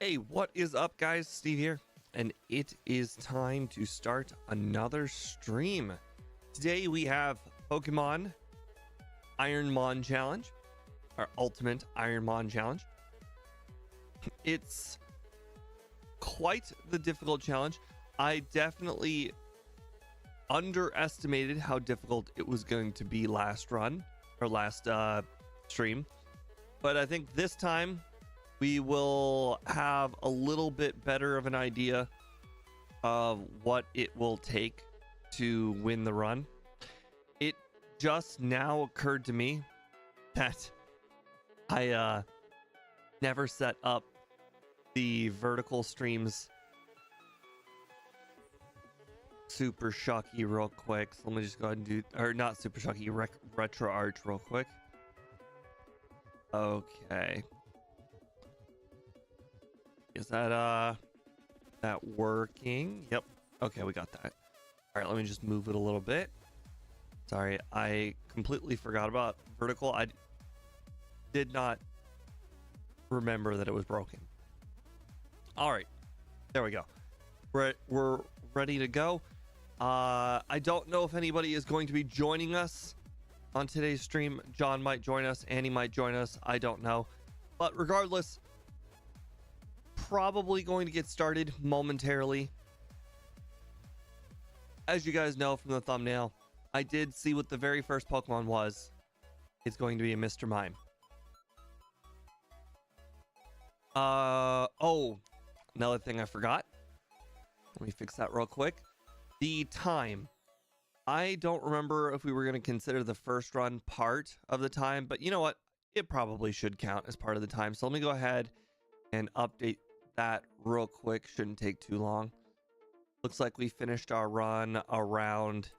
Hey, what is up, guys? Steve here, and it is time to start another stream. Today we have Pokemon Ironmon Challenge, our Ultimate Ironmon Challenge. It's quite the difficult challenge. I definitely underestimated how difficult it was going to be last stream, but I think this time we will have a little bit better of an idea of what it will take to win the run. It just now occurred to me that I never set up the vertical streams super shocky real quick. So let me just go ahead and do, or not super shocky, retro arch real quick. Okay. Is that working? Yep. Okay, we got that. All right, let me just move it a little bit. Sorry, I completely forgot about vertical. I did not remember that it was broken. All right, there we go. We're ready to go. I don't know if anybody is going to be joining us on today's stream. John might join us. Annie might join us. I don't know. But regardless, probably going to get started momentarily. As you guys know from the thumbnail, I did see what the very first Pokemon was. It's going to be a Mr. Mime. Oh, another thing I forgot. Let me fix that real quick. The time. I don't remember if we were going to consider the first run part of the time, but you know what? It probably should count as part of the time. So let me go ahead and update that real quick. Shouldn't take too long. Looks like we finished our run around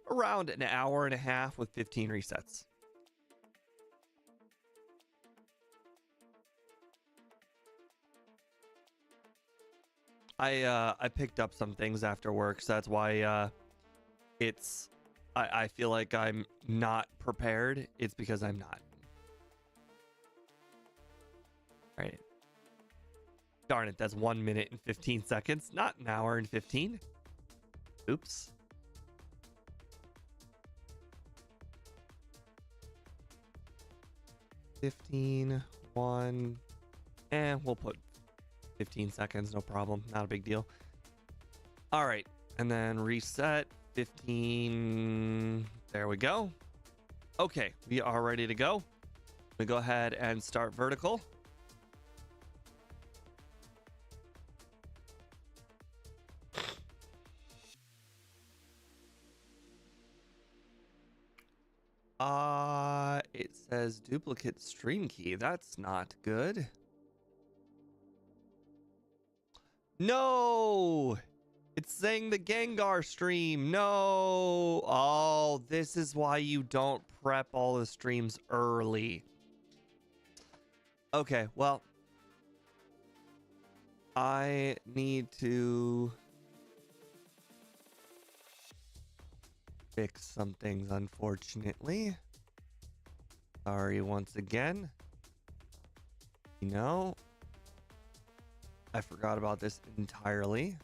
an hour and a half with 15 resets. I picked up some things after work, so that's why I feel like I'm not prepared. It's because I'm not. Right. Darn it, that's 1 minute and 15 seconds, not an hour and 15. Oops. We'll put 15 seconds, no problem, not a big deal. All right, and then reset 15. There we go. Okay, we are ready to go. We go ahead and start vertical. It says duplicate stream key. That's not good. No! It's saying the Gengar stream. No! Oh, this is why you don't prep all the streams early. Okay, well, I need to fix some things, unfortunately. Sorry once again. No, I forgot about this entirely.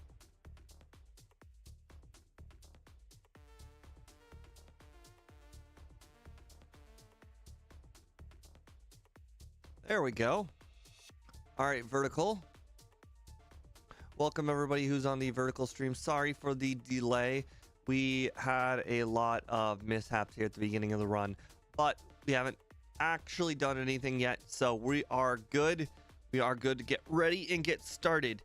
There we go. All right, vertical. Welcome everybody who's on the vertical stream. Sorry for the delay. We had a lot of mishaps here at the beginning of the run, but we haven't actually done anything yet, so we are good. We are good to get ready and get started.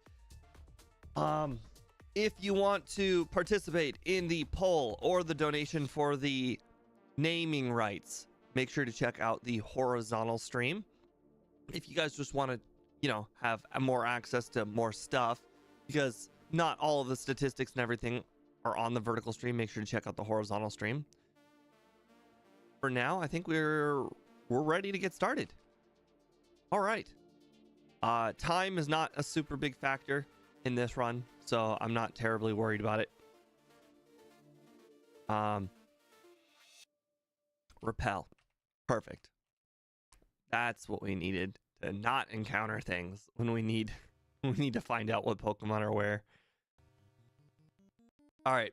If you want to participate in the poll or the donation for the naming rights, make sure to check out the horizontal stream. If you guys just want to, you know, have more access to more stuff, because not all of the statistics and everything are on the vertical stream, make sure to check out the horizontal stream. For now, I think we're ready to get started. All right. Time is not a super big factor in this run, so I'm not terribly worried about it. Repel. Perfect. That's what we needed not encounter things when we need to find out what Pokemon are where. All right,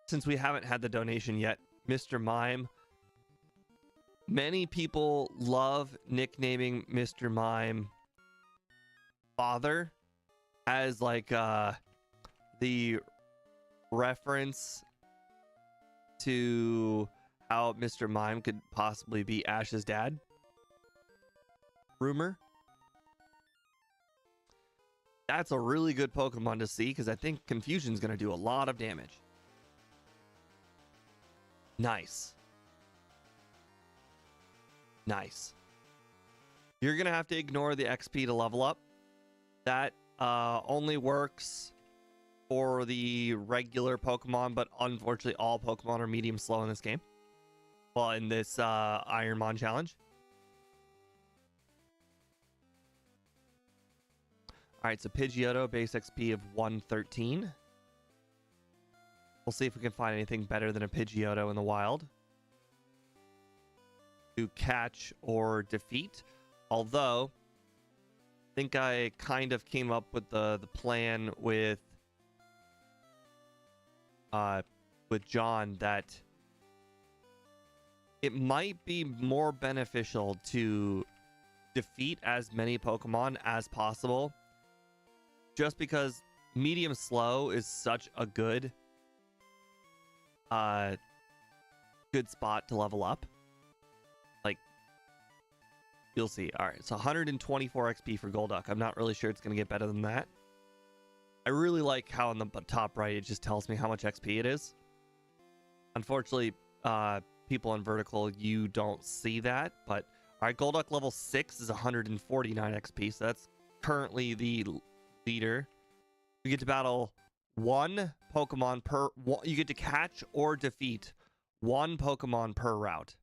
since we haven't had the donation yet, Mr. Mime. Many people love nicknaming Mr. Mime Father as like the reference to how Mr. Mime could possibly be Ash's dad. Rumor. That's a really good Pokemon to see because I think Confusion's going to do a lot of damage. Nice. Nice. You're going to have to ignore the XP to level up. That only works for the regular Pokemon, but unfortunately all Pokemon are medium slow in this game. Well, in this Ironmon challenge. Alright, so Pidgeotto, base XP of 113. We'll see if we can find anything better than a Pidgeotto in the wild to catch or defeat. Although, I think I kind of came up with the plan with John that it might be more beneficial to defeat as many Pokemon as possible, just because medium slow is such a good spot to level up. Like, you'll see. All right, so 124 XP for Golduck. I'm not really sure it's going to get better than that. I really like how on the top right it just tells me how much XP it is. Unfortunately, people in vertical, you don't see that. But all right, Golduck level 6 is 149 XP, so that's currently the leader. You get to battle one Pokemon per. You get to catch or defeat one Pokemon per route.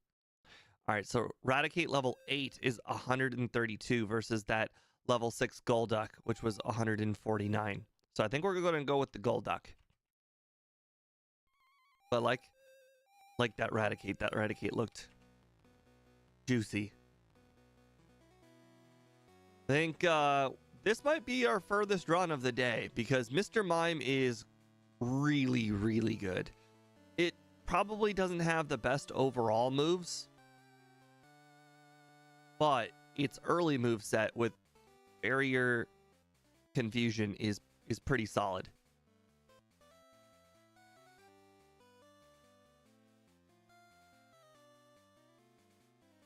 All right, so Raticate level 8 is 132 versus that level 6 Golduck, which was 149. So I think we're going to go with the Golduck. But like that Raticate. That Raticate looked juicy. I think this might be our furthest run of the day because Mr. Mime is really, really good. It probably doesn't have the best overall moves, but its early moveset with Barrier, Confusion is pretty solid.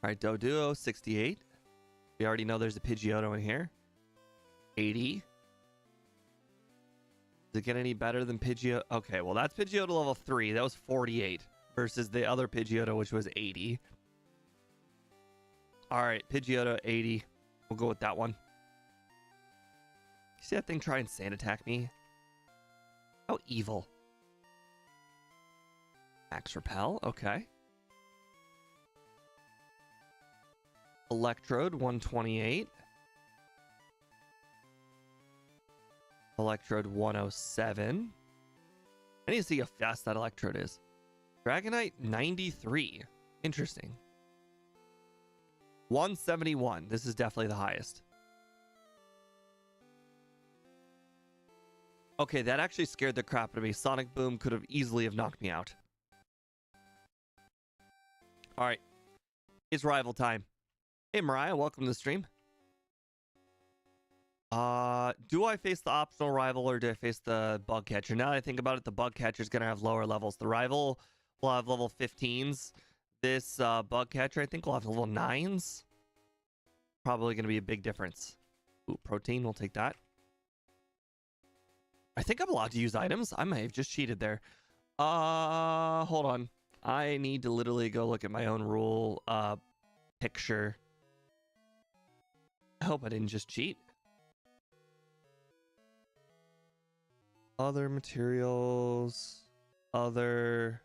All right, Doduo 68. We already know there's a Pidgeotto in here. 80. Does it get any better than Pidgeotto? Okay, well that's Pidgeotto level 3. That was 48 versus the other Pidgeotto, which was 80. All right, Pidgeotto 80. We'll go with that one. You see that thing try and sand attack me? How evil. Max Repel, okay. Electrode 128. Electrode 107. I need to see how fast that Electrode is. Dragonite 93. Interesting. 171. This is definitely the highest. Okay, that actually scared the crap out of me. Sonic Boom could have easily have knocked me out. All right. It's rival time. Hey, Mariah, welcome to the stream. Do I face the optional rival or do I face the bug catcher? Now that I think about it, the bug catcher is going to have lower levels. The rival will have level 15s. This bug catcher, I think, will have level 9s. Probably going to be a big difference. Ooh, protein, we'll take that. I think I'm allowed to use items. I may have just cheated there. Hold on. I need to literally go look at my own rule picture. I hope I didn't just cheat. Other materials. Other.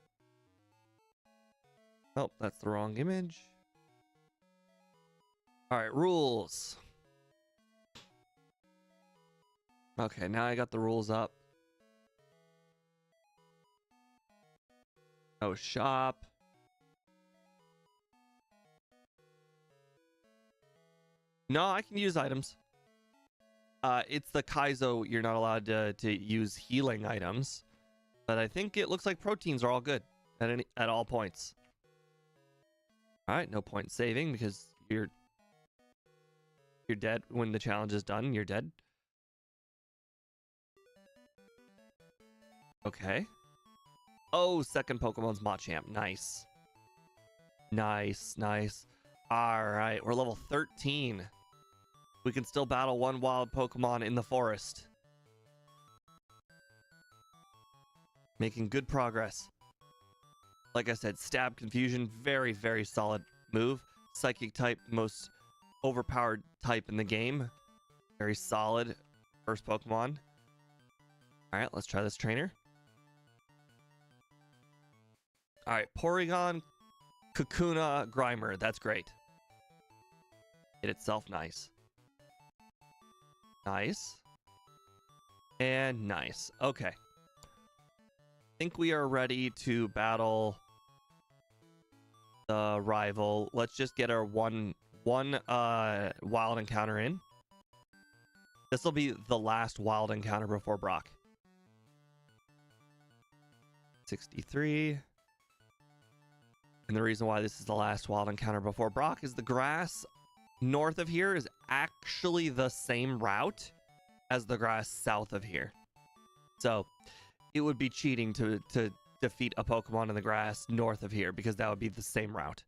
Oh, that's the wrong image. All right, rules. Okay, now I got the rules up. Oh, shop. No, I can use items. It's the Kaizo, you're not allowed to use healing items. But I think it looks like proteins are all good at all points. Alright, no point saving because you're dead. When the challenge is done, you're dead. Okay. Oh, second Pokemon's Machamp. Nice. Nice, nice. Alright, we're level 13. We can still battle one wild Pokemon in the forest. Making good progress. Like I said, Stab Confusion, very, very solid move. Psychic type, most overpowered type in the game. Very solid first Pokemon. Alright, let's try this trainer. Alright, Porygon, Kakuna, Grimer. That's great. Hit itself nice. Nice. And nice. Okay. Think we are ready to battle the rival. Let's just get our one wild encounter in. This will be the last wild encounter before Brock. 63. And the reason why this is the last wild encounter before Brock is the grass north of here is actually the same route as the grass south of here. So it would be cheating to defeat a Pokemon in the grass north of here because that would be the same route.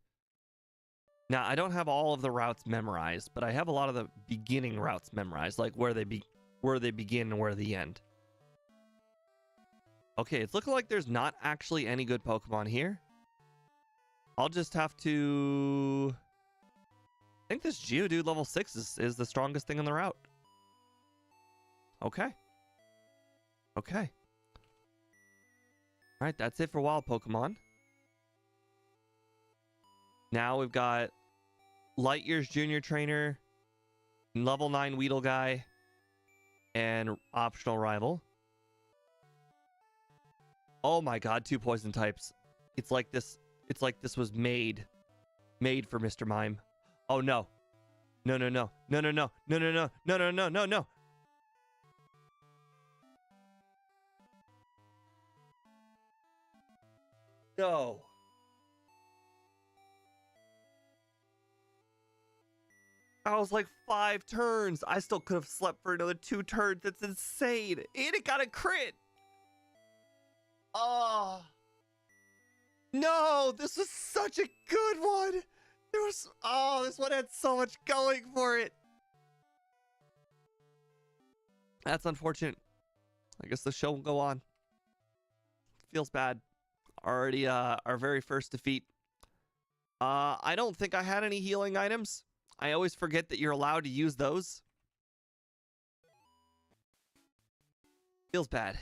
Now, I don't have all of the routes memorized, but I have a lot of the beginning routes memorized, like where they begin and where they end. Okay, it's looking like there's not actually any good Pokemon here. I'll just have to... I think this Geodude level 6 is the strongest thing on the route. Okay. Okay. Alright, that's it for wild Pokemon. Now we've got Lightyear's Junior Trainer, level 9 Weedle Guy, and optional rival. Oh my god, 2 poison types. It's like this was made for Mr. Mime. Oh no. No, no, no. No, no, no. No, no, no. No, no, no, no, no. No. I was like 5 turns. I still could have slept for another 2 turns. That's insane. And it got a crit. Oh. No, this was such a good one. This one had so much going for it. That's unfortunate. I guess the show will go on. Feels bad. Already our very first defeat. I don't think I had any healing items. I always forget that you're allowed to use those. Feels bad.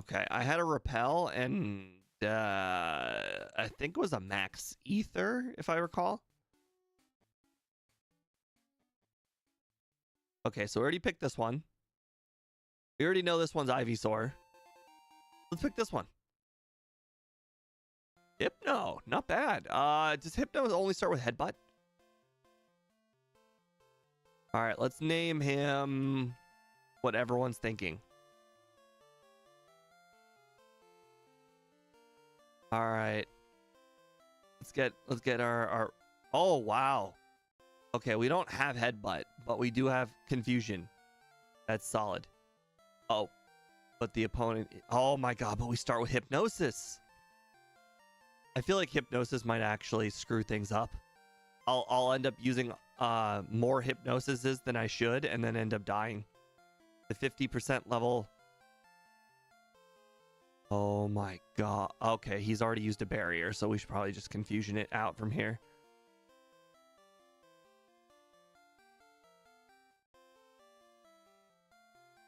Okay, I had a Repel and I think it was a Max Ether, if I recall. Okay, so we already picked this one. We already know this one's Ivysaur. Let's pick this one. Hypno, not bad. Does Hypno only start with Headbutt? Alright, let's name him what everyone's thinking. Alright. Let's get our oh wow. Okay, we don't have Headbutt, but we do have Confusion. That's solid. Oh, but the opponent, oh my god, but we start with Hypnosis. I feel like Hypnosis might actually screw things up. I'll end up using more Hypnosises than I should and then end up dying. The 50% level. Oh my god. Okay, he's already used a barrier, so we should probably just Confusion it out from here.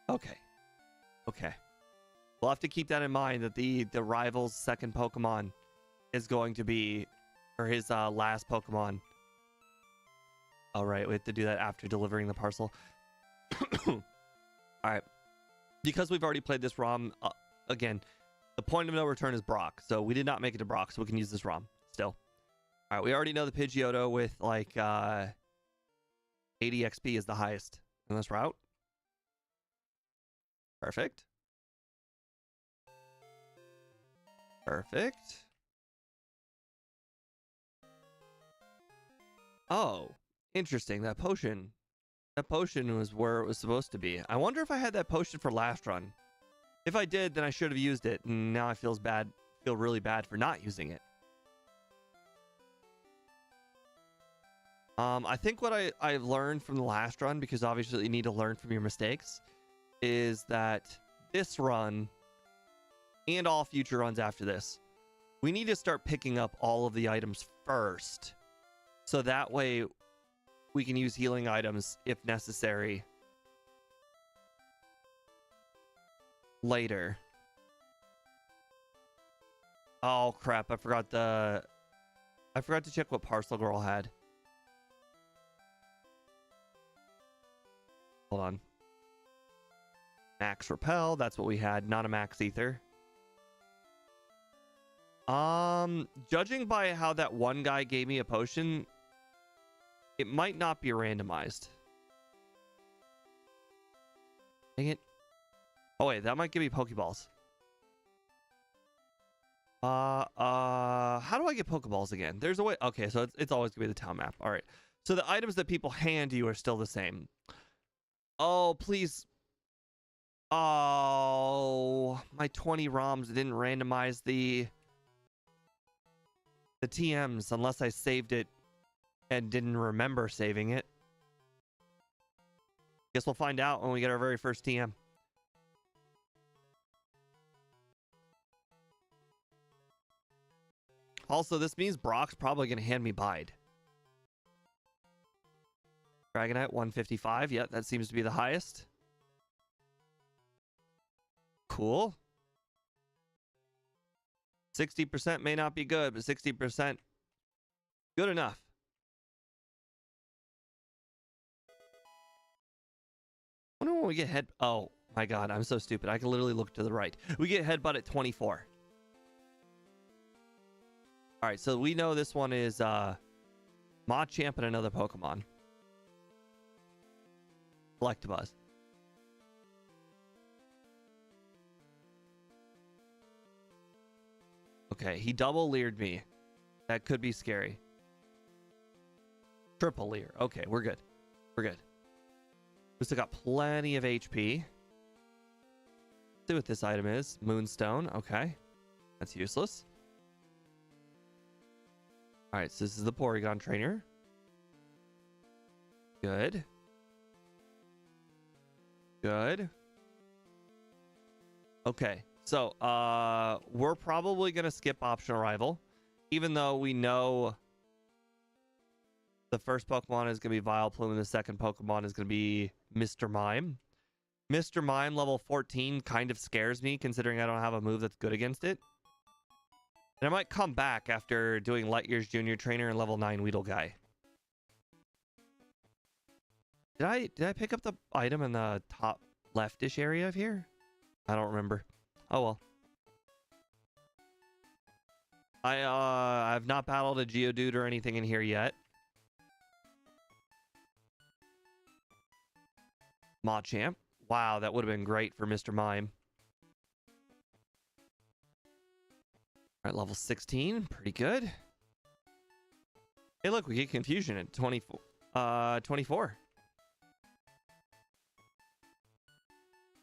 Okay. Okay. We'll have to keep that in mind that the rival's second Pokemon is going to be, or his last Pokemon. All right, we have to do that after delivering the parcel. All right. Because we've already played this ROM, again, The point of no return is Brock, so we did not make it to Brock, so we can use this ROM still. All right, we already know the Pidgeotto with like 80 XP is the highest in this route. Perfect. Perfect. Oh, interesting. That potion was where it was supposed to be. I wonder if I had that potion for last run. If I did, then I should have used it, and now I feel really bad for not using it. I think what I've learned from the last run, because obviously you need to learn from your mistakes, is that this run and all future runs after this, we need to start picking up all of the items first. So that way we can use healing items if necessary later. Oh crap, I forgot to check what Parcel Girl had. Hold on. Max Repel, that's what we had, not a Max Ether. Judging by how that one guy gave me a potion, it might not be randomized. Dang it. Oh wait, that might give me Pokeballs. How do I get Pokeballs again? There's a way. Okay, so it's always gonna be the town map. All right. So the items that people hand you are still the same. Oh, please. Oh, my 20 ROMs didn't randomize the TMs unless I saved it and didn't remember saving it. Guess we'll find out when we get our very first TM. Also, this means Brock's probably going to hand me Bide. Dragonite 155. Yep, that seems to be the highest. Cool. 60% may not be good, but 60% good enough. I wonder when we get head... Oh, my God. I'm so stupid. I can literally look to the right. We get headbutt at 24. All right, so we know this one is Machamp and another Pokemon. Electabuzz. Okay, he double leered me. That could be scary. Triple leer. Okay, we're good. We're good. We still got plenty of HP. See what this item is. Moonstone. Okay. That's useless. Alright, so this is the Porygon trainer. Good. Good. Okay, so we're probably gonna skip optional rival, even though we know the first Pokemon is gonna be Vileplume and the second Pokemon is gonna be Mr. Mime. Mr. Mime level 14 kind of scares me, considering I don't have a move that's good against it. And I might come back after doing Light Years Junior Trainer and level 9 Weedle Guy. Did I pick up the item in the top leftish area of here? I don't remember. Oh well. I've not battled a Geodude or anything in here yet. Machamp. Wow, that would have been great for Mr. Mime. All right, level 16, pretty good. Hey, look, we get Confusion at 24.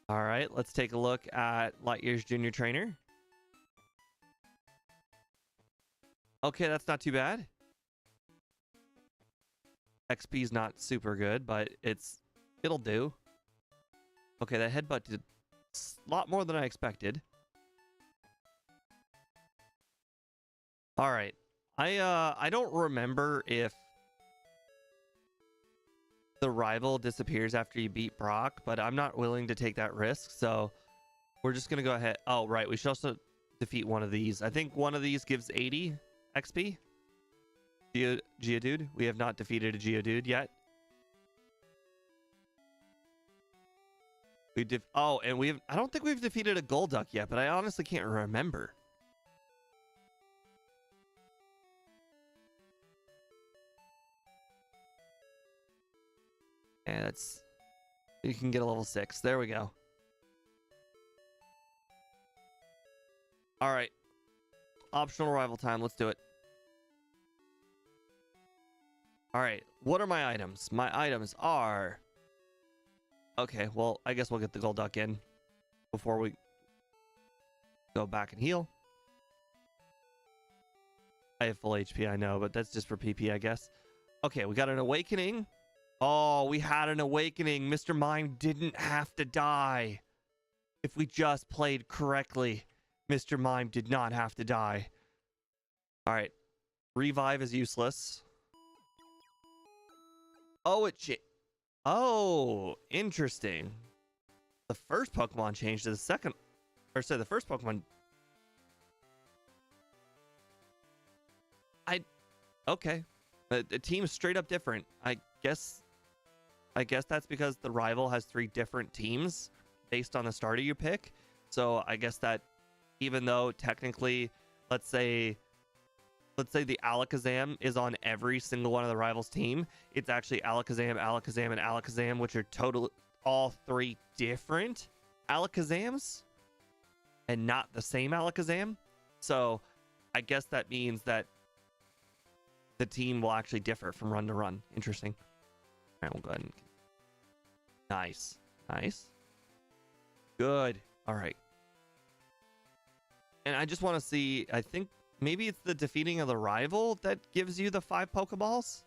All right, let's take a look at Light Years Junior Trainer. Okay, that's not too bad. XP's not super good, but it'll do. Okay, that headbutt did a lot more than I expected. All right. I don't remember if the rival disappears after you beat Brock, but I'm not willing to take that risk, so we're just going to go ahead. Oh, right. We should also defeat one of these. I think one of these gives 80 XP. Geodude. We have not defeated a Geodude yet. Oh, and I don't think we've defeated a Golduck yet, but I honestly can't remember. And you can get a level 6. There we go. All right. Optional arrival time. Let's do it. All right. What are my items? My items are... Okay, well, I guess we'll get the Golduck in before we go back and heal. I have full HP, I know, but that's just for PP, I guess. Okay, we got an awakening. Oh, we had an awakening. Mr. Mime didn't have to die. If we just played correctly, Mr. Mime did not have to die. All right. Revive is useless. Oh, Oh, interesting. The first Pokemon changed to the second. Or sorry, the first Pokemon. Okay. The team is straight up different. I guess that's because the rival has 3 different teams based on the starter you pick. So I guess that even though technically, let's say the Alakazam is on every single one of the rivals' team, it's actually Alakazam, Alakazam, and Alakazam, which are all 3 different Alakazams and not the same Alakazam. So I guess that means that the team will actually differ from run to run. Interesting. All right, we'll go ahead and... Nice. Nice. Good. All right. And I just want to see, I think maybe it's the defeating of the rival that gives you the 5 Pokeballs?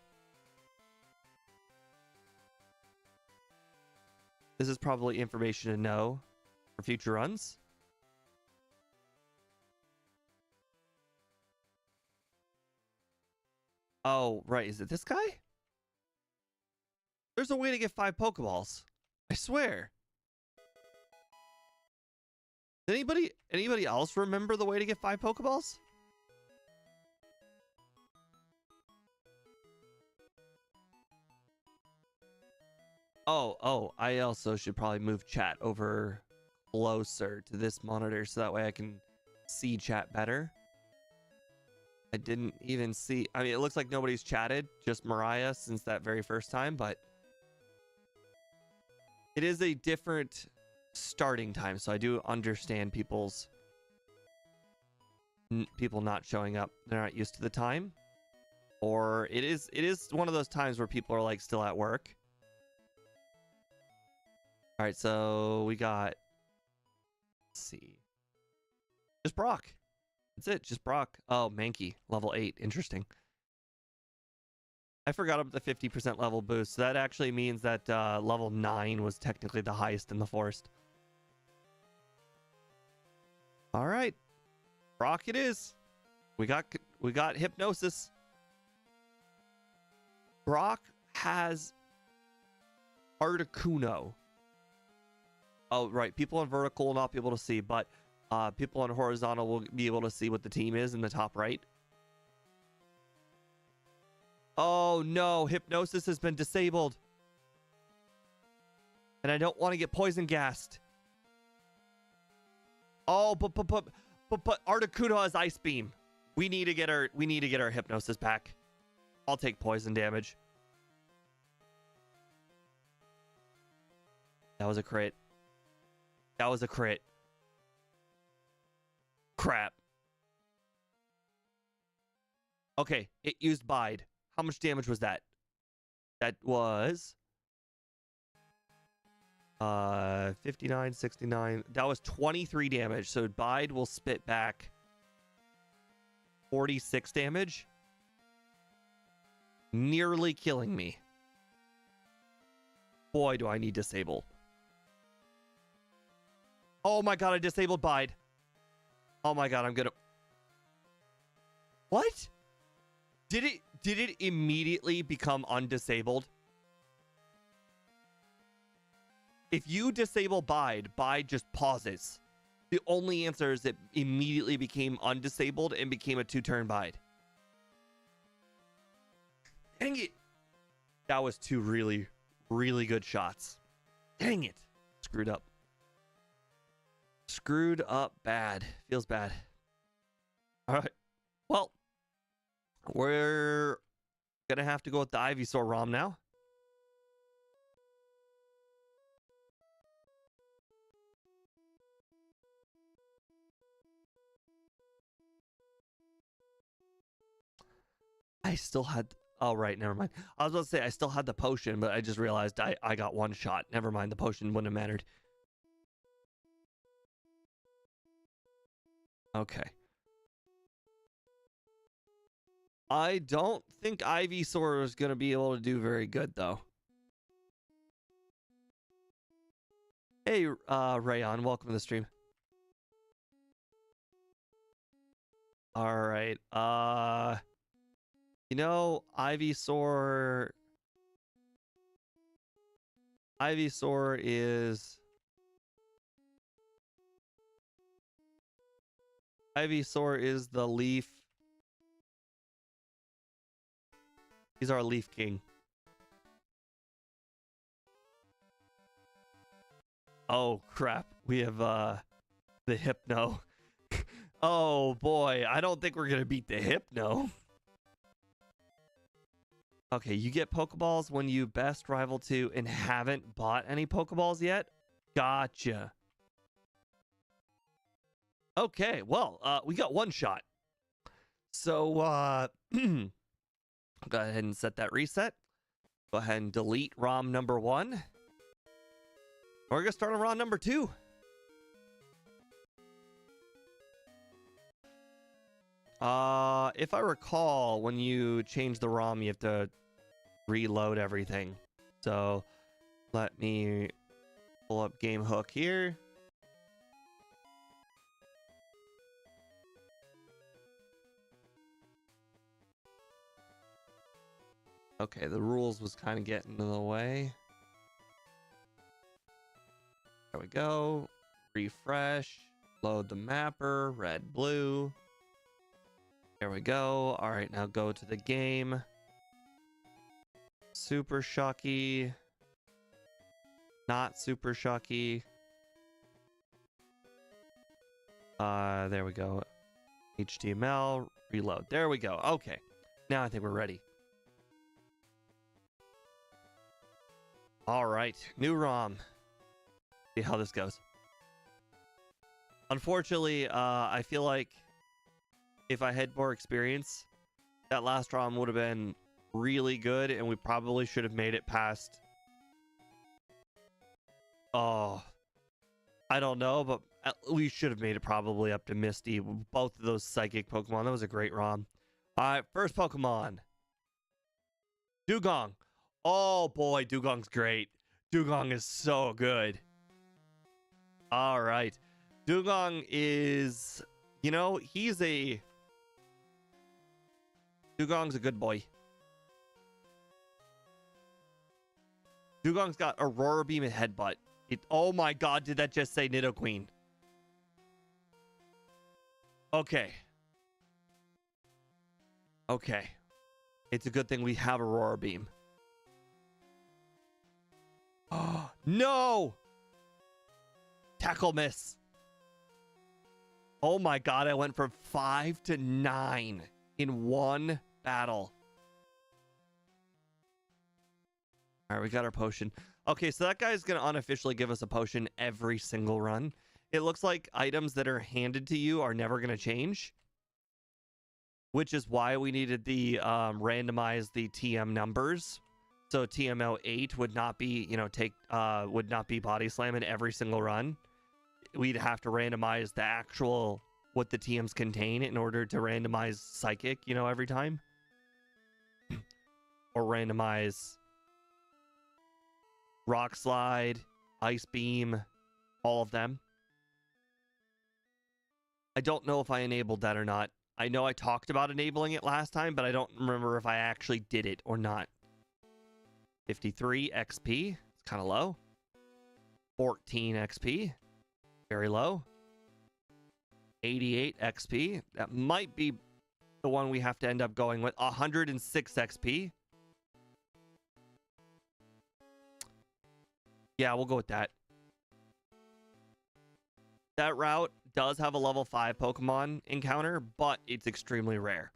This is probably information to know for future runs. Oh, right. Is it this guy? There's a way to get 5 Pokeballs. I swear. Did anybody else remember the way to get 5 Pokeballs? Oh, I also should probably move chat over closer to this monitor so that way I can see chat better. I didn't even see... I mean, it looks like nobody's chatted, just Mariah since that very first time, but... It is a different starting time, so I do understand people not showing up. They're not used to the time. Or it is one of those times where people are like still at work. All right, so we got... Let's see. Just Brock. That's it, just Brock. Oh, Mankey, level 8. Interesting. I forgot about the 50% level boost. So that actually means that level 9 was technically the highest in the forest. All right. Brock it is. We got Hypnosis. Brock has Articuno. Oh, right. People on vertical will not be able to see, but people on horizontal will be able to see what the team is in the top right. Oh no, Hypnosis has been disabled. And I don't want to get poison gassed. Oh, but Articuno has Ice Beam. We need to get our Hypnosis back. I'll take poison damage. That was a crit. That was a crit. Crap. Okay, it used Bide. How much damage was that? That was 59, 69. That was 23 damage. So Bide will spit back 46 damage. Nearly killing me. Boy, do I need Disable. Oh my god, I disabled Bide. Oh my god, I'm gonna... What? Did it immediately become undisabled? If you disable Bide, Bide just pauses. The only answer is it immediately became undisabled and became a 2-turn Bide. Dang it. That was 2 really, really good shots. Dang it. Screwed up. Screwed up bad. Feels bad. All right. Well, we're gonna have to go with the Ivysaur ROM now. I still had... Oh, right. Never mind. I was about to say I still had the potion, but I just realized I got one shot. Never mind. The potion wouldn't have mattered. Okay. I don't think Ivysaur is going to be able to do very good, though. Hey, Rayon. Welcome to the stream. All right. You know, Ivysaur is... Ivysaur is the leaf. He's our leaf king. Oh, crap. We have, the Hypno. Oh, boy. I don't think we're going to beat the Hypno. Okay, you get Pokeballs when you best rival to and haven't bought any Pokeballs yet? Gotcha. Okay, well, we got one shot. So, go ahead and set that reset. Go ahead and delete ROM number 1. We're going to start on ROM number 2. If I recall, when you change the ROM, you have to reload everything. So let me pull up Game Hook here. Okay, the rules was kind of getting in the way. There we go. Refresh. Load the mapper. Red, blue. There we go. All right, now go to the game. Super Shocky. Not Super Shocky. There we go. HTML. Reload. There we go. Okay. Now I think we're ready. All right. New ROM. See how this goes. Unfortunately, I feel like if I had more experience, that last ROM would have been really good, and we probably should have made it past... Oh, I don't know, but we should have made it probably up to Misty. Both of those psychic Pokemon. That was a great ROM. All right, first Pokemon. Dugong. Oh boy, Dugong's great. Dugong is so good. All right. Dugong is, you know, Dugong's a good boy. Dugong's got Aurora Beam and Headbutt. Oh my god, did that just say Nidoqueen? Okay. Okay. It's a good thing we have Aurora Beam. Oh, no! Tackle miss. Oh my god, I went from 5 to 9 in one battle. All right, we got our potion. Okay, so that guy's going to unofficially give us a potion every single run. It looks like items that are handed to you are never going to change, which is why we needed the randomize the TM numbers. So TMO 8 would not be, you know, would not be body slam in every single run. We'd have to randomize the actual what the TMs contain in order to randomize psychic, you know, every time. Or randomize rock slide, ice beam, all of them. I don't know if I enabled that or not. I know I talked about enabling it last time, but I don't remember if I actually did it or not. 53 XP, it's kind of low. 14 XP, very low. 88 XP, that might be the one we have to end up going with. 106 XP. Yeah, we'll go with that. That route does have a level 5 Pokemon encounter, but it's extremely rare.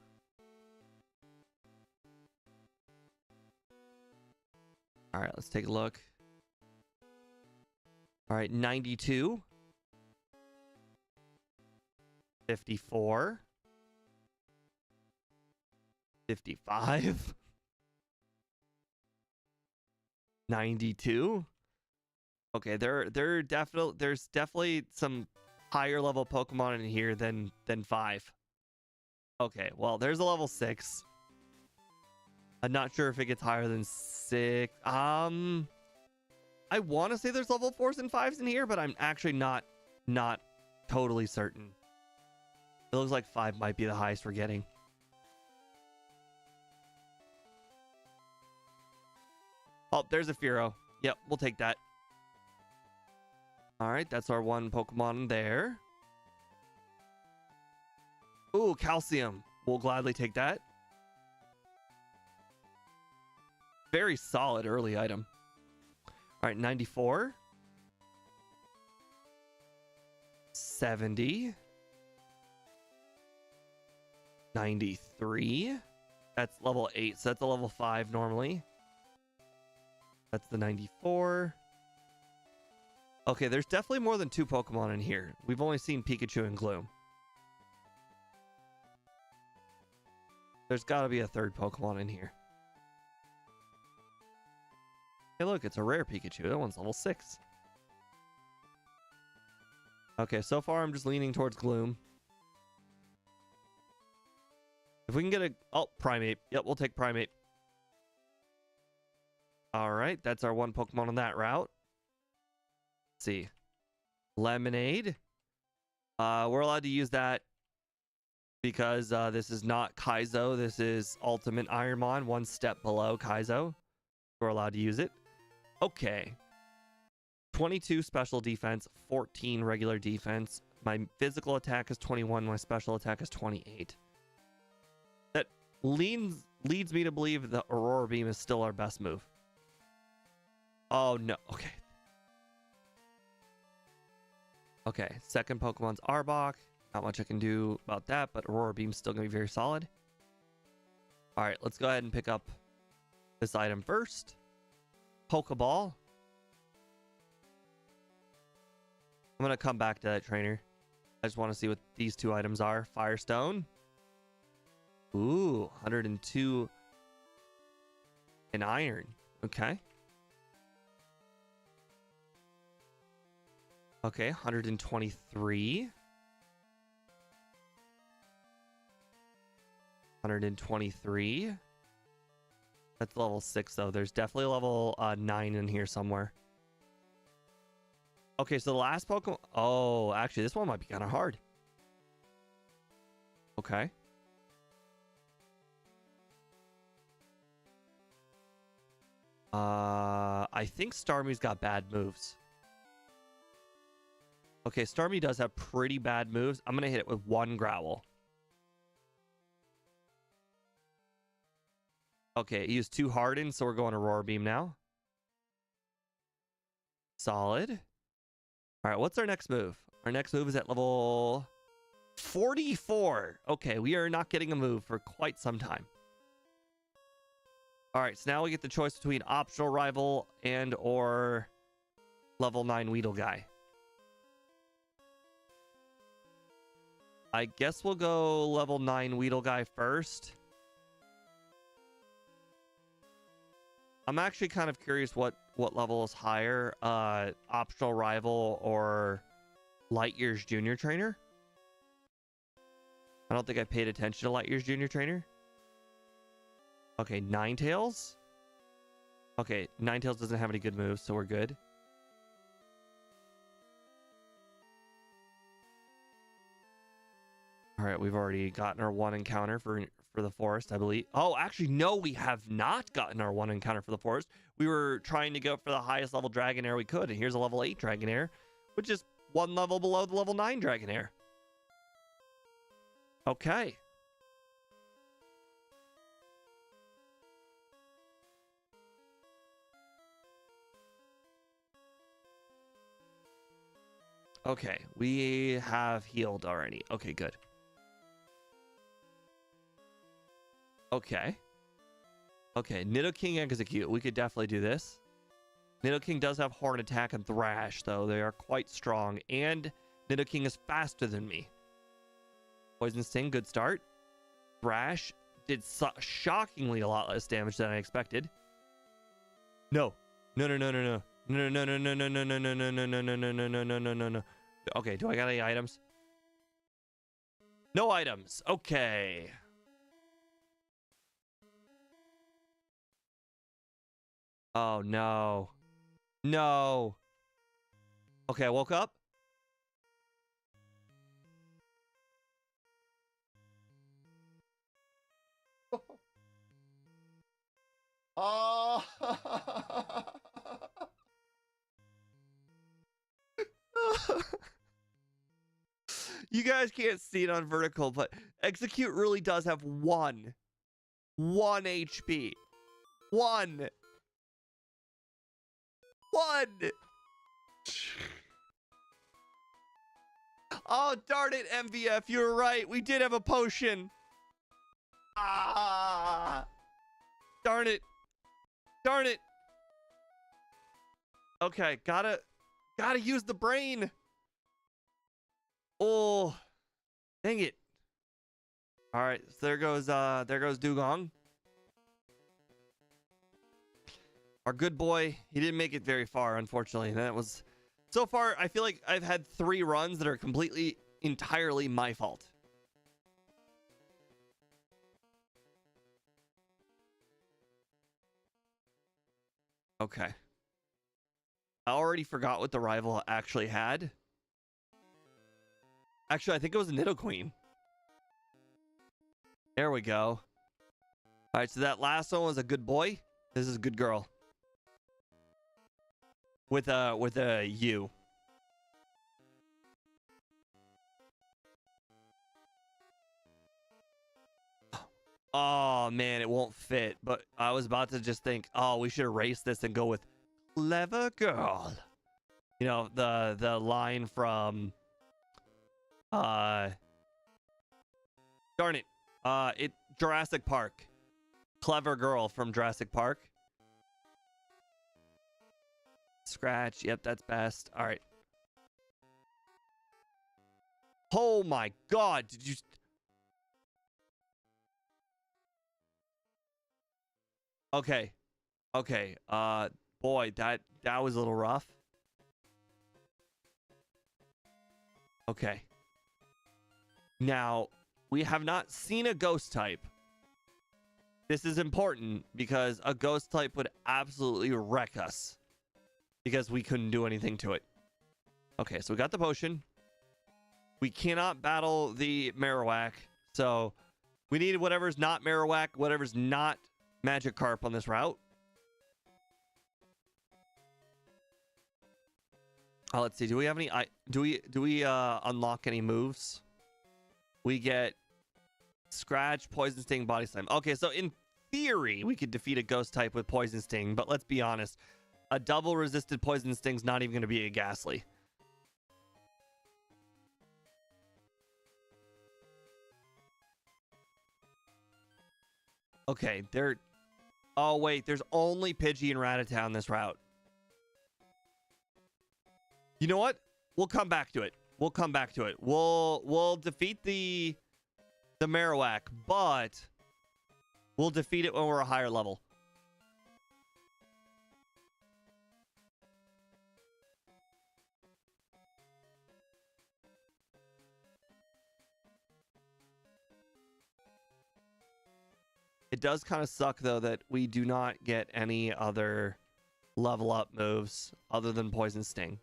All right, let's take a look. All right, 92. 54. 55. 92. Okay, there's definitely some higher level Pokemon in here than 5. Okay, well, there's a level 6. I'm not sure if it gets higher than 6. I want to say there's level 4s and 5s in here, but I'm actually not totally certain. It looks like 5 might be the highest we're getting. Oh, there's a Fearow. Yep, we'll take that. All right, that's our one Pokemon there. Ooh, Calcium. We'll gladly take that. Very solid early item. All right, 94. 70. 93. That's level 8, so that's a level 5 normally. That's the 94. Okay, there's definitely more than 2 Pokemon in here. We've only seen Pikachu and Gloom. There's got to be a third Pokemon in here. Hey, look, it's a rare Pikachu. That one's level 6. Okay, so far I'm just leaning towards Gloom. If we can get a... Oh, Primate. Yep, we'll take Primate. All right, that's our one Pokemon on that route. Let's see. Lemonade. We're allowed to use that because this is not Kaizo. This is Ultimate Ironmon, one step below Kaizo. We're allowed to use it. Okay. 22 special defense, 14 regular defense. My physical attack is 21. My special attack is 28. That leads me to believe that Aurora Beam is still our best move. Oh, no. Okay. Okay. Second Pokemon's Arbok. Not much I can do about that, but Aurora Beam's still going to be very solid. All right. Let's go ahead and pick up this item first. Pokeball. I'm going to come back to that trainer. I just want to see what these 2 items are. Firestone. Ooh, 102 in iron. Okay. Okay, 123. 123. That's level 6, though. There's definitely a level 9 in here somewhere. Okay, so the last Pokemon... Oh, actually, this one might be kind of hard. Okay. I think Starmie's got bad moves. Okay, Starmie does have pretty bad moves. I'm going to hit it with 1 Growl. Okay, he used 2 Harden, so we're going Aurora Beam now. Solid. All right, what's our next move? Our next move is at level 44. Okay, we are not getting a move for quite some time. All right, so now we get the choice between optional rival and or level 9 Weedle guy. I guess we'll go level 9 Weedle guy first. I'm actually kind of curious what level is higher, optional rival or Light Years Junior Trainer. I don't think I paid attention to Light Years Junior Trainer. Okay, Ninetales. Okay, Ninetales doesn't have any good moves, so we're good. All right, we've already gotten our 1 encounter for the forest, I believe. Oh, actually, no, we have not gotten our 1 encounter for the forest. We were trying to go for the highest level Dragonair we could, and here's a level 8 Dragonair, which is 1 level below the level 9 Dragonair. Okay. Okay, we have healed already. Okay, good. Okay. Okay, Nidoking Execute. We could definitely do this. Nidoking does have Horn Attack and Thrash, though. They are quite strong. And Nidoking is faster than me. Poison Sting, good start. Thrash did shockingly a lot less damage than I expected. No. No, no, no, no, no. No, no, no, no, no, no, no, no, no, no, no, no, no, no, no, no, no, no. Okay, do I got any items? No items. Okay. Oh, no. No. Okay, I woke up. Oh. You guys can't see it on vertical, but Execute really does have one HP. One. Oh, darn it, MVF. You were right. We did have a potion. Ah. Darn it. Darn it. Okay, gotta use the brain. Oh, dang it. All right, so there goes Dugong. Our good boy, he didn't make it very far, unfortunately. That was, so far, I feel like I've had 3 runs that are completely, entirely my fault. Okay. I already forgot what the rival actually had. Actually, I think it was a Nidoqueen. There we go. All right, so that last one was a good boy. This is a good girl. With a U. Oh man, it won't fit. But I was about to just think, oh, we should erase this and go with clever girl. You know, the line from darn it. Jurassic Park. Clever girl from Jurassic Park. Scratch. Yep, that's best. All right. Oh my god, did you... Okay. Okay. Boy, that was a little rough. Okay. Now, we have not seen a ghost type. This is important because a ghost type would absolutely wreck us because we couldn't do anything to it. Okay, so we got the potion. We cannot battle the Marowak, so we need whatever's not Marowak, whatever's not Magikarp on this route. Let's see. Do we have any? Do we unlock any moves? We get Scratch, Poison Sting, Body Slam. Okay, so in theory, we could defeat a ghost type with Poison Sting, but let's be honest. A double resisted Poison Sting's not even going to be a Ghastly. Okay, oh, wait. There's only Pidgey and Rattata on this route. You know what? We'll come back to it. We'll come back to it. We'll defeat the Marowak, but we'll defeat it when we're a higher level. It does kind of suck, though, that we do not get any other level up moves other than Poison Sting.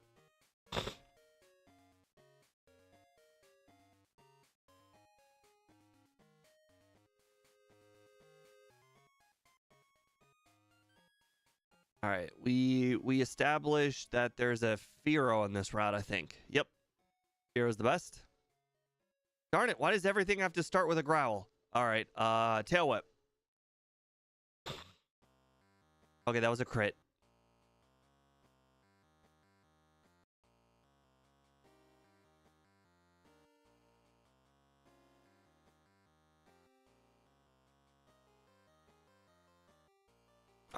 All right, we established that there's a Fearow on this route, I think. Yep. Fearow's the best. Darn it, why does everything have to start with a growl? All right, Tail Whip. Okay, that was a crit.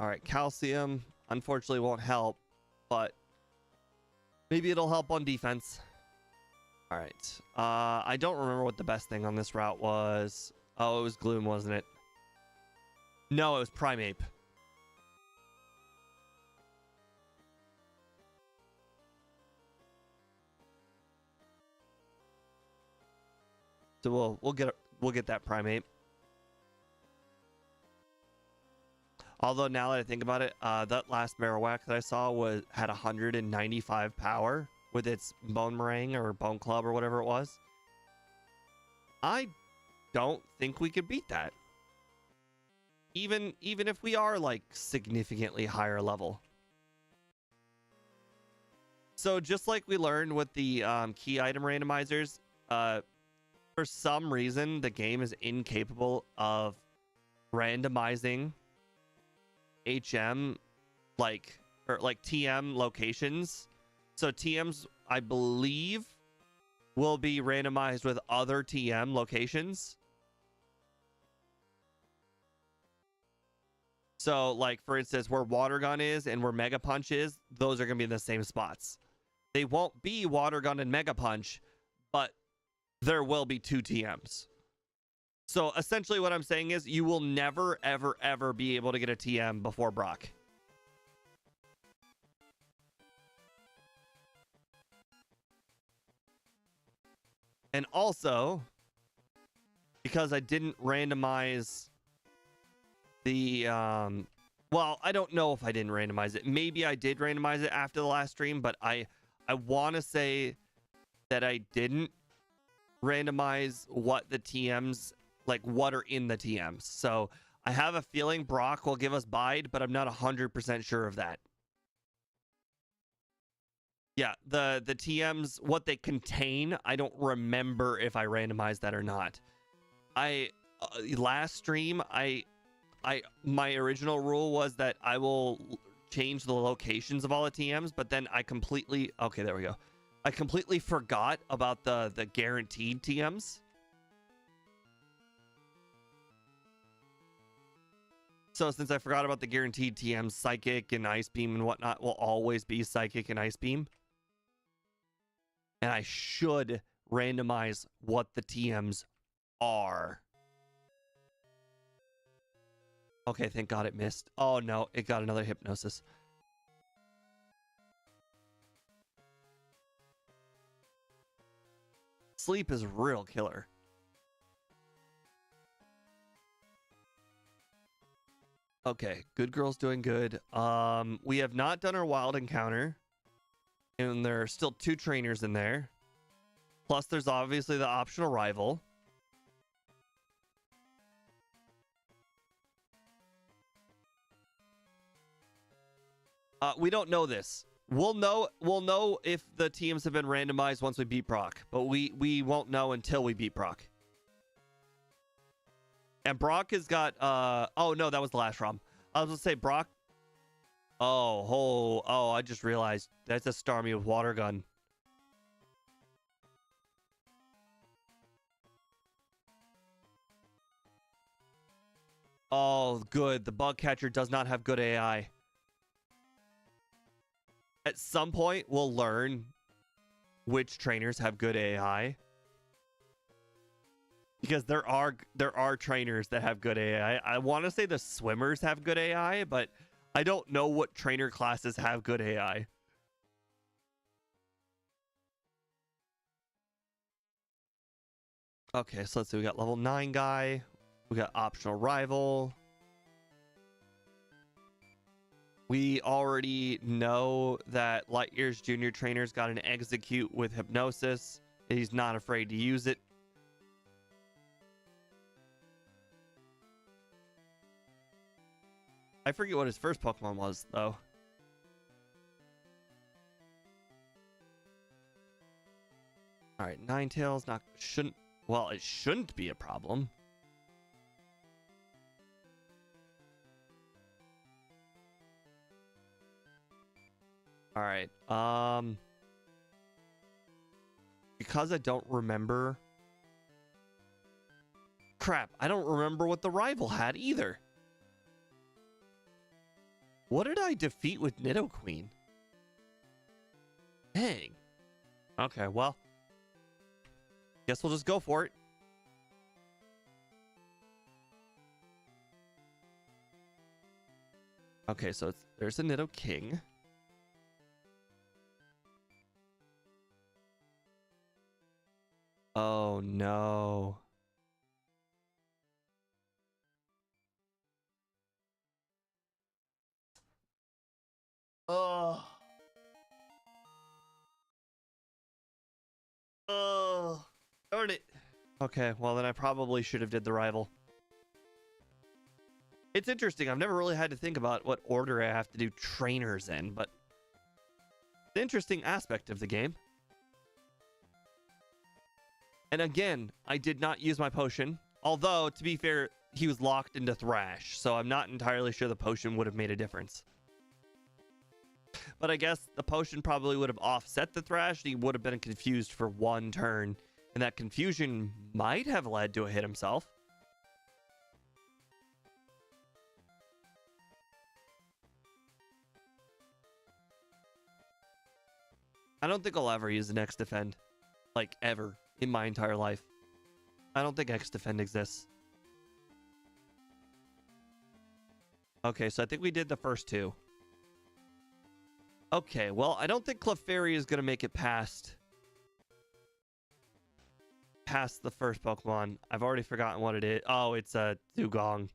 All right, calcium unfortunately won't help, but maybe it'll help on defense. All right. I don't remember what the best thing on this route was. Oh, it was Gloom, wasn't it? No, it was Primeape. So we'll get that Primeape. Although now that I think about it, that last Marowak that I saw had 195 power with its Bone Meringue or Bone Club or whatever it was. I don't think we could beat that. Even if we are like significantly higher level. So just like we learned with the key item randomizers, for some reason the game is incapable of randomizing HM like TM locations. So TMs, I believe, will be randomized with other TM locations. So like for instance, where Water Gun is and where Mega Punch is, those are going to be in the same spots. They won't be Water Gun and Mega Punch, but there will be two TMs. So essentially what I'm saying is you will never, ever, ever be able to get a TM before Brock. And also, because I didn't randomize the... well, I don't know if I didn't randomize it. Maybe I did randomize it after the last stream, but I want to say that I didn't randomize what the TMs... like what are in the TMs. So I have a feeling Brock will give us Bide, but I'm not 100% sure of that. Yeah, the TMs, what they contain, I don't remember if I randomized that or not. Last stream, my original rule was that I will change the locations of all the TMs, but then I completely, okay, there we go. I completely forgot about the guaranteed TMs. So since I forgot about the guaranteed TMs, Psychic and Ice Beam and whatnot will always be Psychic and Ice Beam. And I should randomize what the TMs are. Okay, thank God it missed. Oh no, it got another Hypnosis. Sleep is real killer. Okay, good girl's doing good. We have not done our wild encounter. And there are still 2 trainers in there. Plus there's obviously the optional rival. We don't know this. We'll know if the teams have been randomized once we beat Brock, but we won't know until we beat Brock. And Brock has got oh no, that was the last ROM. I was gonna say Brock. Oh, I just realized that's a Starmie with Water Gun. Oh, good. The bug catcher does not have good AI. At some point, we'll learn which trainers have good AI. Because there are trainers that have good AI. I want to say the swimmers have good AI, but I don't know what trainer classes have good AI. Okay, so let's see. We got level 9 guy. We got optional rival. We already know that Lightyear's junior trainer's got an execute with hypnosis. He's not afraid to use it. I forget what his first Pokemon was, though. Alright, Ninetales shouldn't be a problem. Alright, because I don't remember... Crap, I don't remember what the rival had either. What did I defeat with Nidoqueen? Dang. Okay, well. Guess we'll just go for it. Okay, so there's a Nidoking. Oh no. Oh. Oh. Darn it. Okay, well then I probably should have did the rival. It's interesting. I've never really had to think about what order I have to do trainers in, but it's an interesting aspect of the game. And again, I did not use my potion. Although, to be fair, he was locked into Thrash, so I'm not entirely sure the potion would have made a difference. But I guess the potion probably would have offset the Thrash, and he would have been confused for one turn. And that confusion might have led to a hit himself. I don't think I'll ever use the X Defend. Like, ever. In my entire life. I don't think X Defend exists. Okay, so I think we did the first two. Okay, well, I don't think Clefairy is going to make it past the first Pokemon. I've already forgotten what it is. Oh, it's a Dugong.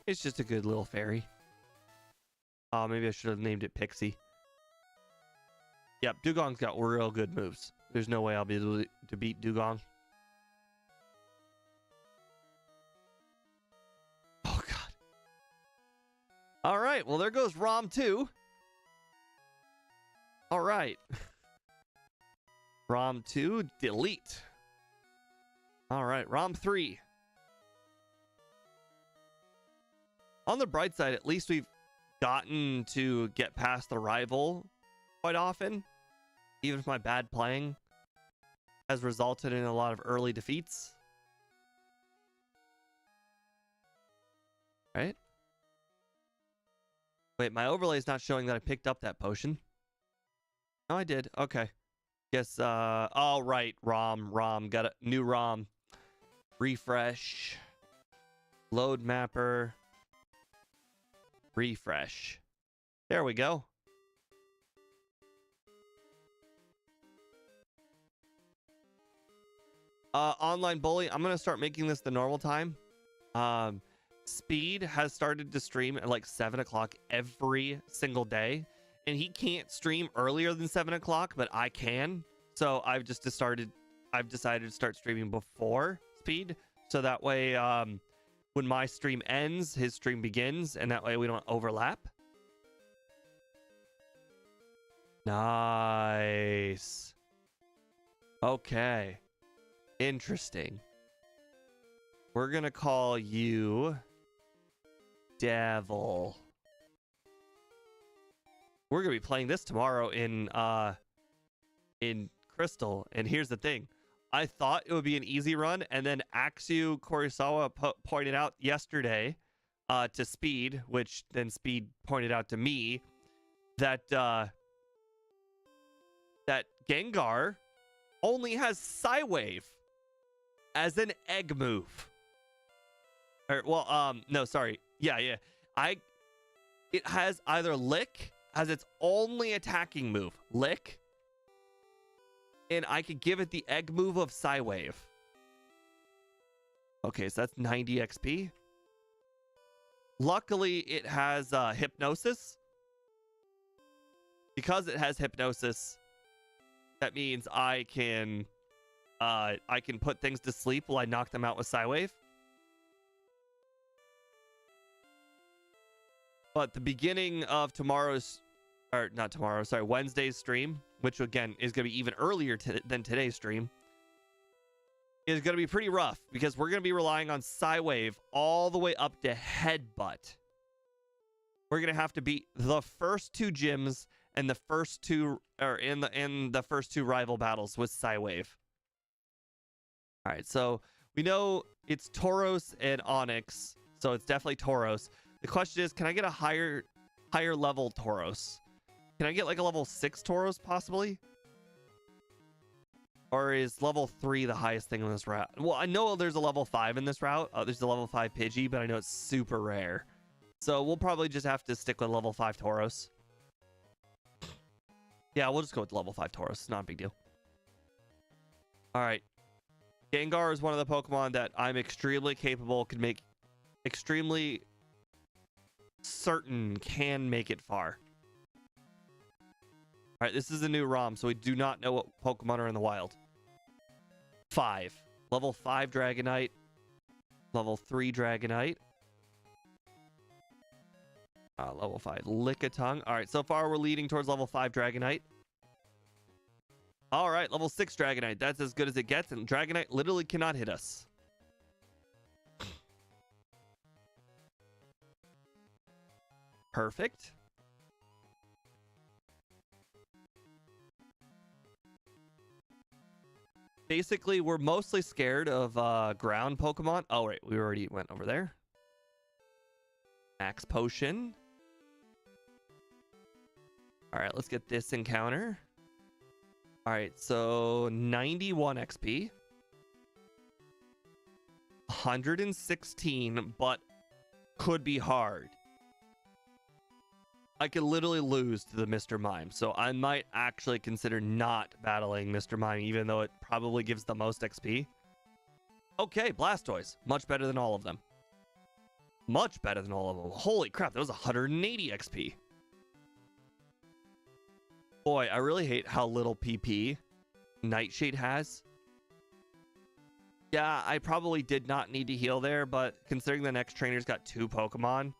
It's just a good little fairy. Oh, maybe I should have named it Pixie. Yep, Dugong's got real good moves. There's no way I'll be able to beat Dugong. Oh, God. All right, well, there goes ROM 2. All right. ROM 2, delete. All right, ROM 3. On the bright side, at least we've gotten to get past the rival quite often, even if my bad playing has resulted in a lot of early defeats. Right? Wait, my overlay is not showing that I picked up that potion. No, I did. Okay. Guess, oh, right. ROM. Got a new ROM. Refresh. Load mapper. Refresh. There we go. Online bully. I'm going to start making this the normal time. Speed has started to stream at like 7 o'clock every single day. And he can't stream earlier than 7 o'clock, but I can. So I've decided to start streaming before Speed. So that way, when my stream ends, his stream begins, and that way we don't overlap. Nice. Okay. Interesting. We're gonna call you Devil. We're gonna be playing this tomorrow in Crystal, and here's the thing. I thought it would be an easy run, and then Axu Kurisawa pointed out yesterday to Speed, which then Speed pointed out to me, that that Gengar only has Psywave as an egg move. Or, well, no, sorry. Yeah. It has either Lick as its only attacking move, Lick, and I could give it the egg move of Psywave. Okay, so that's 90 XP. Luckily, it has Hypnosis. Because it has Hypnosis, that means I can put things to sleep while I knock them out with Psywave. But the beginning of Wednesday's stream, which again is going to be even earlier than today's stream, is going to be pretty rough because we're going to be relying on Psywave all the way up to Headbutt. We're going to have to beat the first two gyms and the first two, or in the first two rival battles with Psywave. All right, so we know it's Tauros and Onyx, so it's definitely Tauros. The question is, can I get a higher level Tauros? Can I get like a level 6 Tauros possibly? Or is level 3 the highest thing in this route? Well, I know there's a level 5 in this route. There's a level 5 Pidgey, but I know it's super rare. So we'll probably just have to stick with level 5 Tauros. Yeah, we'll just go with level 5 Tauros. It's not a big deal. All right. Gengar is one of the Pokemon that I'm extremely capable, can make extremely certain can make it far. All right, this is a new ROM, so we do not know what Pokemon are in the wild. 5. Level 5 Dragonite. Level 3 Dragonite. Level 5 Lickitung. All right, so far we're leading towards level 5 Dragonite. All right, level 6 Dragonite. That's as good as it gets, and Dragonite literally cannot hit us. Perfect. Basically, we're mostly scared of ground Pokemon. Oh, right. We already went over there. Max Potion. All right, let's get this encounter. All right, so 91 XP. 116, but could be hard. I could literally lose to the Mr. Mime, so I might actually consider not battling Mr. Mime, even though it probably gives the most XP. Okay, Blastoise. Much better than all of them. Much better than all of them. Holy crap, that was 180 XP. Boy, I really hate how little PP Nightshade has. Yeah, I probably did not need to heal there, but considering the next trainer's got 2 Pokemon,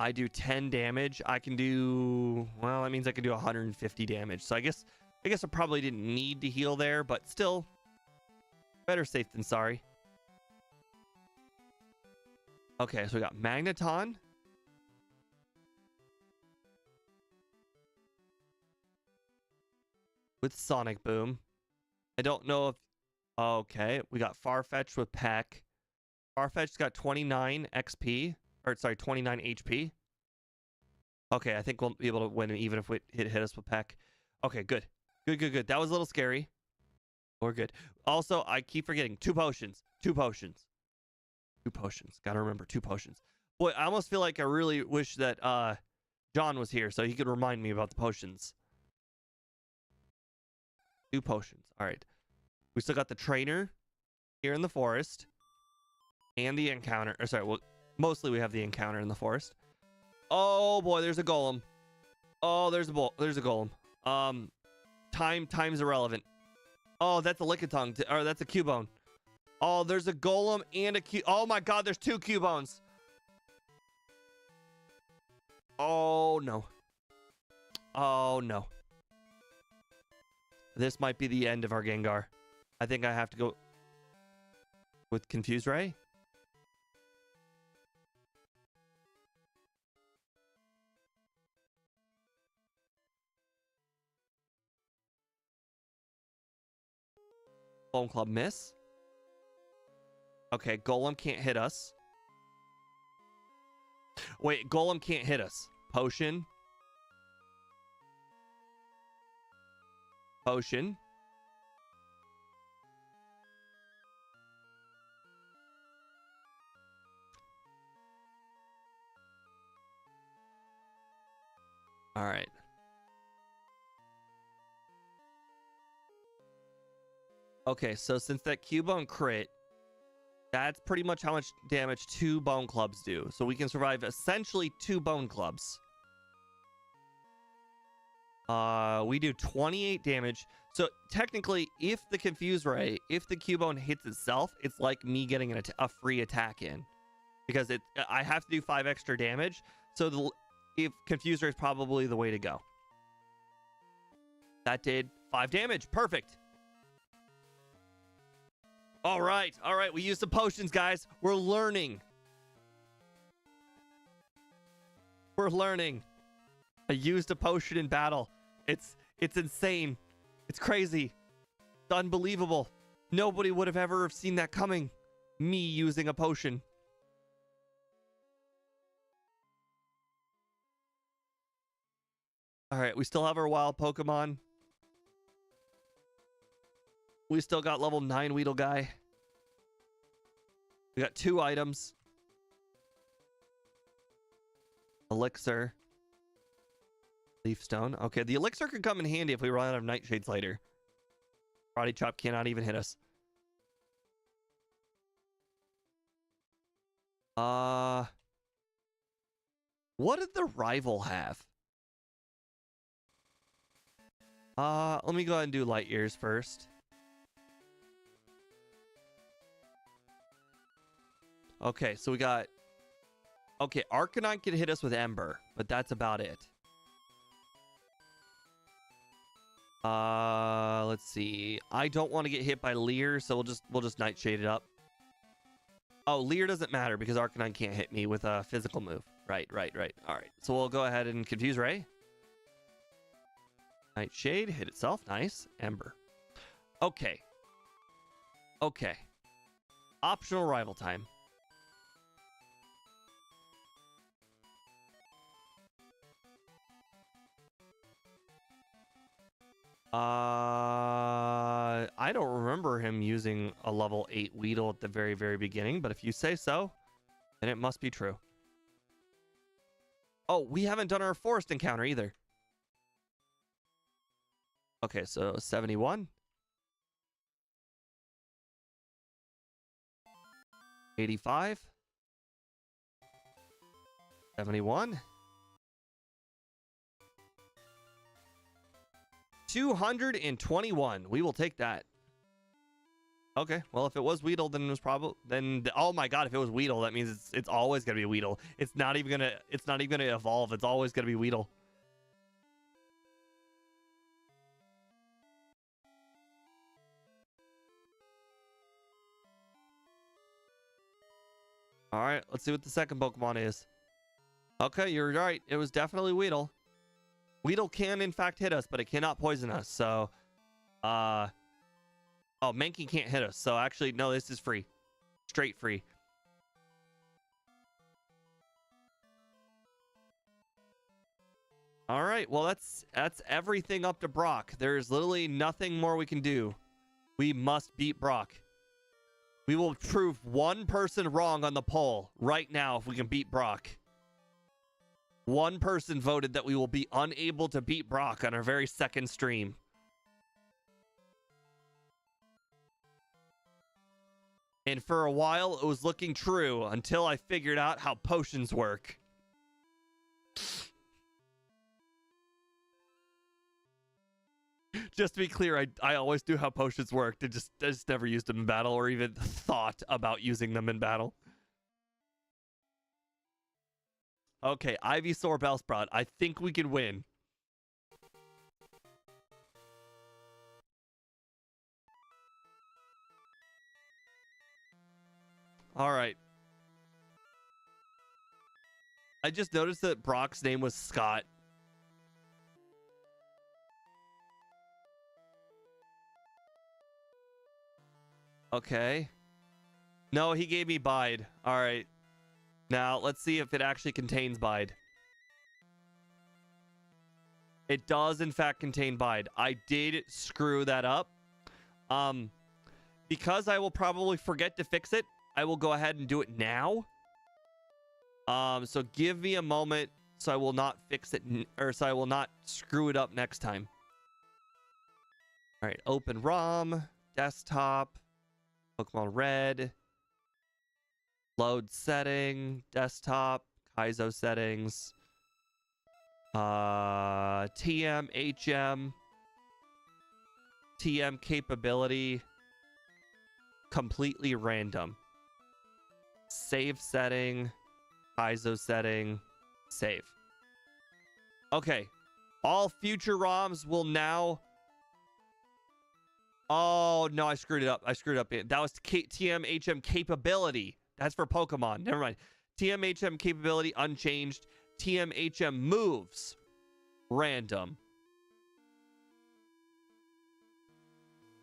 I do 10 damage. I can do, well, that means I can do 150 damage. So I guess I probably didn't need to heal there, but still better safe than sorry. Okay, so we got Magneton. With Sonic Boom. I don't know if, okay, we got Farfetch'd with Peck. Farfetch'd's got 29 XP. Or sorry, 29 HP. Okay, I think we'll be able to win even if it hit us with Peck. Okay, good. Good. That was a little scary. We're good. Also, I keep forgetting. 2 potions. 2 potions. 2 potions. Gotta remember 2 potions. Boy, I almost feel like I really wish that John was here so he could remind me about the potions. 2 potions. All right. We still got the trainer here in the forest. And the encounter. Or sorry, well, mostly we have the encounter in the forest. Oh boy, there's a golem. Oh, there's a golem. Time's irrelevant. Oh, that's a Lickitung, or that's a Cubone. Oh, there's a golem and a Q. Oh my god, there's 2 Cubones. Oh no. Oh no. This might be the end of our Gengar. I think I have to go with Confuse Ray. Bone Club miss. Okay, Golem can't hit us. Wait, Golem can't hit us. Potion. Potion. All right. Okay, so since that Cubone crit, that's pretty much how much damage 2 Bone Clubs do. So we can survive essentially 2 Bone Clubs. We do 28 damage. So technically, if the Confuse Ray, if the Cubone hits itself, it's like me getting a free attack in. Because I have to do 5 extra damage. So if Confuse Ray is probably the way to go. That did 5 damage. Perfect. All right. We used some potions, guys. We're learning. I used a potion in battle. It's insane. It's crazy. It's unbelievable. Nobody would have ever seen that coming. Me using a potion. All right, we still have our wild Pokemon. We still got level 9 Weedle guy. We got 2 items. Elixir. Leaf Stone. Okay, the Elixir could come in handy if we run out of Nightshades later. Karate Chop cannot even hit us. What did the rival have? Let me go ahead and do Light Years first. Okay, so we got... Okay, Arcanine can hit us with Ember, but that's about it. Let's see. I don't want to get hit by Leer, so we'll just Nightshade it up. Oh, Leer doesn't matter because Arcanine can't hit me with a physical move. Right. All right, so we'll go ahead and Confuse Ray. Nightshade, hit itself. Nice. Ember. Okay. Optional rival time. I don't remember him using a level 8 Weedle at the very, very beginning, but if you say so, then it must be true. Oh, we haven't done our forest encounter either. Okay, so 71. 85. 71. 221. We will take that. Okay, well, if it was Weedle, then it was probably oh my god, if it was Weedle, that means it's always gonna be Weedle. It's not even gonna evolve. It's always gonna be Weedle. All right, let's see what the second Pokemon is. Okay, you're right. It was definitely Weedle. Weedle can in fact hit us, but it cannot poison us. So, oh, Mankey can't hit us. So actually, no, this is free, straight free. All right, well that's everything up to Brock. There's literally nothing more we can do. We must beat Brock. We will prove one person wrong on the poll right now if we can beat Brock. One person voted that we will be unable to beat Brock on our very second stream. And for a while, it was looking true until I figured out how potions work. Just to be clear, I always knew how potions worked. I just never used them in battle or even thought about using them in battle. Okay, Ivysaur, Bellsprout. I think we can win. All right. I just noticed that Brock's name was Scott. Okay. No, he gave me Bide. All right. Now, let's see if it actually contains Bide. It does, in fact, contain Bide. I did screw that up. Because I will probably forget to fix it, I will go ahead and do it now. So give me a moment so I will not fix it, or so I will not screw it up next time. All right, open ROM, desktop, Pokemon Red, load setting, desktop, Kaizo settings, TM, HM, TM capability, completely random. Save setting, Kaizo setting, save. Okay, all future ROMs will now... Oh, no, I screwed it up. That was TMHM capability. That's for Pokemon. Never mind. TMHM capability unchanged. TMHM moves random.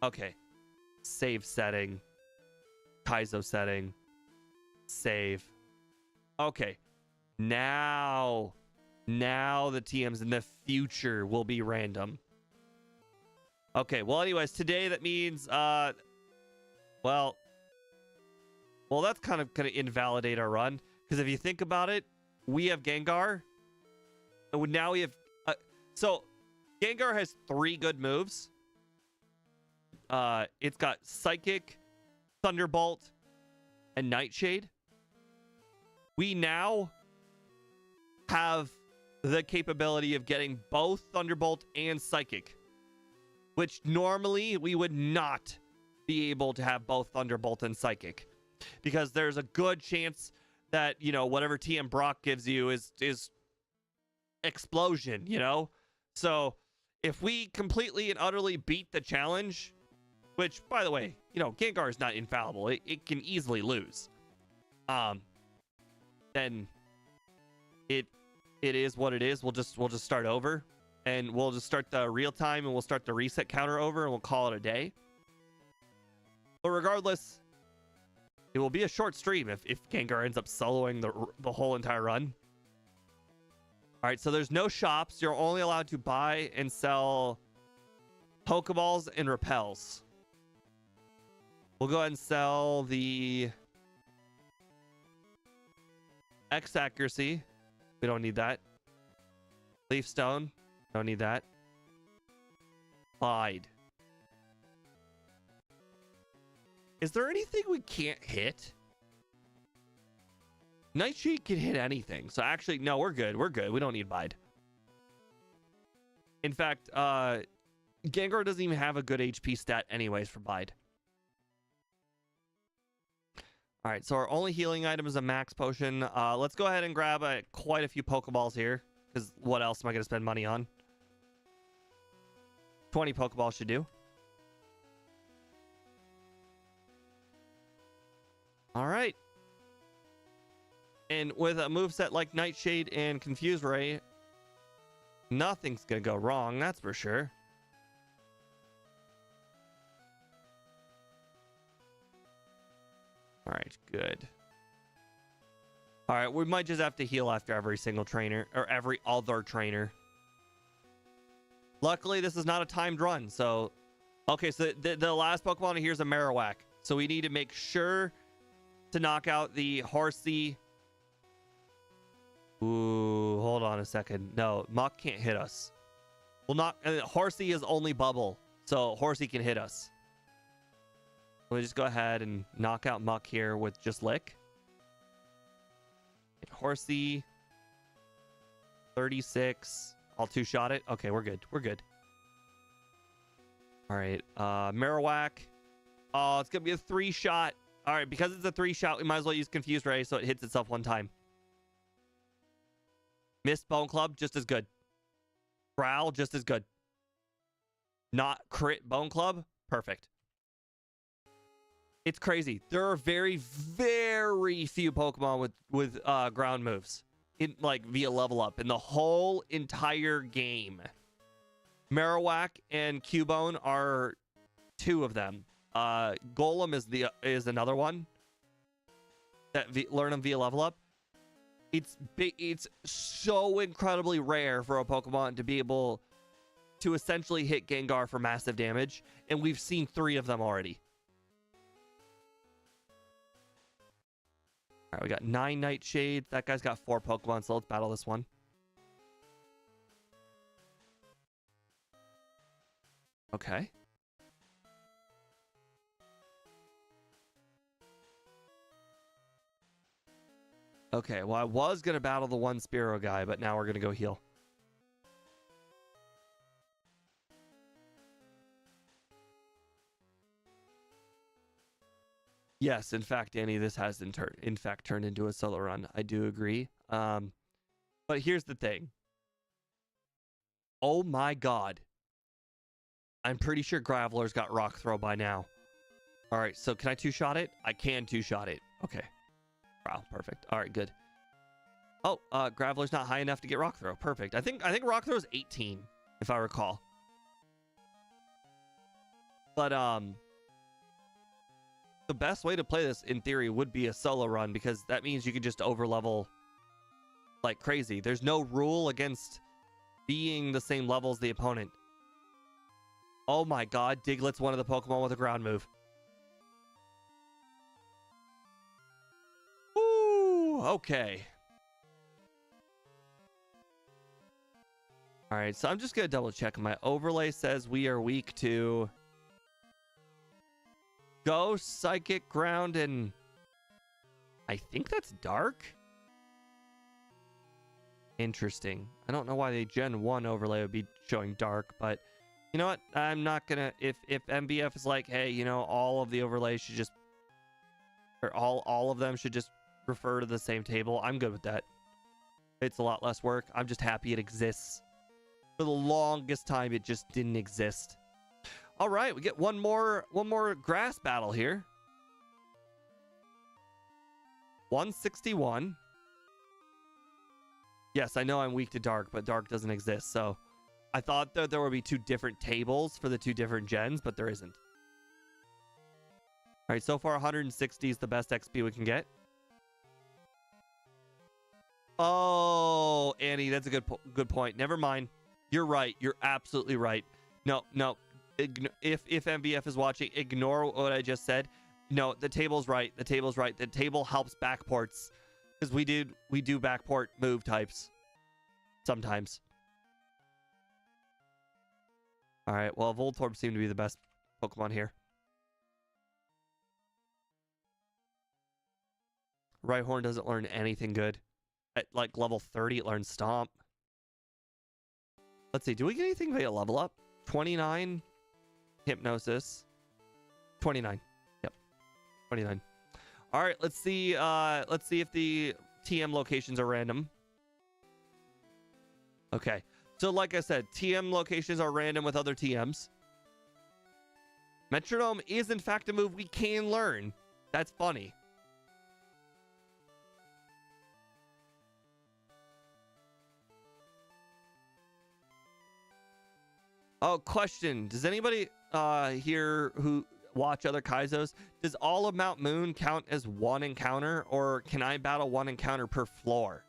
Okay. Save. save setting, Kaizo setting, save. Okay, now the TMs in the future will be random. Okay, well, anyways, today that means, well, that's kind of going to invalidate our run. Because if you think about it, we have Gengar. And now we have... so, Gengar has 3 good moves. It's got Psychic, Thunderbolt, and Nightshade. We now have the capability of getting both Thunderbolt and Psychic, which normally we would not be able to have both Thunderbolt and Psychic, because there's a good chance that, you know, whatever TM Brock gives you is explosion, you know? So if we completely and utterly beat the challenge, which, by the way, you know, Gengar is not infallible. It can easily lose. Then it is what it is. We'll just start over, and we'll just start the real time, and we'll start the reset counter over, and we'll call it a day. But regardless, it will be a short stream if Gengar ends up soloing the whole entire run. All right, so there's no shops. You're only allowed to buy and sell Pokeballs and Repels. We'll go ahead and sell the X accuracy. We don't need that. Leaf Stone. Don't need that. Bide. Is there anything we can't hit? Nightshade can hit anything. So actually, no, we're good. We're good. We don't need Bide. In fact, Gengar doesn't even have a good HP stat anyways for Bide. All right, so our only healing item is a max potion. Let's go ahead and grab quite a few Pokeballs here, because what else am I going to spend money on? 20 Pokeballs should do. All right. And with a moveset like Nightshade and Confuse Ray, nothing's going to go wrong, that's for sure. All right, good. All right, we might just have to heal after every single trainer, or every other trainer. Luckily, this is not a timed run, so... Okay, so the last Pokemon here is a Marowak. So we need to make sure to knock out the Horsey. Ooh, hold on a second. No, Muck can't hit us. Well, not... Horsey is only Bubble, so Horsey can hit us. We'll just go ahead and knock out Muck here with just Lick. Horsey. 36. I'll 2-shot it. Okay, we're good. We're good. All right. Marowak. Oh, it's going to be a 3-shot. All right, because it's a 3-shot, we might as well use Confused Ray so it hits itself one time. Missed Bone Club, just as good. Growl, just as good. Not crit Bone Club, perfect. It's crazy. There are very, very few Pokemon with ground moves in like via level up in the whole entire game. Marowak and Cubone are 2 of them. Golem is another one that learn them via level up. It's so incredibly rare for a Pokemon to be able to essentially hit Gengar for massive damage, and we've seen 3 of them already. All right, we got 9 Nightshades. That guy's got 4 Pokemon, so let's battle this one. Okay. Okay, well, I was going to battle the one Spearow guy, but now we're going to go heal. Yes, in fact, Danny, this has in fact turned into a solo run. I do agree. But here's the thing. Oh my god. I'm pretty sure Graveler's got Rock Throw by now. All right, so can I 2-shot it? I can 2-shot it. Okay. Wow, perfect. All right, good. Oh, Graveler's not high enough to get Rock Throw. Perfect. I think Rock Throw is 18, if I recall. But the best way to play this in theory would be a solo run, because that means you can just over level like crazy. There's no rule against being the same level as the opponent. Oh my god, Diglett's one of the Pokemon with a ground move. Ooh, okay. All right, so I'm just gonna double check. My overlay says we are weak to Ghost, Psychic, Ground, and I think that's Dark. Interesting. I don't know why the Gen 1 overlay would be showing Dark, but you know what? I'm not gonna, if MBF is like, hey, you know, all of the overlays should just, or all of them should just refer to the same table, I'm good with that. It's a lot less work. I'm just happy it exists. For the longest time, it just didn't exist. All right, we get one more grass battle here. 161. Yes, I know I'm weak to Dark, but Dark doesn't exist, so I thought that there would be two different tables for the two different gens, but there isn't. All right, so far 160 is the best XP we can get. Oh, Annie, that's a good point. Never mind. You're right. You're absolutely right. No. If MBF is watching, ignore what I just said. No, the table's right. The table's right. The table helps backports, because we do backport move types sometimes. All right. Well, Voltorb seemed to be the best Pokemon here. Rhyhorn doesn't learn anything good. At like level 30, it learns Stomp. Let's see. Do we get anything via level up? 29 Hypnosis. 29. Yep. 29. All right. Let's see if the TM locations are random. Okay. So like I said, TM locations are random with other TMs. Metronome is in fact a move we can learn. That's funny. Oh, question. Does anybody here who watch other Kaizos, does all of Mount Moon count as one encounter, or can I battle one encounter per floor?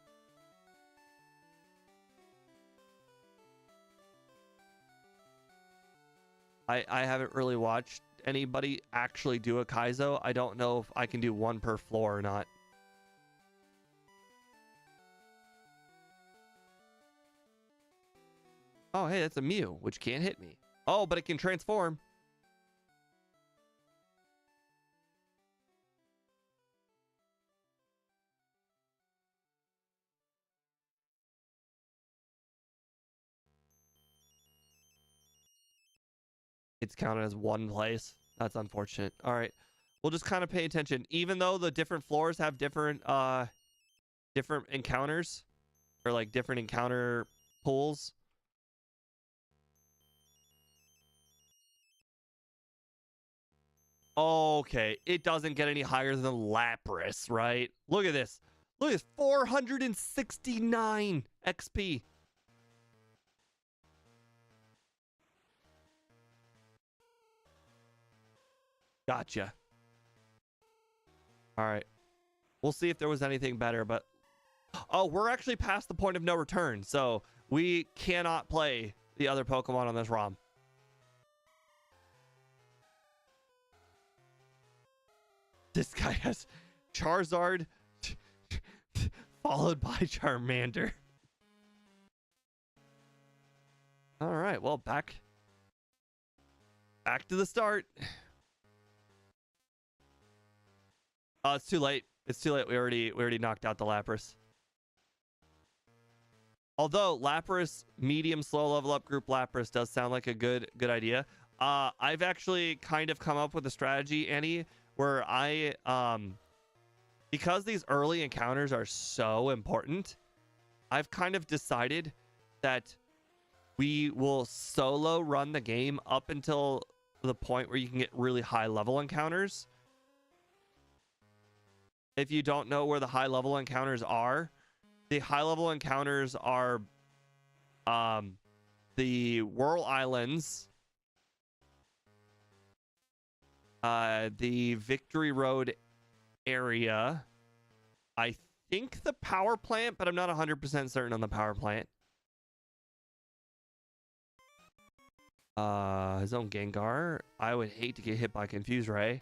I haven't really watched anybody actually do a Kaizo. I don't know if I can do one per floor or not. Oh, hey, that's a Mew, which can't hit me. Oh, but it can transform. It's counted as one place. That's unfortunate. All right. We'll just kind of pay attention. Even though the different floors have different encounters, or like different encounter pools. Okay, it doesn't get any higher than Lapras, right? Look at this. Look at this, 469 XP. Gotcha. All right. We'll see if there was anything better, but... Oh, we're actually past the point of no return, so we cannot play the other Pokemon on this ROM. This guy has Charizard followed by Charmander. All right, well, back to the start. Oh, it's too late. It's too late. We already knocked out the Lapras. Although Lapras, medium slow level up group Lapras does sound like a good idea. I've actually kind of come up with a strategy, Annie, where I because these early encounters are so important, I've kind of decided that we will solo run the game up until the point where you can get really high level encounters. If you don't know where the high level encounters are, the high level encounters are the Whirl Islands, The Victory Road area. I think the power plant, but I'm not 100% certain on the power plant. His own Gengar. I would hate to get hit by Confuse Ray.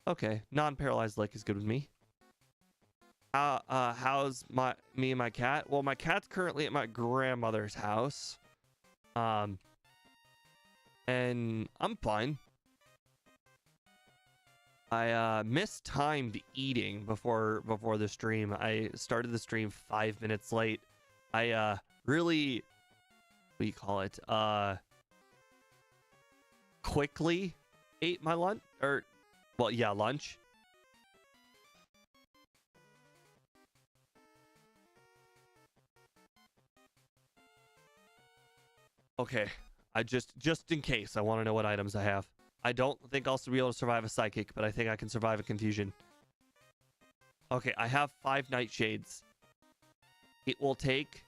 Okay, non-paralyzed lick is good with me. How's me and my cat? Well, my cat's currently at my grandmother's house. And I'm fine. I mistimed eating before the stream. I started the stream 5 minutes late. I really, what do you call it? Quickly ate my lunch, or well, yeah, lunch. Okay, I just in case, I want to know what items I have. I don't think I'll be able to survive a psychic, but I think I can survive a confusion. Okay, I have 5 nightshades. It will take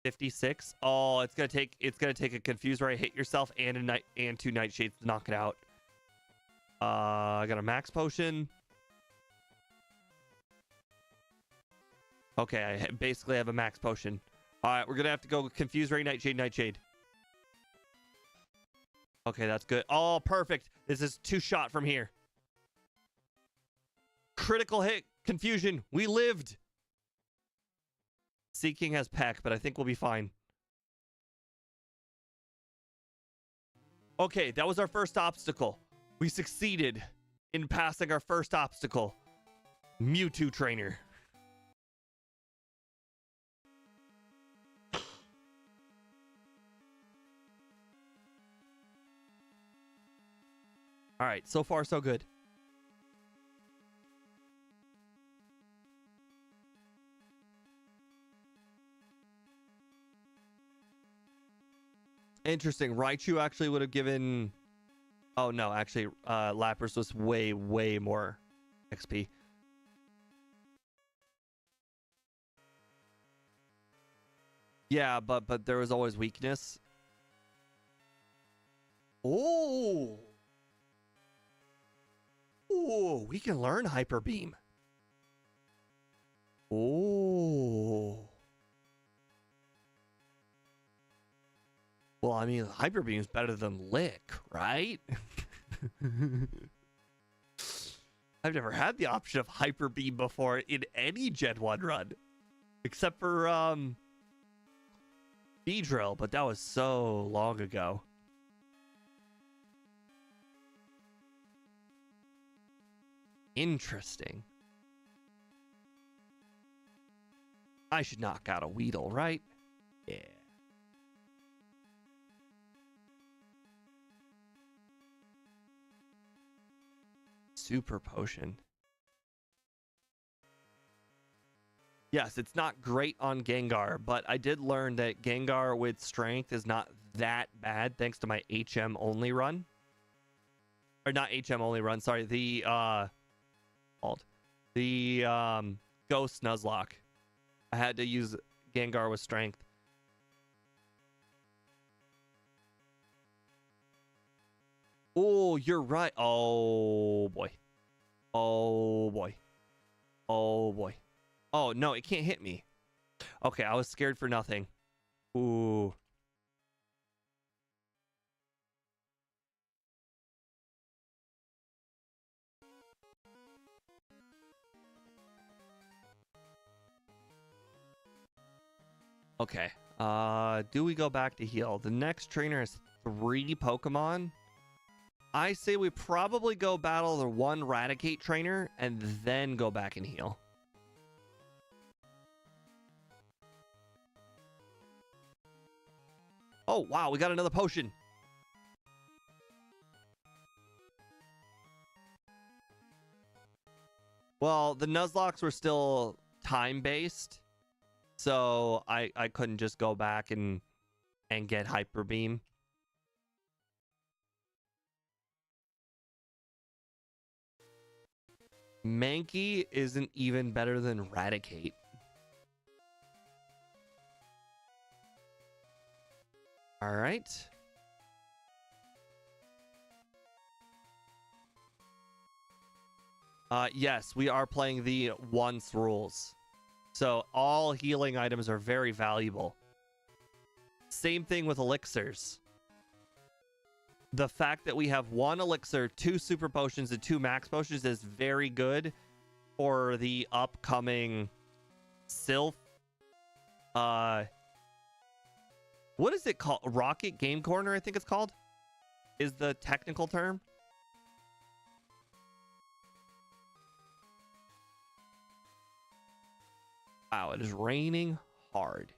56. Oh, it's gonna take a confuse ray, hit yourself, and 2 nightshades to knock it out. I got a max potion. Okay, I basically have a max potion. All right, we're gonna have to go confuse ray, nightshade. Okay, that's good. Oh, perfect. This is 2-shot from here. Critical hit, confusion. We lived. Seeking has Peck, but I think we'll be fine. Okay, that was our first obstacle. We succeeded in passing our first obstacle. Mewtwo trainer. All right, so far so good. Interesting. Raichu actually would have given... Oh, no. Actually, Lapras was way, way more XP. Yeah, but there was always weakness. Oh! Oh, we can learn Hyper Beam. Oh. Well, I mean, Hyper Beam is better than Lick, right? I've never had the option of Hyper Beam before in any Gen 1 run. Except for, Beedrill, but that was so long ago. Interesting. I should knock out a Weedle, right? Yeah. Super potion. Yes, it's not great on Gengar, but I did learn that Gengar with strength is not that bad thanks to my HM only run. Or not HM only run, sorry, the Ghost Nuzlocke. I had to use Gengar with strength. Oh, you're right. Oh boy. Oh boy. Oh boy. Oh no, it can't hit me. Okay, I was scared for nothing. Ooh. Okay. Do we go back to heal? The next trainer has 3 Pokemon. I say we probably go battle the 1 Raticate trainer and then go back and heal. Oh, wow, we got another potion. Well, the Nuzlocks were still time-based, so I couldn't just go back and get Hyper Beam. Mankey isn't even better than Raticate. All right. Yes, we are playing the once rules. So all healing items are very valuable. Same thing with elixirs. The fact that we have 1 elixir, 2 super potions, and 2 max potions is very good for the upcoming Sylph. What is it called? Rocket Game Corner, I think it's called, is the technical term. Wow, it is raining hard.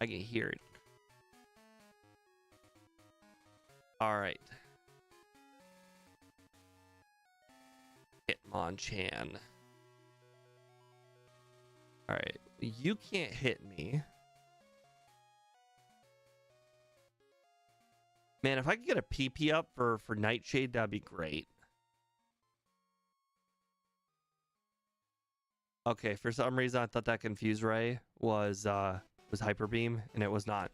I can hear it. All right. Hitmonchan. All right. You can't hit me. Man, if I could get a PP up for Nightshade, that'd be great. Okay, for some reason I thought that Confuse Ray was Hyper Beam, and it was not.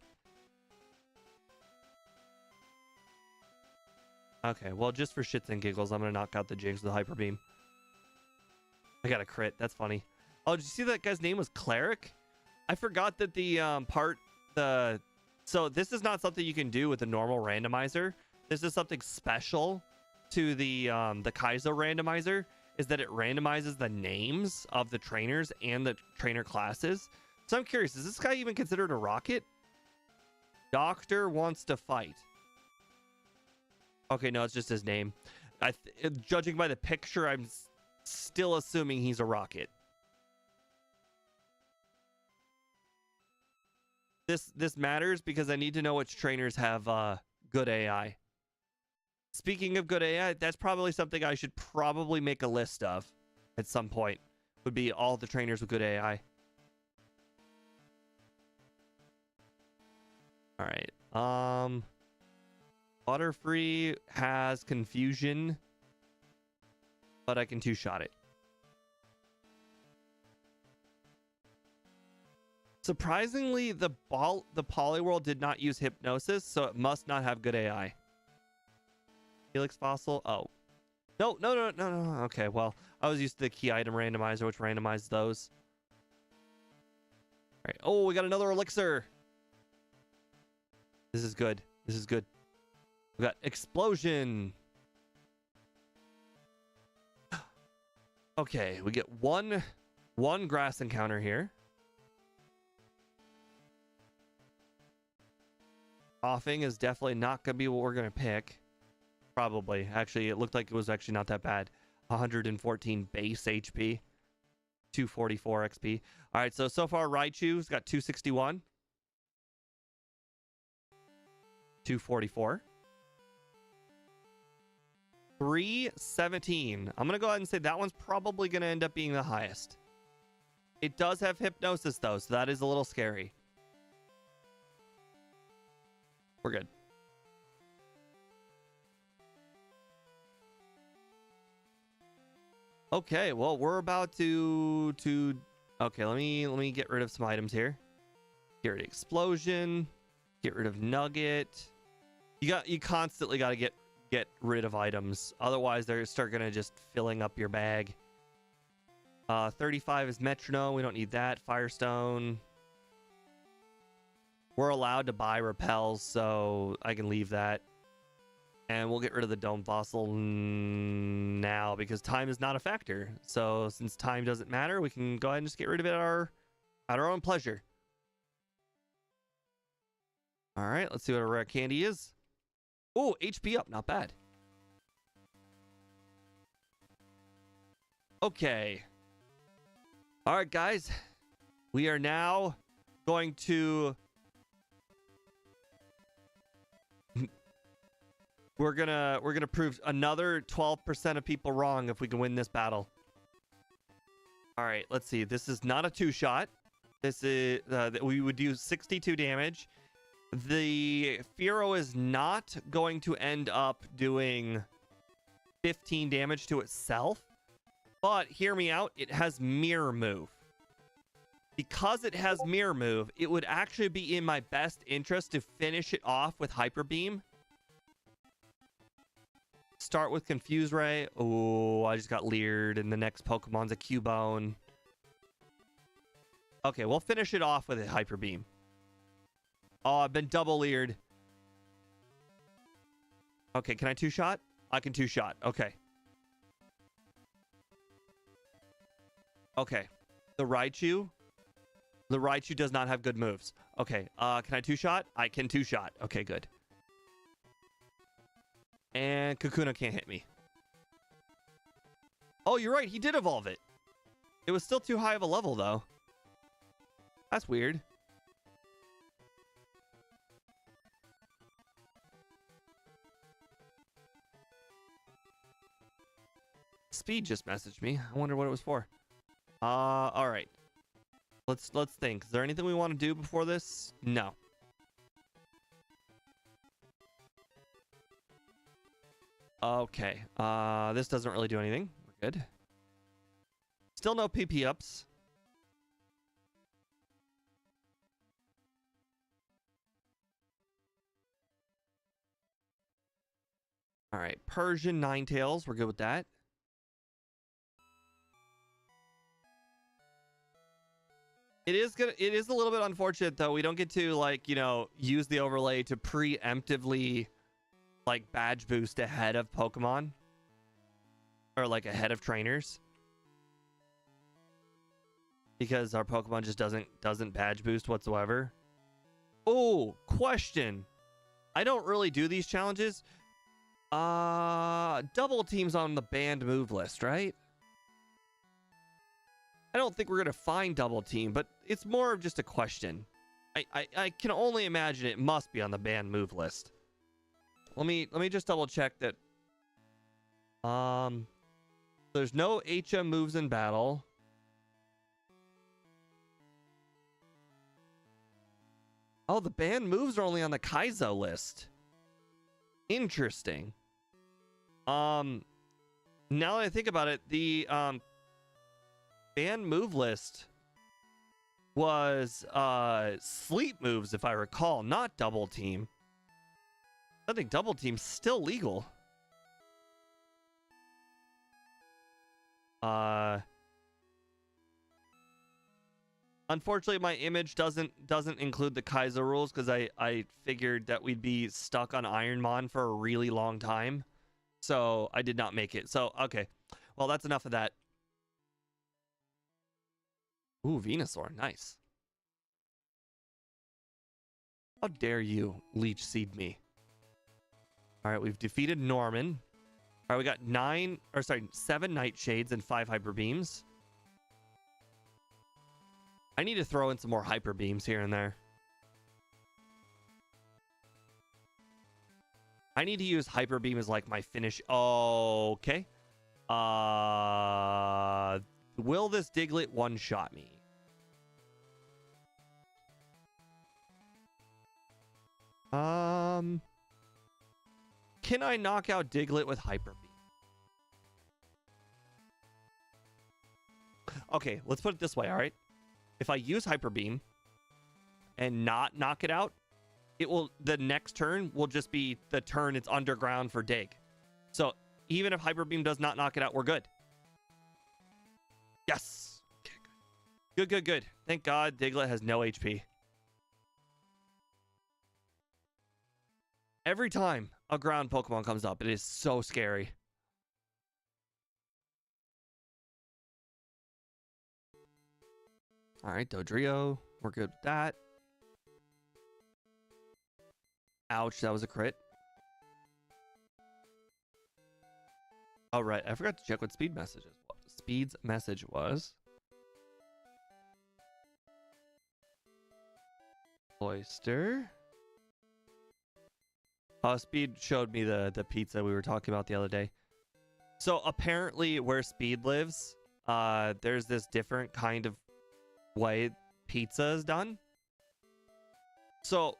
Okay, well, just for shits and giggles, I'm gonna knock out the Jinx with Hyper Beam. I got a crit. That's funny. Oh, did you see that guy's name was Cleric? I forgot that so this is not something you can do with a normal randomizer. This is something special to the Kaizo randomizer, is that it randomizes the names of the trainers and the trainer classes. So I'm curious, is this guy even considered a rocket? Doctor wants to fight. Okay, no, it's just his name. Judging by the picture, I'm still assuming he's a rocket. This matters because I need to know which trainers have good AI. Speaking of good AI, that's probably something I should probably make a list of at some point. Would be all the trainers with good AI. All right. Butterfree has confusion, but I can two-shot it. Surprisingly, the Poliwhirl did not use Hypnosis, so it must not have good AI. Helix Fossil. Oh. No. Okay, well, I was used to the key item randomizer, which randomized those. All right. Oh, we got another elixir. This is good. This is good. We got Explosion. Okay, we get one grass encounter here. Coughing is definitely not going to be what we're going to pick. Probably. Actually, it looked like it was actually not that bad. 114 base HP. 244 XP. All right, so far Raichu's got 261. 244. 317. I'm going to go ahead and say that one's probably going to end up being the highest. It does have Hypnosis, though, so that is a little scary. We're good. Okay, well, we're about to okay, let me get rid of some items here. Get rid of Explosion, get rid of Nugget. You constantly got to get rid of items, otherwise they start gonna just filling up your bag. 35 is Metronome, we don't need that. Firestone. We're allowed to buy repels, so I can leave that. And we'll get rid of the Dome Fossil now because time is not a factor. So since time doesn't matter, we can go ahead and just get rid of it at our own pleasure. All right, let's see what a rare candy is. Oh, HP up, not bad. Okay. All right, guys. We are now going to... We're gonna prove another 12% of people wrong if we can win this battle. All right, let's see. This is not a two-shot. This is we would do 62 damage. The Fearow is not going to end up doing 15 damage to itself, but hear me out. It has Mirror Move. Because it has Mirror Move, it would actually be in my best interest to finish it off with Hyper Beam. Start with Confuse Ray. Oh, I just got leered, and the next Pokemon's a Cubone. Okay, we'll finish it off with a Hyper Beam. Oh, I've been double leered. Okay, can I two-shot? I can two-shot. Okay. Okay. The Raichu does not have good moves. Okay, can I two-shot? I can two-shot. Okay, good. And Kakuna can't hit me. Oh, you're right. He did evolve it. It was still too high of a level, though. That's weird. Speed just messaged me. I wonder what it was for. All right. Let's think. Is there anything we want to do before this? No. Okay. This doesn't really do anything. We're good. Still no PP ups. All right. Persian Ninetales. We're good with that. It is a little bit unfortunate though. We don't get to, like, you know, use the overlay to preemptively, like, badge boost ahead of Pokemon, or like ahead of trainers, because our Pokemon just doesn't badge boost whatsoever. Oh, question. I don't really do these challenges. Double teams on the banned move list, right? I don't think we're gonna find double team, but it's more of just a question. I can only imagine it must be on the banned move list. Let me just double check that. There's no HM moves in battle. Oh, the banned moves are only on the Kaizo list. Interesting. Now that I think about it, the banned move list was sleep moves, if I recall, not double team. I think double team's still legal. Unfortunately, my image doesn't include the Kaizo rules, because I figured that we'd be stuck on Ironmon for a really long time. So I did not make it. So, okay. Well, that's enough of that. Ooh, Venusaur. Nice. How dare you leech seed me? All right, we've defeated Norman. All right, we got 7 Nightshades and 5 Hyper Beams. I need to throw in some more Hyper Beams here and there. I need to use Hyper Beam as like my finish. Oh, okay. Will this Diglett one-shot me? Can I knock out Diglett with Hyper Beam? Okay, let's put it this way, all right? If I use Hyper Beam and not knock it out, the next turn will just be the turn it's underground for Dig. So even if Hyper Beam does not knock it out, we're good. Yes. Okay, good. Thank God Diglett has no HP. Every time a ground Pokemon comes up, it is so scary. All right, Dodrio. We're good with that. Ouch, that was a crit. All right, I forgot to check what Speed's message was. Oyster. Speed showed me the pizza we were talking about the other day. So apparently where Speed lives, there's this different kind of way pizza is done. So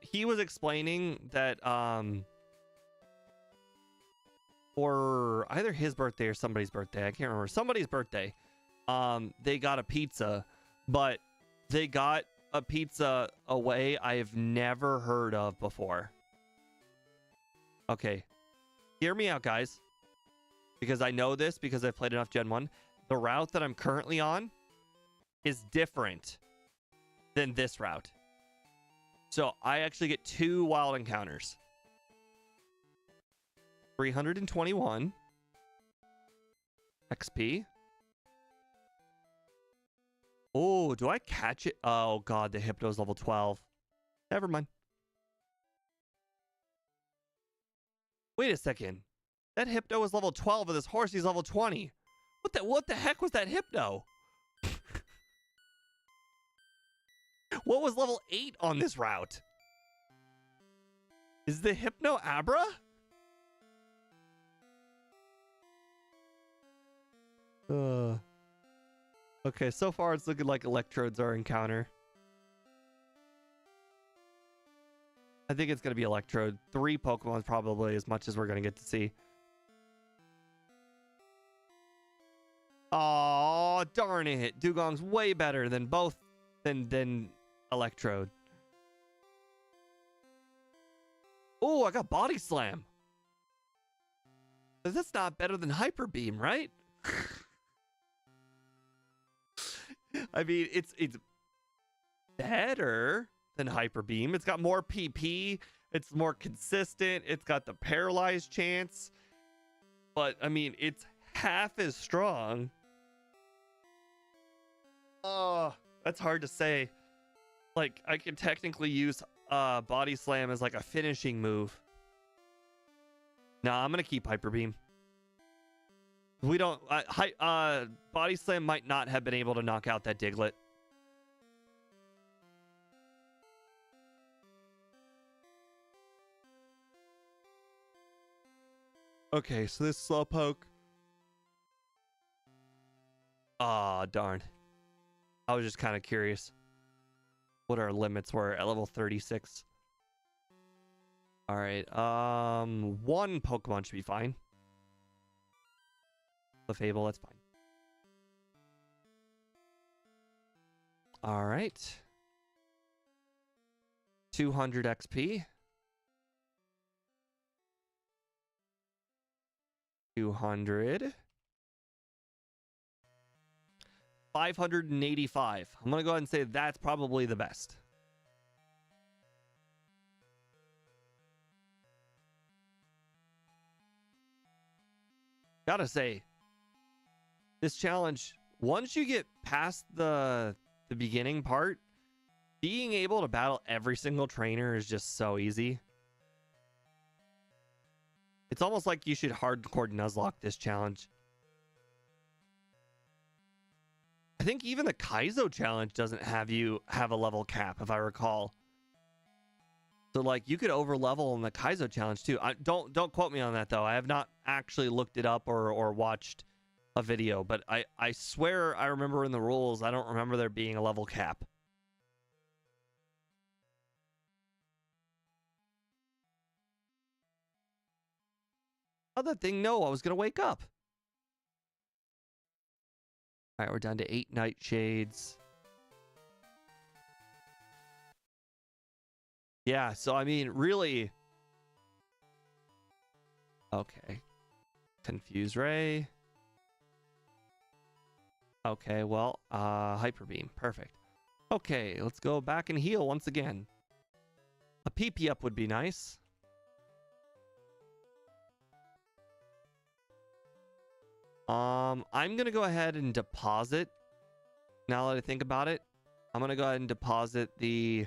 he was explaining that for either his birthday or somebody's birthday, I can't remember, somebody's birthday, they got a pizza but they got a pizza away I've never heard of before. Okay, hear me out, guys, because I know this because I've played enough Gen 1. The route that I'm currently on is different than this route. So I actually get 2 wild encounters. 321 XP. Oh, do I catch it? Oh, God, the Hypno's level 12. Never mind. Wait a second. That Hypno was level 12 and this Horsey's level 20. What the heck was that Hypno? What was level 8 on this route? Is the Hypno Abra? Okay, so far it's looking like Electrode's our encounter. I think it's going to be Electrode. 3 Pokemon probably as much as we're going to get to see. Oh, darn it. Dugong's way better than both than Electrode. Oh, I got Body Slam. That's not better than Hyper Beam, right? I mean, it's better than Hyper Beam. It's got more PP. It's more consistent. It's got the paralyzed chance. But, I mean, it's half as strong. Oh, that's hard to say. Like, I could technically use Body Slam as like a finishing move. Nah, I'm going to keep Hyper Beam. We don't... Body Slam might not have been able to knock out that Diglett. Okay, so this Slowpoke... Aw, darn. I was just kind of curious what our limits were at level 36. Alright, 1 Pokemon should be fine. The Fable, that's fine. Alright. 200 XP. 200. 585. I'm going to go ahead and say that's probably the best. Gotta say, this challenge, once you get past the beginning part, being able to battle every single trainer is just so easy. It's almost like you should hardcore Nuzlocke this challenge. I think even the Kaizo challenge doesn't have you have a level cap, if I recall. So like you could over level in the Kaizo challenge too. Don't quote me on that though. I have not actually looked it up or watched a video, but I swear I remember in the rules, I don't remember there being a level cap. How'd that thing know I was gonna wake up? All right, we're down to 8 Nightshades. Yeah, so I mean, really... Okay. Confuse Ray. Okay, well, Hyper Beam. Perfect. Okay, let's go back and heal once again. A PP up would be nice. I'm gonna go ahead and deposit. Now that I think about it, I'm gonna go ahead and deposit the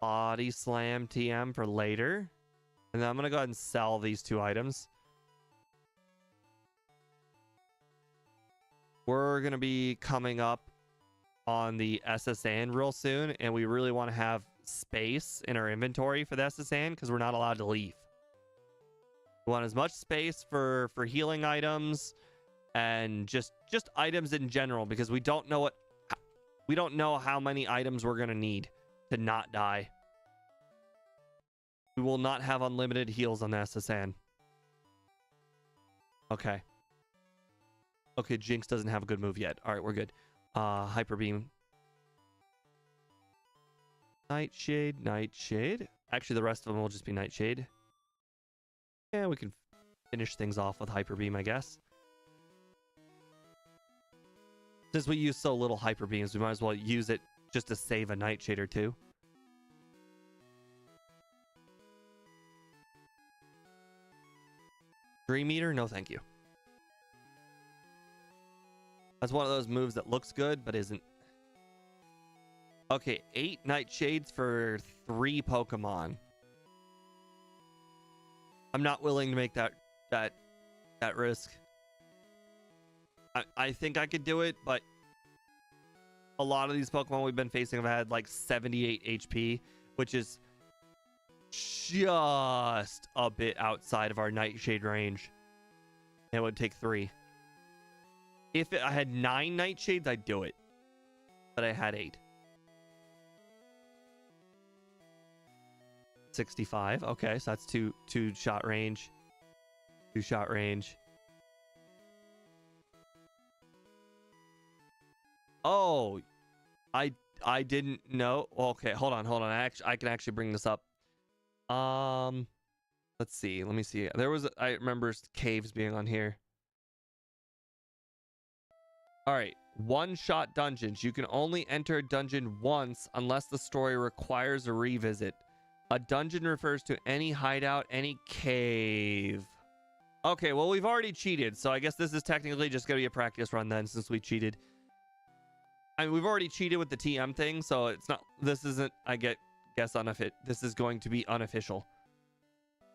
Body Slam TM for later. And then I'm gonna go ahead and sell these 2 items. We're gonna be coming up on the SSN real soon, and we really want to have space in our inventory for the SSN because we're not allowed to leave. We want as much space for healing items and just items in general, because we don't know how many items we're gonna need to not die. We will not have unlimited heals on the SSN. Okay. Okay, Jinx doesn't have a good move yet. All right, we're good. Hyper Beam. Nightshade, Nightshade. Actually, the rest of them will just be Nightshade. Yeah, we can finish things off with Hyper Beam, I guess. Since we use so little Hyper Beams, we might as well use it just to save a Nightshade or two. Dream Eater? No, thank you. That's one of those moves that looks good, but isn't. Okay, 8 Nightshades for 3 Pokemon. I'm not willing to make that risk. I think I could do it, but a lot of these Pokemon we've been facing have had like 78 HP, which is just a bit outside of our Nightshade range. It would take 3. If I had 9 Nightshades, I'd do it. But I had 8. 65. Okay, so that's two shot range. 2 shot range. Oh, I didn't know. Okay, hold on. I can actually bring this up. Let's see. Let me see. I remember caves being on here. All right, 1-shot dungeons. You can only enter a dungeon once unless the story requires a revisit. A dungeon refers to any hideout, any cave. Okay, well, we've already cheated, so I guess this is technically just going to be a practice run then, since we cheated. I mean, we've already cheated with the TM thing, so it's not. This isn't. I guess unofficial. This is going to be unofficial.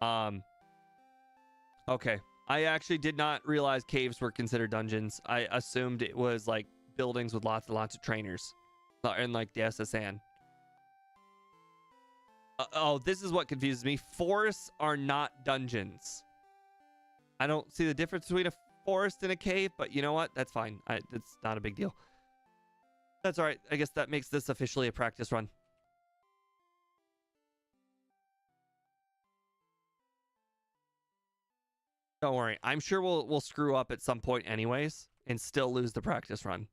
Okay. I actually did not realize caves were considered dungeons. I assumed it was like buildings with lots and lots of trainers, and like the SSN. Oh, this is what confuses me. Forests are not dungeons. I don't see the difference between a forest and a cave, but you know what? That's fine. It's not a big deal. That's all right. I guess that makes this officially a practice run. Don't worry. I'm sure we'll screw up at some point anyways and still lose the practice run.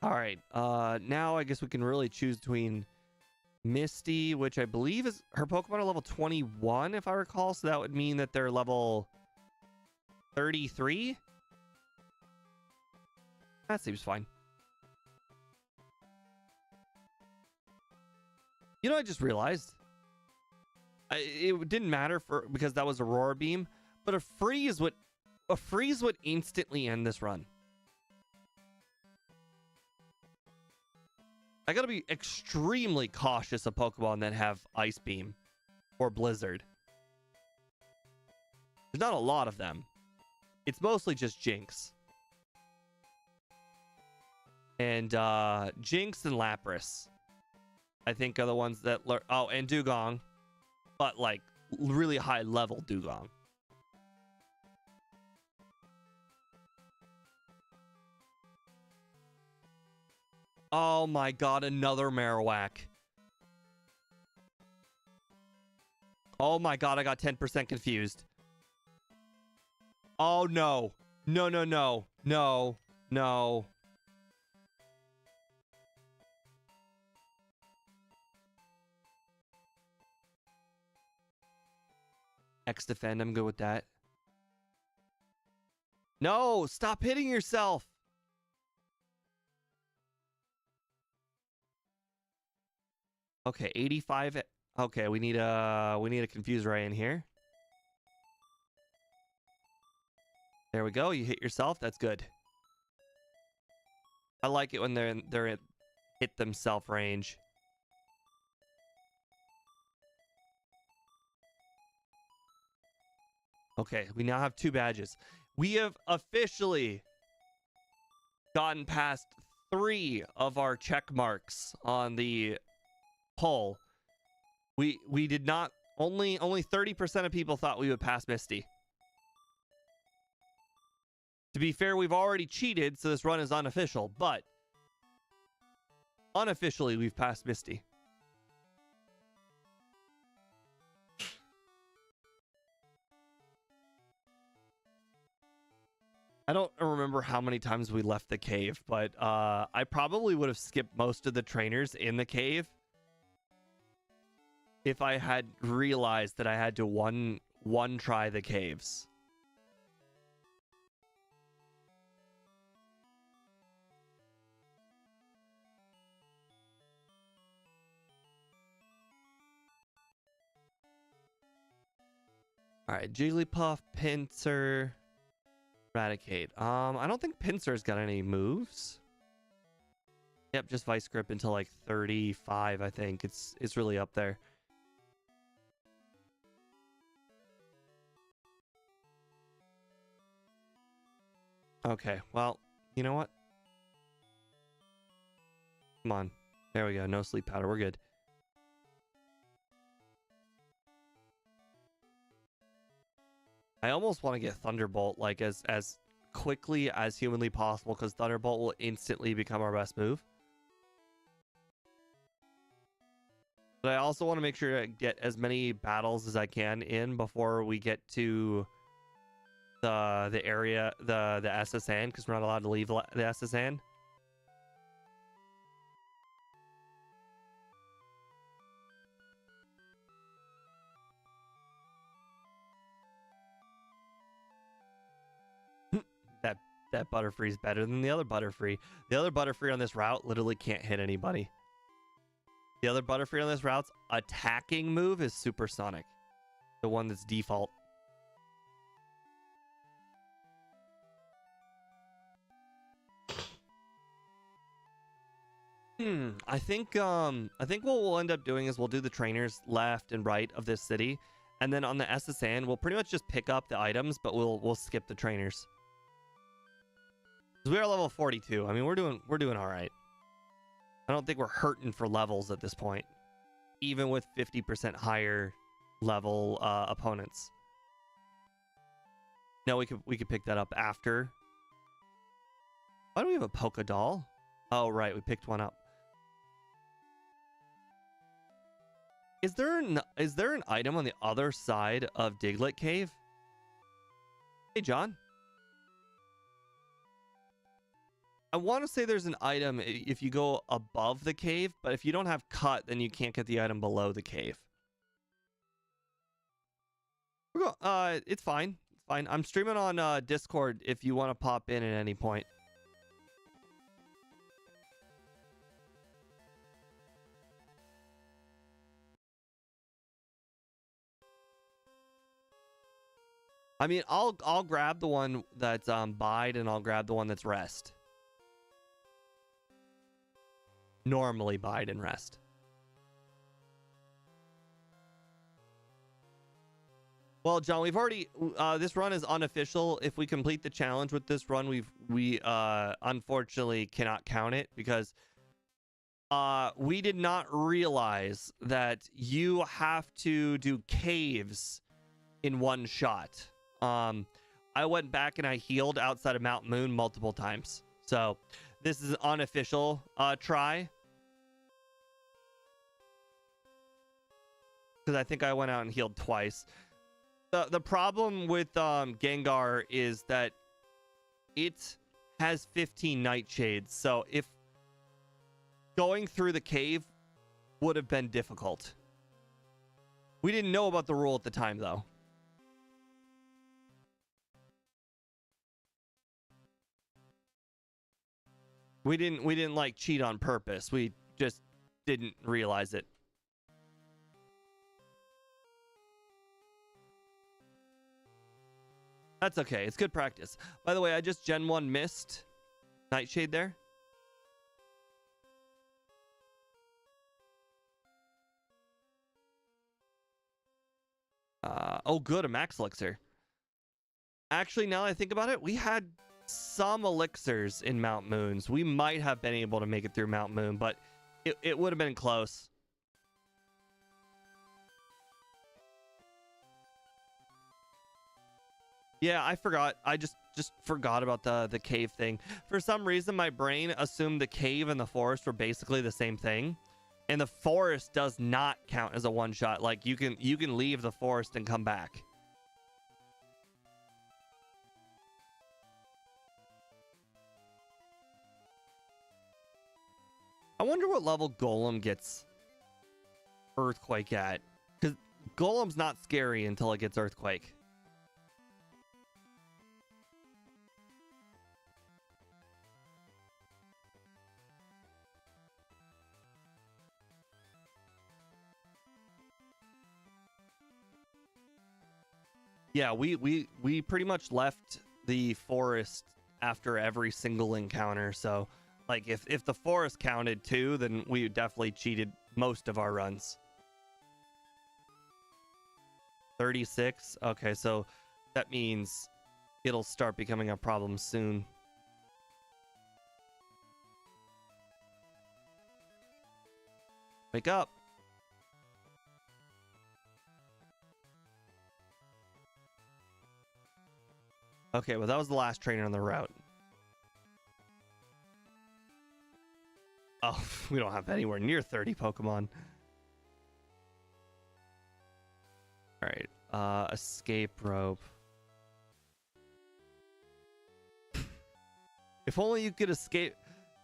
All right. Now I guess we can really choose between Misty, which I believe is her Pokemon are level 21, if I recall. So that would mean that they're level 33. That seems fine. You know, I just realized it didn't matter because that was Aurora Beam, but a freeze would instantly end this run. I gotta be extremely cautious of Pokemon that have Ice Beam or Blizzard. There's not a lot of them. It's mostly just Jinx. And Jinx and Lapras, I think, are the ones that learn. Oh, and Dugong, but like really high level Dugong. Oh my god, another Marowak. Oh my god, I got 10% confused. Oh no. No, no, no. No. No. X defend, I'm good with that. No, stop hitting yourself. Okay, 85. Okay, we need a Confuse Ray in here. There we go. You hit yourself. That's good. I like it when they're at hit themself range. Okay, we now have 2 badges. We have officially gotten past 3 of our check marks on the poll. We did not. Only 30% of people thought we would pass Misty. To be fair, we've already cheated, so this run is unofficial, but unofficially we've passed Misty. I don't remember how many times we left the cave, but I probably would have skipped most of the trainers in the cave if I had realized that I had to one try the caves. All right, Jigglypuff, Pinsir, Eradicate. I don't think Pinsir's got any moves. Yep, just Vice Grip until like 35, I think. It's really up there. Okay, well, you know what? Come on. There we go. No sleep powder. We're good. I almost want to get Thunderbolt like as quickly as humanly possible, because Thunderbolt will instantly become our best move. But I also want to make sure to get as many battles as I can in before we get to the area, the SSN, because we're not allowed to leave the SSN. That Butterfree is better than the other Butterfree. The other Butterfree on this route literally can't hit anybody. The other Butterfree on this route's attacking move is Supersonic. The one that's default. I think what we'll end up doing is we'll do the trainers left and right of this city, and then on the SSN we'll pretty much just pick up the items, but we'll skip the trainers. We are level 42. I mean, we're doing all right. I don't think we're hurting for levels at this point, even with 50% higher level opponents. No, we could pick that up after. Why do we have a Poké Doll? Oh, right, we picked one up. Is there an item on the other side of Diglett Cave? Hey, John. I want to say there's an item if you go above the cave, but if you don't have cut, then you can't get the item below the cave. It's fine. It's fine. I'm streaming on Discord if you want to pop in at any point. I mean, I'll grab the one that's bide, and I'll grab the one that's rest. Normally bide and rest. Well, John, we've already this run is unofficial. If we complete the challenge with this run, we unfortunately cannot count it because we did not realize that you have to do caves in one shot. I went back and I healed outside of Mount Moon multiple times. So this is an unofficial try. Because I think I went out and healed twice. The problem with Gengar is that it has 15 nightshades. So if going through the cave would have been difficult. We didn't know about the rule at the time, though. We didn't like cheat on purpose. We just didn't realize it. That's okay. It's good practice. By the way, I just Gen 1 missed Nightshade there. Oh, good. A Max Elixir. Actually, now that I think about it, we had some elixirs in Mount Moons. We might have been able to make it through Mount Moon, but it would have been close. Yeah, I forgot. I just forgot about the cave thing. For some reason, my brain assumed the cave and the forest were basically the same thing. And the forest does not count as a one-shot. Like, you can leave the forest and come back. I wonder what level Golem gets Earthquake at. Because Golem's not scary until it gets Earthquake. Yeah, we pretty much left the forest after every single encounter. So, like, if the forest counted too, then we definitely cheated most of our runs. 36. Okay, so that means it'll start becoming a problem soon. Wake up. Okay, well, that was the last trainer on the route. Oh, we don't have anywhere near 30 Pokemon. All right, escape rope. If only you could escape.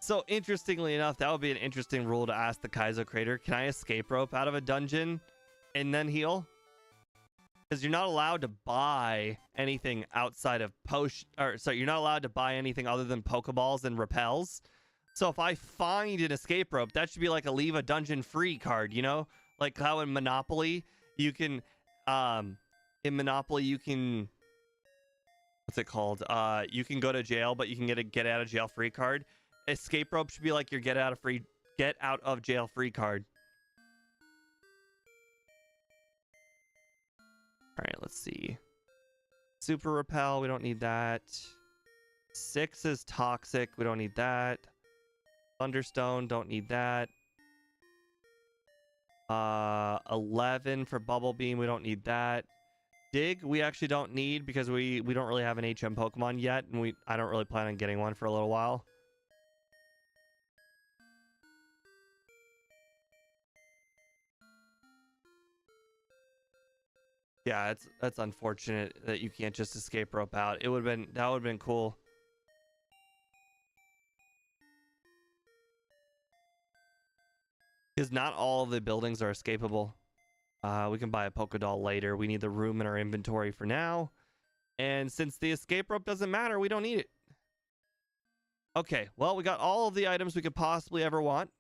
So, interestingly enough, that would be an interesting rule to ask the Kaizo creator. Can I escape rope out of a dungeon and then heal? Because you're not allowed to buy anything outside of you're not allowed to buy anything other than Pokeballs and Repels. So if I find an escape rope, that should be like a leave a dungeon free card, you know? Like how in Monopoly, you can, what's it called? You can go to jail, but you can get a get out of jail free card. Escape rope should be like your get out of jail free card. All right, let's see. Super Repel, we don't need that. 6 is Toxic, we don't need that. Thunderstone, don't need that. 11 for Bubble Beam, we don't need that. Dig, we actually don't need because we don't really have an HM Pokemon yet, and I don't really plan on getting one for a little while. Yeah, that's unfortunate that you can't just escape rope out. That would have been cool. Because not all of the buildings are escapable. We can buy a Pokédoll later. We need the room in our inventory for now. And since the escape rope doesn't matter, we don't need it. Okay, well, we got all of the items we could possibly ever want.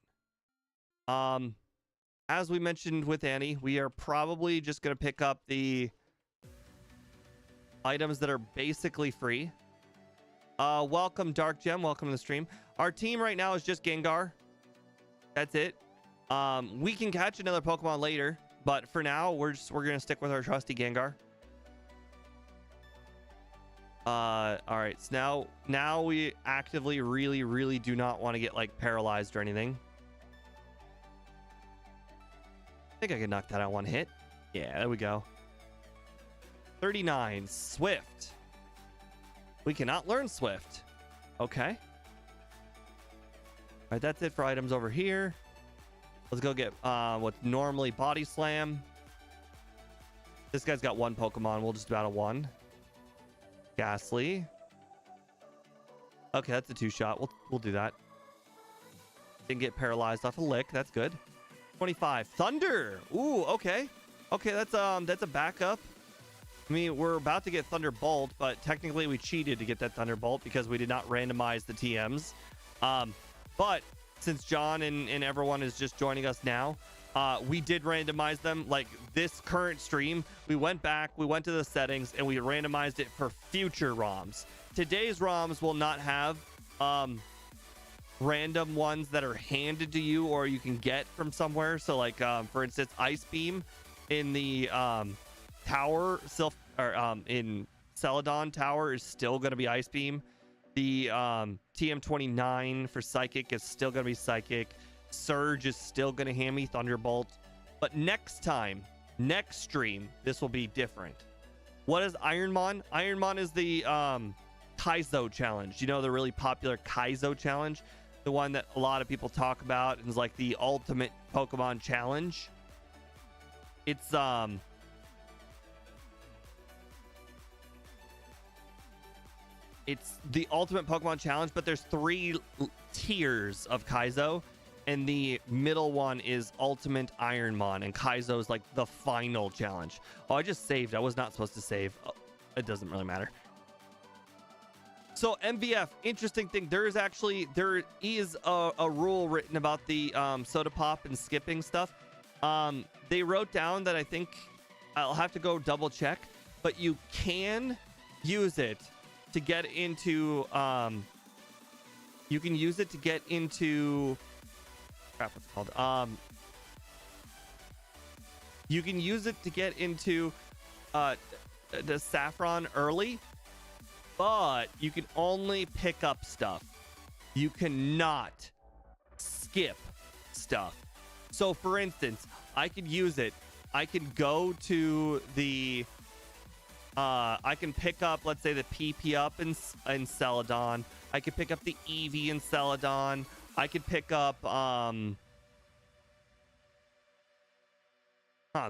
As we mentioned with Annie, we are probably just going to pick up the items that are basically free. Welcome, Dark Gem. Welcome to the stream. Our team right now is just Gengar. That's it. We can catch another Pokemon later, but for now, we're going to stick with our trusty Gengar. All right. So now we actively really do not want to get like paralyzed or anything. I think I can knock that out one hit. Yeah, there we go. 39, Swift. We cannot learn Swift. Okay. All right, that's it for items over here. Let's go get what's normally Body Slam. This guy's got one Pokemon. We'll just battle one. Ghastly. Okay, that's a 2-shot. We'll do that. Didn't get paralyzed off a lick. That's good. 25. Thunder. Ooh, okay. Okay, that's a backup. I mean, we're about to get Thunderbolt, but technically we cheated to get that Thunderbolt because we did not randomize the TMs. But since John and everyone is just joining us now, we did randomize them. Like this current stream, we went back, we went to the settings, and we randomized it for future ROMs. Today's ROMs will not have random ones that are handed to you or you can get from somewhere. So like for instance, Ice Beam in the tower in Celadon Tower is still going to be Ice Beam. The TM29 for Psychic is still going to be Psychic. Surge is still going to hand me Thunderbolt. But next time, next stream, this will be different. What is Ironmon? Ironmon is the Kaizo challenge. You know, the really popular Kaizo challenge, the one that a lot of people talk about and is like the ultimate Pokemon challenge. It's the ultimate Pokemon challenge, but there's 3 tiers of Kaizo. and the middle one is Ultimate Ironmon, and Kaizo's like the final challenge. Oh, I just saved. I was not supposed to save. Oh, it doesn't really matter. So MVF, interesting thing. There is a rule written about the soda pop and skipping stuff. They wrote down that I think I'll have to go double check, but you can use it to get into you can use it to get into crap, what's it called? You can use it to get into the saffron early, but you can only pick up stuff. You cannot skip stuff. So for instance, I could use it. I can go to the I can pick up, let's say, the PP up in Celadon. I could pick up the Eevee in Celadon. I could pick up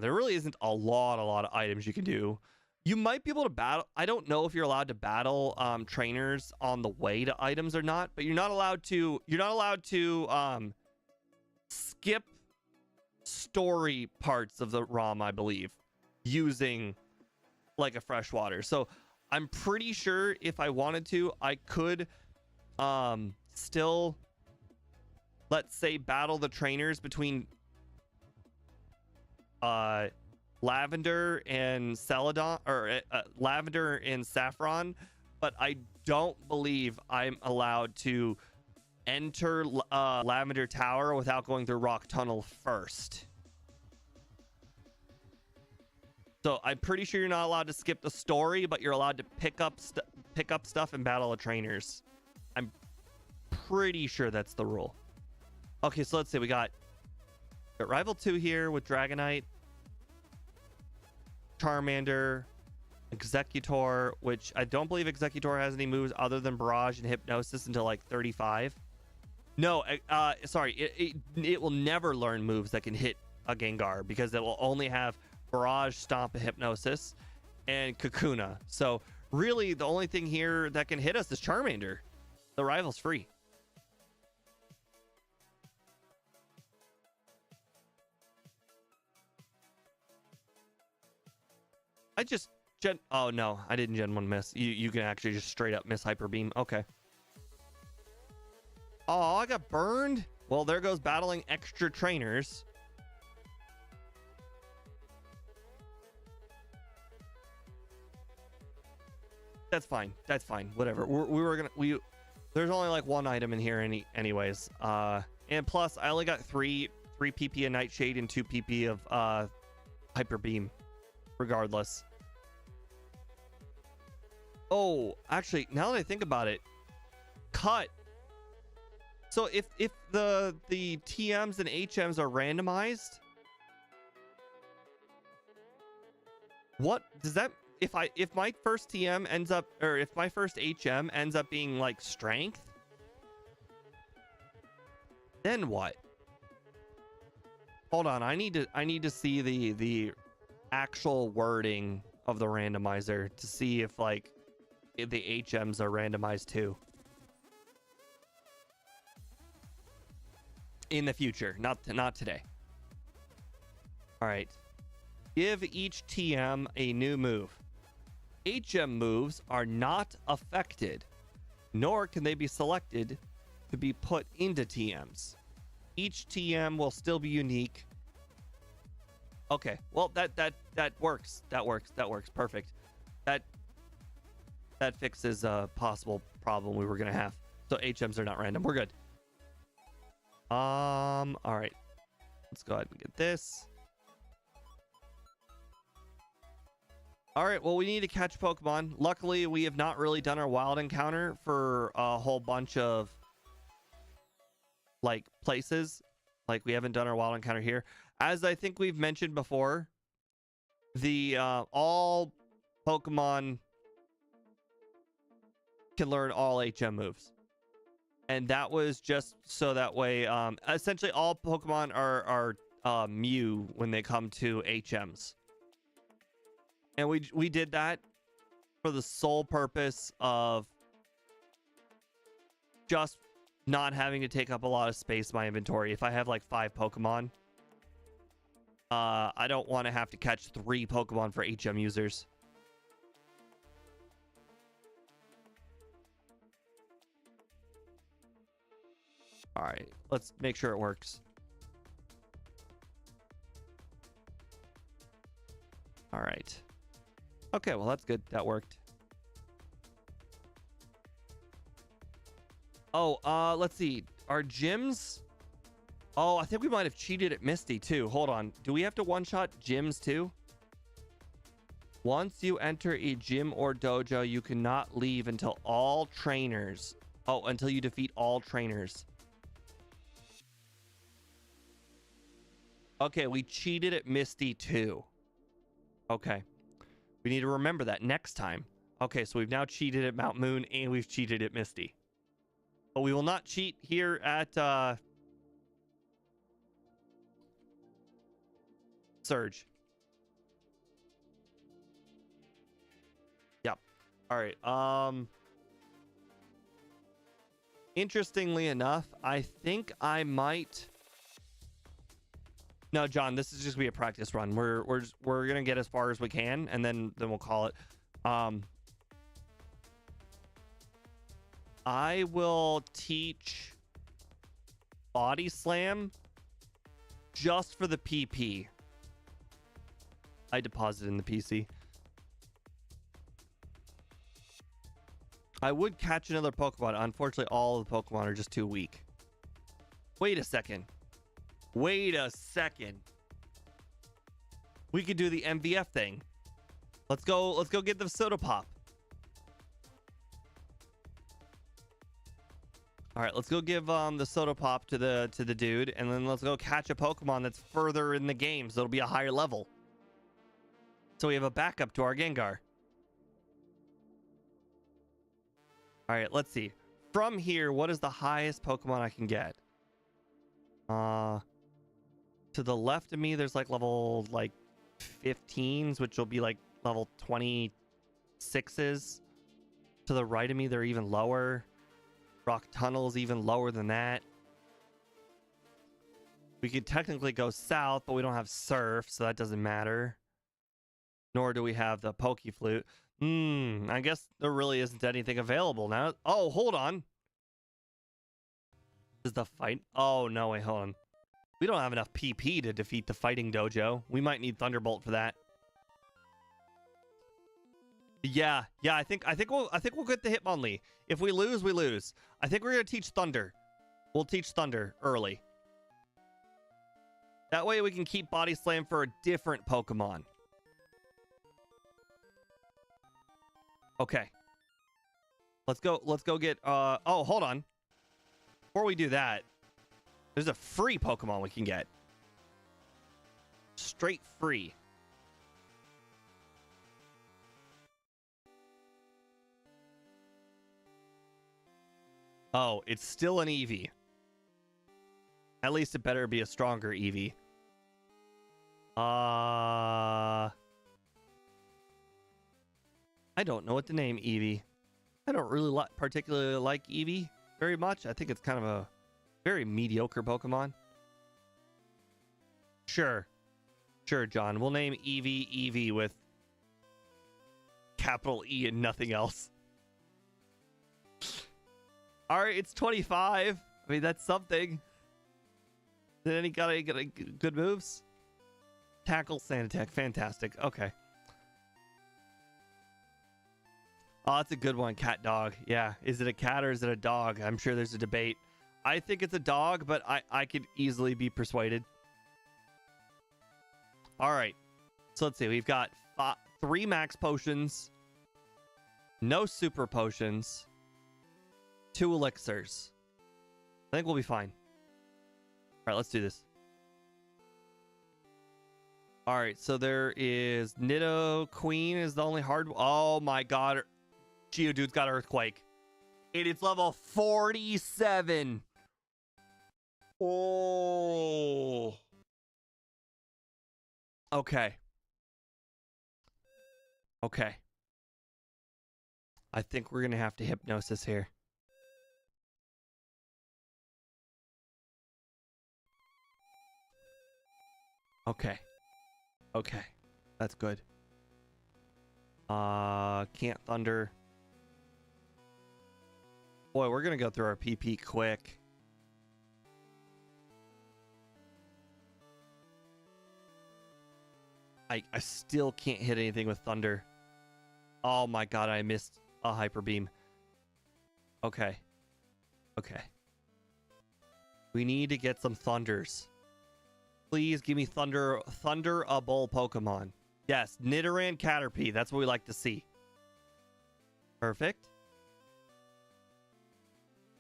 there really isn't a lot of items you can do. You might be able to battle. I don't know if you're allowed to battle trainers on the way to items or not, but you're not allowed to skip story parts of the ROM, I believe, using like a freshwater. So I'm pretty sure if I wanted to, I could still, let's say, battle the trainers between Lavender and Celadon, or Lavender and Saffron, but I don't believe I'm allowed to enter Lavender Tower without going through Rock Tunnel first. So I'm pretty sure you're not allowed to skip the story, but you're allowed to pick up stuff and battle the trainers. I'm pretty sure that's the rule. Okay, so let's see. We got Rival 2 here with Dragonite, Charmander, Executor, which I don't believe Executor has any moves other than Barrage and Hypnosis until like 35. No, sorry, it will never learn moves that can hit a Gengar because it will only have Barrage, Stomp, and Hypnosis, and Kakuna. So really, the only thing here that can hit us is Charmander. The rival's free. Oh no, I didn't Gen 1 miss. You can actually just straight up miss Hyper Beam. Okay. Oh, I got burned. Well, there goes battling extra trainers. That's fine. That's fine. Whatever. There's only like one item in here anyways. And plus I only got 3 PP of Nightshade and 2 PP of Hyper Beam. Regardless. Oh, actually, now that I think about it, cut. So if the TMs and HMs are randomized, what does that, if my first TM ends up, or if my first HM ends up being like strength, then what? Hold on, I need to see the actual wording of the randomizer to see if like if the HMs are randomized too. In the future, not today. All right. Give each TM a new move. HM moves are not affected, nor can they be selected to be put into TMs. Each TM will still be unique. Okay, well that works. That works. Perfect. That fixes a possible problem we were gonna have. So HMs are not random. We're good. All right. Let's go ahead and get this. All right, well, we need to catch Pokemon. Luckily, we have not really done our wild encounter for a whole bunch of like places. Like we haven't done our wild encounter here. As I think we've mentioned before, the all Pokemon can learn all HM moves. And that was just so that way, essentially all Pokemon are Mew when they come to HMs. And we did that for the sole purpose of just not having to take up a lot of space in my inventory. If I have like 5 Pokemon, I don't want to have to catch 3 Pokemon for HM users. All right, let's make sure it works. All right. Okay, well, that's good. That worked. Oh, let's see. Our gyms? Oh, I think we might have cheated at Misty, too. Hold on. Do we have to one-shot gyms, too? Once you enter a gym or dojo, you cannot leave until all trainers... Oh, until you defeat all trainers. Okay, we cheated at Misty, too. Okay. We need to remember that next time. Okay, so we've now cheated at Mount Moon, and we've cheated at Misty. But we will not cheat here at Surge. Yep. All right. Interestingly enough, I think I might... No, John, this is just gonna be a practice run. We're gonna get as far as we can, and then we'll call it. I will teach Body Slam just for the PP. I deposited in the PC. I would catch another Pokemon. Unfortunately, all of the Pokemon are just too weak. Wait a second. Wait a second. We could do the MVF thing. Let's go get the soda pop. All right, let's go give the soda pop to the dude, and then let's go catch a Pokemon that's further in the game, so it'll be a higher level. So we have a backup to our Gengar. All right, let's see. From here, what is the highest Pokemon I can get? To the left of me, there's like level like 15s, which will be like level 26s. To the right of me, they're even lower. Rock Tunnel's even lower than that. We could technically go south, but we don't have Surf, so that doesn't matter. Nor do we have the Poke Flute. I guess there really isn't anything available now. Oh, hold on. Is the fight? Oh, no, wait, hold on. We don't have enough PP to defeat the Fighting Dojo. We might need Thunderbolt for that. Yeah, I think we'll get the Hitmonlee. If we lose, we lose. I think we're gonna teach Thunder. We'll teach Thunder early. That way we can keep Body Slam for a different Pokemon. Okay. Let's go get oh, hold on. Before we do that, there's a free Pokemon we can get. Straight free. Oh, it's still an Eevee. At least it better be a stronger Eevee. I don't know what to name Eevee. I don't really particularly like Eevee very much. I think it's kind of a very mediocre Pokemon. Sure, John. We'll name Eevee with capital E and nothing else. All right, it's 25. I mean, that's something. Did any got any good moves? Tackle, Sand Attack, fantastic. Okay. Oh, that's a good one. Cat dog. Yeah. Is it a cat or is it a dog? I'm sure there's a debate. I think it's a dog, but I could easily be persuaded. All right. So let's see. We've got 3 max potions, no super potions, 2 elixirs. I think we'll be fine. All right, let's do this. All right, so there is Nido Queen is the only hard. Oh my God, Geodude's got Earthquake. It's level 47. Oh. Okay. Okay. I think we're gonna have to Hypnosis here. Okay. Okay. That's good. Can't thunder. Boy, we're gonna go through our PP quick. I still can't hit anything with thunder. Oh my god, I missed a hyper beam. Okay. Okay. We need to get some thunders. Please give me thunderable Pokemon. Yes, Nidoran, Caterpie. That's what we like to see. Perfect.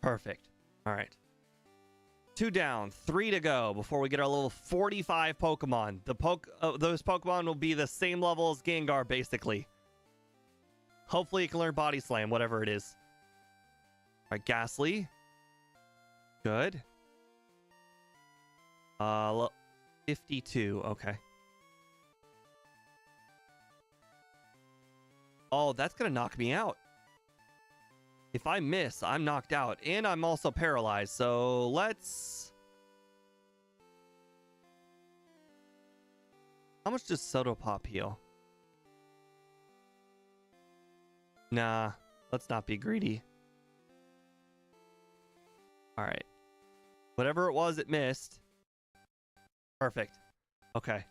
Perfect. All right. 2 down, 3 to go before we get our little 45 Pokemon. Those Pokemon will be the same level as Gengar, basically. Hopefully it can learn Body Slam, whatever it is. All right, Ghastly. Good. 52. Okay. Oh, that's gonna knock me out. If I miss, I'm knocked out, and I'm also paralyzed. So let's. How much does Soda Pop heal? Nah, let's not be greedy. All right. Whatever it was, it missed. Perfect. Okay.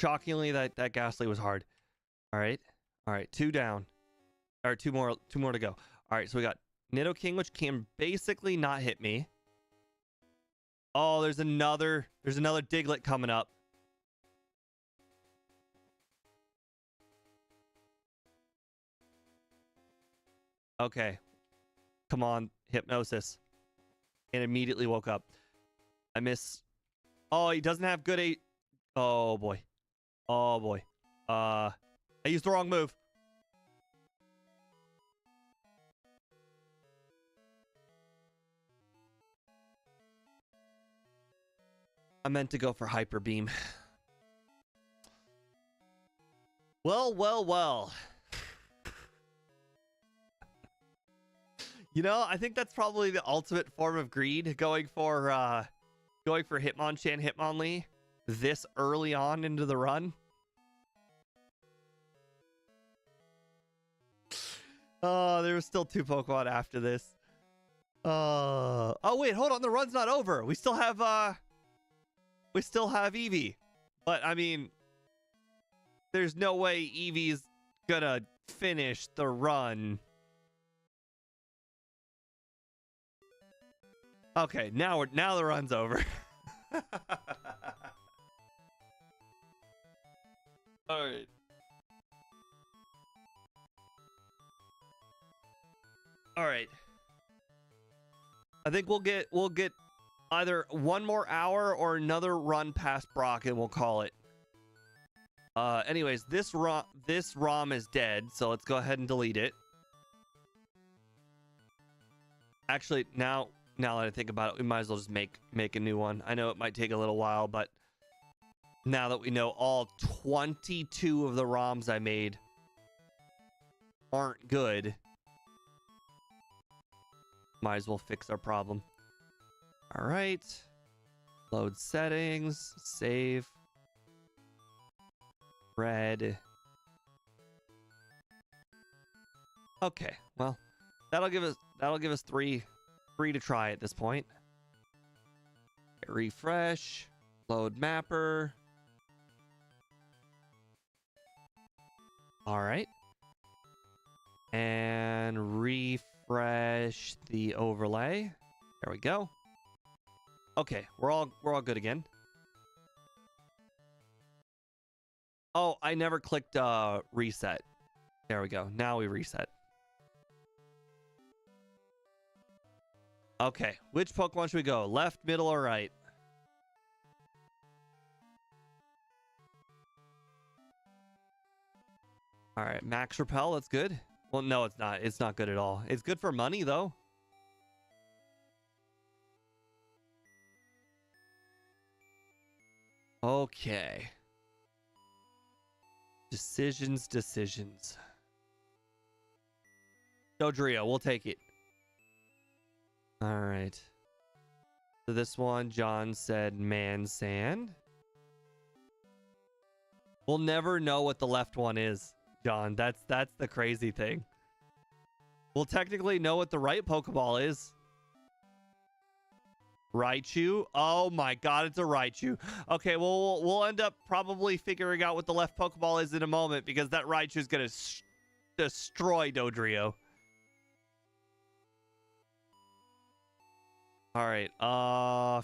Shockingly, that Ghastly was hard. All right. All right. 2 down. Or two more to go. All right. So we got Nidoking, which can basically not hit me. Oh, there's another Diglett coming up. Okay. Come on, Hypnosis. And immediately woke up. I miss. Oh, he doesn't have good eight. Oh boy. Oh boy. I used the wrong move. I meant to go for Hyper Beam. Well. You know, I think that's probably the ultimate form of greed, going for Hitmonchan, Hitmonlee this early on into the run. Oh, there was still 2 Pokemon after this. Oh wait, hold on, the run's not over. We still have Eevee. But I mean, there's no way Eevee's gonna finish the run. Okay, now the run's over. All right. All right. I think we'll get either 1 more hour or another run past Brock, and we'll call it. Anyways, this ROM is dead, so let's go ahead and delete it. Actually, now that I think about it, we might as well just make a new one. I know it might take a little while, but now that we know all 22 of the ROMs I made aren't good, might as well fix our problem. All right. Load settings, save. Red. Okay, well, that'll give us three to try at this point. Refresh, load mapper. All right. And refresh the overlay. There we go. Okay, we're all good again. Oh, I never clicked reset. There we go. Now we reset. Okay, which Pokemon should we go? Left, middle, or right? All right, Max Repel, that's good. Well, no, it's not. It's not good at all. It's good for money, though. Okay. Decisions. Dodrio, we'll take it. All right. So this one, John said Mansand. We'll never know what the left one is, John. That's the crazy thing. We'll technically know what the right Pokeball is. Raichu. Oh my god, it's a Raichu. Okay, well, we'll end up probably figuring out what the left Pokeball is in a moment because that Raichu is going to destroy Dodrio. All right,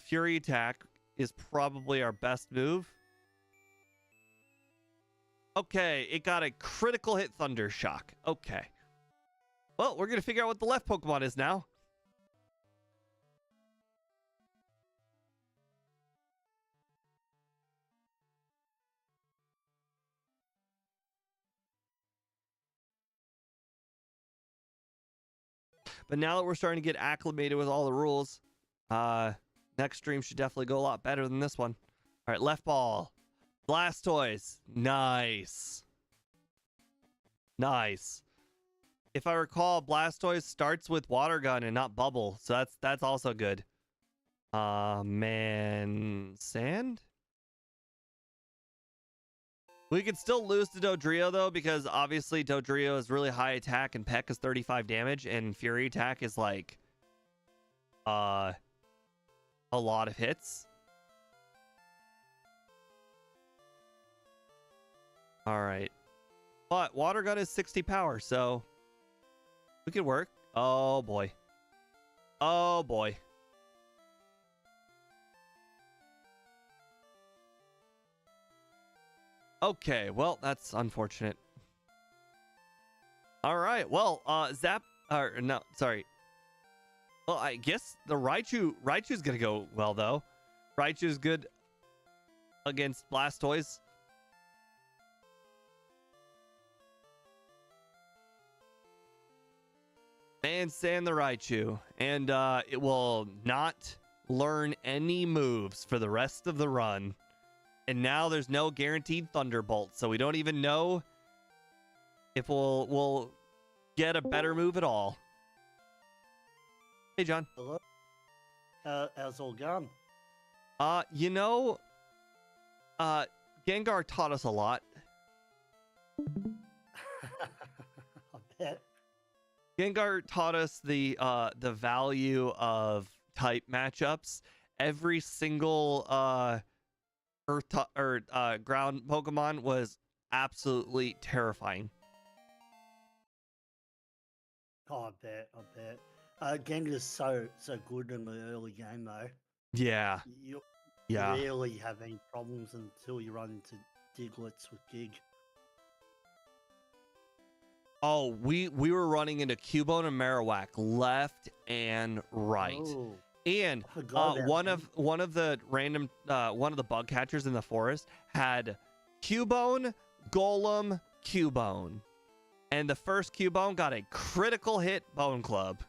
Fury Attack is probably our best move. Okay, it got a critical hit Thunder Shock. Okay. Well, we're going to figure out what the left Pokemon is now. But now that we're starting to get acclimated with all the rules, next stream should definitely go a lot better than this one. All right, left ball. Blastoise. Nice. Nice. If I recall, Blastoise starts with Water Gun and not Bubble, so that's also good. Man, Sand? We could still lose to Dodrio, though, because obviously Dodrio is really high attack and Peck is 35 damage, and Fury Attack is like a lot of hits. All right. But Water Gun is 60 power, so we could work. Oh, boy. Oh, boy. Okay, well, that's unfortunate. All right, well, no, sorry. Well, I guess the Raichu's gonna go well, though. Raichu's good against Blastoise. And sand the Raichu. And it will not learn any moves for the rest of the run. And now there's no guaranteed Thunderbolt, so we don't even know if we'll get a better move at all. Hey, John. Hello. How's all going? Gengar taught us a lot. I bet. Gengar taught us the value of type matchups. Every single ground Pokemon was absolutely terrifying. Oh, I bet. Gengar's so good in the early game, though. Yeah. You Yeah. rarely have any problems until you run into Diglets with Gig. Oh, we were running into Cubone and Marowak left and right. Oh, And I forgot about one them. of the random one of the bug catchers in the forest had Cubone, Golem, Cubone. And the first Cubone got a critical hit Bone Club.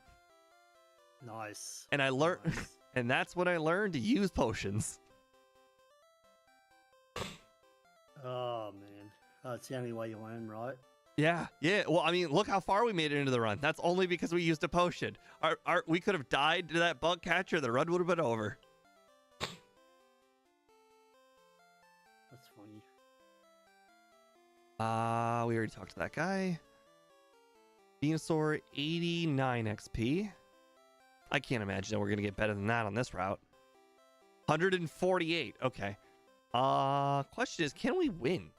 Nice. And I learned Nice. and that's when I learned to use potions. Oh, man. That's the only way you learn, right? Yeah. Well, I mean, look how far we made it into the run. That's only because we used a potion. We could have died to that bug catcher. The run would have been over. That's funny. We already talked to that guy. Venusaur, 89 XP. I can't imagine that we're going to get better than that on this route. 148. Okay. Question is, can we win?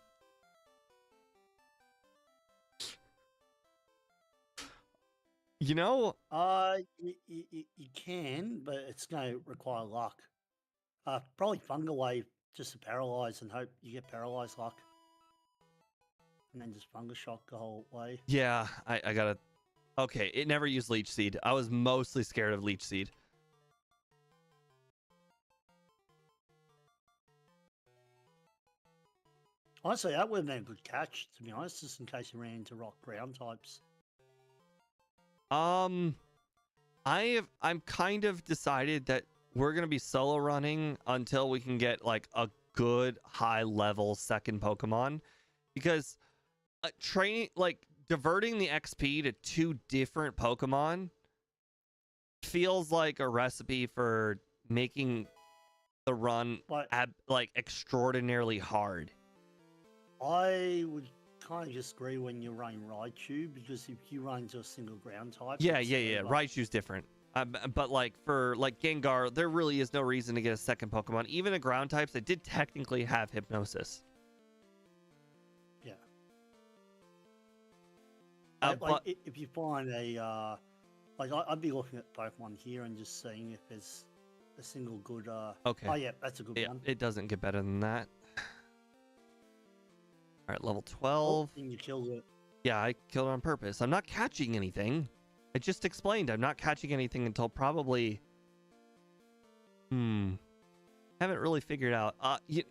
You know, You can, but it's going to require luck. Probably Fungal Wave just to paralyze and hope you get paralyzed luck. And then just Fungal Shock the whole way. yeah, I gotta. Okay, it never used Leech Seed. I was mostly scared of Leech Seed. Honestly, that would have been a good catch, to be honest, just in case you ran into rock ground types. I'm kind of decided that we're gonna be solo running until we can get like a good high level second Pokemon, because training, like diverting the XP to two different Pokemon feels like a recipe for making the run But like extraordinarily hard. I would kind of disagree when you're running Raichu, because if you run into a single ground type, Yeah, it's yeah. over. Raichu's different. But like for like Gengar, there really is no reason to get a second Pokemon. Even the ground types, they did technically have Hypnosis. Yeah. But If you find a I'd be looking at Pokemon here and just seeing if there's a single good. okay. Oh yeah, that's a good Yeah, one. it doesn't get better than that. All right, level Oh, 12. and you killed it. Yeah, I killed it on purpose. I'm not catching anything. I just explained I'm not catching anything until probably... Haven't really figured out.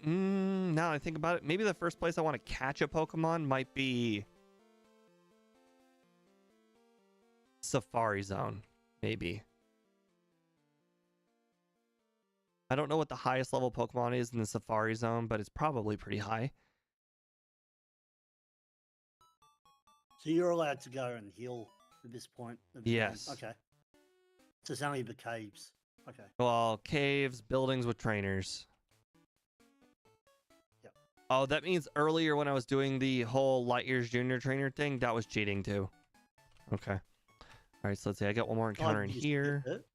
Now I think about it, maybe the first place I want to catch a Pokemon might be... Safari Zone, maybe. I don't know what the highest level Pokemon is in the Safari Zone, but it's probably pretty high. So you're allowed to go and heal at this point of the game. Yes. Okay. So it's only the caves. Okay. Well, caves, buildings with trainers. Yep. Oh, that means earlier when I was doing the whole Light Years Junior trainer thing, that was cheating too. Okay. All right, so let's see. I got one more encounter in You here. skipped it?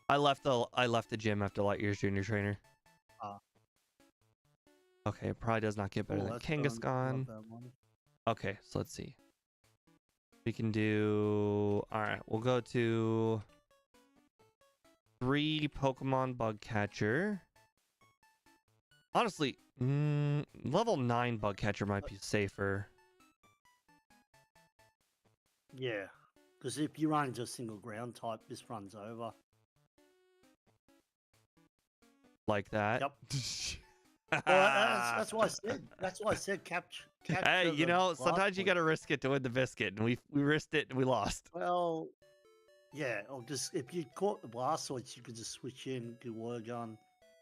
I left the gym after Light Years Junior trainer. Ah. Okay, it probably does not get better Oh, than that's Kangaskhan. that one. Okay, so let's see. We can do... Alright, we'll go to... 3 Pokemon Bug Catcher. Honestly, level 9 Bug Catcher might be safer. Yeah. Because if you run into a single ground type, this runs over. Like that. Yep. Well, that's why I said. That's why I said capture. Hey, you know, sometimes you got to risk it to win the biscuit, and we risked it and we lost. Well, yeah. Or just if you caught the Blastoise, you could just switch in, do Water Gun.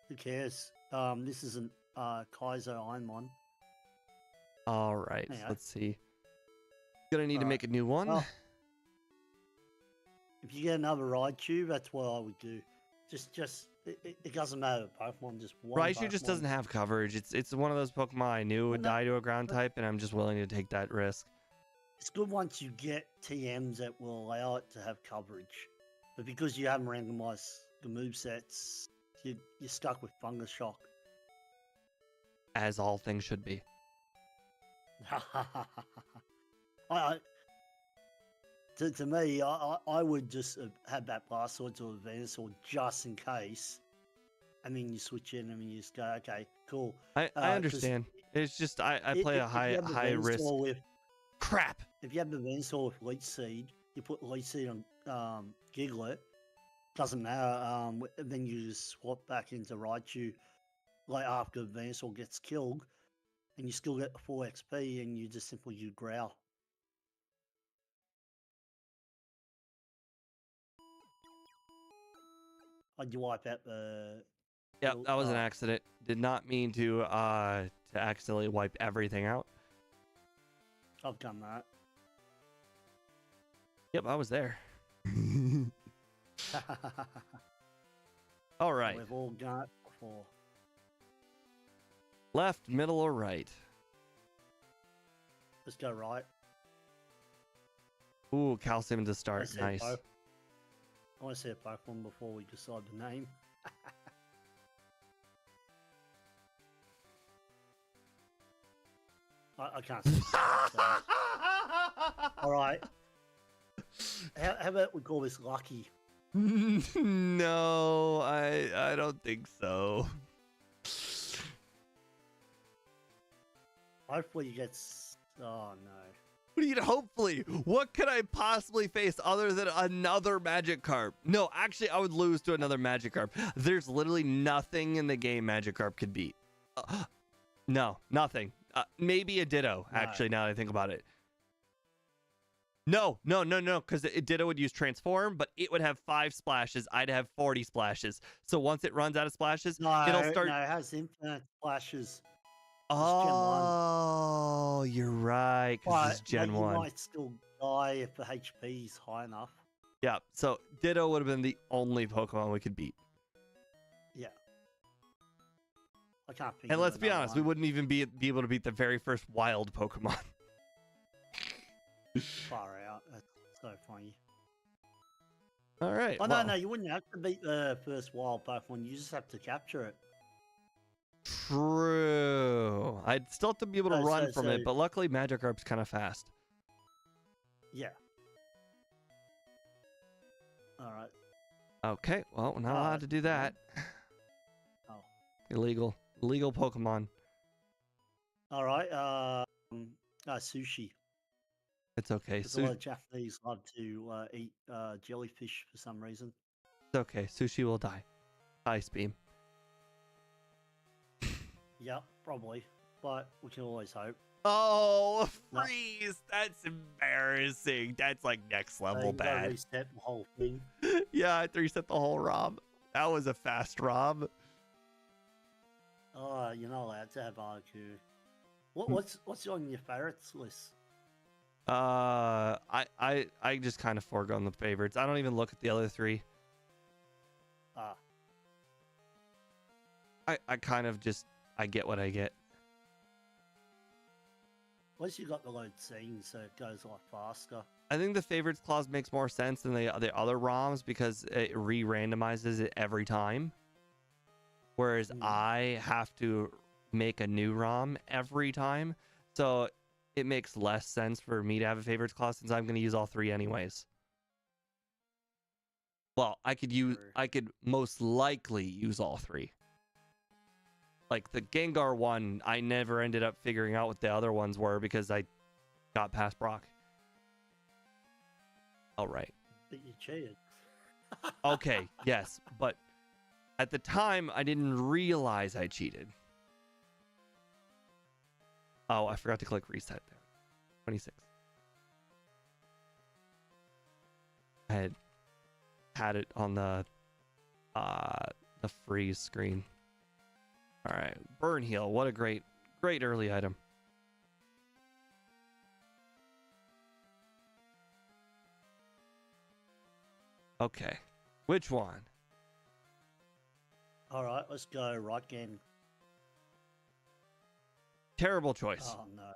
Who cares? This isn't Kaiser Ironmon. All right, so Yeah. let's see. Gonna need to make a new one. Well, if you get another Raichu, that's what I would do. It doesn't matter. Pokemon just one. Raichu just doesn't have coverage. It's one of those Pokemon I knew would die to a ground type, and I'm just willing to take that risk. It's good once you get TMs that will allow it to have coverage, but because you haven't randomized the movesets, you're stuck with Fungus Shock. As all things should be. To me, I would just have that Blastoise or Venusaur just in case. I mean, you switch in and you just go, okay, cool. I understand. It's just I play a high risk. Crap. If you have the Venusaur with Leech Seed, you put Leech Seed on Giglet. Doesn't matter. Then you just swap back into Raichu, like after Venusaur gets killed, and you still get the full XP, and you just simply growl. I'd wipe out the. Yep, that was an accident. Did not mean to accidentally wipe everything out. I've done that. Yep, I was there. All right. We've all done it before. Left, middle, or right? Let's go right. Ooh, calcium to start. Nice. I want to see a Pokemon before we decide the name. I can't see. All right. How about we call this Lucky? No, I don't think so. Hopefully you get. Oh no. What do you hopefully? What could I possibly face other than another Magikarp? No, actually, I would lose to another Magikarp. There's literally nothing in the game Magikarp could beat. No, nothing. Maybe a Ditto, actually, now that I think about it. No, because Ditto would use Transform, but it would have 5 splashes. I'd have 40 splashes. So once it runs out of splashes, it'll start... No, it has infinite splashes. Oh, you're right, because it's Gen 1. You might still die if the HP is high enough. Yeah, so Ditto would have been the only Pokemon we could beat. Yeah. I can't think And of let's be another honest, we one. wouldn't even be able to beat the very first wild Pokemon. Far out. That's so funny. All right. Oh, well, no, you wouldn't have to beat the first wild Pokemon. You just have to capture it. True. I'd still have to be able to run from it, so- but luckily Magikarp's kind of fast. Yeah. All right. Okay, well, we're not allowed to do that. Oh. Illegal. Illegal Pokemon. All right. Sushi. It's okay. Because a lot of Japanese love to eat jellyfish for some reason. It's okay. Sushi will die. Ice beam. Yeah, probably. But we can always hope. Oh, No. freeze. That's embarrassing. That's like next So level you gotta bad. reset the whole thing. Yeah, I had to reset the whole ROM. That was a fast ROM. Oh, you're not allowed to have IQ. What's on your favorites list? I just kind of foregone the favorites. I don't even look at the other three. Ah, I kind of just, I get what I get. at least you got the load scenes, so it goes a lot faster. I think the favorites clause makes more sense than the other ROMs because it re-randomizes it every time. Whereas I have to make a new ROM every time. So it makes less sense for me to have a favorites clause since I'm going to use all three anyways. Well, I could most likely use all three. Like the Gengar one, I never ended up figuring out what the other ones were because I got past Brock. All right. But you cheated. Okay, yes, but at the time I didn't realize I cheated. Oh, I forgot to click reset there. 26. I had it on the freeze screen. All right, Burn Heal. What a great early item. Okay, which one? All right, let's go right again. Terrible choice. Oh no.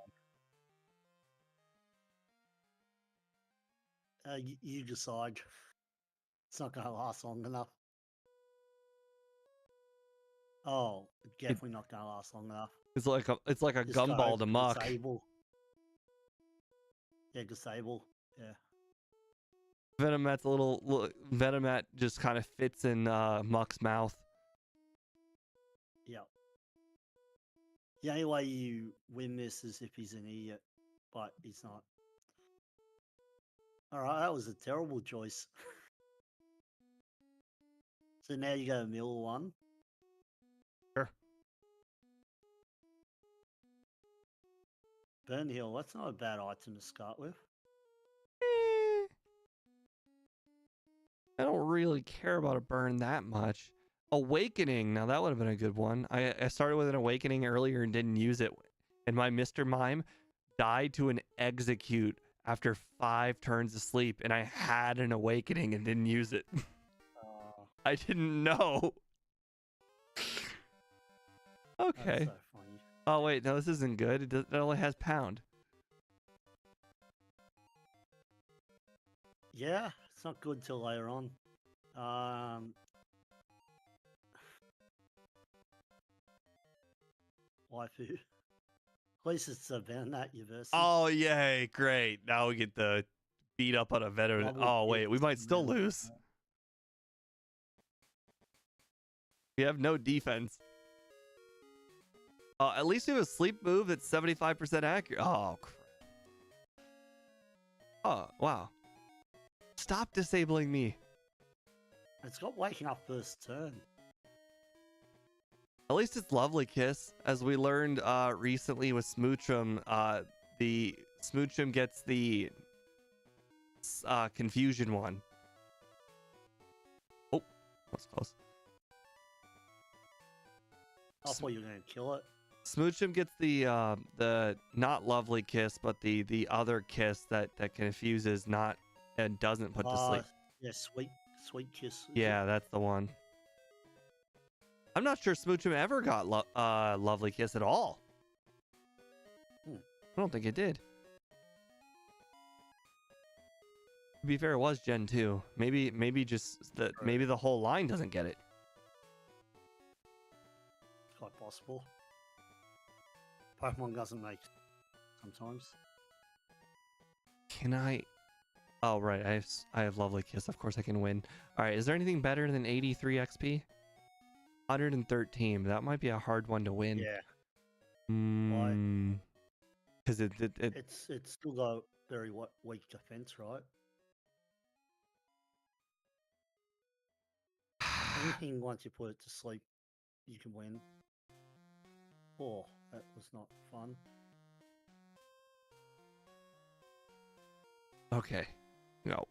You decide. It's not gonna last long enough. Oh, definitely not gonna last long enough. It's like a Just go gumball to muck. Disable. Yeah, disable. Yeah. Venomat's little Venomat just kind of fits in Muck's mouth. Yeah. The only way you win this is if he's an idiot, but he's not. All right, that was a terrible choice. So now you go middle one. Sure. Burn Hill, that's not a bad item to start with. I don't really care about a burn that much. Awakening, now that would have been a good one. I started with an Awakening earlier and didn't use it. And my Mr. Mime died to an Execute after 5 turns of sleep. And I had an Awakening and didn't use it. I didn't know. Okay. That's so funny. Oh, wait, no, this isn't good. It only has Pound. Yeah, it's not good till later on. Waifu. At least it's a Venonat University. Oh, yay, great. Now we get the beat up on a veteran. Double Oh, wait, we hits might and still then- lose. We have no defense. At least we have a sleep move that's 75% accurate. Oh, crap. Oh, wow. Stop disabling me. It's got waking up first turn. At least it's Lovely Kiss. As we learned recently with Smoochum, the Smoochum gets the confusion one. Oh, that's close. I thought you were going to kill it. Smoochum gets the not Lovely Kiss, but the other kiss that confuses not and doesn't put to sleep. Yeah, sweet kiss. is Yeah, it? that's the one. I'm not sure Smoochum ever got Lovely Kiss at all. Hmm. I don't think it did. To be fair, it was Gen 2. Maybe just maybe the whole line doesn't get it. Quite possible. Pokemon doesn't make sometimes. Can I? Oh right, I have Lovely Kiss. Of course I can win. All right, is there anything better than 83 XP? 113. That might be a hard one to win. Yeah. Why? Because it's still got very weak defense, right? Anything once you put it to sleep, you can win. Oh, that was not fun. Okay. No.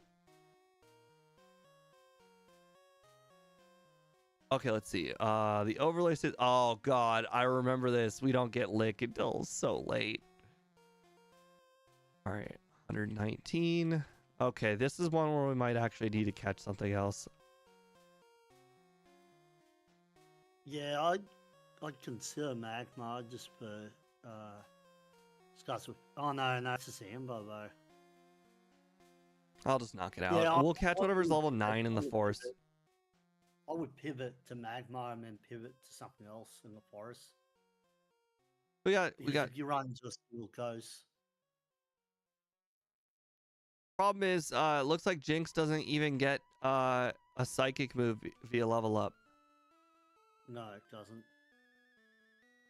Okay, let's see. The overlay says, oh god, I remember this. We don't get lick until so late. All right, 119. Okay, this is one where we might actually need to catch something else. Yeah, I'd consider Magma just for starts with. Oh no, it's just Amber though. I'll just knock it out. Yeah, We'll catch whatever's level 9 in the forest. I would pivot to Magma and then pivot to something else in the forest. We got. If you run just glucose. Problem is, it looks like Jinx doesn't even get a psychic move via level up. No, it doesn't.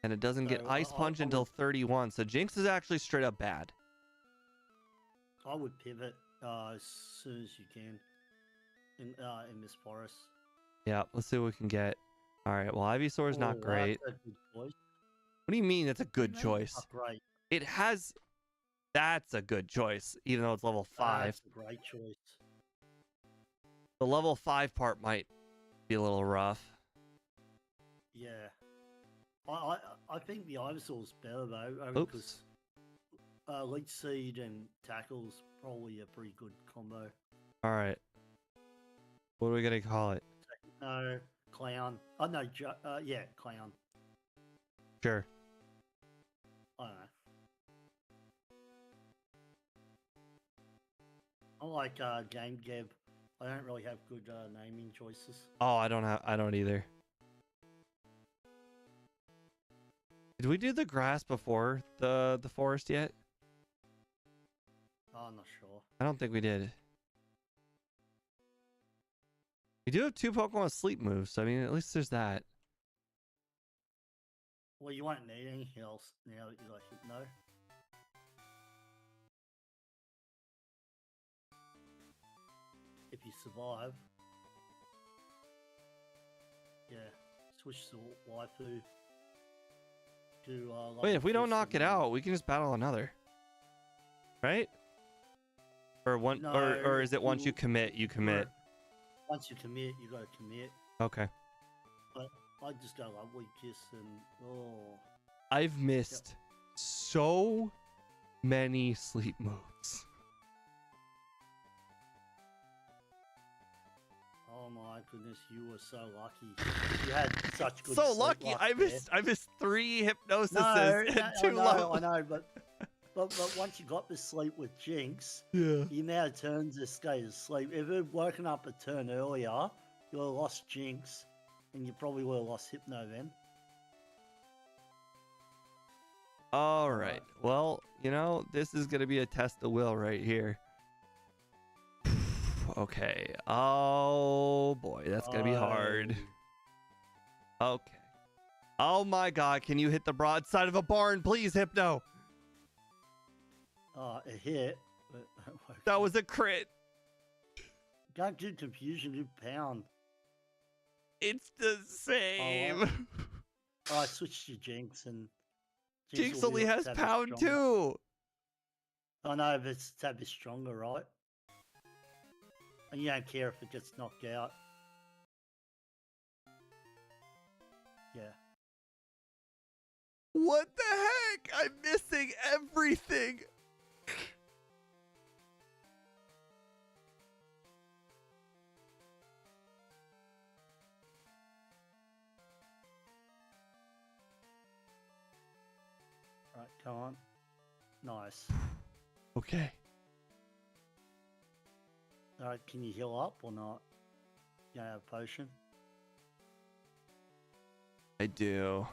And it doesn't get Ice Punch until 31. So Jinx is actually straight up bad. I would pivot as soon as you can in this forest. Yeah, let's see what we can get. All right, well, Ivysaur is not great. That's a good choice. What do you mean that's a good choice? Not great. It has... That's a good choice, even though it's level 5. That's a great choice. The level 5 part might be a little rough. Yeah. I think the Ivysaur's better though, only because Leech Seed and Tackle's probably a pretty good combo. All right. What are we gonna call it? No, Clown. Oh no, yeah, Clown. Sure. I don't know. I like Game Gab. I don't really have good naming choices. Oh, I don't either. Did we do the grass before the forest yet? Oh, I'm not sure. I don't think we did. We do have 2 Pokemon with sleep moves, so I mean, at least there's that. Well, you won't need anything else now that you got Hypno. If you survive. Yeah, switch to Waifu. Wait, if we don't knock it out, we can just battle another. Right? Or one, No, or is it once you commit, you commit? Once you commit, you gotta commit. Okay. But I just go Lovely Kiss and I've missed so many sleep moves. Oh my goodness, you were so lucky. You had such good. So lucky. I missed 3 hypnosises and 2 low. I know, but once you got to sleep with Jinx, Yeah. you now turns this go to sleep. If it had woken up a turn earlier, you would have lost Jinx, and you probably would have lost Hypno then. All right. Well, you know, this is gonna be a test of will right here. Okay. Oh boy, that's gonna be hard. Okay. Oh my god, can you hit the broadside of a barn, please, Hypno? It hit. But that was a crit. Don't do confusion, do pound. It's the same. I switched to Jinx and Jinx only has pound too. I know, but it's a bit stronger, right? And you don't care if it gets knocked out. Yeah. What the heck? I'm missing everything. come on. Nice. Okay. Alright, can you heal up or not? You have a potion? I do.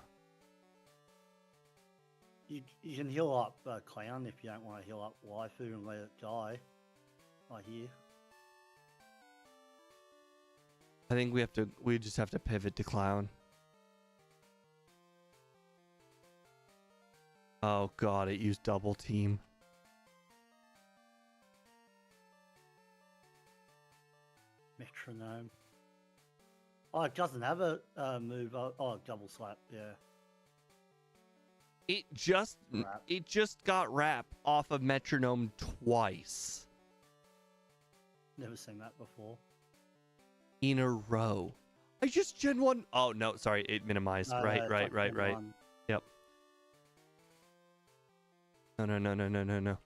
You can heal up Clown if you don't want to heal up Waifu and let it die. Right here. I think we just have to pivot to Clown. Oh god, it used double team. Metronome. Oh, it doesn't have a move. Oh, double slap, yeah. It just Wrap. got wrap off of Metronome twice Never seen that before. in a row. I just Gen 1. Oh no, sorry, it minimized. No, right. it's like Gen 1. Yep. No.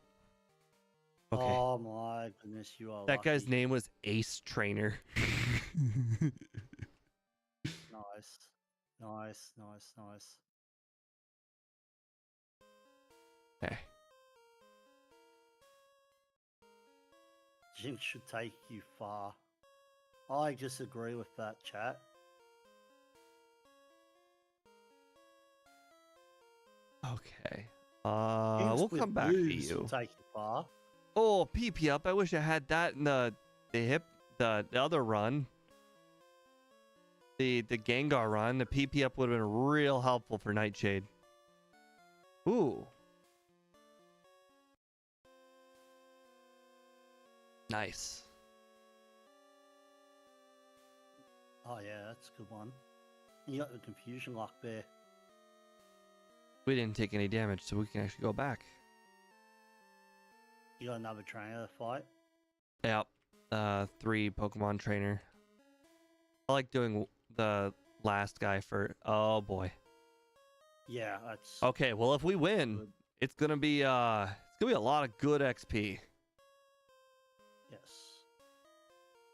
Okay. Oh my goodness, you are That guy's lucky. name was Ace Trainer. Nice. Okay. Jinx should take you far. I disagree with that, chat. Okay. Jinx We'll with come back to moves will you. take you far. Oh, PP up. I wish I had that in the other run. The Gengar run. The PP up would have been real helpful for Nightshade. Ooh. Nice. Oh yeah, that's a good one. You got the confusion lock there. We didn't take any damage, so we can actually go back. You got another trainer to fight. Yep. 3 Pokemon trainer. I like doing the last guy for. Oh boy. Yeah, that's Okay, well if we win, good. it's gonna be a lot of good XP. Yes.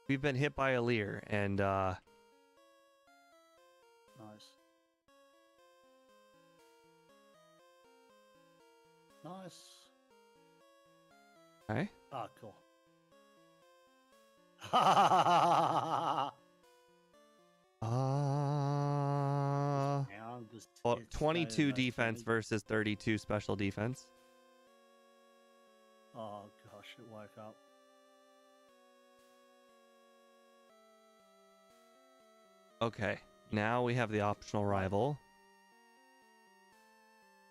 We've been hit by a Leer, and Nice. Nice. okay. Ah, cool. Now just Well, hit 22 those defense damage. versus 32 special defense. Oh gosh, it woke up. Okay, now we have the optional rival.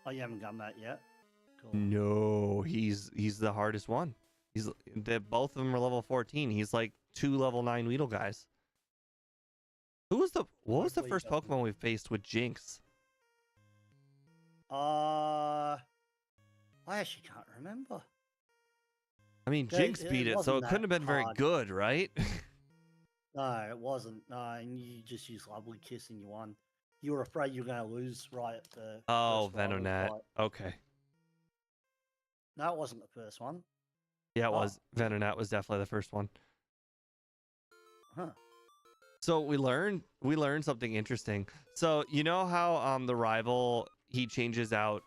Oh, you haven't done that yet? Cool. No, he's the hardest one. Both of them are level 14. He's like 2 level 9 Weedle guys. What was the Hopefully first doesn't- Pokemon we faced with Jinx? I actually can't remember. I mean, Yeah, Jinx it beat it, so wasn't it couldn't have that been very hard. good, right? No, it wasn't. No, and you just used Lovely Kiss and you won. You were afraid you were going to lose right at the Oh, first rival Venonat. fight. Okay. No, it wasn't the first one. Yeah, it Oh, was. Venonat was definitely the first one. Huh. So we learned something interesting. So you know how the rival he changes out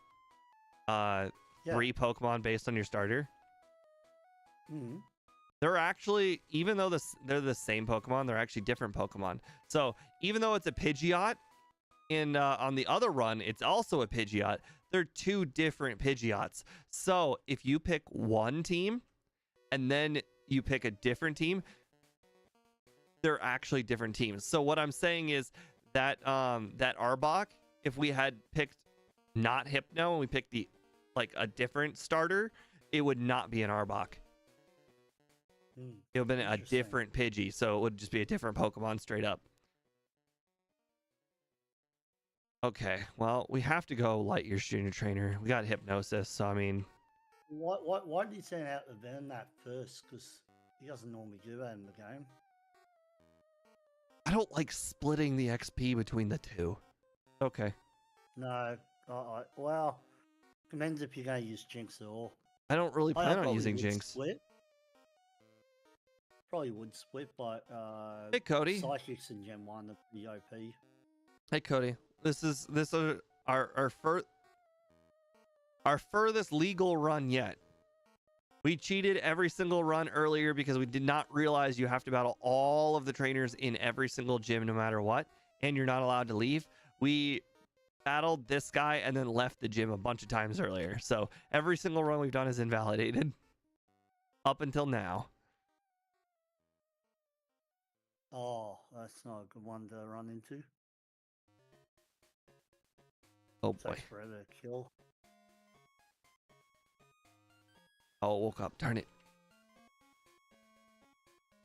Yeah. 3 Pokemon based on your starter? Mhm. They're actually, even though they're the same Pokemon, they're actually different Pokemon. So even though it's a Pidgeot, on the other run, it's also a Pidgeot. They're 2 different Pidgeots. So if you pick one team and then you pick a different team, they're actually different teams. So what I'm saying is that that Arbok, if we had picked not Hypno and we picked a different starter, it would not be an Arbok. It would have been a Interesting. different Pidgey, so it would just be a different Pokemon straight up. Okay, well, we have to go Light Years Junior Trainer. We got Hypnosis, so I mean... Why did you send out the Venonat first? Because he doesn't normally do that in the game. I don't like splitting the XP between the 2. Okay. No. Well, depends if you're going to use Jinx at all. I don't really I plan on probably using would Jinx. Split. Probably would split, but Hey, Cody. Psychics in Gen 1 are pretty OP. Hey, Cody. This is our our furthest legal run yet. We cheated every single run earlier because we did not realize you have to battle all of the trainers in every single gym no matter what, and you're not allowed to leave. We battled this guy and then left the gym a bunch of times earlier. So every single run we've done is invalidated up until now. Oh, that's not a good one to run into. Oh boy. Takes forever to kill. Oh, it woke up. Darn it.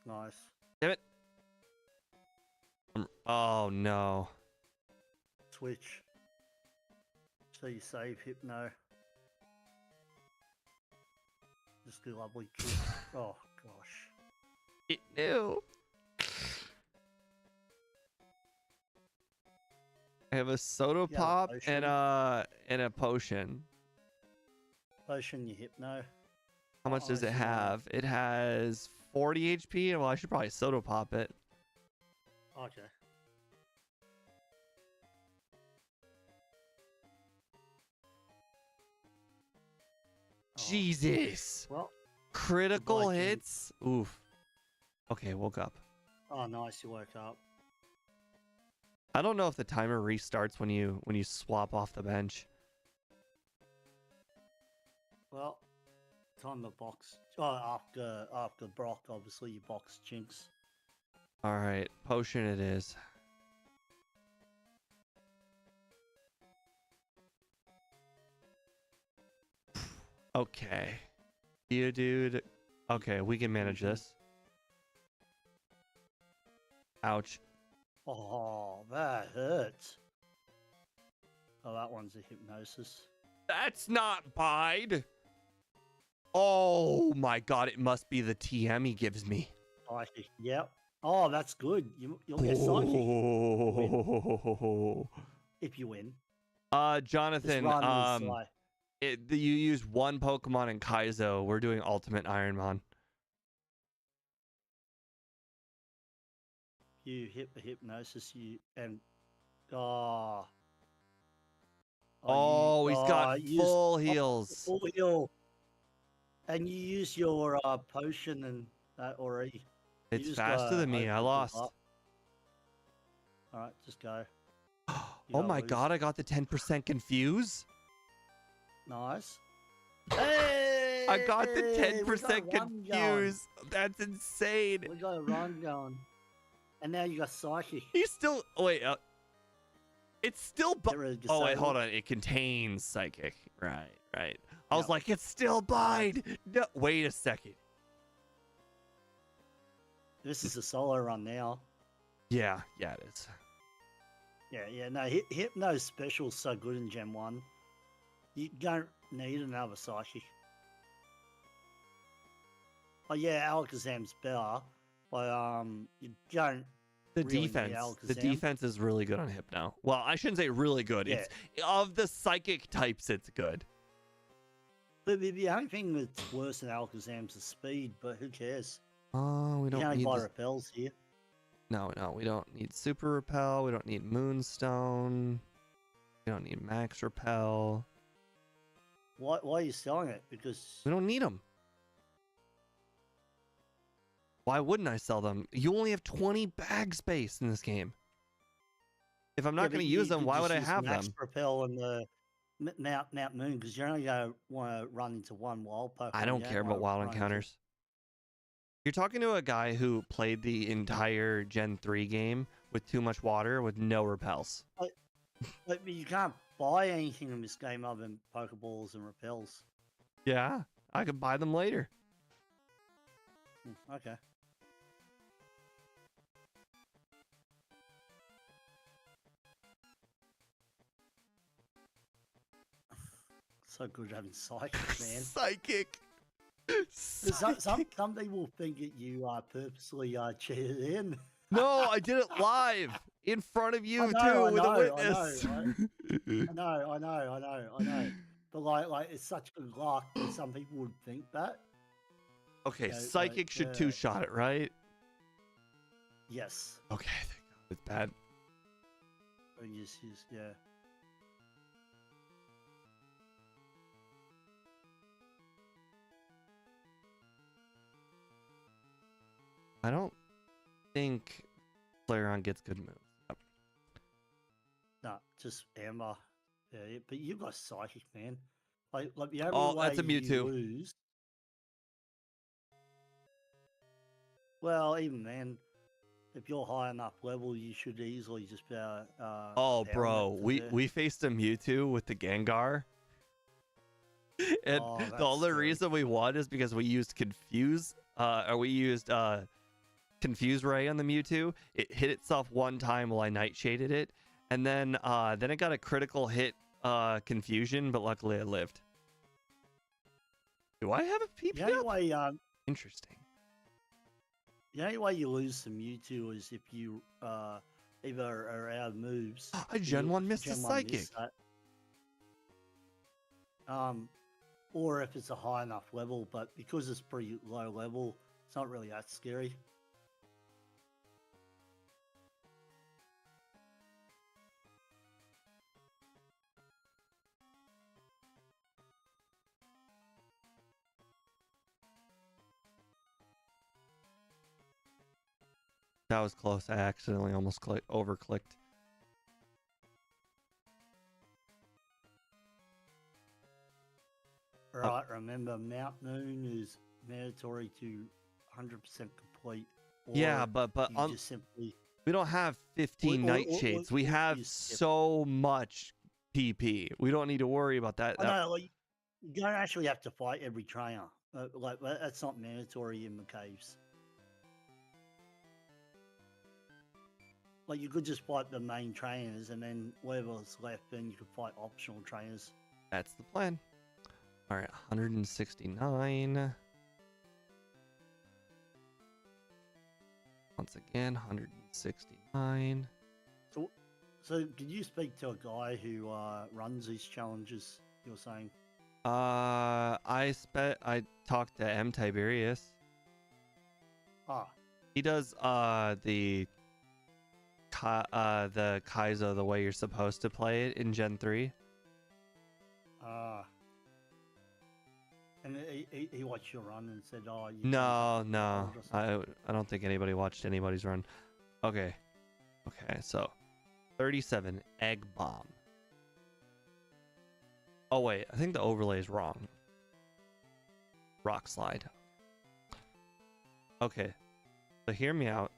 Nice. Damn it. Oh no. Switch. So you save Hypno. Just do lovely kick. Oh gosh. It knew. I have a soda Yeah, pop potion. and a potion. Potion your Hypno. How much does it Honestly, have? It has 40 HP. Well, I should probably soda pop it. Okay. Oh, Jesus. well, Critical Goodbye, King. hits. Oof. Okay, woke up. oh nice, you woke up. I don't know if the timer restarts when you swap off the bench. Well, time the box. Oh, after Brock, obviously you box Jinx. All right, potion it is. Okay. You dude. Okay, we can manage this. Ouch. Oh, that hurts. Oh, that one's a hypnosis. That's not bide. Oh my god, it must be the TM he gives me. Psychic. Yep. Oh, that's good. You'll get psychic Oh. if you win. Jonathan, Just run with Psy. you use one Pokemon in Kaizo. We're doing Ultimate Ironmon. You hit the hypnosis. Oh. Oh, he's got full heals. Full heal. And you use your potion and that already. You It's just faster gotta than me. hope I it goes lost. up. Alright, just go. You Oh don't my lose. god, I got the 10% confuse. Nice. Hey! I got the we 10% got a run going. confuse. That's insane. We got a run going. And now you got psychic. He's still wait. It's still. Get rid of Oh wait, Disable. hold on. It contains psychic. Right. I was Yep. like, it's still bide. No, wait a second. This is a solo run now. Yeah, it is. Yeah. No, Hypno's special is so good in Gen 1. You don't need another psychic. Oh yeah, Alakazam's better, but you don't. The really need defense. The Alakazam. defense is really good on Hypno. Well, I shouldn't say really good. Yeah. It's of the psychic types, it's good. But the only thing that's worse than Alakazam's is speed, but who cares? Oh, we You can don't only need buy this. repels here. No, we don't need Super Repel. We don't need Moonstone. We don't need Max Repel. Why are you selling it? Because We don't need them. Why wouldn't I sell them? You only have 20 bag space in this game. If I'm not going to use them, why would I have Max them? Repel and the Mount Moon, because you're only going to want to run into one wild Pokemon. I don't You care about wanna wild run into- encounters. You're talking to a guy who played the entire Gen 3 game with too much water with no repels. But you can't buy anything in this game other than Pokeballs and repels. Yeah, I could buy them later. Okay. So good having psychic, man. Psychic. 'Cause some people think that you purposely cheated in. No, I did it live in front of you I know, too with a I witness. know, I know. But like, it's such good luck that some people would think that. Okay, Yeah, psychic like, should two-shot it, right? Yes. Okay, thank God. It's bad. Yeah. I don't think Flareon gets good moves. Yep. No, just Amber. Yeah, but you got Psychic, man. Like the only Oh, way that's a you Mewtwo. lose. Well, even then, if you're high enough level, you should easily just be able to, Oh, power bro, nip to there. we faced a Mewtwo with the Gengar. And Oh, the that's only scary. reason we won is because we used Confuse, or we used Confuse Ray on the Mewtwo. It hit itself one time while I Nightshaded it, and then it got a critical hit Confusion, but luckily I lived. Do I have a PP The only up? way, Interesting. the only way you lose to Mewtwo is if you either are out of moves. I Gen 1 missed a Gen 1 missed Psychic. that. Or if it's a high enough level, but because it's pretty low level, it's not really that scary. That was close. I accidentally almost over-clicked. Right, remember Mount Moon is mandatory to 100% complete. Yeah, or but you just simply we don't have 15 Nightshades. We or have you skip. so much PP. We don't need to worry about that. Oh, no, like, you don't actually have to fight every trainer. Like that's not mandatory in the caves. Like you could just fight the main trainers, and then whatever's left, then you could fight optional trainers. That's the plan. All right, 169. Once again, 169. So did you speak to a guy who runs these challenges? You're saying? I talked to M Tiberius. Ah, He does the Kaizo the way you're supposed to play it in Gen 3. and he watched your run and said, "Oh, you No, can't no. or something." I don't think anybody watched anybody's run. Okay. Okay, so 37 Egg Bomb. Oh wait, I think the overlay is wrong. Rock Slide. Okay. So hear me out.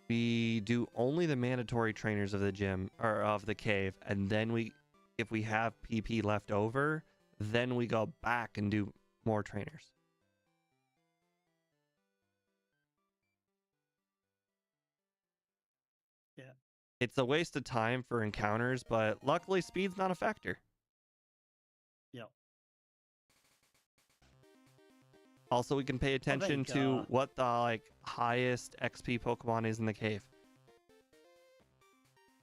We do only the mandatory trainers of the gym or of the cave, and then if we have PP left over, then we go back and do more trainers. Yeah. It's a waste of time for encounters, but luckily speed's not a factor. Yeah. Also, we can pay attention think, to what the highest XP Pokemon is in the cave.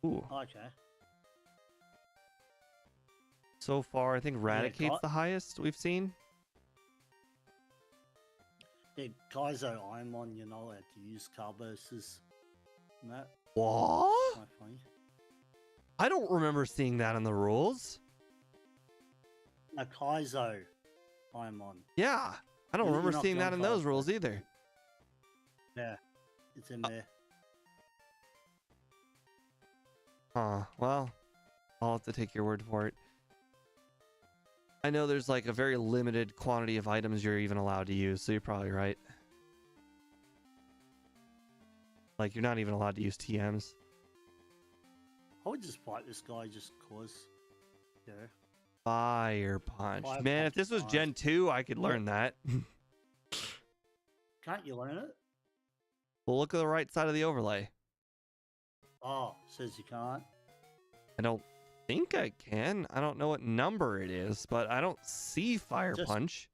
Ooh. Okay. So far, I think Raticate's Ka- the highest we've seen. Yeah, Kaizo Ironmon, you're not allowed to use Carboses. And that What? quite funny. I don't remember seeing that in the rules. No, Kaizo Ironmon. Yeah, I don't You're remember not seeing that going in those fast, rules either. Yeah, it's in there. Huh. Well, I'll have to take your word for it. I know there's a very limited quantity of items you're even allowed to use, so you're probably right. You're not even allowed to use TMs. I would just fight this guy just cause. Yeah. Fire Punch. Fire Man, if Punch this was is Gen nice. 2, I could learn that. Can't you learn it? Well, look at the right side of the overlay. Oh, says you can't. I don't think I can. I don't know what number it is, but I don't see Fire Just- Punch.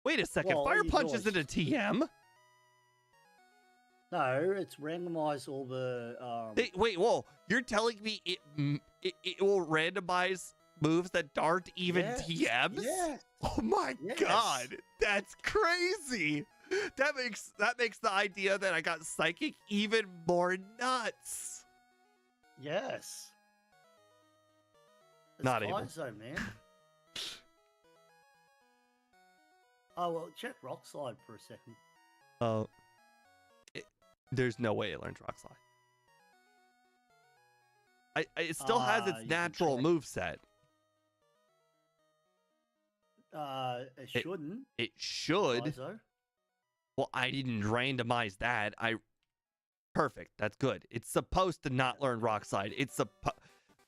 Wait a second. Well, all Fire you Punch do is isn't a TM. No, it's randomized all the. Wait, whoa. You're telling me it will randomize moves that aren't even TMs? Yeah. Oh my Yes. god. That's crazy. That makes the idea that I got Psychic even more nuts. Yes. It's Not even. Kaizo, man. Oh well, check Rock Slide for a second. Oh. There's no way it learns Rock Slide. It still has its You can natural check. move set. It shouldn't. It should. So. Well, I didn't randomize that. Perfect. That's good. It's supposed to not learn Rock Slide.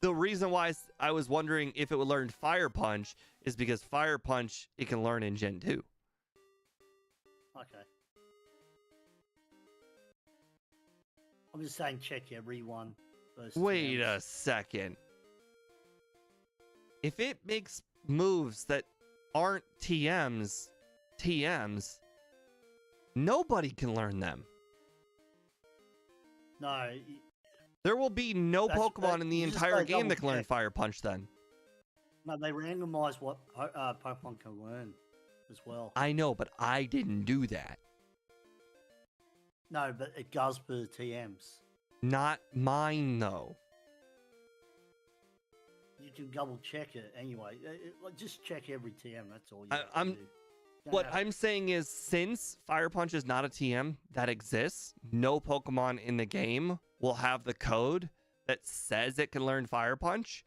The reason why I was wondering if it would learn Fire Punch is because Fire Punch it can learn in Gen 2. Okay. I'm just saying check every one. Wait a second. If it makes moves that aren't TMs, nobody can learn them. No. There will be no Pokemon in the entire game that can learn Fire Punch then. No, they randomize what Pokemon can learn as well. I know, but I didn't do that. No, but it does for the TMs. Not mine, though. You can double check it anyway. Just check every TM. That's all you have to do. What I'm saying is, since Fire Punch is not a TM that exists, no Pokemon in the game will have the code that says it can learn Fire Punch.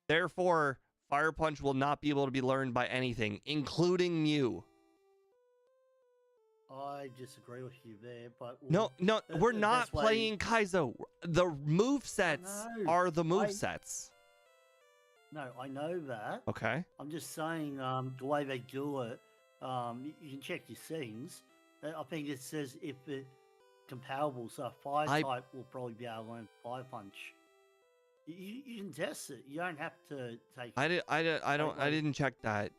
Therefore, Fire Punch will not be able to be learned by anything, including Mew. I disagree with you there, but No, we're not playing Kaizo. The movesets are the movesets. No, I know that. Okay. I'm just saying, the way they do it, you can check your settings. I think it says if it comparable, so Fire type will probably be able to learn Fire Punch. You can test it. You don't have to take. I didn't check that.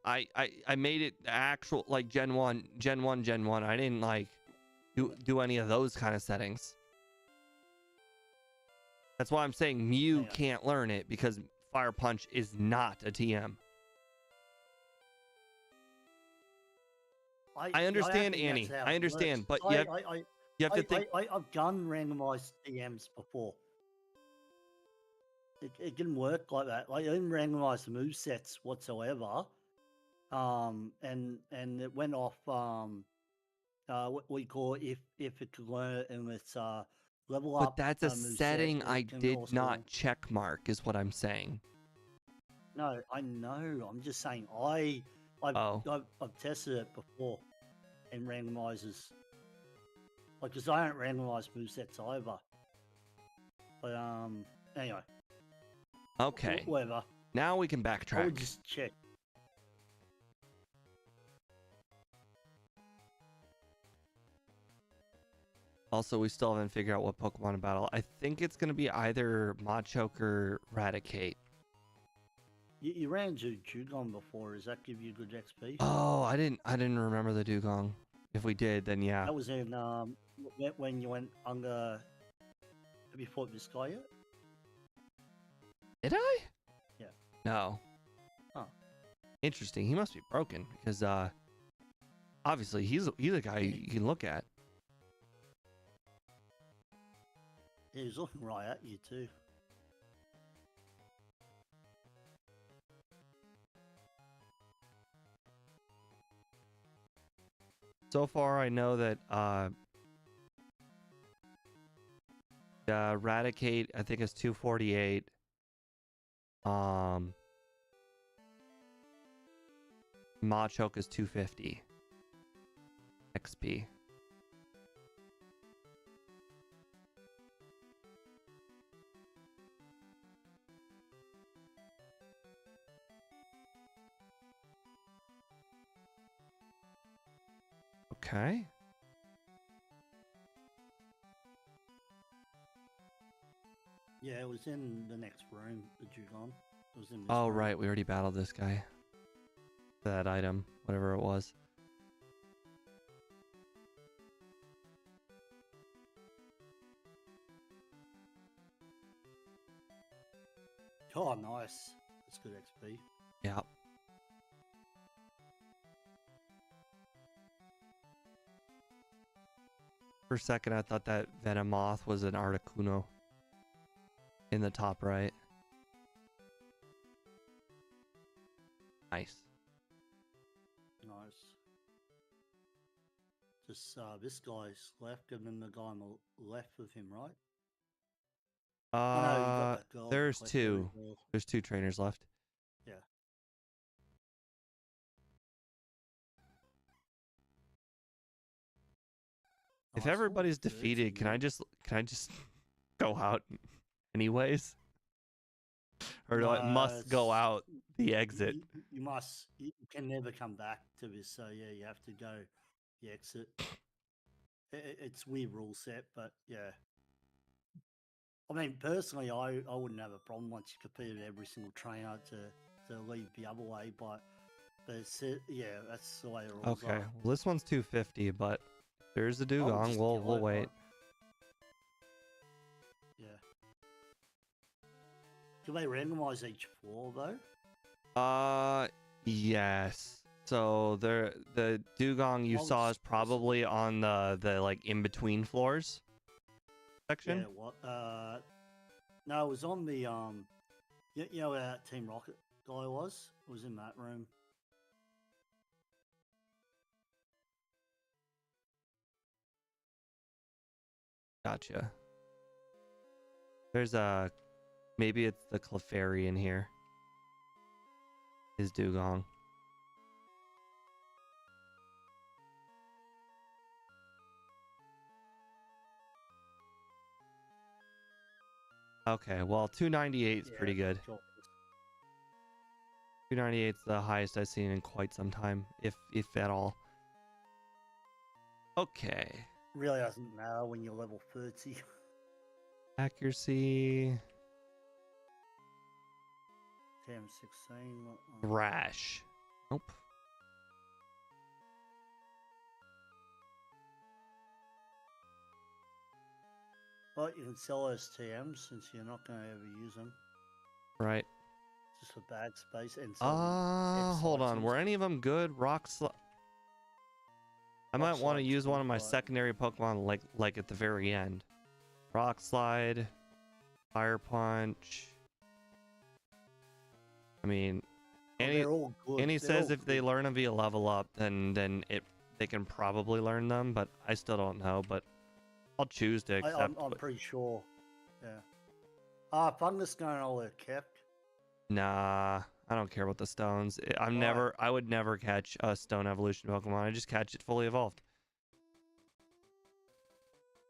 I made it actual like Gen 1. I didn't like do any of those kind of settings. That's why I'm saying Mew can't learn it because Fire Punch is not a TM. I understand, Annie. I understand, but you have to think. I've done randomized TMs before. It didn't work like that. Like, I didn't randomize the movesets whatsoever. And it went off what we call if it could learn it in its level up. But that's a setting I did not check mark, is what I'm saying. No, I know. I'm just saying I've tested it before and randomizes. Like, because I don't randomize movesets either. But anyway. Okay. Whatever. Now we can backtrack. I would just check. Also, we still haven't figured out what Pokemon to battle. I think it's going to be either Machoke or Raticate. You ran into Dugong before. Does that give you good XP? Oh, I didn't remember the Dugong. If we did, then yeah. That was in when you went under. Have you fought this guy yet? Did I? Yeah. No. Huh. Interesting. He must be broken because obviously he's a guy you can look at. Yeah, he's looking right at you too. So far, I know that Raticate, I think, is 248. Machoke is 250 XP. Okay. Yeah, it was in the next room, the Dugong. It was in this Oh, room. right. We already battled this guy. That item, whatever it was. Oh, nice. That's good XP. Yeah. For a second, I thought that Venomoth was an Articuno in the top right. Nice. Nice. Just this guy's left, and then the guy on the left with him, right? You got that girl There's left two. there as well. There's two trainers left. Yeah. If Nice. Ooh, everybody's 30, defeated, can I man. just go out anyways? Or do I No, must go it's- out the exit? You must. You can never come back to this. So yeah, you have to go the exit. It's weird rule set, but yeah. I mean, personally, I wouldn't have a problem once you completed every single trainer to leave the other way, but it's, yeah, that's the way the rules Okay, are. well, this one's 250, but there's a I would dugong. just We'll kill it, wait. Yeah. Do they randomize each floor though? Yes. So the dugong you I'll saw is just- probably on the like in between floors section. Yeah. What? No, it was on the you know where that Team Rocket guy was? It was in that room. Gotcha. There's a maybe it's the Clefairy in here. Is dugong. Okay, well 298 is pretty good. Sure. 298 is the highest I've seen in quite some time, if at all. Okay. Really doesn't matter when you're level 30. Accuracy. TM16. Rash. Nope. Well, you can sell those TMs since you're not going to ever use them. Right. Just for bag space and Hold on. Were any of them good? Rock slide. I might want to Slide's use good, one of my but- secondary Pokemon like at the very end. Rock slide, fire punch. I mean, Well, Annie, they're all good. Annie They're says all if they good. learn them via level up, then they can probably learn them, but I still don't know. But I'll choose to accept. I'm pretty sure. Yeah. Fungus going all the kept. Nah, I don't care about the stones. Why? I would never catch a stone evolution Pokemon. I just catch it fully evolved.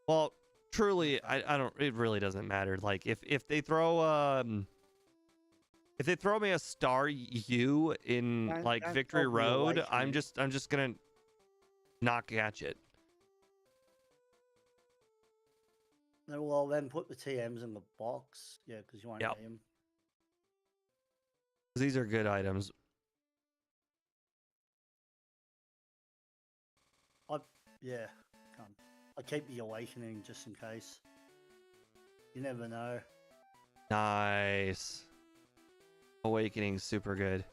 Well, truly, I don't. It really doesn't matter. Like if they throw me a star U in like Don't Victory tell me Road, away from I'm it. just gonna not catch it. No, well, then put the TMs in the box. Yeah, because you won't Yep. need them. These are good items. Yeah. I keep the awakening just in case. You never know. Nice. Awakening, super good.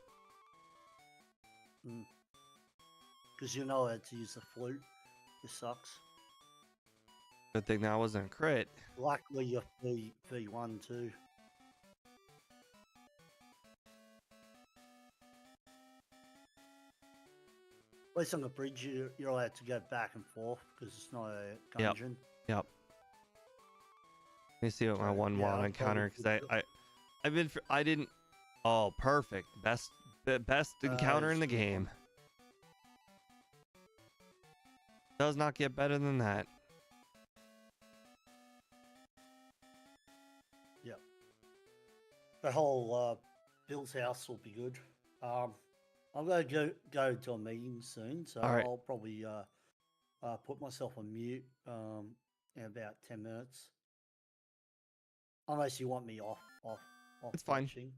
Because you're not allowed to use the flute. This sucks. Good thing that wasn't a crit. Luckily, you're V1 too. At least on the bridge, you're allowed to go back and forth because it's not a dungeon. Yep. Let me see what my So, one yeah, wild I'd encounter, probably because I didn't. Oh, perfect. Best encounter in the it's a good one. game. Does not get better than that. Yep. The whole Bill's house will be good. I'm going to go to a meeting soon, so All right. I'll probably put myself on mute in about 10 minutes. Unless you want me off It's fine. watching.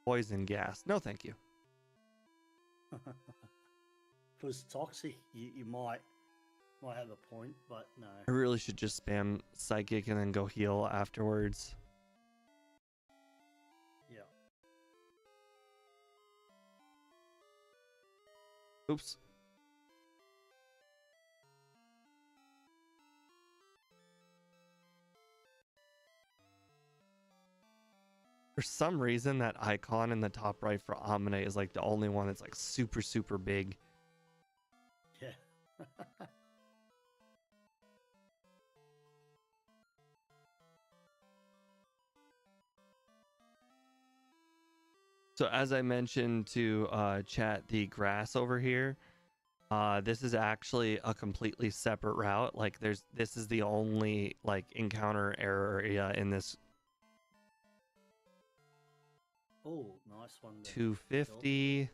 Poison gas. No, thank you. If it was toxic, you might have a point, but no. I really should just spam psychic and then go heal afterwards. Yeah. Oops. For some reason, that icon in the top right for Omni is like the only one that's like super, super big. Yeah. So as I mentioned to chat, the grass over here, this is actually a completely separate route. Like this is the only like encounter area in this. Oh, nice one. 250,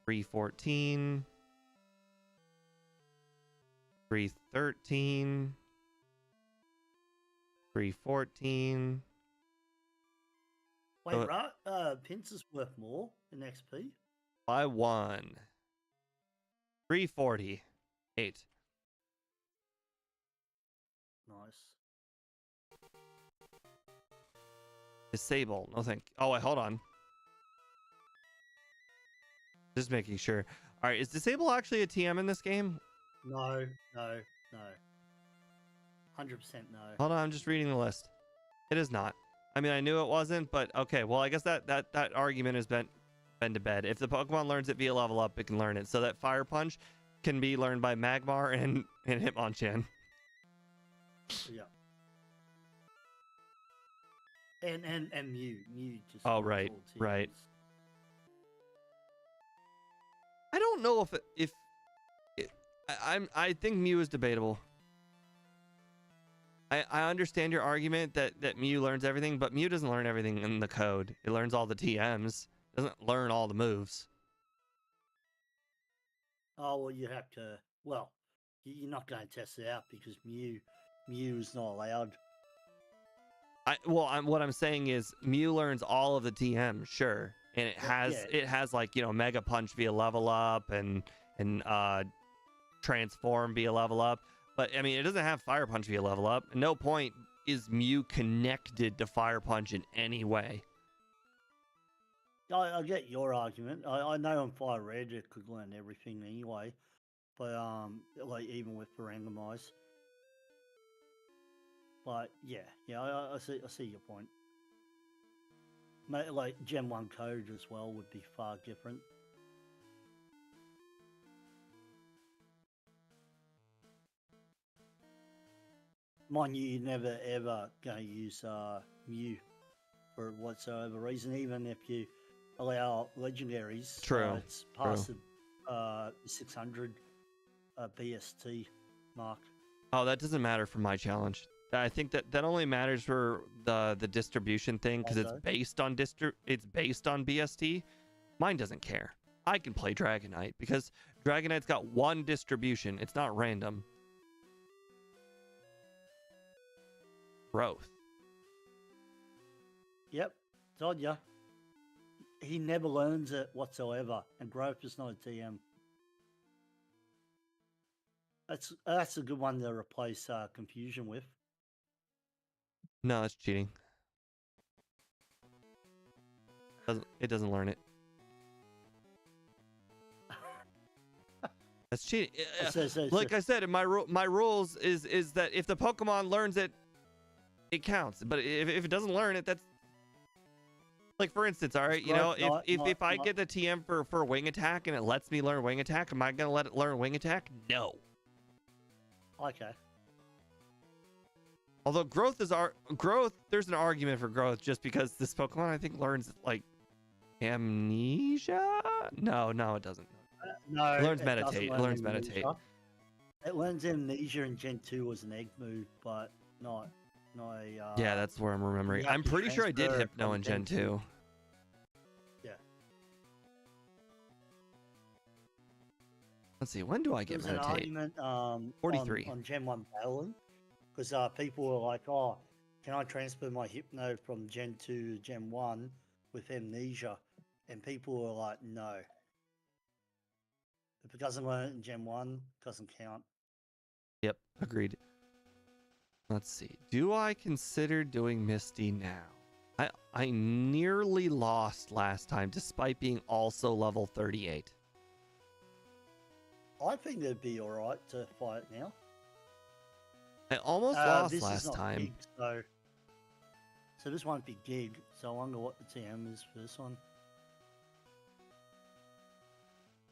314, 313, 314. Wait, right? Pins is worth more in XP? By 1. 348. Nice. Disable. No thank. Oh wait, hold on. Just making sure. All right, is disable actually a TM in this game? No. 100% no. Hold on, I'm just reading the list. It is not. I mean, I knew it wasn't, but okay. Well, I guess that argument has been to bed. If the Pokemon learns it via level up, it can learn it. So that Fire Punch can be learned by Magmar and Hitmonchan. Yeah. And Mew just. Oh right. I don't know I think Mew is debatable. I understand your argument that Mew learns everything, but Mew doesn't learn everything in the code. It learns all the TMs. It doesn't learn all the moves. Oh well, you have to. Well, you're not going to test it out because Mew is not allowed. What I'm saying is Mew learns all of the TMs, sure, and it has like, you know, Mega Punch via level up and Transform via level up. But I mean, it doesn't have Fire Punch via level up. At no point is Mew connected to Fire Punch in any way. I get your argument. I know on Fire Red it could learn everything anyway, but like even with the randomized. But yeah, I see your point. Like Gen 1 code as well would be far different. Mind you, you're never ever going to use Mew for whatsoever reason, even if you allow legendaries. True. It's past the 600 BST mark. Oh, that doesn't matter for my challenge. I think that only matters for the distribution thing because it's based on BST. Mine doesn't care. I can play Dragonite because Dragonite's got one distribution. It's not random. Growth. Yep, told ya. He never learns it whatsoever, and growth is not a TM. That's a good one to replace confusion with. No, that's cheating. It doesn't learn it. That's cheating. Like I said, my rules is that if the Pokemon learns it, it counts. But if it doesn't learn it, that's like, for instance, all right, you know, if I get the TM for Wing Attack and it lets me learn Wing Attack, am I gonna let it learn Wing Attack? No. Okay. Although growth, there's an argument for growth just because this Pokemon I think learns like amnesia. No, it doesn't. No, it learns meditate. It learns meditate. It learns amnesia in Gen 2 as an egg move, but not a. Yeah, that's where I'm remembering. I'm pretty sure I did Hypno in Gen 2. Yeah. Let's see. When do I get meditate? An argument 43 on Gen 1 Battling, because people were like, "Oh, can I transfer my Hypno from Gen 2 to Gen 1 with amnesia?" And people were like, "No. If it doesn't learn it in Gen 1, it doesn't count." Yep, agreed. Let's see. Do I consider doing Misty now? I nearly lost last time despite being also level 38. I think it'd be alright to fight it now. I almost lost last time. Big, So this won't be gig. So I wonder what the TM is for this one.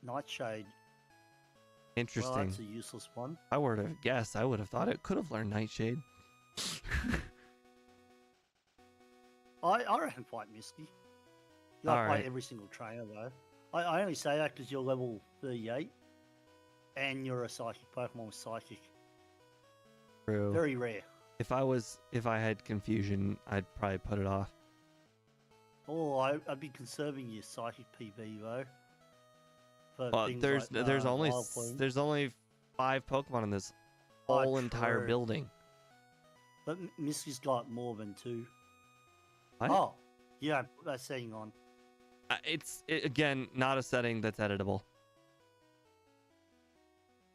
Nightshade. Interesting. Well, that's a useless one. I would have guessed. I would have thought it could have learned Nightshade. I reckon fight Misty. You gotta fight Alright. every single trainer though. I only say that because you're level 38 and you're a psychic Pokemon with psychic. True. Very rare. If I had confusion, I'd probably put it off. Oh, I'd be conserving your psychic PB though. For Well, things there's like, there's only 5 Pokemon in this Oh, whole entire true. building. But Misty's got more than 2. What? Oh, yeah, put that setting on. It's again not a setting that's editable.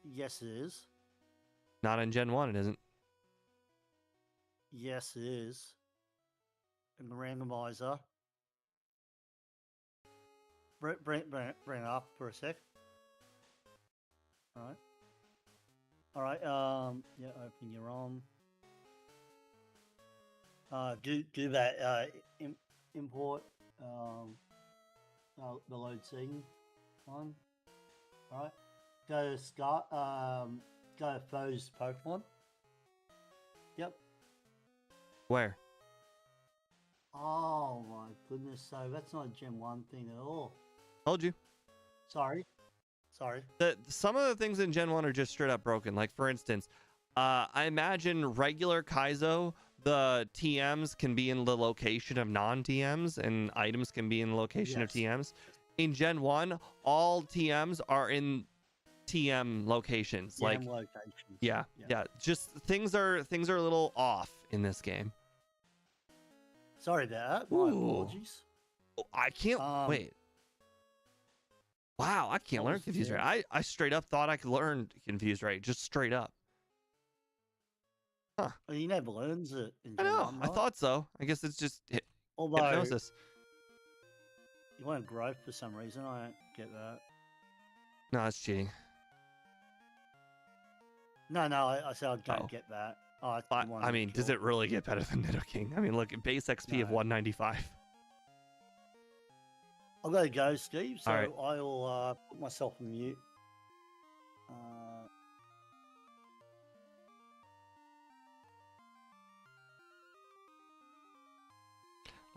Yes, it is. Not in Gen 1, it isn't. Yes, it is. And the randomizer. Bring it up for a sec. Alright. Yeah, open your ROM. Do that import the load scene one. Alright. Go to start go to photos Pokemon. Yep. Where? Oh my goodness, so that's not a Gen 1 thing at all. Told you. Sorry. Some of the things in Gen 1 are just straight up broken. Like, for instance, I imagine regular Kaizo, the TMs can be in the location of non-TMs, and items can be in the location of TMs. In Gen 1, all TMs are in TM locations. Like, locations. yeah. Just things are a little off in this game. Sorry about that. My apologies. Oh, I can't wait. Wow, I can't learn Confused Rate. I straight up thought I could learn Confused Rate. Just straight up. Huh. Well, you never learns it in I Gen know. 1, I right? thought so. I guess it's just Although hypnosis. you want growth for some reason. I don't get that. No, that's cheating. No, I said I don't get that. Oh, I mean, does it really get better than Nidoking? I mean, look at base XP of 195. I've got to go, Steve. So Alright. I'll put myself on mute.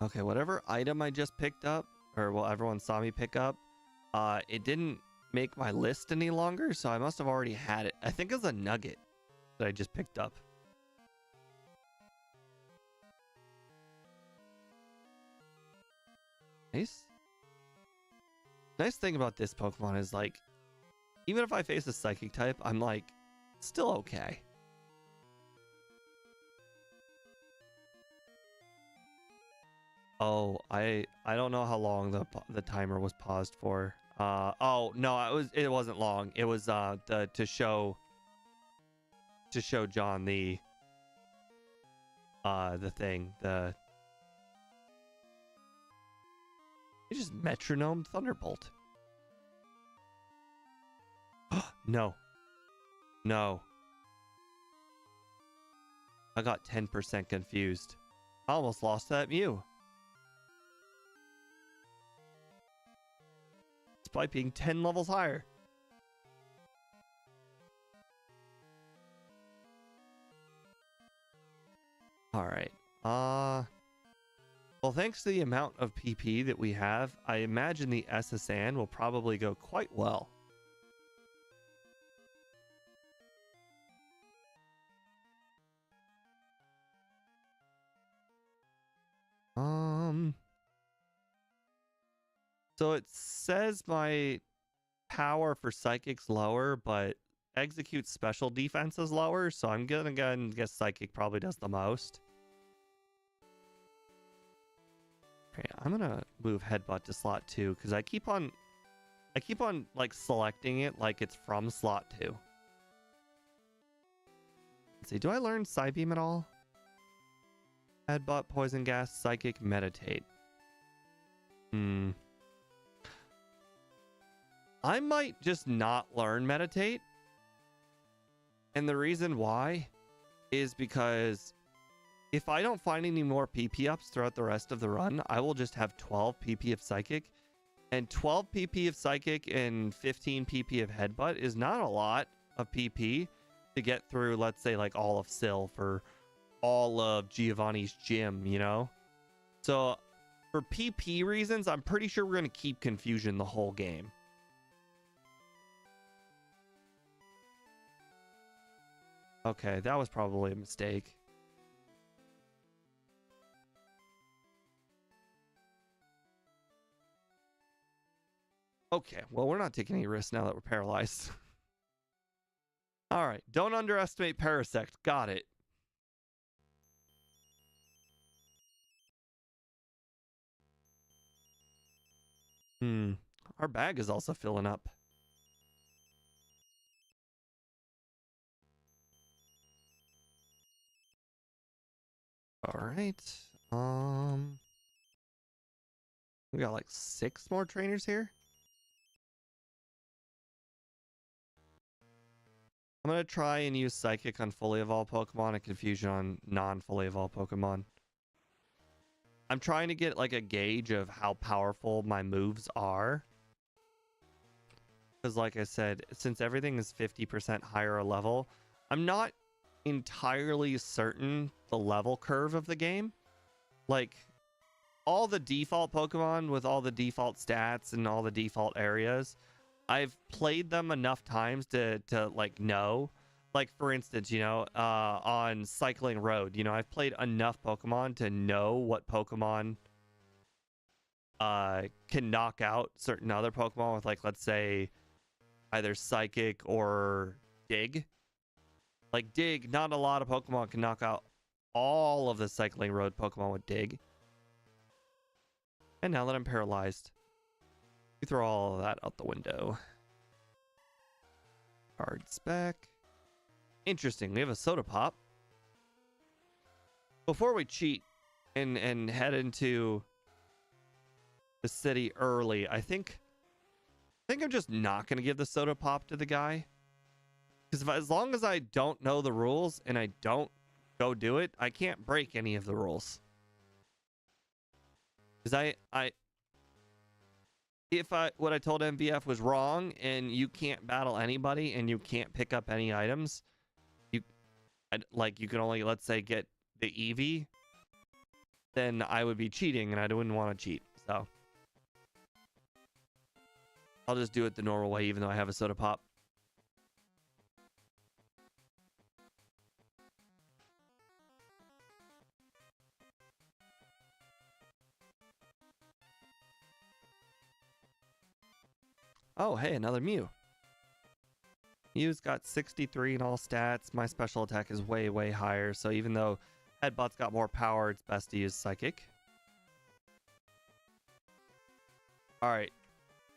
Okay, whatever item I just picked up, or well, everyone saw me pick up, it didn't make my list any longer, so I must have already had it. I think it's a nugget that I just picked up. Nice. Nice thing about this Pokemon is, like, even if I face a psychic type, I'm like still okay. Oh, I don't know how long the timer was paused for. Oh no, it wasn't long. It was to show John the thing. It just metronome Thunderbolt. No. I got 10% confused. I almost lost that Mew. Despite being 10 levels higher. Alright. Well, thanks to the amount of PP that we have, I imagine the SSN will probably go quite well. So it says my power for Psychic's lower, but execute special defense is lower, so I'm gonna go and guess Psychic probably does the most. Okay, I'm gonna move Headbutt to slot 2 because I keep on like selecting it like it's from slot 2. Let's see, do I learn Psybeam at all? Headbutt, Poison Gas, Psychic, Meditate. I might just not learn Meditate. And the reason why is because if I don't find any more PP ups throughout the rest of the run, I will just have 12 PP of Psychic. And 12 PP of Psychic and 15 PP of Headbutt is not a lot of PP to get through, let's say, like all of Sylph or all of Giovanni's gym, you know? So for PP reasons, I'm pretty sure we're going to keep Confusion the whole game. Okay, that was probably a mistake. Okay, well, we're not taking any risks now that we're paralyzed. All right, don't underestimate Parasect. Got it. Our bag is also filling up. All right. We got like 6 more trainers here. I'm going to try and use Psychic on fully evolved Pokemon and Confusion on non-fully evolved Pokemon. I'm trying to get like a gauge of how powerful my moves are. Because like I said, since everything is 50% higher level, I'm not entirely certain the level curve of the game. Like, all the default Pokemon with all the default stats and all the default areas, I've played them enough times to like know. Like, for instance, you know, on Cycling Road, you know, I've played enough Pokemon to know what Pokemon can knock out certain other Pokemon with, like, let's say, either Psychic or Dig. Like, Dig, not a lot of Pokemon can knock out all of the Cycling Road Pokemon with Dig. And now that I'm paralyzed, we throw all of that out the window. Cards back. Interesting, we have a Soda Pop. Before we cheat and head into the city early, I think I'm just not going to give the Soda Pop to the guy. Because as long as I don't know the rules and I don't go do it, I can't break any of the rules. Because if what I told MVF was wrong and you can't battle anybody and you can't pick up any items, you can only, let's say, get the Eevee, then I would be cheating and I wouldn't want to cheat. So I'll just do it the normal way, even though I have a Soda Pop. Oh, hey, another Mew. Mew's got 63 in all stats. My special attack is way, way higher. So even though Headbutt's got more power, it's best to use Psychic. All right.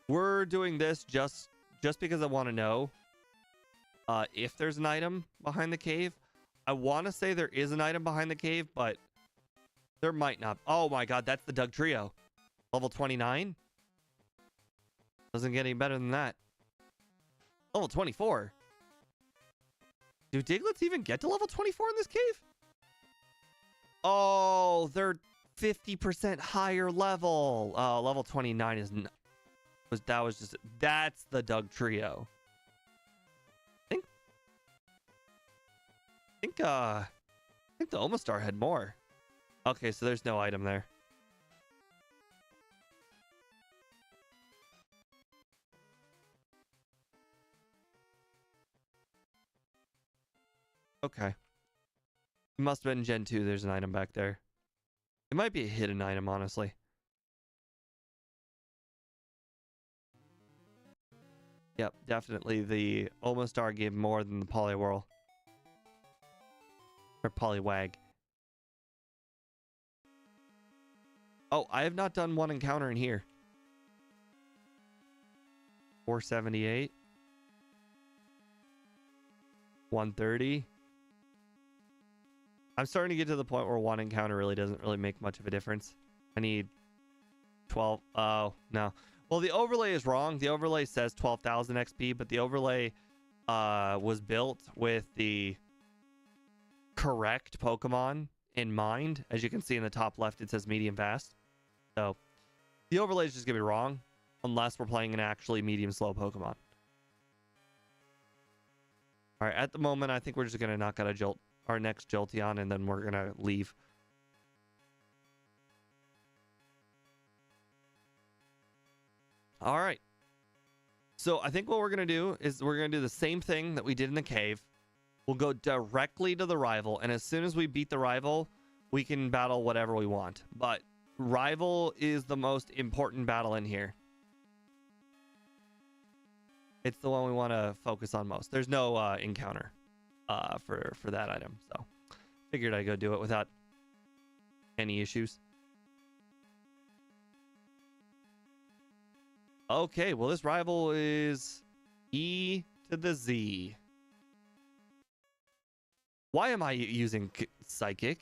We're doing this just because I want to know if there's an item behind the cave. I want to say there is an item behind the cave, but there might not. Oh my god, that's the Doug Trio. Level 29? Doesn't get any better than that. Level 24. Do Diglets even get to level 24 in this cave? Oh, they're 50% higher level. Level 29 is that's the Doug Trio. I think the Omastar had more. Okay, so there's no item there. Okay. It must have been Gen 2. There's an item back there. It might be a hidden item, honestly. Yep, definitely the Omastar gave more than the Poliwhirl. Or Poliwag. Oh, I have not done one encounter in here. 478. 130. I'm starting to get to the point where one encounter really doesn't really make much of a difference. I need 12. Oh, no. Well, the overlay is wrong. The overlay says 12,000 XP, but the overlay was built with the correct Pokemon in mind. As you can see in the top left, it says medium fast. So the overlay is just going to be wrong unless we're playing an actually medium slow Pokemon. All right, at the moment, I think we're just going to knock out our next Jolteon, and then we're going to leave. All right. So I think what we're going to do is we're going to do the same thing that we did in the cave. We'll go directly to the rival, and as soon as we beat the rival, we can battle whatever we want. But rival is the most important battle in here. It's the one we want to focus on most. There's no encounter for that item, so figured I'd go do it without any issues. Okay, well, this rival is E to the Z. Why am I using Psychic?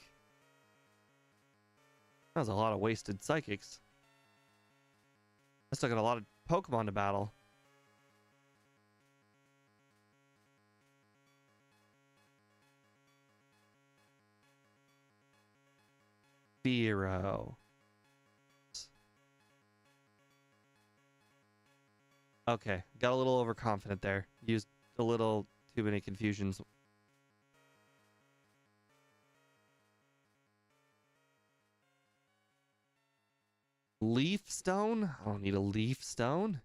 That was a lot of wasted Psychics. I still got a lot of Pokemon to battle. Zero. Okay, got a little overconfident there. Used a little too many confusions. Leaf Stone? I don't need a Leaf Stone.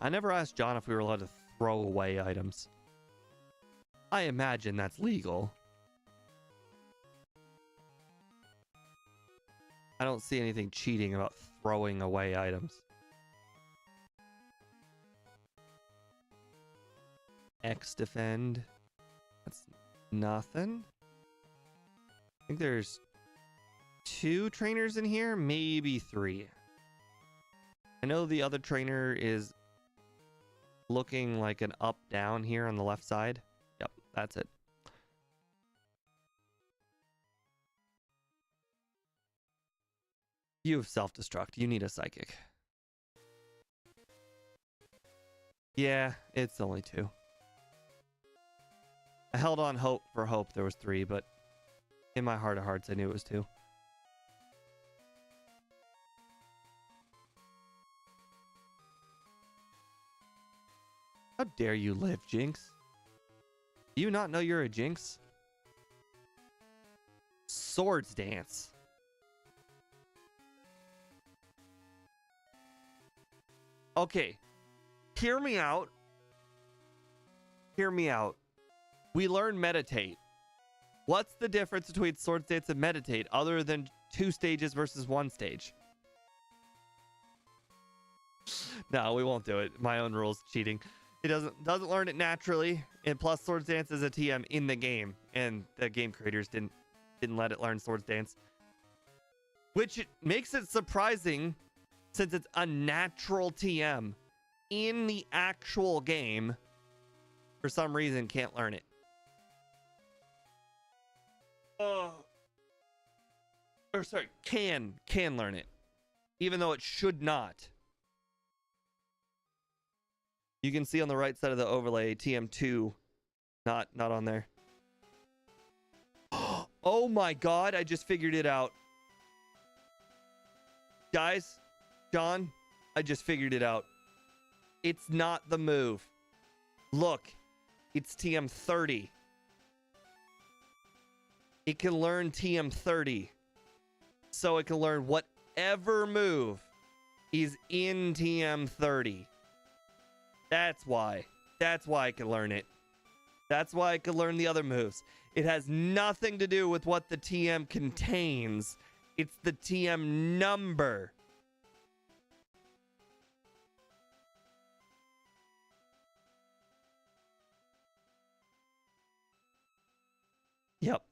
I never asked John if we were allowed to throw away items. I imagine that's legal. I don't see anything cheating about throwing away items. X defend. That's nothing. I think there's 2 trainers in here, maybe 3. I know the other trainer is looking like an up down here on the left side. Yep, that's it. You have self-destruct. You need a psychic. Yeah, it's only 2. I held on hope for hope there was 3, but in my heart of hearts, I knew it was 2. How dare you live, Jinx? Do you not know you're a Jinx? Swords Dance. Okay, hear me out. Hear me out. We learn Meditate. What's the difference between Swords Dance and Meditate other than 2 stages versus 1 stage? No, we won't do it. My own rules, cheating. It doesn't learn it naturally, and plus Swords Dance is a TM in the game, and the game creators didn't let it learn Swords Dance, which makes it surprising since it's a natural TM in the actual game. For some reason, can't learn it. Or sorry, can learn it, even though it should not. You can see on the right side of the overlay, TM2, not on there. Oh my God, I just figured it out. Guys, John, I just figured it out. It's not the move. Look, it's TM30. It can learn TM30. So it can learn whatever move is in TM30. That's why. That's why I can learn it. That's why I can learn the other moves. It has nothing to do with what the TM contains. It's the TM number. Yep.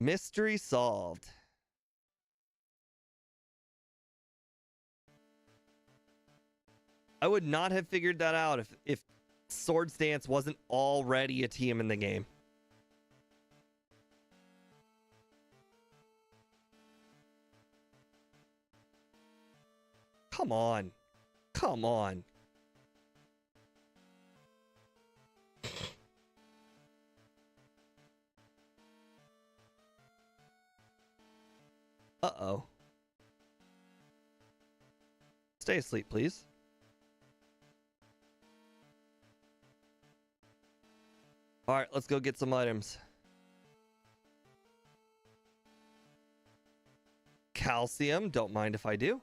Mystery solved. I would not have figured that out if Swords Dance wasn't already a TM in the game. Come on. Come on. Uh-oh. Stay asleep, please. All right, let's go get some items. Calcium, don't mind if I do.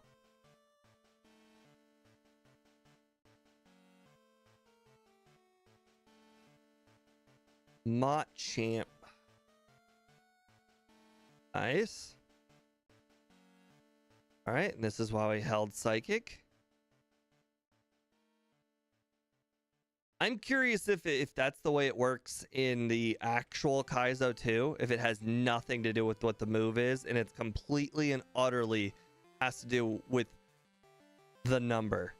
Machamp. Nice. All right, and this is why we held Psychic. I'm curious if that's the way it works in the actual Kaizo too, if it has nothing to do with what the move is, and it's completely and utterly has to do with the number.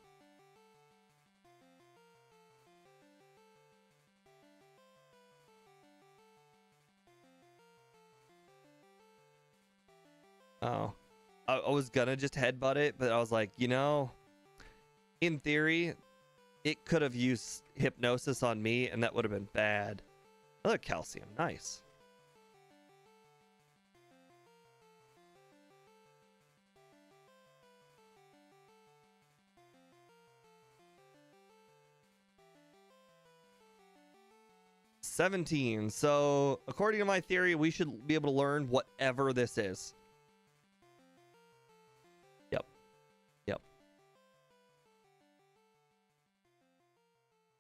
Oh. I was gonna just headbutt it, but I was like, you know, in theory, it could have used hypnosis on me, and that would have been bad. Another calcium, nice. $17. So, according to my theory, we should be able to learn whatever this is. Yep.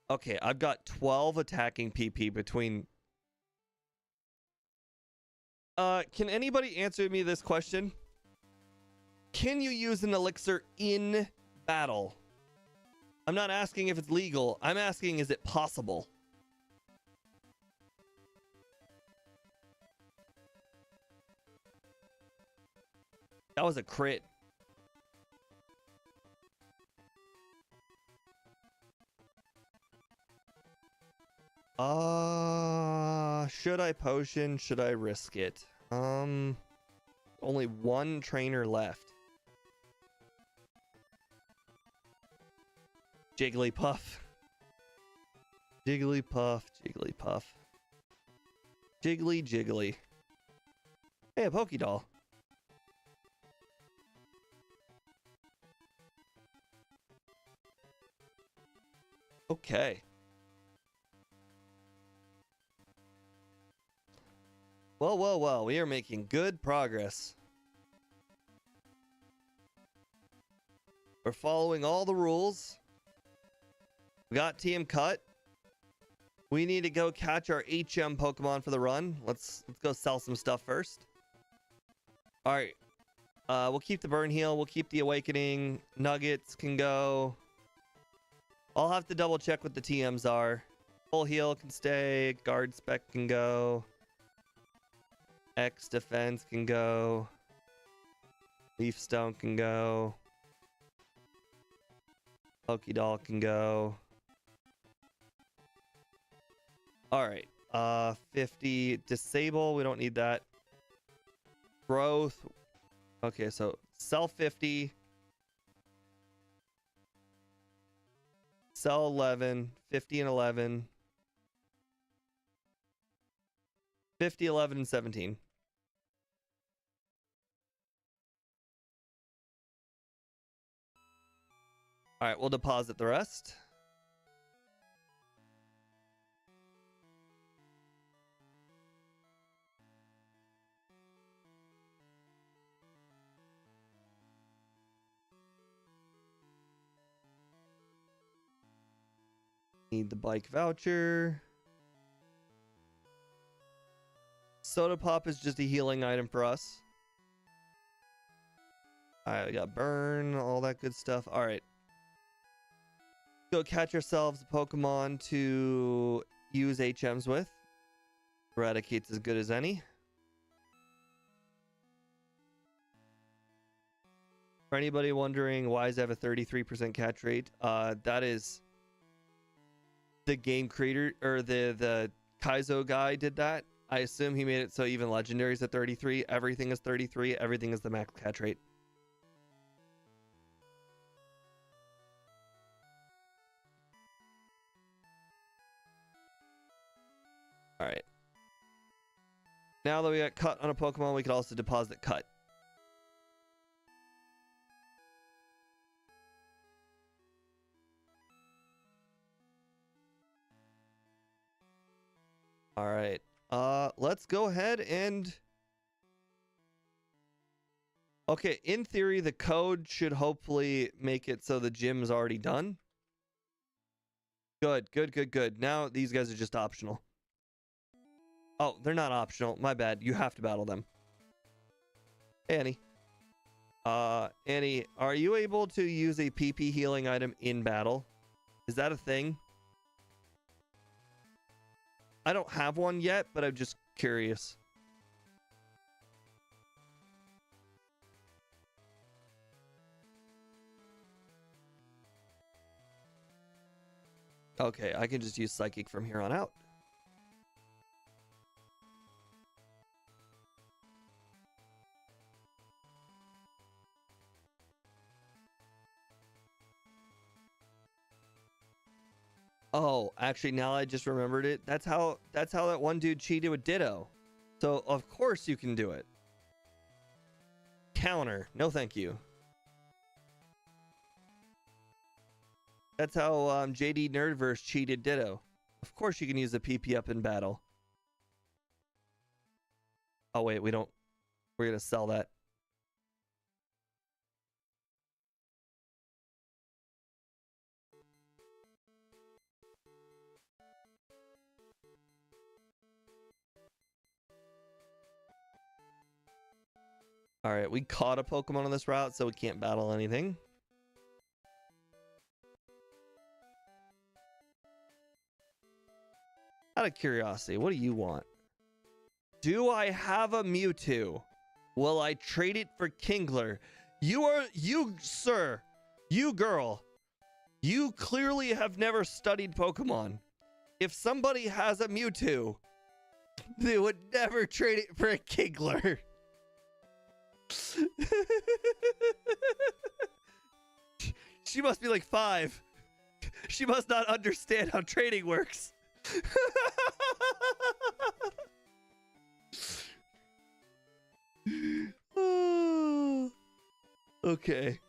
Okay, I've got 12 attacking PP between... can anybody answer me this question? Can you use an elixir in battle? I'm not asking if it's legal. I'm asking, is it possible? That was a crit. Should I potion? Should I risk it? Only one trainer left. Jigglypuff. Jigglypuff. Jiggly. Hey, a Pokédoll. Okay. Well. We are making good progress. We're following all the rules. We got TM cut. We need to go catch our HM Pokemon for the run. Let's go sell some stuff first. All right. We'll keep the burn heal. We'll keep the awakening. Nuggets can go. I'll have to double check what the TMs are. Full heal can stay. Guard spec can go. X defense can go. Leaf stone can go. Pokédoll can go. All right. 50 disable. We don't need that. Growth. Okay, so sell 50. Sell 11. 50 and 11. 50, 11, and 17. All right, we'll deposit the rest. Need the bike voucher. Soda pop is just a healing item for us. All right, we got burn, all that good stuff. All right. Go catch yourselves a Pokemon to use HMs with. Eradicate's as good as any. For anybody wondering why does it have a 33% catch rate, that is the game creator or the Kaizo guy did that. I assume he made it so even legendaries at 33. Everything is 33. Everything is the max catch rate. All right. Now that we got cut on a Pokemon, we can also deposit cut. All right. Let's go ahead and... Okay, in theory, the code should hopefully make it so the gym's already done. Good, good, good, good. Now these guys are just optional. Oh, they're not optional. My bad. You have to battle them. Hey, Annie. Annie, are you able to use a PP healing item in battle? Is that a thing? I don't have one yet, but I'm just curious. Okay, I can just use Psychic from here on out. Oh, actually, now I just remembered it. That's how that one dude cheated with Ditto. So, of course you can do it. Counter. No, thank you. That's how JD Nerdverse cheated Ditto. Of course you can use the PP up in battle. Oh, wait, we don't. We're going to sell that. All right, we caught a Pokemon on this route, so we can't battle anything. Out of curiosity, what do you want? Do I have a Mewtwo? Will I trade it for Kingler? You, sir, you girl, you clearly have never studied Pokemon. If somebody has a Mewtwo, they would never trade it for a Kingler. She must be like 5. She must not understand how trading works. Oh, okay.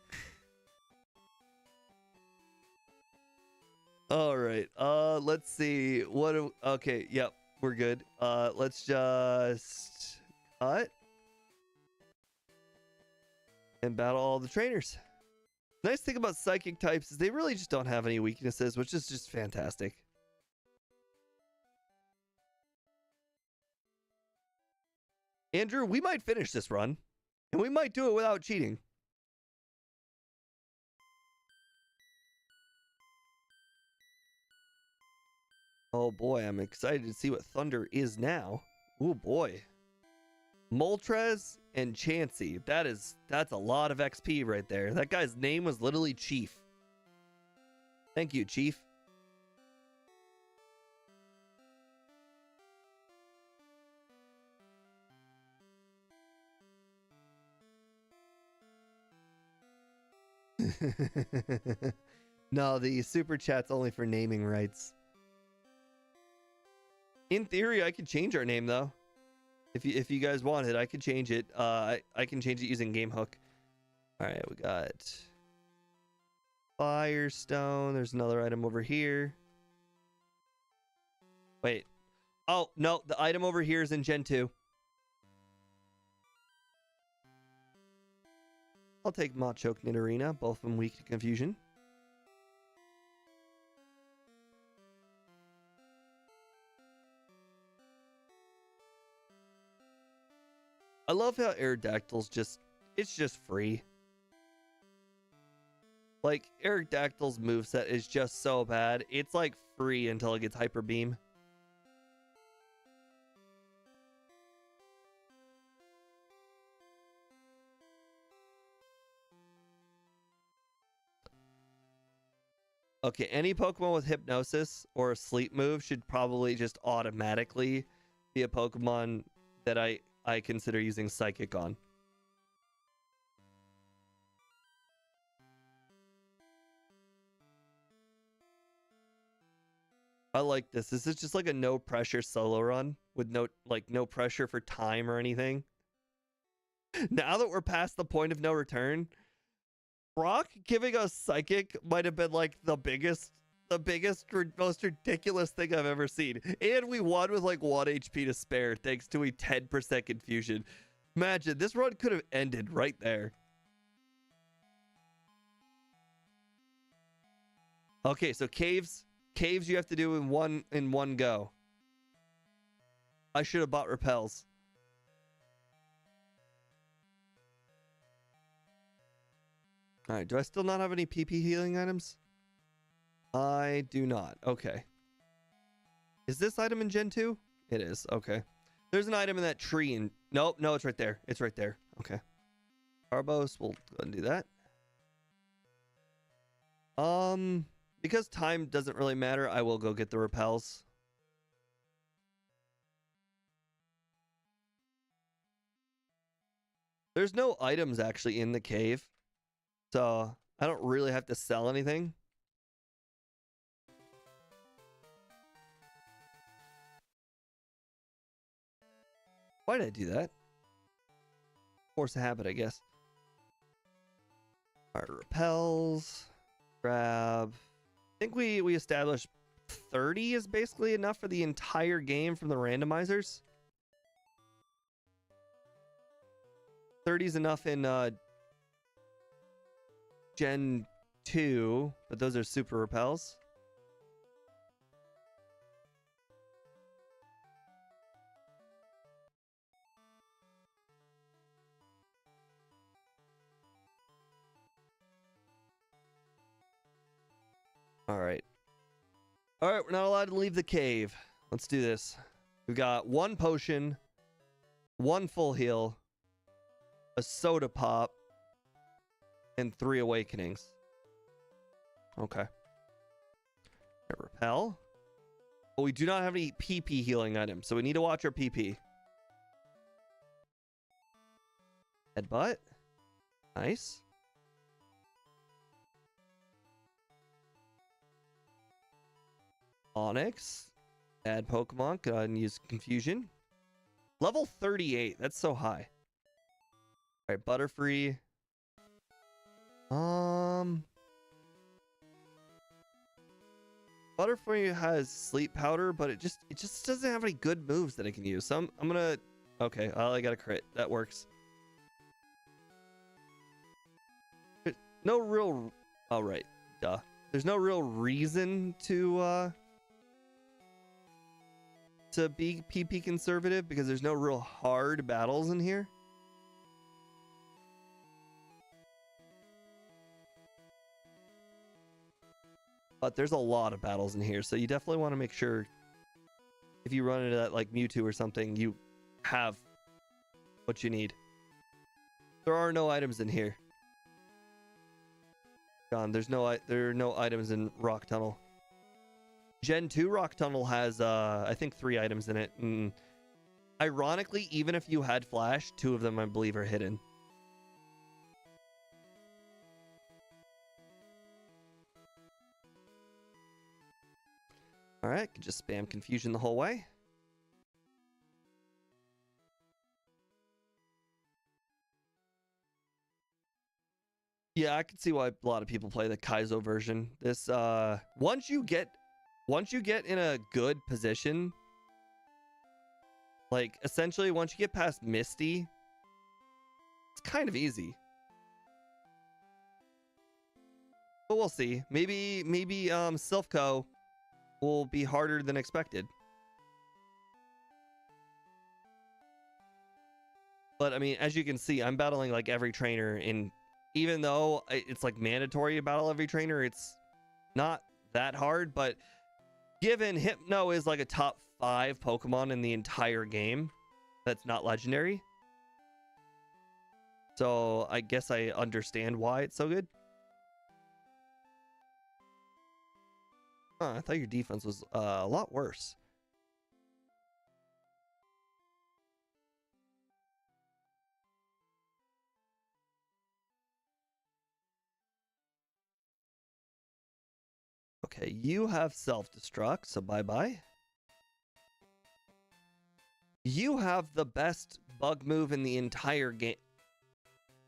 All right. Let's see. Okay, yep, we're good. Let's just cut and battle all the trainers. Nice thing about psychic types is they really just don't have any weaknesses, which is just fantastic. Andrew, we might finish this run, and we might do it without cheating. Oh boy, I'm excited to see what Thunder is now. Oh boy. Moltres and Chansey. That's a lot of XP right there. That guy's name was literally Chief. Thank you, Chief. No, the super chat's only for naming rights. In theory, I could change our name though. If you guys want it, I could change it. I can change it using Game Hook. All right, we got Firestone. There's another item over here. Wait. Oh, no, the item over here is in Gen 2. I'll take Machoke Nidorina, both of them weak to confusion. I love how Aerodactyl's it's just free. Like, Aerodactyl's moveset is just so bad. It's like free until it gets Hyper Beam. Okay, any Pokemon with Hypnosis or a Sleep move should probably just automatically be a Pokemon that I consider using Psychic on. I like this. This is just like a no pressure solo run with no pressure for time or anything. Now that we're past the point of no return, Brock giving us Psychic might have been like the biggest the biggest, most ridiculous thing I've ever seen. And we won with like 1 HP to spare thanks to a 10% confusion. Imagine, this run could have ended right there. Okay, so caves you have to do in one go. I should have bought repels. All right, do I still not have any PP healing items? I do not. Okay. Is this item in Gen 2? It is. Okay. There's an item in that tree and nope, no, it's right there. It's right there. Okay. Carbos, we'll go and do that. Because time doesn't really matter, I will go get the repels. There's no items actually in the cave, so I don't really have to sell anything. Why did I do that? Force of habit, I guess. Alright, repels. Grab. I think we established 30 is basically enough for the entire game from the randomizers. 30 is enough in Gen 2, but those are super repels. All right, we're not allowed to leave the cave. Let's do this. We've got 1 potion, 1 full heal, a soda pop, and 3 awakenings. Okay. Repel. But we do not have any PP healing items, so we need to watch our PP. Headbutt. Nice. Onyx. Add Pokemon. Go ahead and use Confusion. Level 38. That's so high. All right, Butterfree. Butterfree has Sleep Powder, but it just doesn't have any good moves that I can use. So I'm gonna. Okay, I got a crit. That works. No real. Oh right, duh. There's no real reason to be PP conservative because there's no real hard battles in here. But there's a lot of battles in here, so you definitely want to make sure if you run into that like Mewtwo or something, you have what you need. There are no items in here. John, there are no items in Rock Tunnel. Gen 2 Rock Tunnel has I think 3 items in it. And ironically, even if you had Flash, 2 of them I believe are hidden. All right, can just spam Confusion the whole way. Yeah, I can see why a lot of people play the Kaizo version. This once you get in a good position, like essentially once you get past Misty, it's kind of easy. But we'll see. Maybe Silphco will be harder than expected. But I mean, as you can see, I'm battling like every trainer, and even though it's like mandatory to battle every trainer, it's not that hard. But given Hypno is like a top 5 Pokemon in the entire game, that's not legendary. So I guess I understand why it's so good. Huh, I thought your defense was a lot worse. Okay, you have self-destruct, so bye-bye. You have the best bug move in the entire game.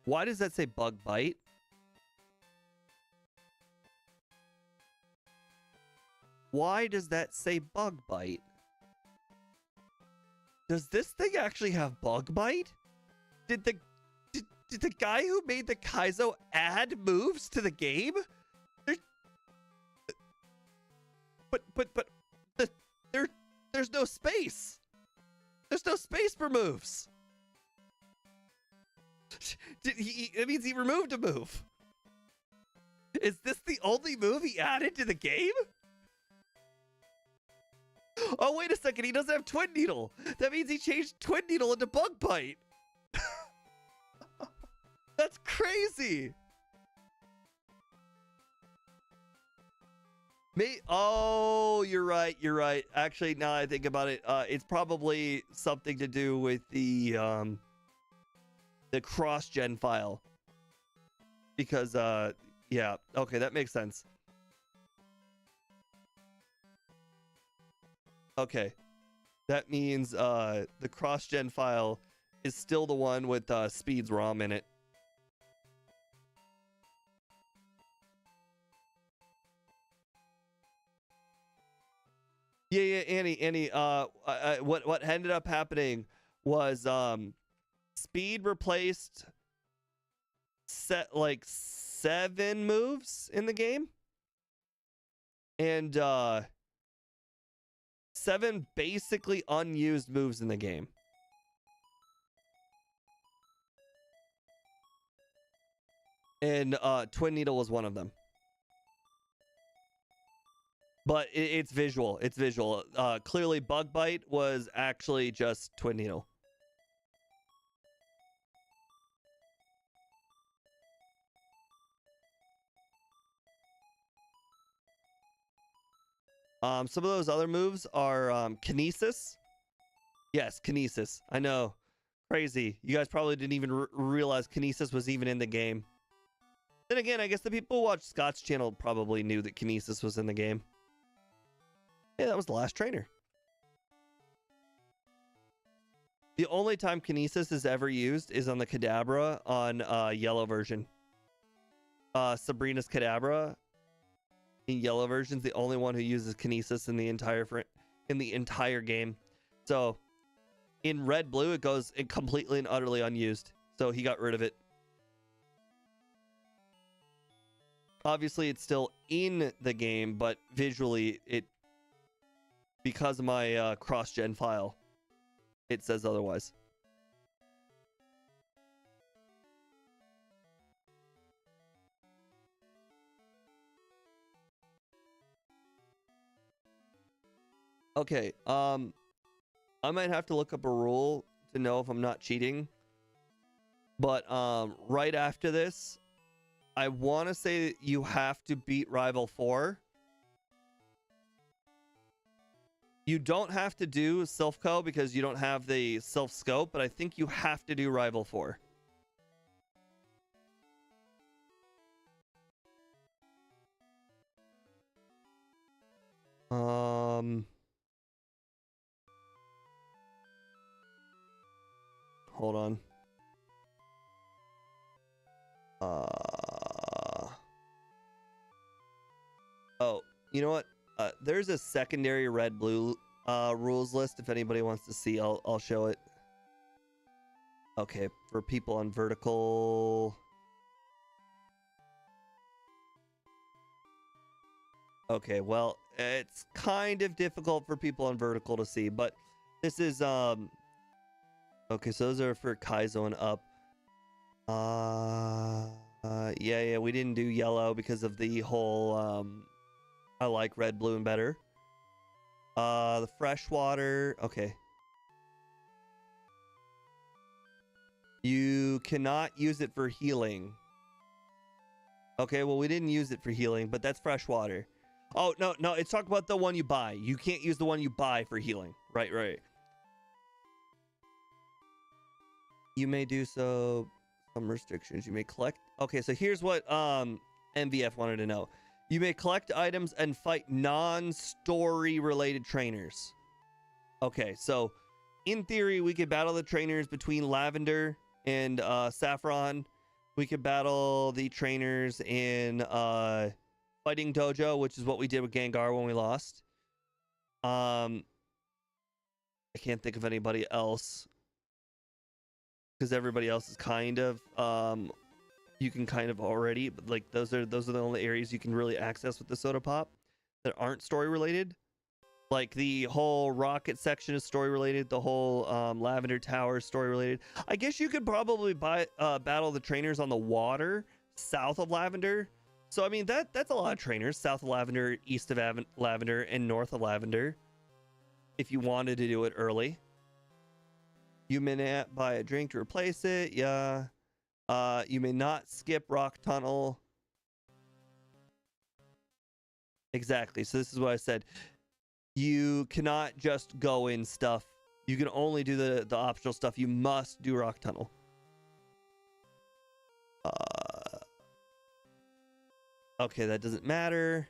Why does that say bug bite? Why does that say bug bite? Does this thing actually have bug bite? Did the guy who made the Kaizo add moves to the game? There's no space. There's no space for moves. That means he removed a move. Is this the only move he added to the game? Oh, wait a second. He doesn't have Twin Needle. That means he changed Twin Needle into Bug Bite. That's crazy. Oh, you're right. You're right. Actually, now I think about it, it's probably something to do with the cross-gen file. Because, yeah. Okay, that makes sense. Okay. That means the cross-gen file is still the one with Speed's ROM in it. Yeah, Annie, what ended up happening was Speed replaced like 7 moves in the game, and 7 basically unused moves in the game. And Twin Needle was one of them. But it's visual. It's visual. Clearly, Bug Bite was actually just Twin Needle. Some of those other moves are Kinesis. Yes, Kinesis. I know. Crazy. You guys probably didn't even realize Kinesis was even in the game. Then again, I guess the people who watch Scott's channel probably knew that Kinesis was in the game. Yeah, that was the last trainer. The only time Kinesis is ever used is on the Kadabra on yellow version. Sabrina's Kadabra in yellow version is the only one who uses Kinesis in the entire game. So in red blue it goes completely and utterly unused. So he got rid of it. Obviously it's still in the game, but visually it, because of my cross-gen file, it says otherwise. Okay, I might have to look up a rule to know if I'm not cheating. But right after this, I want to say that you have to beat Rival 4. You don't have to do Silph-Co because you don't have the Silph Scope, but I think you have to do Rival 4. Hold on. Oh, you know what? There's a secondary red-blue rules list. If anybody wants to see, I'll show it. Okay, for people on vertical. Okay, well, it's kind of difficult for people on vertical to see, but this is okay, so those are for Kaizo and up. Yeah, we didn't do yellow because of the whole I like red, blue, and better. The freshwater, okay. You cannot use it for healing. Okay, well, we didn't use it for healing, but that's freshwater. Oh, no, it's talking about the one you buy. You can't use the one you buy for healing. Right. You may do so. Some restrictions. You may collect. Okay, so here's what MVF wanted to know. You may collect items and fight non-story related trainers. Okay, so in theory, we could battle the trainers between Lavender and Saffron. We could battle the trainers in fighting dojo, which is what we did with Gengar when we lost. I can't think of anybody else because everybody else is kind of you can kind of already, but like those are the only areas you can really access with the soda pop that aren't story related. Like the whole rocket section is story related. The whole Lavender Tower is story related. I guess you could probably battle the trainers on the water south of Lavender. So I mean that's a lot of trainers south of Lavender, east of Lavender, and north of Lavender. If you wanted to do it early, you may not buy a drink to replace it. Yeah. You may not skip Rock Tunnel. Exactly. So this is what I said. You cannot just go in stuff. You can only do the optional stuff. You must do Rock Tunnel. Okay, that doesn't matter.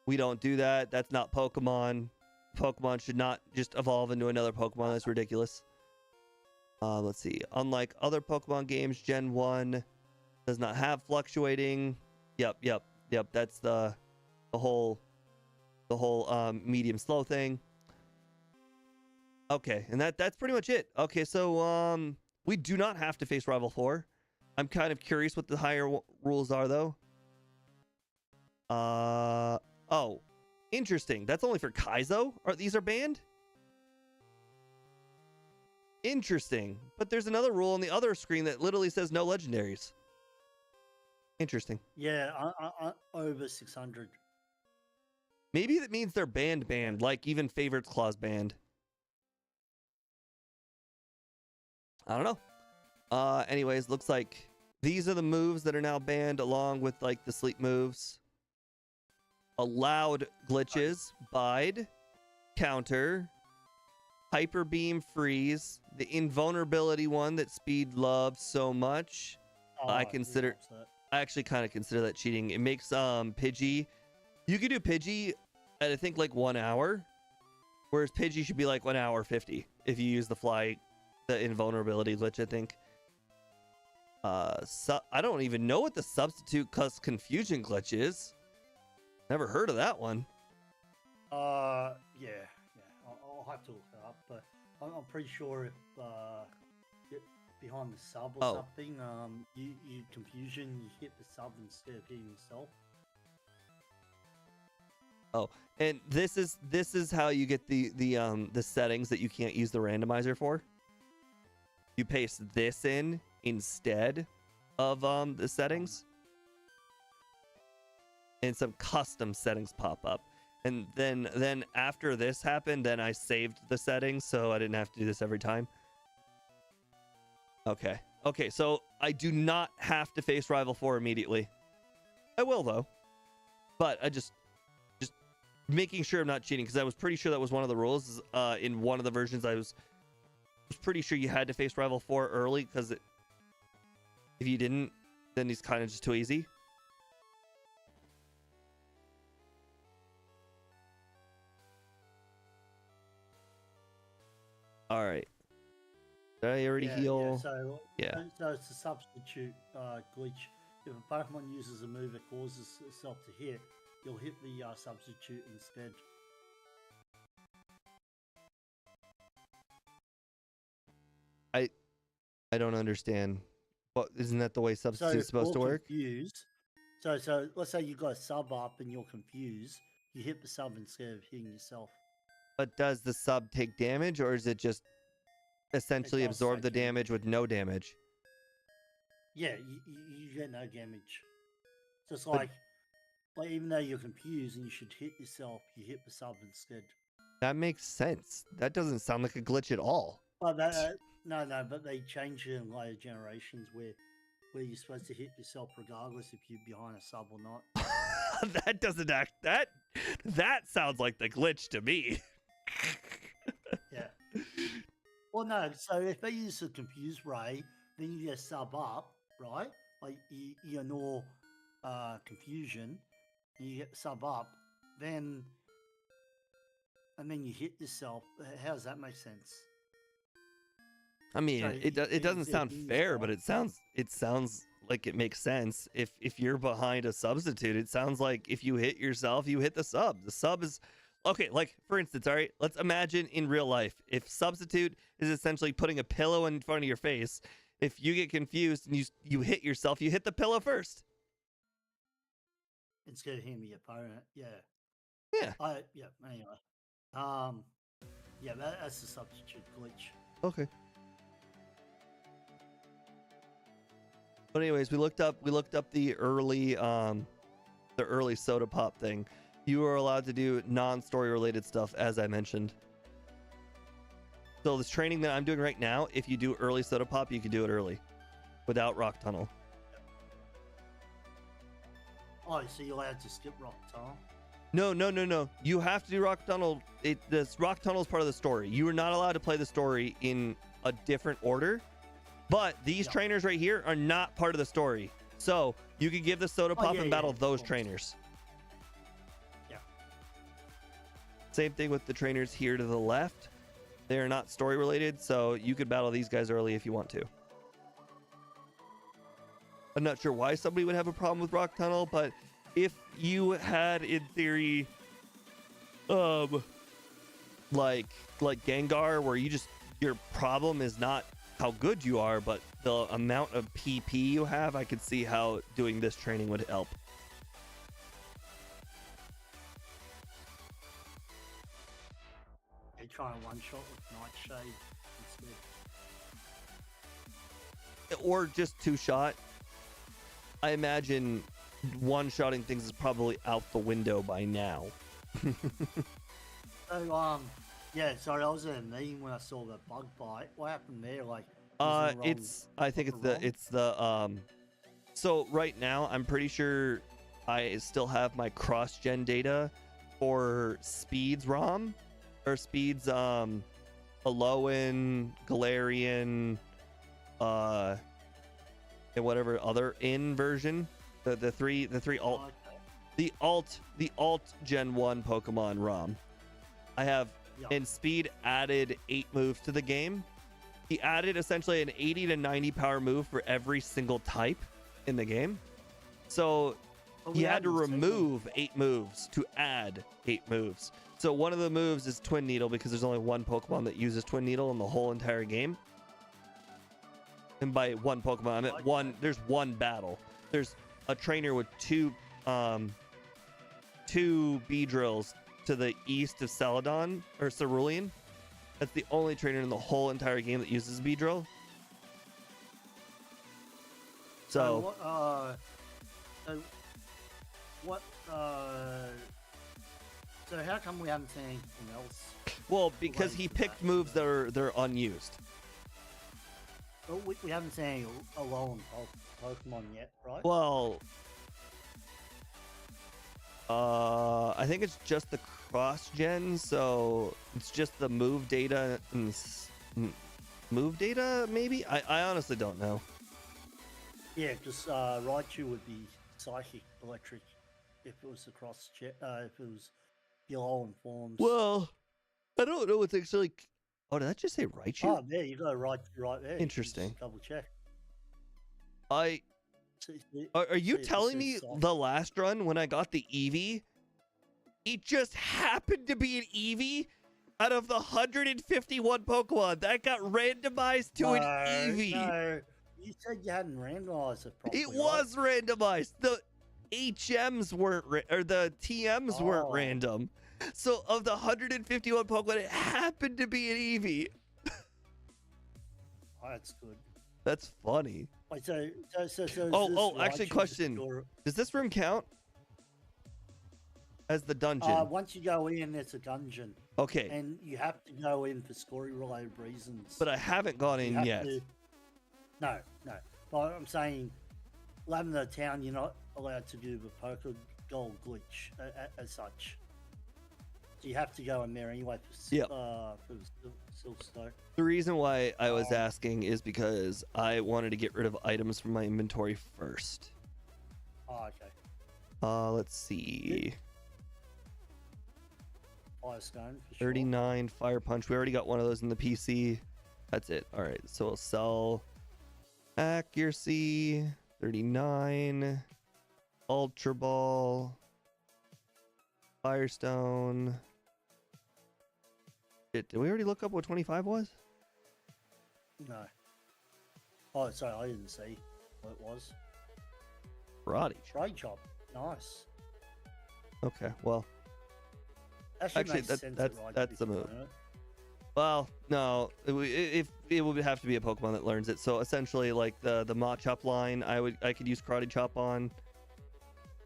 We don't do that. That's not Pokemon. Pokemon should not just evolve into another Pokemon. That's ridiculous. Let's see. Unlike other Pokemon games, Gen 1 does not have fluctuating. Yep. That's the whole medium slow thing. Okay, and that's pretty much it. Okay, so we do not have to face Rival 4. I'm kind of curious what the higher rules are though. Oh, interesting. That's only for Kaizo. These are banned? Interesting. But there's another rule on the other screen that literally says no legendaries. Interesting. Yeah, over 600. Maybe that means they're banned, like even favorites clause banned. I don't know. Anyways, looks like these are the moves that are now banned along with like the sleep moves. Allowed glitches, bide, counter, hyper beam, freeze, the invulnerability one that Speed loves so much. I actually kind of consider that cheating. It makes Pidgey, you could do Pidgey at I think like 1 hour, whereas Pidgey should be like 1 hour 50 if you use the invulnerability glitch, I think. I don't even know what the substitute cause confusion glitch is. Never heard of that one. Yeah. I'll have to look it up, but I'm pretty sure if behind the sub or something, you confusion, you hit the sub instead of hitting yourself. Oh, and this is how you get the settings that you can't use the randomizer for. You paste this in instead of the settings. And some custom settings pop up. And then after this happened, then I saved the settings so I didn't have to do this every time. Okay, so I do not have to face Rival 4 immediately. I will though. But I just making sure I'm not cheating, because I was pretty sure that was one of the rules. In one of the versions I was pretty sure you had to face Rival 4 early, because if you didn't, then he's kind of just too easy. All right. Did I already heal? Yeah. So it's a substitute glitch. If a Pokemon uses a move that causes itself to hit, you'll hit the substitute instead. I don't understand. What, isn't that the way substitute's supposed to work? So let's say you got a sub up and you're confused. You hit the sub instead of hitting yourself. But does the sub take damage, or is it just essentially absorb the damage with no damage? Yeah, you get no damage. Just like even though you're confused and you should hit yourself, you hit the sub instead. That makes sense. That doesn't sound like a glitch at all. But no, but they changed it in later generations where you're supposed to hit yourself regardless if you're behind a sub or not. That doesn't that sounds like the glitch to me. Yeah. Well, no. So if they use a confused ray, then you get sub up, right? Like you ignore confusion, and you get sub up, and then you hit yourself. How does that make sense? I mean, it doesn't sound fair, but it sounds like it makes sense. If you're behind a substitute, it sounds like if you hit yourself, you hit the sub. The sub is okay. Like for instance, all right, let's imagine in real life, if substitute is essentially putting a pillow in front of your face, if you get confused and you hit yourself, you hit the pillow first. Instead of hitting the opponent, yeah. Yeah. Anyway, that's the substitute glitch. Okay. But anyways, we looked up the early soda pop thing. You are allowed to do non-story related stuff, as I mentioned. So this training that I'm doing right now, if you do early soda pop, you can do it early without rock tunnel. Oh, so you're allowed to skip rock tunnel? No. You have to do rock tunnel. This rock tunnel is part of the story. You are not allowed to play the story in a different order. But these trainers right here are not part of the story. So you could give the soda pop and battle those trainers. Yeah. Same thing with the trainers here to the left. They are not story related, so you could battle these guys early if you want to. I'm not sure why somebody would have a problem with rock tunnel, but if you had in theory like Gengar, where your problem is not how good you are, but the amount of PP you have, I could see how doing this training would help. They try and one shot with Nightshade instead. Or just two shot. I imagine one-shotting things is probably out the window by now. So, sorry, I was in a meeting when I saw the bug bite. What happened there? Like, so right now I'm pretty sure I still have my cross-gen data for Speed's ROM, or Speed's Alolan, Galarian, and whatever other in version, the three alt, the alt Gen 1 Pokemon ROM. I have, and Speed added 8 moves to the game. He added essentially an 80 to 90 power move for every single type in the game. So he had to remove 8 moves to add 8 moves. So one of the moves is Twin Needle, because there's only one Pokemon that uses Twin Needle in the whole entire game. And by one Pokemon, I meant one. There's one battle. There's a trainer with two Beedrills to the east of Celadon, or Cerulean. That's the only trainer in the whole entire game that uses Beedrill. So how come we haven't seen anything else? Well, because he picked moves that are unused. We haven't seen any Alolan Pokemon yet, right? Well, I think it's just the cross-gen, so it's just the move data and maybe? I honestly don't know. Yeah, because Raichu would be Psychic Electric if it was the cross-gen, if it was the Alolan forms. Well, I don't know what's actually... Oh, did that just say Raichu? Oh, there you go, Raichu right there. Interesting. Double check. Are you telling me the last run when I got the Eevee, it just happened to be an Eevee out of the 151 Pokemon that got randomized to an Eevee? No, you said you hadn't randomized it properly. It was randomized. The HMs weren't, or the TMs weren't random. So of the 151 Pokemon, it happened to be an Eevee. Oh, that's good. That's funny. Wait, so actually, question. Does this room count as the dungeon? Once you go in, it's a dungeon. Okay. And you have to go in for story-related reasons. But I haven't gone in yet. No. But I'm saying, Lavender Town, you're not allowed to do the Pokeball glitch as such. So you have to go in there anyway for the Silverstone. The reason why I was asking is because I wanted to get rid of items from my inventory first. Oh, okay. Let's see. Firestone, for 39 Fire Punch. We already got one of those in the PC. That's it. All right. So we'll sell accuracy. 39. Ultra Ball. Firestone. Did we already look up what 25 was? No. Oh, sorry, I didn't see what it was. Karate. Trade chop. Nice. Okay, well, Actually, that's the move. It. Well, no, if it would have to be a Pokemon that learns it. So essentially, like the Machop line, I could use Karate Chop on.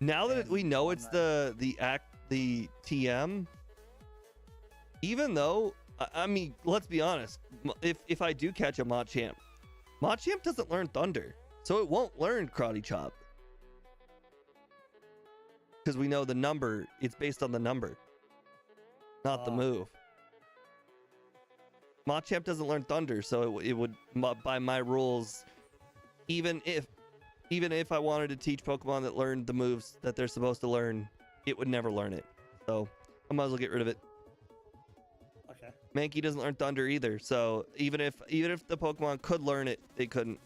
Now that we know it's the TM, even though I mean, let's be honest, if I do catch a Machamp doesn't learn Thunder, so it won't learn Karate Chop because we know the number. It's based on the number, not the move. Machamp doesn't learn Thunder, so it would, by my rules, even if I wanted to teach Pokemon that learned the moves that they're supposed to learn, it would never learn it. So I might as well get rid of it. Okay. Mankey doesn't learn Thunder either, so even if the Pokemon could learn it, they couldn't.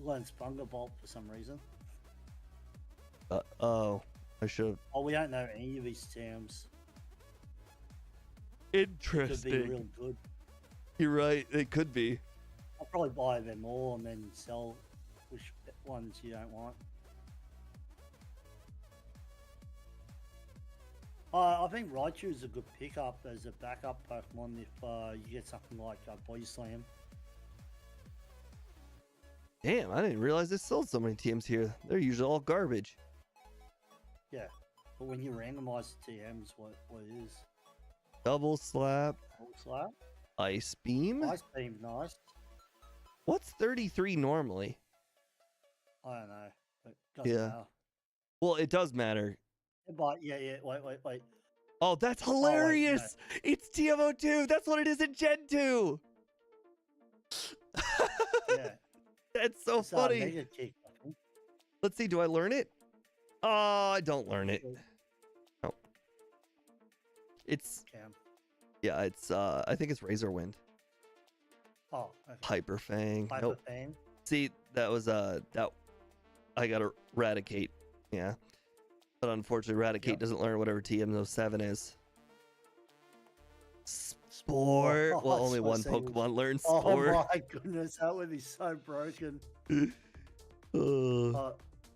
Learns Pokeball for some reason. Oh, I should have. Oh, we don't know any of these terms. Interesting. Could be real good. You're right. It could be. I'll probably buy them all and then sell which ones you don't want. I think Raichu is a good pickup as a backup Pokemon if you get something like Body Slam. Damn, I didn't realize they sold so many TMs here. They're usually all garbage. Yeah, but when you randomize the TMs, what it is? Double Slap. Double Slap? Ice Beam. Ice Beam, nice. What's 33 normally? I don't know. But doesn't matter. Well, it does matter. But yeah, wait. Oh, that's hilarious! Oh, wait, no. It's TMO2. That's what it is in Gen 2. Yeah. That's so It's, funny. Mega Kick, I think. Let's see. Do I learn it? Oh, I don't learn it. No. It's Cam. yeah. It's I think it's Razor Wind. Oh, okay. Hyper Fang. Hyper Nope. Fang. See, that was that I gotta Eradicate. Yeah. But unfortunately, Eradicate doesn't learn whatever TM07 is. Spore. Oh, Well, only one Pokemon learns Spore. Oh my goodness, that would be so broken.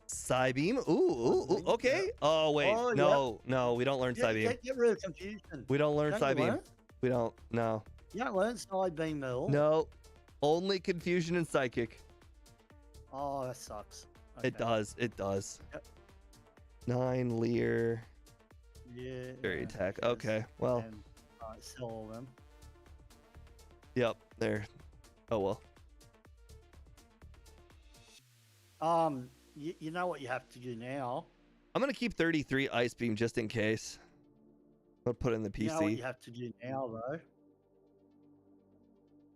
Psybeam. Ooh. Okay. Oh wait. Oh, no, we don't learn Psybeam. Get rid of confusion. We don't learn Don't you Psybeam. learn? We don't. No. You don't learn Psybeam at all? No. Only Confusion and Psychic. Oh, that sucks. It does. It does. Yep. 9 Leer. Yeah. Fairy Attack. Okay. Well. Sell all them. Yep. There. Oh well. You know what you have to do now? I'm gonna keep 33 Ice Beam just in case. I'll put it in the PC. You know what you have to do now, though?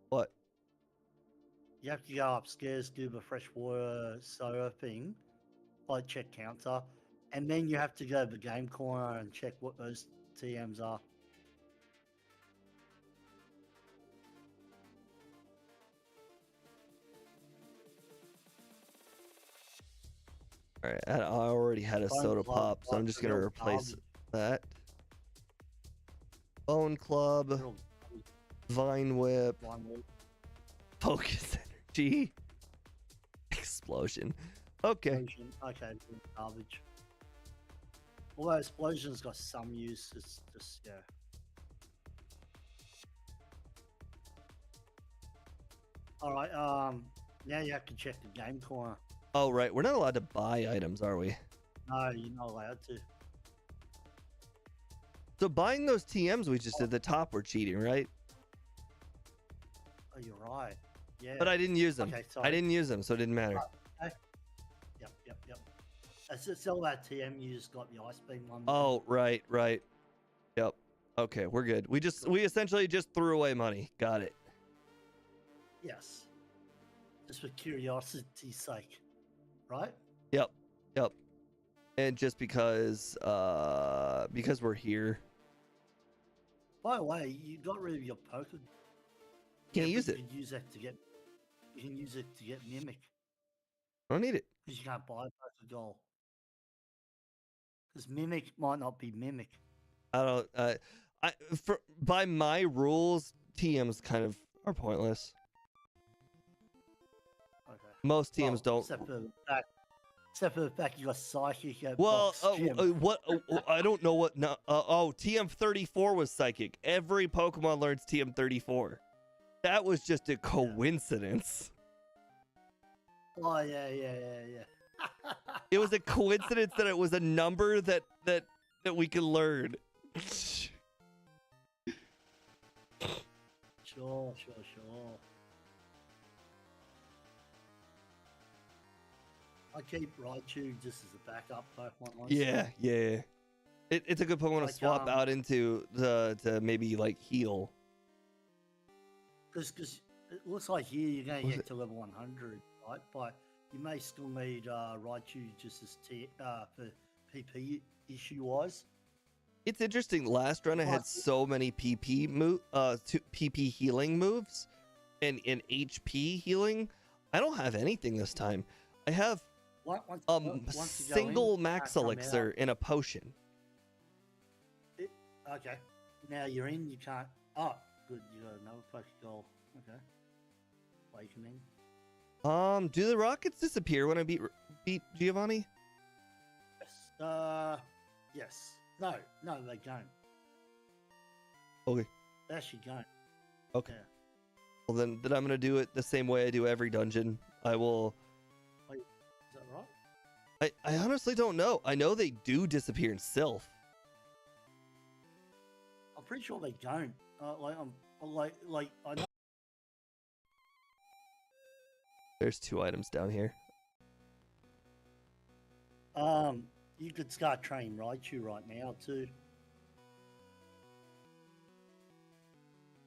What? You have to go upstairs, do the freshwater soda thing, like check counter, and then you have to go to the game corner and check what those TMs are. All right, I already had a soda pop, so I'm just gonna replace that. Bone Club, Vine Whip, Focus Energy, Explosion. Okay. Explosion. Okay, garbage. Although Explosion's got some use, it's just yeah. All right. Now you have to check the game corner. Oh right, we're not allowed to buy items, are we? No, you're not allowed to. So buying those TMs we just did at the top were cheating, right? Oh, you're right. Yeah. But I didn't use them. Okay, sorry. I didn't use them, so it didn't matter. Okay. Yep. It's all that TM you just got the Ice Beam one. Oh, right. Yep. Okay, we're good. We essentially just threw away money. Got it. Yes. Just for curiosity's sake. Right? Yep. And just because we're here. By the way, you got rid of your Poké. Can't use it. You could use that to get you can use it to get Mimic. I don't need it. Because you can't buy Pokeball. Because Mimic might not be Mimic. I don't. By my rules, TMs kind of are pointless. Okay. Most TMs don't. Except for the fact you got Psychic at Well, Box Gym. what? I don't know what. No. TM34 was Psychic. Every Pokemon learns TM34. That was just a coincidence. Oh yeah. It was a coincidence that it was a number that we could learn. Sure. I keep Raichu just as a backup Pokemon. Honestly. Yeah. It's a good Pokemon to swap out into to maybe like heal. Because it looks like here you're going to get to level 100, right? But you may still need Raichu just as for PP issue wise. It's interesting. Last run I had so many PP healing moves, and HP healing. I don't have anything this time. I have single max elixir in a potion. Okay. Now you're in. You can't. Oh, good. You got another Pokeball. Okay. Awakening. Do the rockets disappear when I beat Giovanni? Yes. Yes. No, they don't. Okay. They actually don't. Okay. Yeah. Well, then I'm gonna do it the same way I do every dungeon. I will. Wait, is that right? I honestly don't know. I know they do disappear in Sylph. I'm pretty sure they don't. I know. There's 2 items down here. You could start training Raichu right now too.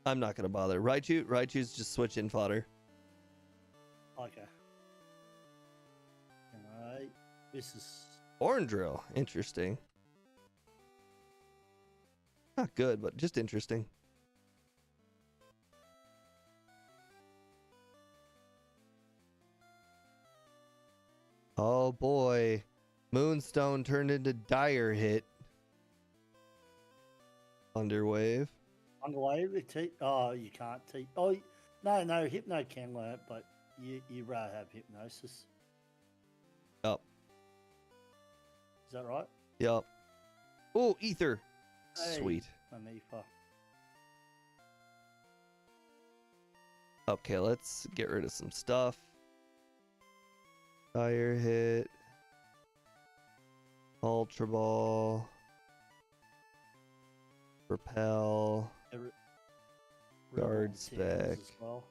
I'm not gonna bother. Raichu's just switch-in fodder. Okay. Alright. This is Orange drill. Interesting. Not good, but just interesting. Oh boy. Moonstone turned into Dire Hit. Thunderwave. Underwave. Oh, you can't teach. Oh, no. Hypno can learn it, but you rather have Hypnosis. Yup. Is that right? Yup. Oh, Ether. Hey, Sweet. Amiibo. Okay, let's get rid of some stuff. Dire Hit. Ultra Ball. Repel. Guard spec. As well.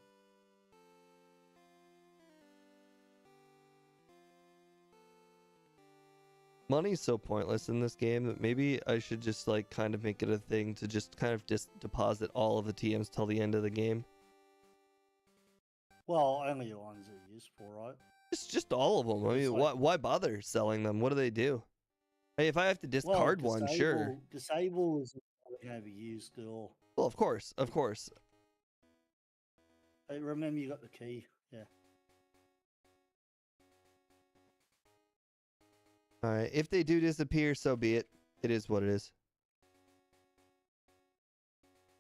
Money's so pointless in this game that maybe I should just like kind of make it a thing to just kind of deposit all of the TMs till the end of the game. Well, only the ones they're used for, right? It's just all of them. I mean, why bother selling them? What do they do? Hey, if I have to discard one, sure. Disable is not going to be used at all. Well, of course. Hey, remember you got the key. Yeah. All right. If they do disappear, so be it. It is what it is.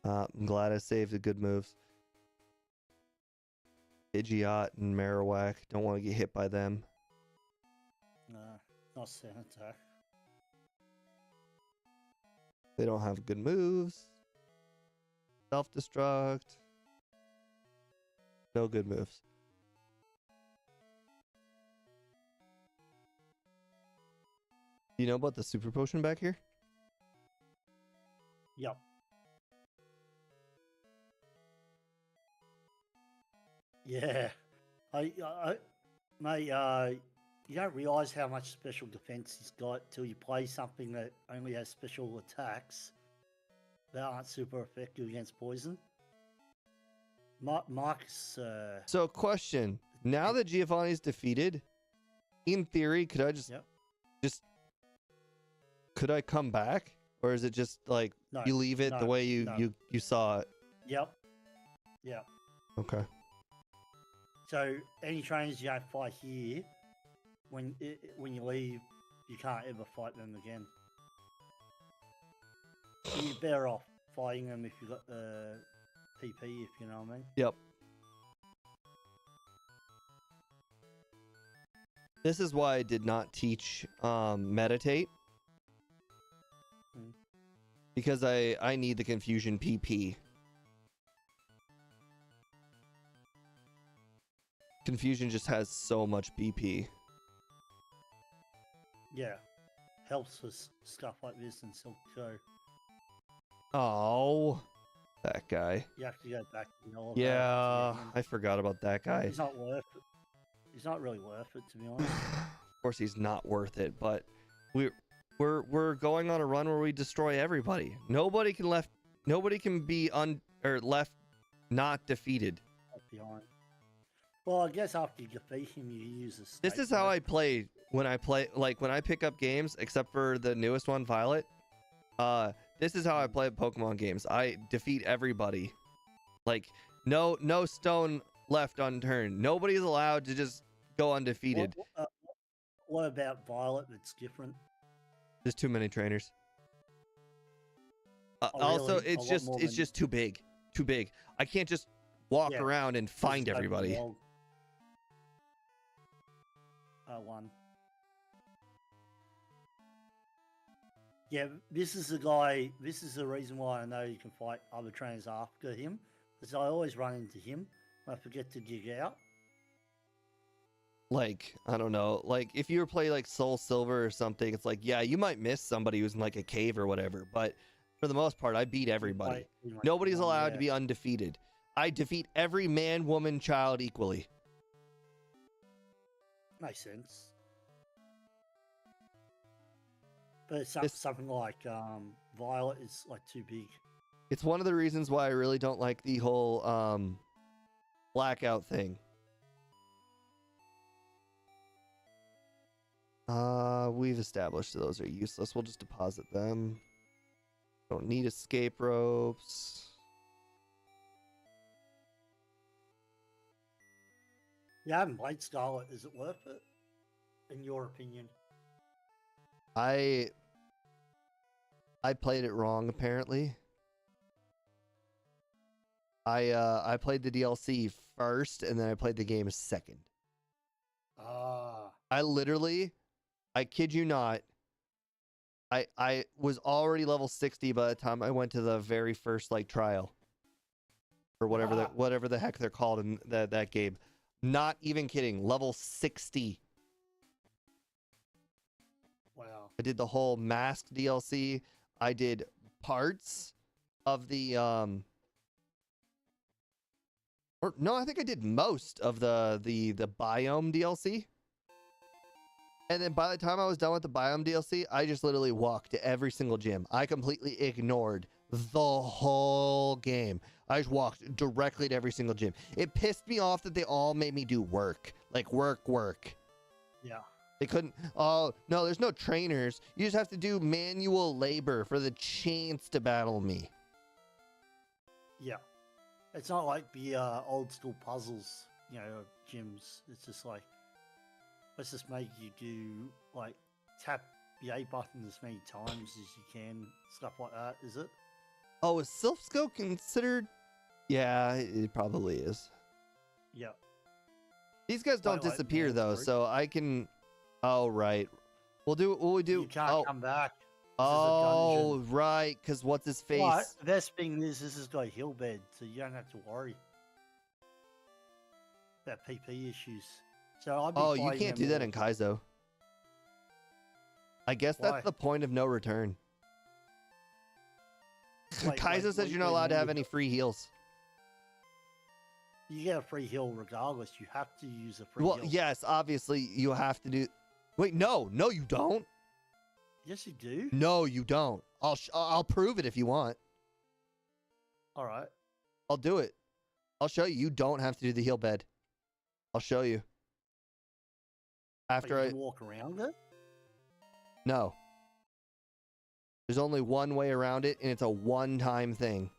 I'm glad I saved the good moves. Pidgeot and Marowak. Don't want to get hit by them. Not Sand Attack. They don't have good moves. Self-destruct. No good moves. Do you know about the super potion back here? Yep. Yeah. Mate, you don't realise how much special defense he's got till you play something that only has special attacks that aren't super effective against poison. Marcus. So, question: now that Giovanni's defeated, in theory, could I could I come back, or is it just like you leave it the way you saw it? Yep. Yep. Okay. So any trainers you don't fight here, when you leave, you can't ever fight them again. So you're better off fighting them if you've got the PP, if you know what I mean. Yep. This is why I did not teach meditate. Because I need the confusion PP. Confusion just has so much BP. Yeah. Helps with stuff like this and Silk Go. Oh, that guy. You have to go back to the elevator. Yeah, I forgot about that guy. He's not worth it. He's not really worth it, to be honest. Of course, he's not worth it, but we're going on a run where we destroy everybody. Nobody can be left not defeated. Behind. Well, I guess after you defeat him, you use a This is how I play when I pick up games, except for the newest one, Violet. This is how I play Pokemon games. I defeat everybody. Like, no stone left unturned. Nobody's allowed to just go undefeated. What about Violet that's different? There's too many trainers. Oh, also, really? it's just too big. Too big. I can't just walk around and find everybody. One. Yeah, this is the guy. This is the reason why I know you can fight other trainers after him, because I always run into him. I forget to dig out. Like, I don't know. Like, if you were playing like Soul Silver or something, it's like, yeah, you might miss somebody who's in like a cave or whatever. But for the most part, I beat everybody. Nobody's allowed to be undefeated. I defeat every man, woman, child equally. Makes sense. But it's something like Violet is like too big. It's one of the reasons why I really don't like the whole blackout thing. We've established those are useless. We'll just deposit them. Don't need escape ropes. You haven't played Scarlet. Is it worth it? In your opinion? I played it wrong, apparently. I played the DLC first, and then I played the game second. I kid you not, I was already level 60 by the time I went to the very first like trial. Or whatever the heck they're called in that game. Not even kidding, level 60. Wow. I did the whole mask DLC. I did parts of the or no, I think I did most of the biome DLC. And then by the time I was done with the biome DLC, I just literally walked to every single gym. I completely ignored the whole game. I just walked directly to every single gym. It pissed me off that they all made me do work. Like work. Yeah. They couldn't. Oh, no, there's no trainers. You just have to do manual labor for the chance to battle me. Yeah. It's not like the old school puzzles, gyms. It's just like, let's just make you do, like, tap the A button as many times as you can. Stuff like that, is it? Oh, is Silph considered? Yeah, it probably is. Yeah. These guys don't disappear, though, so I can... Oh, right. We'll do what we do. You can't come back. Oh, right, because what's his face? But the best thing is this has got a hill bed, so you don't have to worry about PP issues. So you can't do that in Kaizo. I guess that's the point of no return. Kaizo says you're not allowed to have any free heals. You get a free heal regardless. You have to use a free heal. Well, yes, obviously you have to do... Wait, no, you don't. Yes, you do. No, you don't. I'll prove it if you want. All right. I'll do it. I'll show you. You don't have to do the heal bed. I'll show you. After you can walk around it? No. There's only one way around it, and it's a one-time thing.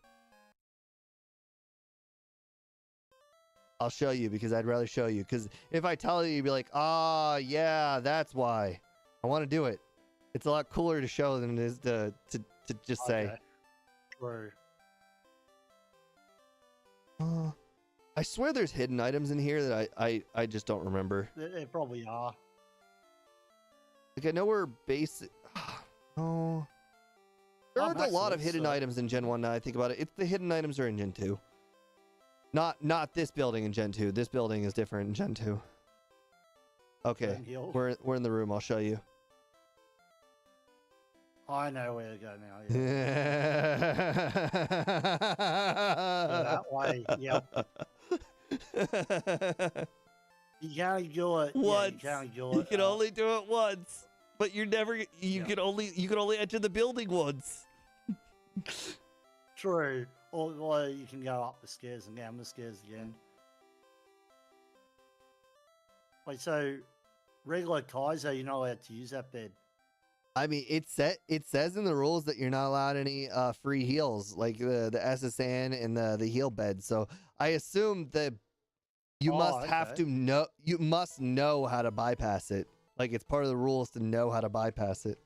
I'll show you because I'd rather show you. Because if I tell you, you'd be like, ah, yeah, that's why. I want to do it. It's a lot cooler to show than it is to just say. True. I swear there's hidden items in here that I just don't remember. There probably are. Like, I know we're basic. No. There aren't a lot of hidden items in Gen 1 now I think about it. It's the hidden items are in Gen 2. Not this building in Gen 2. This building is different in Gen 2. Okay. We're in the room. I'll show you. I know where to go now. Yeah. That way. Yep. You can only do it once. Yeah, You can only do it once. But you're never. You can only enter the building once. True. Or you can go up the stairs and down the stairs again. Wait, so regular Kaiser, you're not allowed to use that bed. I mean, it says in the rules that you're not allowed any free heals, like the SSN and the heal bed. So I assume that you must know how to bypass it. Like, it's part of the rules to know how to bypass it.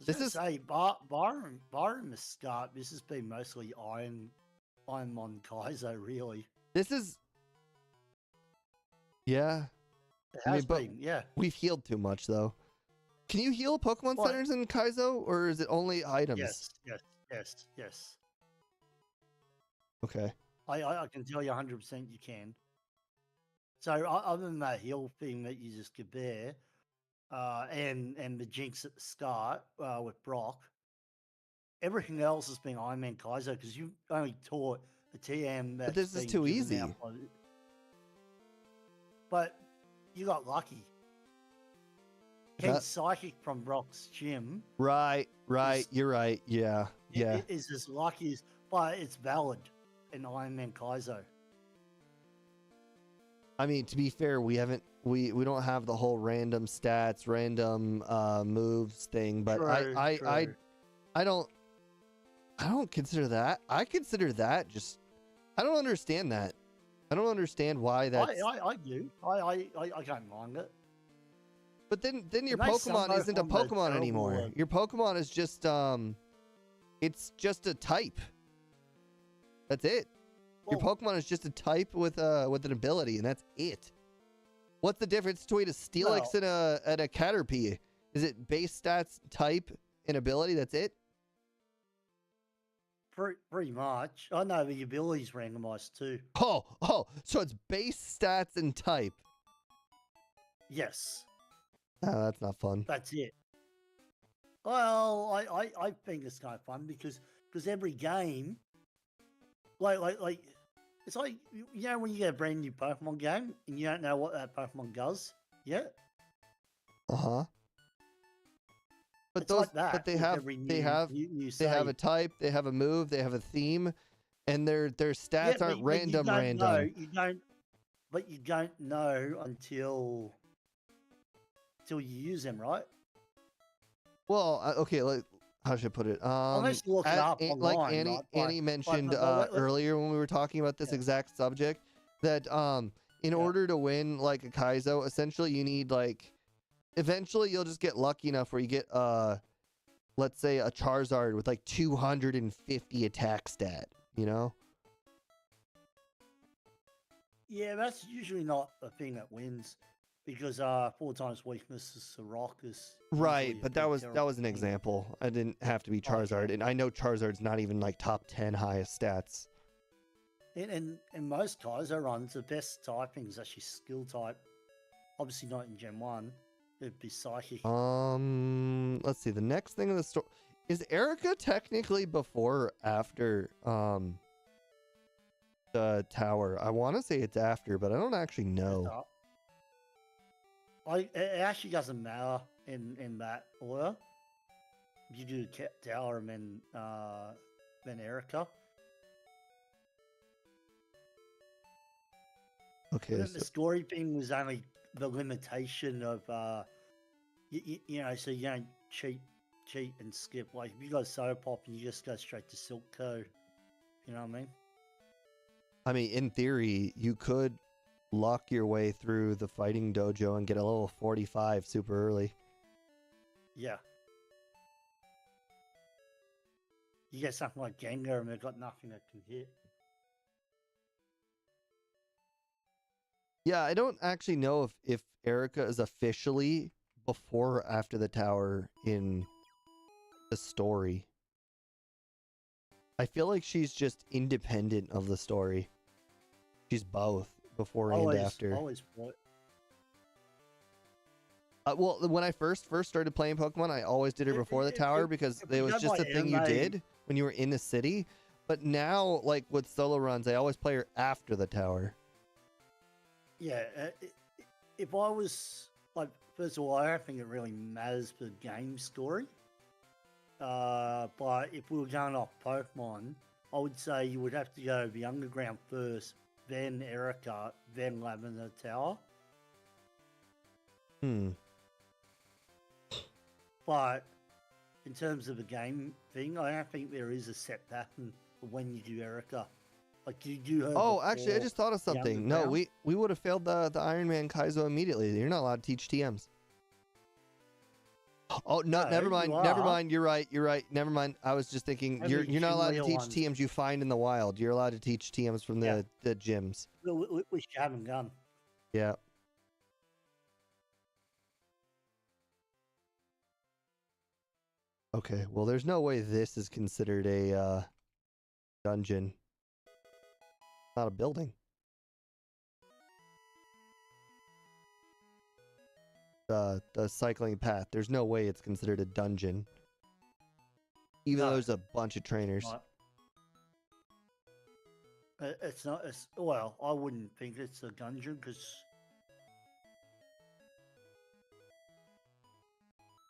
This is Byron Muscat. This has been mostly Ironmon Kaiser, really. This is, yeah. It has been, yeah. We've healed too much, though. Can you heal Pokemon centers in Kaizo, or is it only items? Yes. Okay. I can tell you 100% you can. So other than that heal thing that you just could bear, and the Jinx at the start with Brock, everything else has been Ironman Kaizo because you only taught the TM. But this is too easy. But you got lucky. Ken Psychic from Brock's gym. Right. You're right. Yeah. It is as lucky as, but it's valid in Ironman Kaizo. I mean, to be fair, we don't have the whole random stats, random moves thing, but I don't consider that. I consider that just, I don't understand that. I don't understand why that's... I do. I can't mind it. But then your Pokemon isn't a Pokemon anymore. Your Pokemon is just it's just a type. That's it. Your Pokemon is just a type with an ability, and that's it. What's the difference between a Steelix and a Caterpie? Is it base stats, type, and ability? That's it? Pretty much. Oh no, the ability's randomized too. Oh, so it's base stats and type. Yes. Oh, that's not fun. That's it. Well, I think it's kind of fun because every game, like it's like, you know, when you get a brand new Pokemon game and you don't know what that Pokemon does yet. But they have a type, they have a move, they have a theme, and their stats aren't random. But you don't know until you use them, right? Well, okay, how should I put it? Unless you look it up online, like Annie mentioned earlier when we were talking about this exact subject, that in order to win like a Kaizo, essentially you need eventually you'll just get lucky enough where you get let's say a Charizard with like 250 attack stat, you know? Yeah, that's usually not a thing that wins because 4 times weakness is a rock is right, but that was an example. I didn't have to be Charizard, and I know Charizard's not even like top 10 highest stats. In most Kaizo runs, the best typing is actually skill type. Obviously not in Gen 1. It'd be psychic. Let's see. The next thing in the story is Erica technically before or after the tower. I want to say it's after, but I don't actually know. It actually doesn't matter in that order. You do tower and then Erica. Okay. The story thing was only the limitation of you know, so you don't cheat and skip. Like if you got Soda Pop and you just go straight to Silk Co. You know what I mean? I mean, in theory, you could luck your way through the fighting dojo and get a level 45 super early. Yeah. You get something like Gengar and they've got nothing that can hit. Yeah, I don't actually know if Erica is officially before or after the tower in the story. I feel like she's just independent of the story. She's both before and after. Always thought. Well, when I first started playing Pokemon, I always did her before the tower because it was just a thing you did when you were in the city. But now, like with solo runs, I always play her after the tower. Yeah, if I was like, first of all, I don't think it really matters for the game story. But if we were going off Pokemon, I would say you would have to go the underground first, then Erica, then Lavender Tower. But in terms of the game thing, I don't think there is a set pattern for when you do Erica. Like you do her. Oh, actually, I just thought of something. No, we would have failed the Ironman Kaizo immediately. You're not allowed to teach TMs. Oh no, never mind. Never mind. You're right. Never mind. I was just thinking you're not allowed to teach TMs you find in the wild. You're allowed to teach TMs from the gyms. Which you haven't done. Yeah. Okay. Well, there's no way this is considered a dungeon. Not a building. The cycling path. There's no way it's considered a dungeon. Even though there's a bunch of trainers. It's not. Well, I wouldn't think it's a dungeon because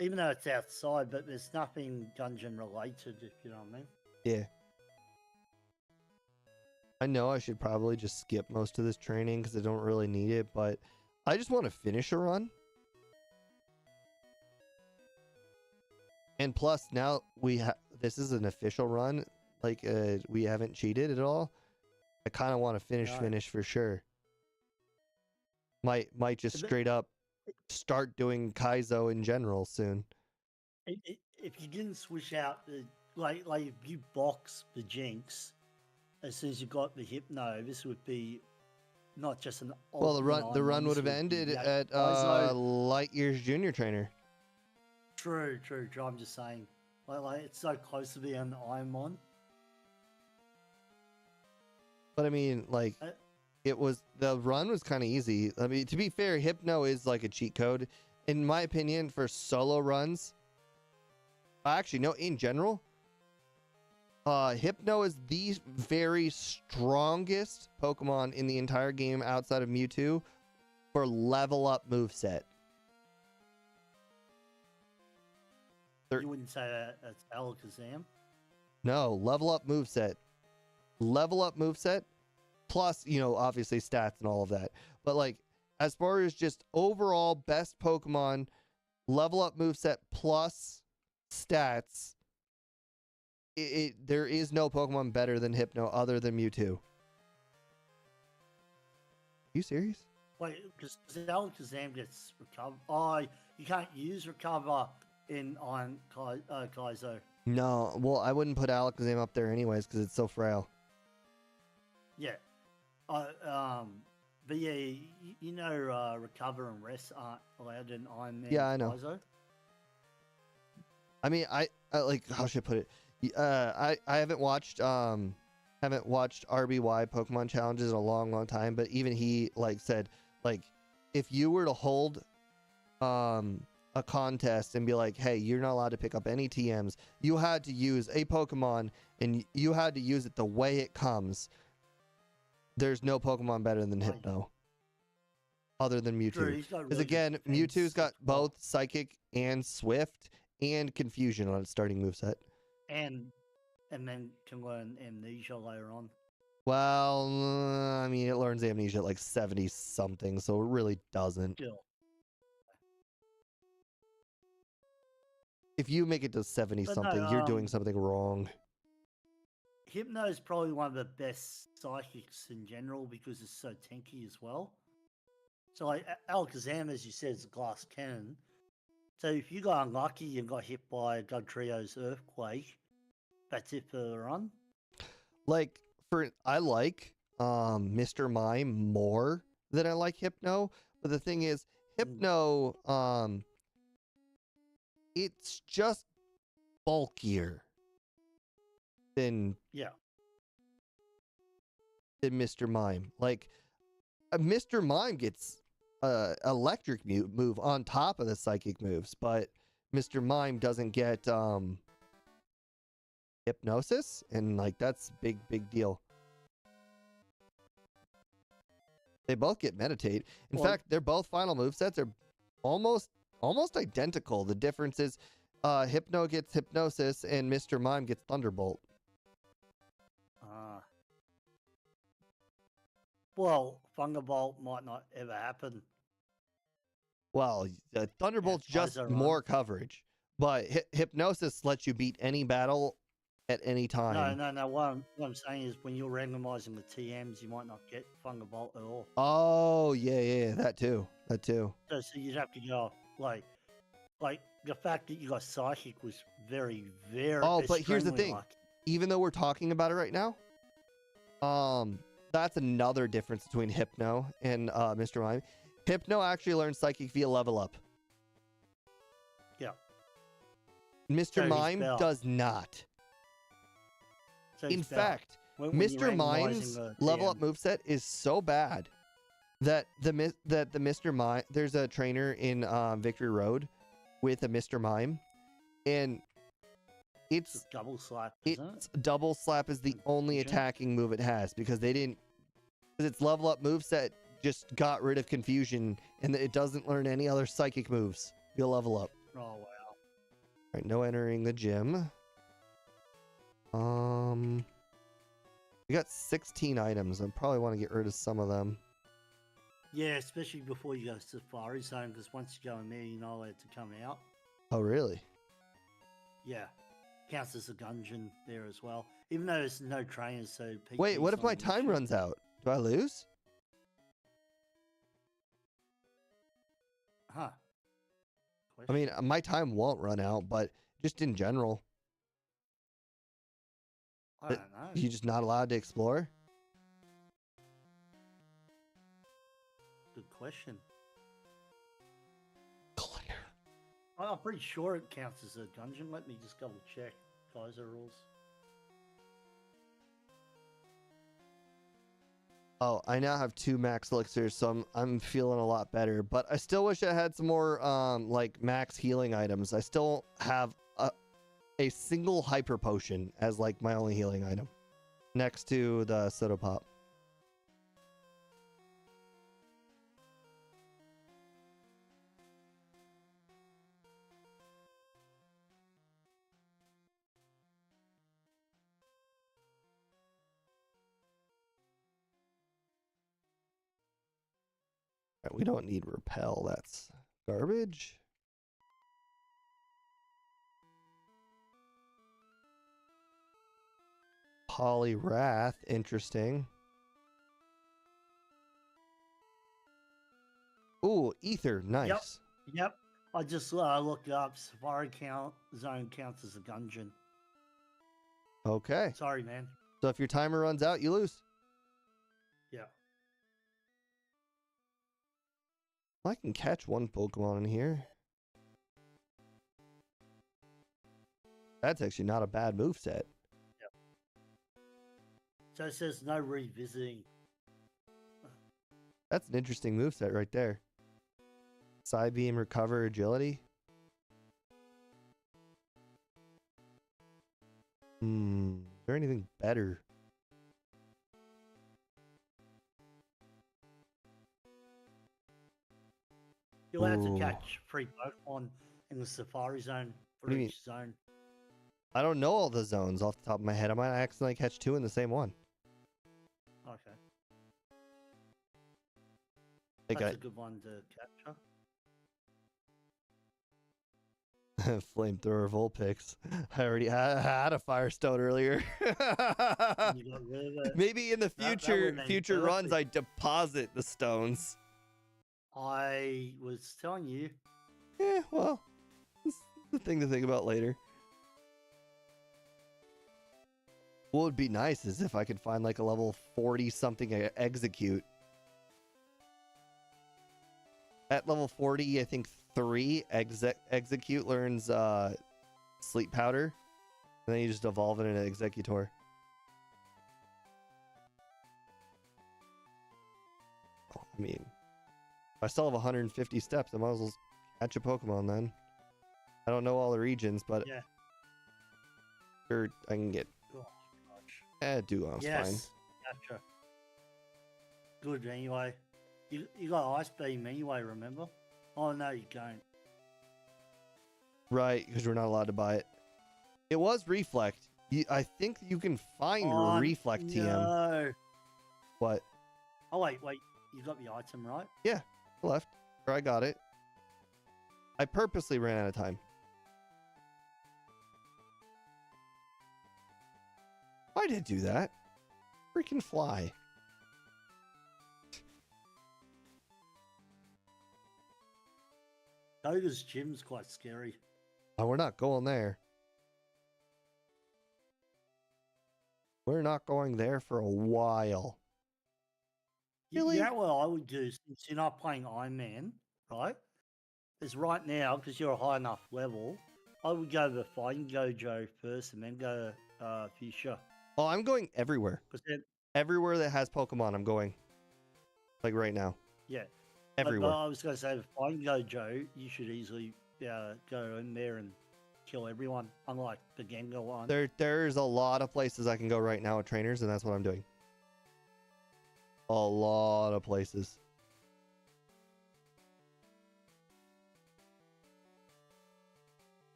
even though it's outside, but there's nothing dungeon related. If you know what I mean. Yeah. I know I should probably just skip most of this training because I don't really need it, but I just want to finish a run. And plus, now this is an official run. Like, we haven't cheated at all. I kind of want to finish for sure. Might just straight up start doing Kaizo in general soon. If you didn't switch out the like if you box the Jinx. As soon as you got the Hypno, this would be not just an. Well, the run would have ended at Lightyear's junior trainer. True. I'm just saying, like it's so close to being an Ironmon. But I mean, like, the run was kind of easy. I mean, to be fair, Hypno is like a cheat code, in my opinion, for solo runs. Actually, no, in general. Hypno is the very strongest Pokemon in the entire game outside of Mewtwo for level up moveset. You wouldn't say that's Alakazam? No, level up moveset. Level up moveset plus, obviously stats and all of that. But like, as far as just overall best Pokemon, level up moveset plus stats, there is no Pokemon better than Hypno other than Mewtwo. You serious? Wait, because Alakazam gets recovered. Oh, you can't use recover on Kaizo. No, well, I wouldn't put Alakazam up there anyways because it's so frail. Yeah. But yeah, recover and rest aren't allowed in Ironman. Yeah, I know. Kaizo. I mean, I like, how should I put it? I haven't watched RBY Pokemon challenges in a long time, but even he said if you were to hold a contest and be like, hey, you're not allowed to pick up any TMs, you had to use a Pokemon and you had to use it the way it comes. There's no Pokemon better than Hypno other than Mewtwo, because again, Mewtwo's got both Psychic and Swift and Confusion on its starting moveset. And then can learn Amnesia later on. Well, I mean, it learns Amnesia at 70 something, so it really doesn't. Still. If you make it to 70 something, you're doing something wrong. Hypno is probably one of the best psychics in general because it's so tanky as well. So like Alakazam, as you said, is a glass cannon. So if you got unlucky and got hit by Dugtrio's Earthquake, that's it for the run. Like I like Mr. Mime more than I like Hypno, but the thing is Hypno it's just bulkier than Mr. Mime. Like Mr. Mime gets electric move on top of the psychic moves, but Mr. Mime doesn't get hypnosis, and like that's big deal. They both get meditate. In fact, they're both final movesets are almost identical. The difference is Hypno gets hypnosis and Mr. Mime gets Thunderbolt. Well, Thunderbolt might not ever happen. Well, Thunderbolt's just more coverage, but hypnosis lets you beat any battle at any time. No. What I'm saying is when you're randomizing the TMs, you might not get Thunderbolt at all. Oh, yeah, that too. So you'd have to go like the fact that you got Psychic was very. Oh, but here's the thing. Lucky. Even though we're talking about it right now, that's another difference between Hypno and Mr. Mime. Hypno actually learns Psychic via level up. Yeah. Mr. Mime does not. So in fact, Mr. Mime's level up moveset is so bad that the Mr. Mime, there's a trainer in Victory Road with a Mr. Mime, and it's double slap. Double slap is the only attacking move it has because its level up moveset just got rid of confusion and it doesn't learn any other psychic moves. You'll level up. Oh wow. All right, no entering the gym. We got 16 items. I probably want to get rid of some of them. Yeah, especially before you go to Safari Zone, because once you go in there, you're not allowed to come out. Oh, really? Yeah. Counts as a dungeon there as well. Even though there's no trainers, so... Wait, what if my time runs out? Do I lose? Huh. I mean, my time won't run out, but just in general. I don't know. You're just not allowed to explore? Good question. Clear. I'm pretty sure it counts as a dungeon. Let me just double check. Kaiser rules. Oh, I now have 2 max elixirs, so I'm feeling a lot better. But I still wish I had some more like max healing items. I still have a single hyper potion as like my only healing item next to the soda pop. We don't need Repel. That's garbage. Poliwrath, interesting. Ooh, Ether, nice. Yep. I just looked up. Safari Zone counts as a dungeon. Okay. Sorry, man. So if your timer runs out, you lose. Yeah. I can catch one Pokemon in here. That's actually not a bad moveset. Yep. So it says no revisiting. That's an interesting moveset right there. Psybeam, recover, agility. Is there anything better? You'll have to catch 3 Pokemon in the Safari Zone for each zone. I don't know all the zones off the top of my head. I might accidentally catch 2 in the same one. Okay. That's a good one to capture. Flamethrower Vulpix. I already had a Firestone earlier. You got rid of it. Maybe in the That future would've been future runs I perfect. deposit the stones. I was telling you. Yeah, well, it's the thing to think about later. What would be nice is if I could find like a level 40 something execute. At level 40, I think 3 execute learns sleep powder. And then you just evolve it into executor. I mean, if I still have 150 steps, I might as well catch a Pokemon then. I don't know all the regions, but Yeah. sure I can get Oh, gosh. Duo's Yes. fine. Gotcha. Good anyway. You got Ice Beam anyway, remember? Oh no, you don't. Right, because we're not allowed to buy it. It was Reflect. I think you can find Oh, Reflect TM. no. What? Oh wait. You got the item right? Yeah, left. Or I got it. I purposely ran out of time. Why did it do that? Freaking fly. Koga's gym's quite scary. Oh, we're not going there. We're not going there for a while. Really? You know what I would do since you're not playing Ironman, right? Is right now, because you're a high enough level, I would go to Fighting Gojo first and then go Fuchsia. Oh, I'm going everywhere. Because Everywhere that has Pokemon, I'm going. Like right now. yeah. Everywhere. But I was going to say, with Fighting Gojo, you should easily go in there and kill everyone, unlike the Gengar one. There's a lot of places I can go right now with trainers, and that's what I'm doing. A lot of places.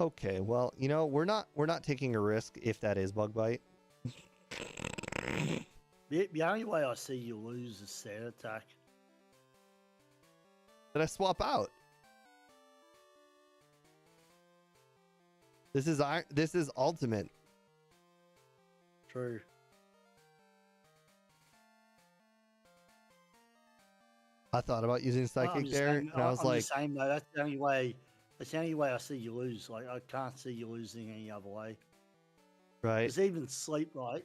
Okay, well, you know, we're not taking a risk if that is Bug Bite. The only way I see you lose is set attack. Then I swap out. This is ultimate. True. I thought about using Psychic there, and I was I'm like, just saying, though, that's the only way. That's the only way I see you lose. Like I can't see you losing any other way. right. Because even sleep, right?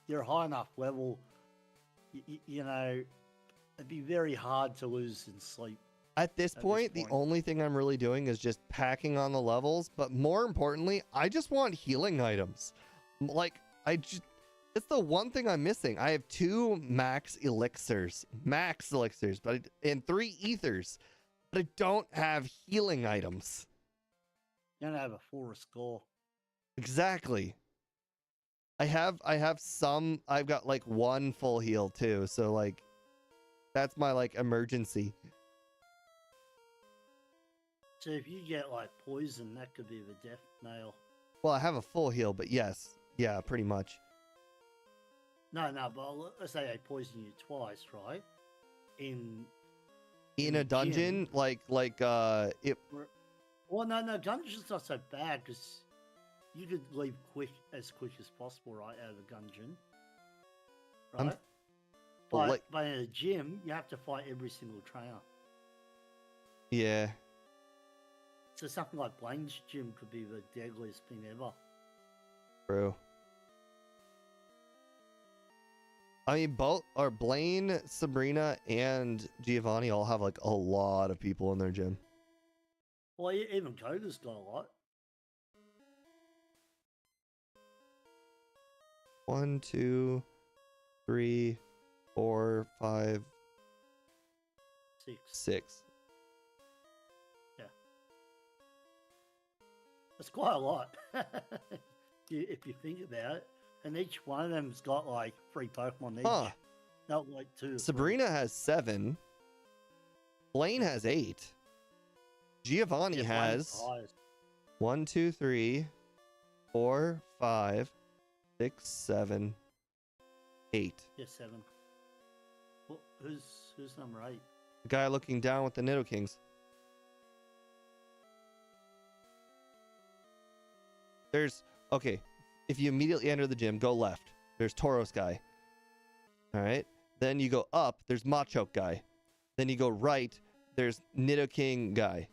You're a high enough level. You know, it'd be very hard to lose in sleep. At this point, the only thing I'm really doing is just packing on the levels. But more importantly, I just want healing items. Like, it's the one thing I'm missing. I have 2 max elixirs, but and 3 ethers, but I don't have healing items. You don't have a full score. Exactly. I have some. I've got like 1 full heal too. So like, that's my like emergency. So if you get like poison, that could be the death nail. Well, I have a full heal, but yes, yeah, pretty much. No, but let's say they poison you twice, right? In a dungeon, gym. like it. Well, no, dungeon's not so bad because you could leave as quick as possible, right, out of the dungeon, right? But in a gym, you have to fight every single trainer. Yeah. So something like Blaine's gym could be the deadliest thing ever. True. I mean, Blaine, Sabrina, and Giovanni all have like a lot of people in their gym. Well, even Koga's got a lot. 1, 2, 3, 4, 5, 6. Yeah. That's quite a lot. If you think about it. And each one of them's got like 3 Pokemon each. Huh. Not like 2. Sabrina has 7. Blaine has 8. Giovanni has 1, 2, 3, 4, 5, 6, 7, 8. Yeah, 7. Well, who's number 8? The guy looking down with the Nidokings. Okay, if you immediately enter the gym, go left. There's Tauros guy. All right. Then you go up. There's Machoke guy. Then you go right. There's Nidoking guy.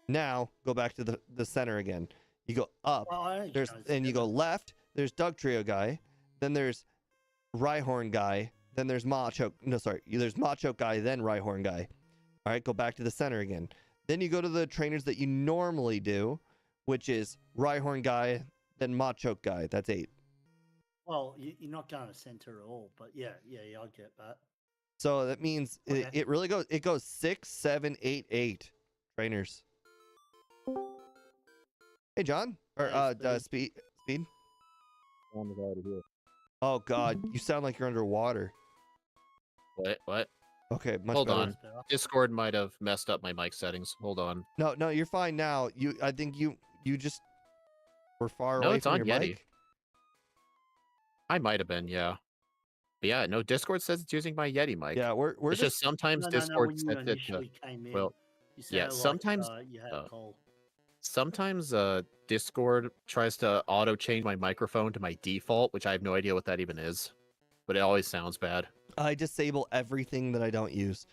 Now go back to the center again. You go up. And you go left. There's Dugtrio guy. Then there's Rhyhorn guy. Then there's Machoke. No, sorry. There's Machoke guy. Then Rhyhorn guy. All right. Go back to the center again. Then you go to the trainers that you normally do, which is Rhyhorn guy. Then Machoke guy. That's 8. Well, you're not going to center at all, but yeah, I get that. So that means it really goes. It goes 6, 7, 8, 8 trainers. Hey, John. Or speed. I'm out of here. Oh God, you sound like you're underwater. What? Okay, much Hold better. on. Discord might have messed up my mic settings. Hold on. No, you're fine now. I think you just were far No, away it's from on your Yeti. mic. I might have been, yeah. But yeah, no, Discord says it's using my Yeti mic. Yeah, we're It's just sometimes No, Discord when you sets it to, initially came in, well, you said yeah, like, sometimes you had a call. sometimes Discord tries to auto change my microphone to my default, which I have no idea what that even is. But it always sounds bad. I disable everything that I don't use.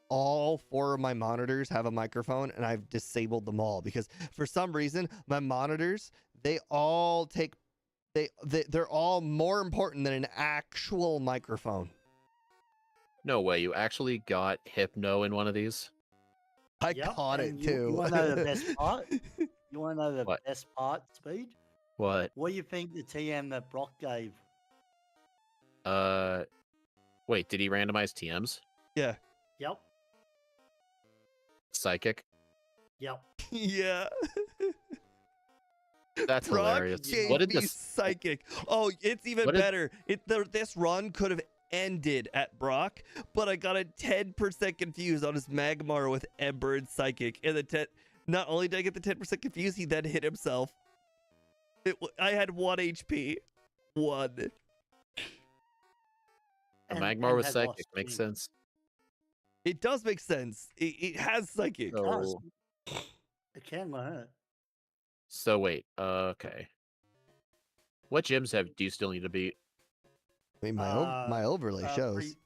All 4 of my monitors have a microphone, and I've disabled them all because for some reason my monitors they're all more important than an actual microphone. No way, you actually got Hypno in one of these? I caught it too. You want to know the best part? You want to know the What? best part, Speed? What? What do you think the TM that Brock gave? Wait, did he randomize TMs? Yeah. Yep. Psychic? Yep. Yeah. That's Brock hilarious. gave What did me this? psychic? Oh, it's even What did- better. This run could have ended at Brock, but I got a 10% confused on his Magmar with Ember and Psychic. And not only did I get the 10% confused, he then hit himself. I had 1 HP. 1. A And- Magmar and with had Psychic lost makes team. sense. It does make sense. It has Psychic. So, It can learn it. so wait. Okay. What gyms do you still need to beat? I mean, Uh, my overlay shows.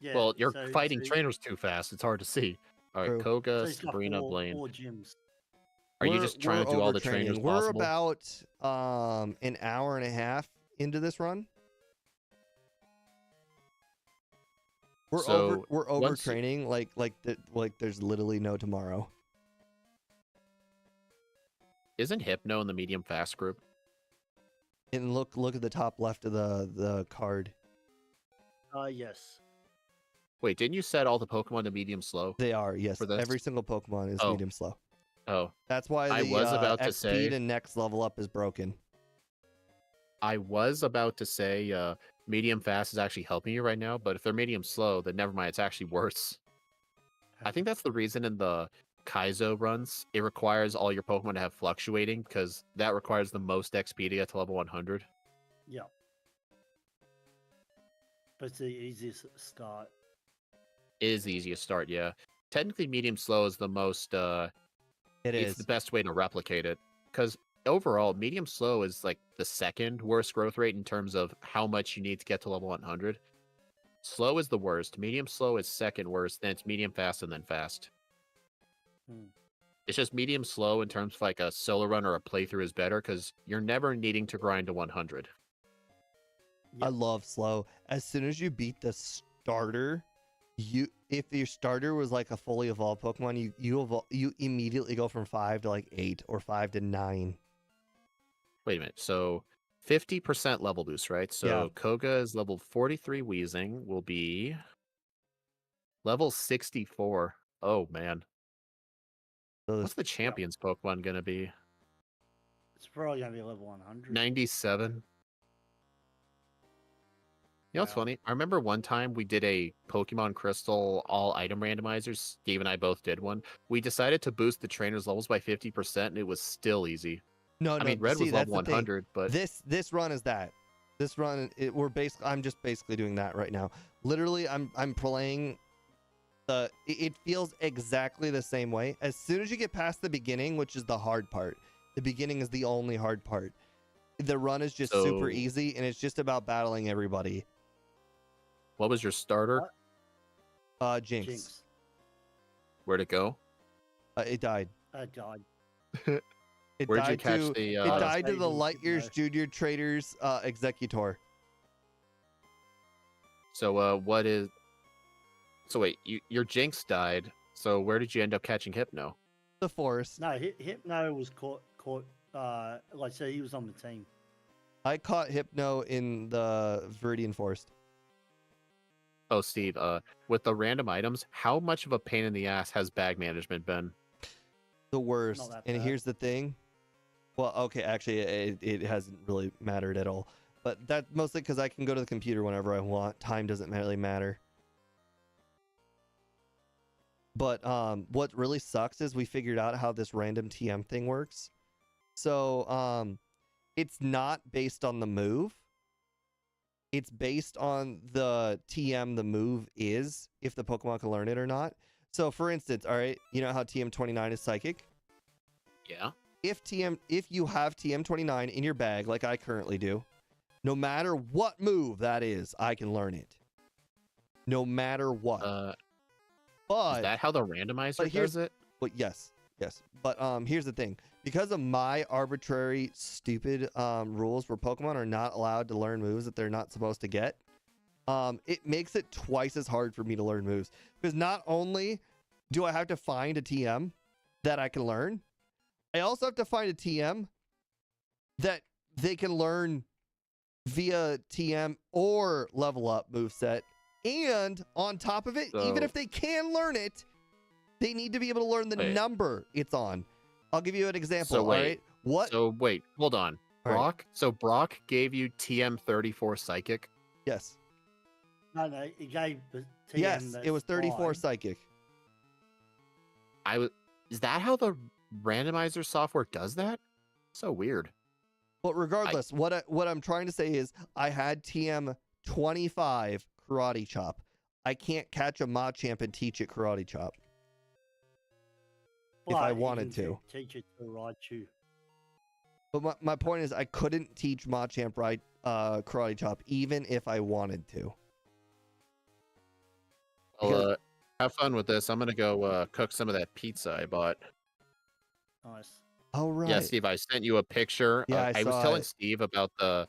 Yeah. Well, you're so- fighting so- trainers too fast. It's hard to see. All right, True. so Koga, he's got Sabrina, four Blaine. gyms. Are you just trying to do all the overtraining. trainers We're possible? about an hour and a half into this run. We're So, we're once- overtraining like there's literally no tomorrow. Isn't Hypno in the medium fast group? And look at the top left of the card. Yes. Wait, didn't you set all the Pokemon to medium slow? They are, yes. For this? Every single Pokemon is Oh. medium slow. Oh, That's why I the was about to X say- speed and next level up is broken. I was about to say medium fast is actually helping you right now, but if they're medium slow, then never mind. It's actually worse. I think that's the reason in the Kaizo runs, it requires all your Pokemon to have fluctuating because that requires the most XP to get to level 100. Yeah. But it's the easiest start. It is the easiest start, yeah. Technically, medium slow is the most. It's the best way to replicate it because overall, medium slow is like the second worst growth rate in terms of how much you need to get to level 100. Slow is the worst. Medium slow is second worst. Then it's medium fast and then fast. It's just medium slow in terms of like a solo run or a playthrough is better because you're never needing to grind to 100. I love slow. As soon as you beat the starter, if your starter was like a fully evolved Pokemon, you immediately go from 5 to like 8 or 5 to 9. Wait a minute. So 50% level boost, right? So Yeah. Koga is level 43. Weezing will be level 64. Oh man. So What's the champion's Pokemon gonna be? It's probably going to be level 100. 97. You know what's Wow. funny? I remember one time we did a Pokemon Crystal all item randomizers. Steve and I both did one. We decided to boost the trainers' levels by 50%, and it was still easy. no, I mean, Red see, was that's level the thing. 100, but This run is that. This run, I'm just basically doing that right now. Literally, I'm playing. It feels exactly the same way. As soon as you get past the beginning, which is the hard part, The beginning is the only hard part. The run is just super So- easy, and it's just about battling everybody. What was your starter? What? Jinx. Jinx. Where'd it go? It died. God. It Where'd you died catch to, the? It died to the Maybe, Light Years no. Junior Traders Executor. So what is? So wait, your Jinx died. So where did you end up catching Hypno? The forest. No, Hypno was caught. Like I said, he was on the team. I caught Hypno in the Viridian Forest. Oh, Steve. With the random items, how much of a pain in the ass has bag management been? The worst. that And bad. here's the thing. Well, okay, actually, it hasn't really mattered at all. But that's mostly because I can go to the computer whenever I want. Time doesn't really matter. But what really sucks is we figured out how this random TM thing works. So it's not based on the move. It's based on the TM the move is, if the Pokemon can learn it or not. So for instance, all right, you know how TM29 is psychic? Yeah. If you have TM29 in your bag, like I currently do, no matter what move that is, I can learn it. No matter what. But Is that how the randomizer here's- does it? But yes. But here's the thing. Because of my arbitrary, stupid rules where Pokemon are not allowed to learn moves that they're not supposed to get, it makes it twice as hard for me to learn moves. Because not only do I have to find a TM that I can learn, I also have to find a TM that they can learn via TM or level up moveset. And on top of it, even So- if they can learn it, they need to be able to learn the Wait. number it's on. I'll give you an example. So all wait. right. What? So wait, hold on. All right. Brock. So Brock gave you TM34 psychic. Yes. No, he gave the TM. Yes. It was that's 34 fine. psychic. Is that how the randomizer software does that? So weird. But regardless, what I'm trying to say is I had TM 25 karate chop. I can't catch a Machamp and teach it karate chop. If I But you wanted can to. teach it to Raichu. But my point is I couldn't teach Machamp karate chop even if I wanted to. Well, have fun with this. I'm gonna go cook some of that pizza I bought. Nice. Oh right. Yeah, Steve, I sent you a picture. Yeah, I was saw telling it. Steve about the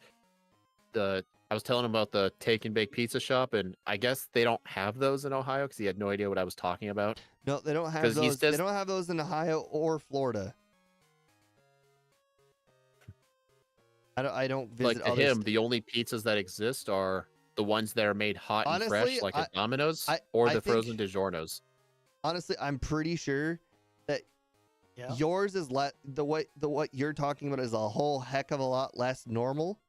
I was telling him about the take and bake pizza shop, and I guess they don't have those in Ohio because he had no idea what I was talking about. No, they don't have 'Cause he those. They says- don't have those in Ohio or Florida. I don't visit Like to other him, st- the only pizzas that exist are the ones that are made hot and Honestly, fresh, like at Domino's, I or the think- frozen DiGiorno's. Honestly, I'm pretty sure that Yeah. yours is the what you're talking about is a whole heck of a lot less normal.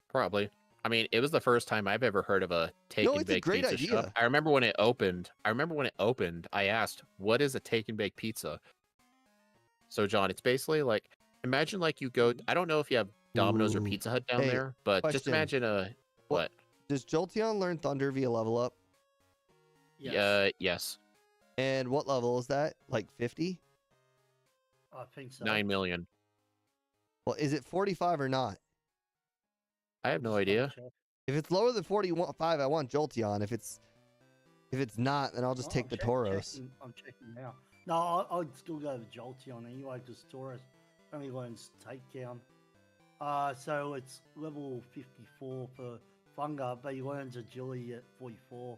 Probably. I mean, it was the first time I've ever heard of a take and it's a bake great pizza shop. idea. I remember when it opened. I asked, "What is a take and bake pizza?" So, John, it's basically like imagine like you go. I don't know if you have Domino's or Ooh. Pizza Hut down Hey, there, but just question. imagine What- what? Does Jolteon learn Thunder via level up? Yes. Yes, And what level is that? Like 50? I think so. 9 million. Well, is it 45 or not? I have no Just double idea. check. If it's lower than 45, I want Jolteon. If it's not, then I'll just Oh, take I'm the check- Tauros. I'm checking now. No, I'd still go with Jolteon anyway because Tauros only learns takedown. So it's level 54 for Funga, but he learns agility at 44.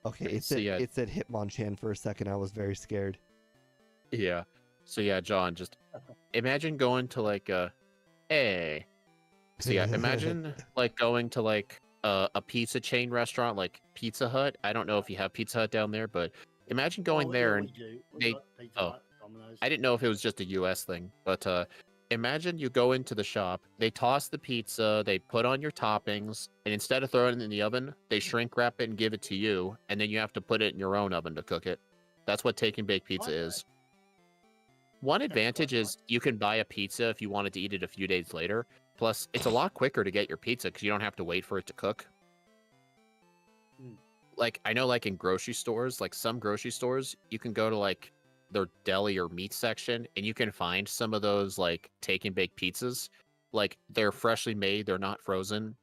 Okay, Okay, it so said, yeah. it said Hitmonchan for a second. I was very scared. Yeah. So yeah, John, just imagine going to like hey. So yeah, imagine like going to like a pizza chain restaurant like Pizza Hut. I don't know if you have Pizza Hut down there, but imagine going Oh, there yeah, and we do. We they- got Pizza oh. Hut, Domino's. I didn't know if it was just a US thing, but imagine you go into the shop, they toss the pizza, they put on your toppings, and instead of throwing it in the oven, they shrink wrap it and give it to you, and then you have to put it in your own oven to cook it. That's what take and bake pizza Okay. is. One That's advantage quite is you can buy a pizza if you wanted to eat it a few days later. Plus, it's a lot quicker to get your pizza because you don't have to wait for it to cook. Mm. Like, I know, like in grocery stores, like some grocery stores, you can go to like their deli or meat section, and you can find some of those like take and bake pizzas. Like they're freshly made, they're not frozen.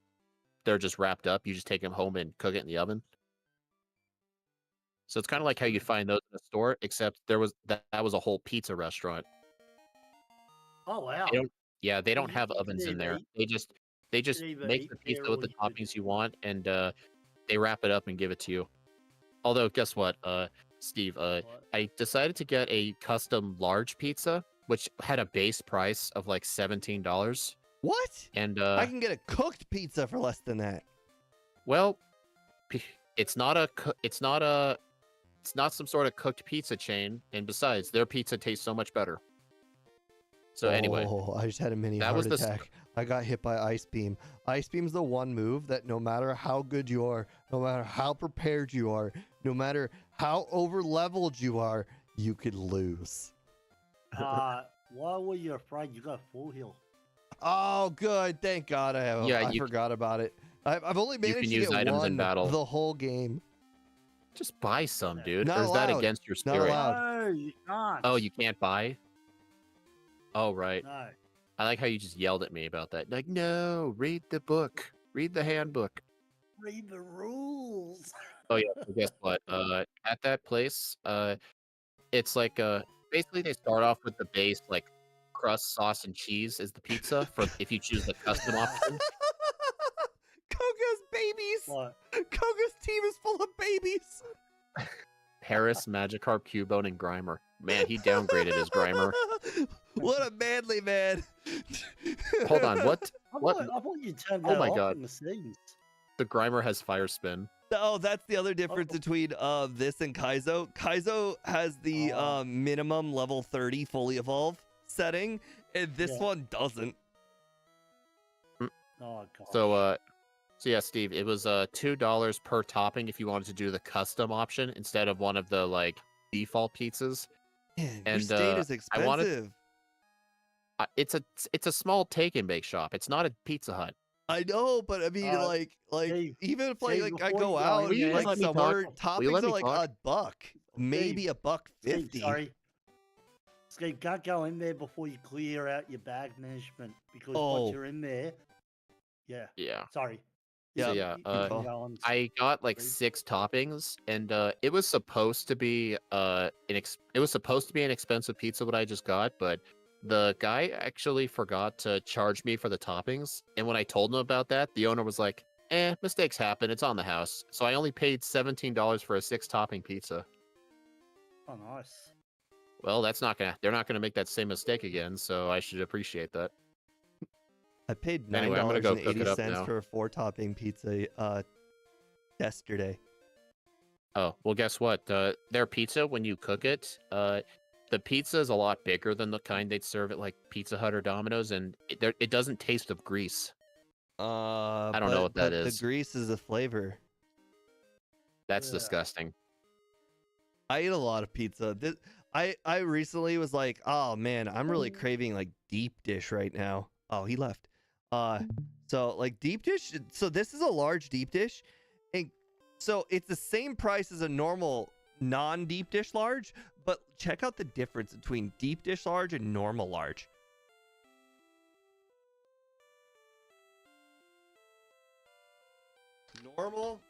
They're just wrapped up. You just take them home and cook it in the oven. So it's kind of like how you find those in a store, except there was that was a whole pizza restaurant. Oh wow. They don't You have can ovens in there. either They just either make eat the there pizza with or the you could. toppings you want, and they wrap it up and give it to you. Although, guess what, Steve? What? I decided to get a custom large pizza, which had a base price of like $17. What? And I can get a cooked pizza for less than that. well, it's not some sort of cooked pizza chain, and besides, their pizza tastes so much better. So anyway, I just had a mini that heart was the attack. I got hit by Ice Beam. Ice Beam's the one move that no matter how good you are, no matter how prepared you are, no matter how over-leveled you are, you could lose. Why were you afraid? You got full heal. Oh, good. Thank God I forgot about it. I've only managed to use get items one in battle. the whole game. Just buy some, dude. Not Or is that allowed. against your Not spirit? allowed. No, you can't. Oh, you can't buy? Oh, right. No. I like how you just yelled at me about that. Like, no, read the book. Read the handbook. Read the rules. Oh, yeah. So guess what? At that place, it's like, basically they start off with the base, like, crust, sauce, and cheese is the pizza for if you choose the custom option. Koga's babies. What? Koga's team is full of babies. Paris, Magikarp, Cubone, and Grimer. Man, he downgraded his Grimer. What a manly man. Hold on, what? I What? thought you turned Oh that my off God. in the scenes. The Grimer has Fire Spin. Oh, that's the other difference between this and Kaizo. Kaizo has the minimum level 30 fully evolve setting, and this one doesn't. Oh god. So yeah, Steve, it was $2 per topping if you wanted to do the custom option instead of one of the like default pizzas. Man, And, your state is I wanted- expensive. It's a small take and bake shop. It's not a Pizza Hut. I know, but I mean, like Steve, even if Steve, like I before go you go out, in there- like let me somewhere, talk? Will you toppings let are me like talk? $1, maybe Steve, $1.50. sorry. Steve, can't go in there before you clear out your bag management because Oh. once you're in there, yeah. Yeah. Sorry. Yeah, So, You- yeah, you can go on. I got like Steve. 6 toppings, and it was supposed to be it was supposed to be an expensive pizza what I just got, but the guy actually forgot to charge me for the toppings. And when I told him about that, the owner was like, mistakes happen. It's on the house. So I only paid $17 for a 6-topping pizza. Oh, nice. Well, they're not gonna make that same mistake again, so I should appreciate that. I paid Anyway, I'm gonna go cook it up $9.80 now. for a 4-topping pizza yesterday. Oh, well, guess what? Their pizza, when you cook it, the pizza is a lot bigger than the kind they'd serve at like Pizza Hut or Domino's, and it doesn't taste of grease. I don't know what that The is. grease is a flavor. That's Yeah. disgusting. I eat a lot of pizza. I recently was like, oh man, I'm really craving like deep dish right now. Oh, he left. So like deep dish. So this is a large deep dish, and so it's the same price as a normal non-deep dish large, but check out the difference between deep dish large and normal large. Normal.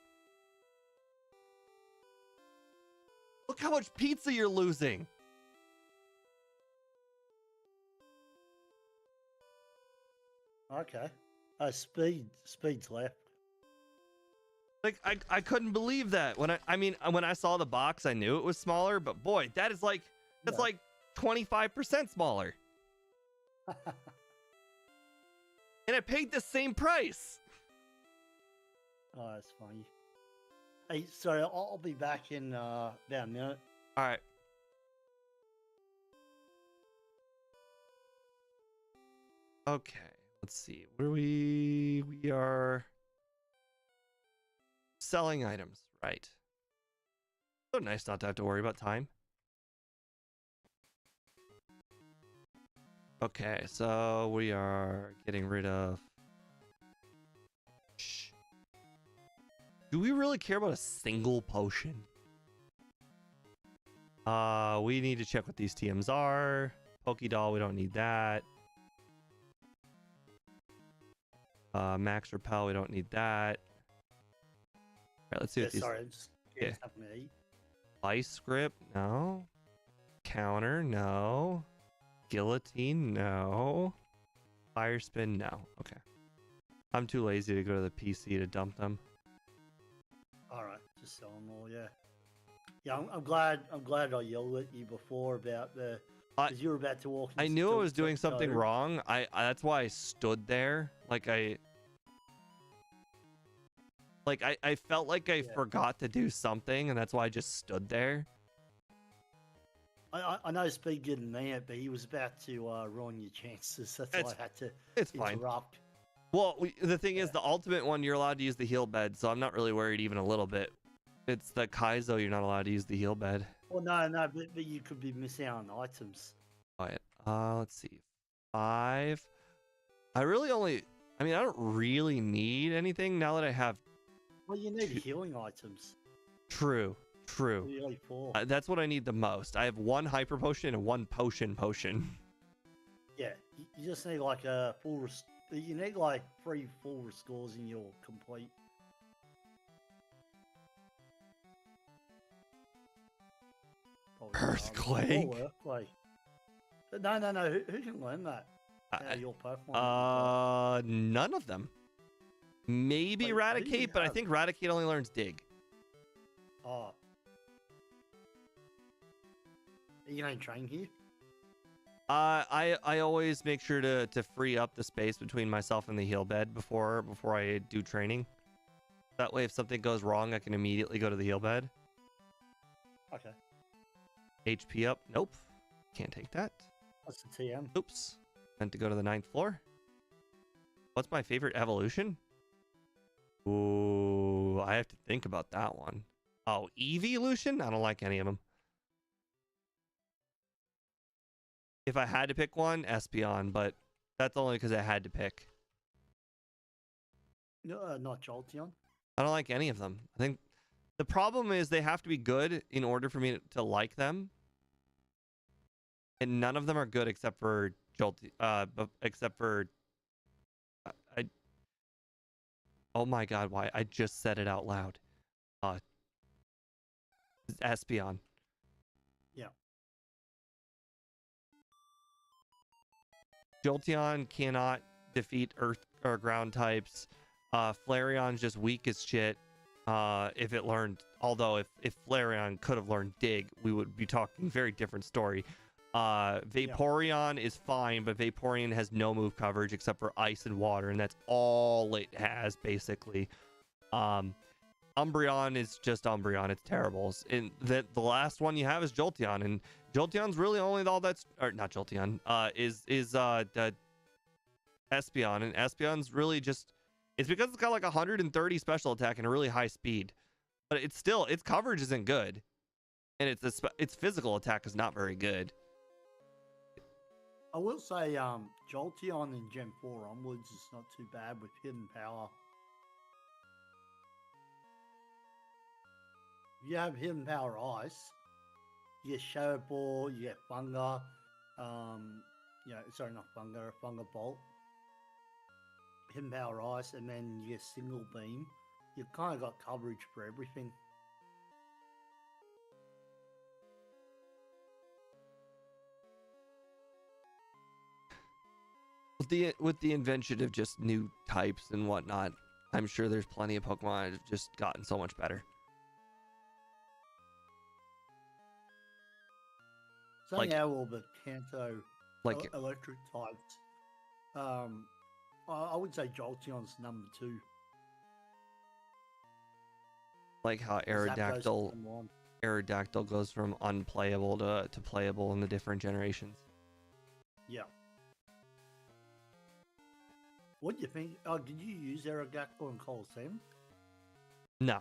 Look how much pizza you're losing. Okay. Speed's left. Like I couldn't believe that when when I saw the box I knew it was smaller, but boy, that's Yeah. like 25% smaller. And I paid the same price. Oh, that's funny. Hey, sorry, I'll be back in about a minute. All right. Okay, let's see. Where we are selling items, right? So nice not to have to worry about time. Okay, so we are getting rid of. Shh. Do we really care about a single potion? We need to check what these TMs are. Doll, we don't need that. Max Repel, we don't need that. All right, let's see what these. Sorry, I'm just getting something to eat. Ice grip, no. Counter, no. Guillotine, no. Fire spin, no. Okay. I'm too lazy to go to the PC to dump them. All right, just sell them all. Yeah. Yeah, I'm glad I yelled at you before about the. Because you were about to walk. I knew I was doing something wrong. I that's why I stood there. I felt like I forgot to do something, and that's why I just stood there. I know Speed didn't mean it, but he was about to ruin your chances. That's why I had to interrupt. Fine. Well, the thing is, the ultimate one, you're allowed to use the heal bed, so I'm not really worried even a little bit. It's the Kaizo, you're not allowed to use the heal bed. Well, no, but you could be missing out on items. All right. Let's see. 5. I don't really need anything now that I have. Well, you need healing items. True. Really 4. That's what I need the most. I have 1 hyper potion and 1 potion. Yeah, you just need like a full. You need like 3 full restores in your complete. Earthquake. No. Who can learn that? Your Pokemon. None of them. Maybe Raticate, but I think Raticate only learns Dig. Oh. Are you going to train here? I always make sure to free up the space between myself and the heal bed before I do training. That way, if something goes wrong, I can immediately go to the heal bed. Okay. HP up. Nope. Can't take that. What's the TM? Oops. Meant to go to the 9th floor. What's my favorite evolution? Ooh, I have to think about that one. Oh, Evolution? I don't like any of them. If I had to pick one, Espeon, but that's only because I had to pick. No, not Jolteon. I don't like any of them. I think the problem is they have to be good in order for me to like them. And none of them are good except for oh my god, why? I just said it out loud. Espeon. Yeah. Jolteon cannot defeat earth or ground types. Flareon's just weak as shit. If it learned, although if Flareon could have learned Dig, we would be talking very different story. Vaporeon is fine, but Vaporeon has no move coverage except for ice and water, and that's all it has basically. Umbreon is just Umbreon. It's terrible. And the last one you have is Jolteon, and Jolteon's really only all that's, or not Jolteon, is the Espeon, and Espeon's really just, it's because it's got like 130 special attack and a really high speed, but it's still, its coverage isn't good, and its physical attack is not very good. I will say, Jolteon in Gen 4 onwards is not too bad with hidden power. If you have hidden power ice, you get Shadow Ball, you get Funga, sorry, not Funga, Funga Bolt, hidden power ice, and then you get Single Beam. You've kind of got coverage for everything. With the invention of just new types and whatnot, I'm sure there's plenty of Pokemon that have just gotten so much better. Something out all the Kanto like electric types. I would say Jolteon's number 2. Like how Aerodactyl goes from unplayable to playable in the different generations. Yeah. What do you think? Did you use Aerodactyl in Coliseum? No.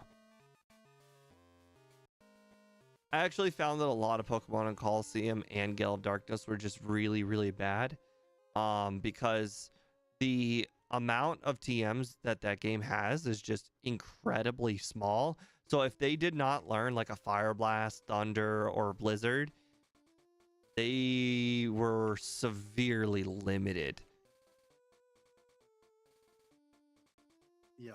I actually found that a lot of Pokemon in Coliseum and Gale of Darkness were just really, really bad. Because the amount of TMs that game has is just incredibly small. So if they did not learn like a Fire Blast, Thunder, or Blizzard, they were severely limited. Yeah.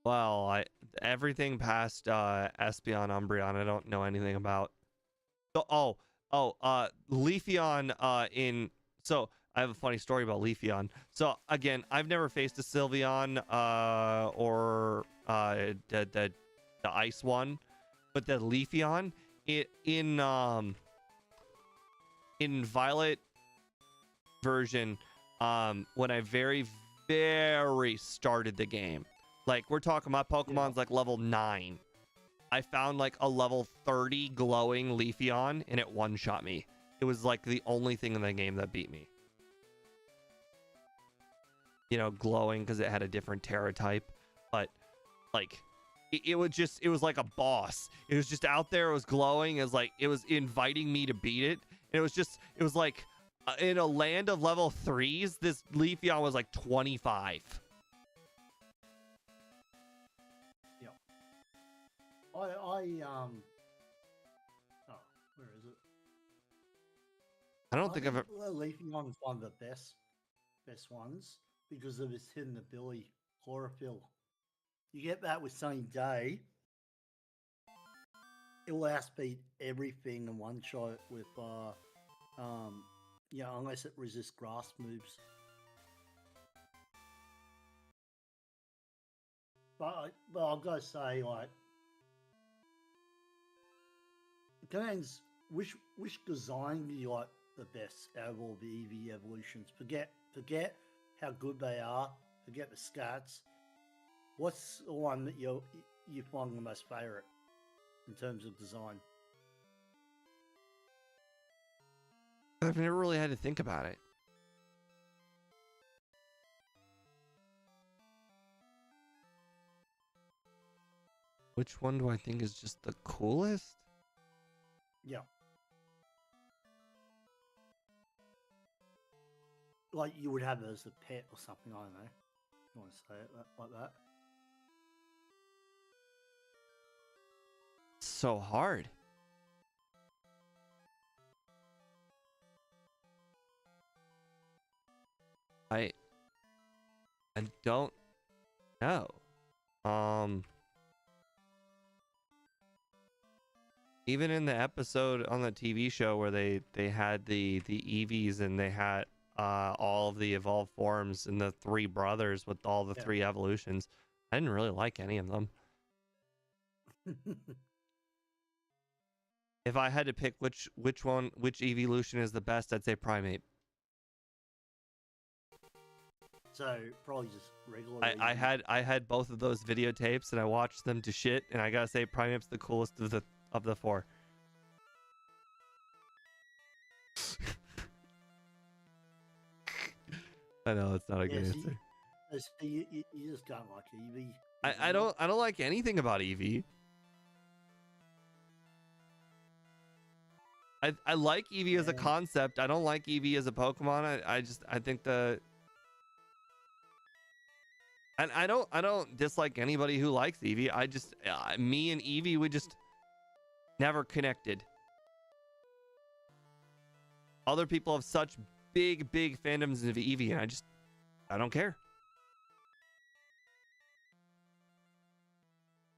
Well, everything past Espeon, Umbreon, I don't know anything about. So, Leafeon in. So I have a funny story about Leafeon. So again, I've never faced a Sylveon or the ice one, but the Leafeon in Violet version, when I very started the game, like we're talking my Pokemon's like level 9. I found like a level 30 glowing Leafeon and it one-shot me. It was like the only thing in the game that beat me. You know, glowing because it had a different Terra type, but like it was like a boss. It was just out there. It was glowing. It was like it was inviting me to beat it. And it was like in a land of level 3s, this Leafeon was like 25. Yeah. Oh, where is it? I don't think I've ever. Leafeon is one of the best ones because of its hidden ability, chlorophyll. You get that with Sunny Day, it will outspeed everything in one shot with unless it resists grass moves. But I've got to say, like, it depends which design do you like the best out of all the EV evolutions. Forget how good they are. Forget the stats. What's the one that you find the most favorite in terms of design? I've never really had to think about it. Which one do I think is just the coolest? Yeah. Like you would have it as a pet or something, I don't know. You want to say it like that? So hard. I don't know. Even in the episode on the TV show where they had the EVs and they had all of the evolved forms and the 3 brothers with all the 3 evolutions, I didn't really like any of them. If I had to pick which evolution is the best, I'd say Primate. So probably just regular. I had both of those videotapes and I watched them to shit, and I gotta say Primate's the coolest of the 4. I know it's not a good answer. You just don't like Eevee. I don't like anything about Eevee. I like Eevee as a concept. I don't like Eevee as a Pokemon. I think and I don't dislike anybody who likes Eevee. I just me and Eevee, we just never connected. Other people have such big fandoms of Eevee, and I don't care.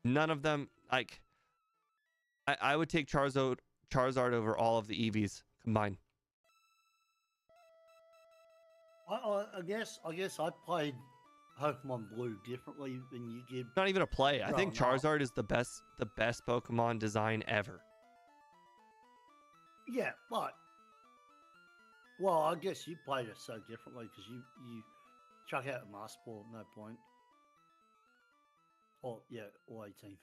None of them, like, I would take Charizard over all of the Eevees combined. I guess I played Pokemon Blue differently than you did. Not even a play. I think Charizard is the best Pokemon design ever. Yeah, but well, I guess you played it so differently because you chuck out a Master Ball at no point. Oh yeah, or 18.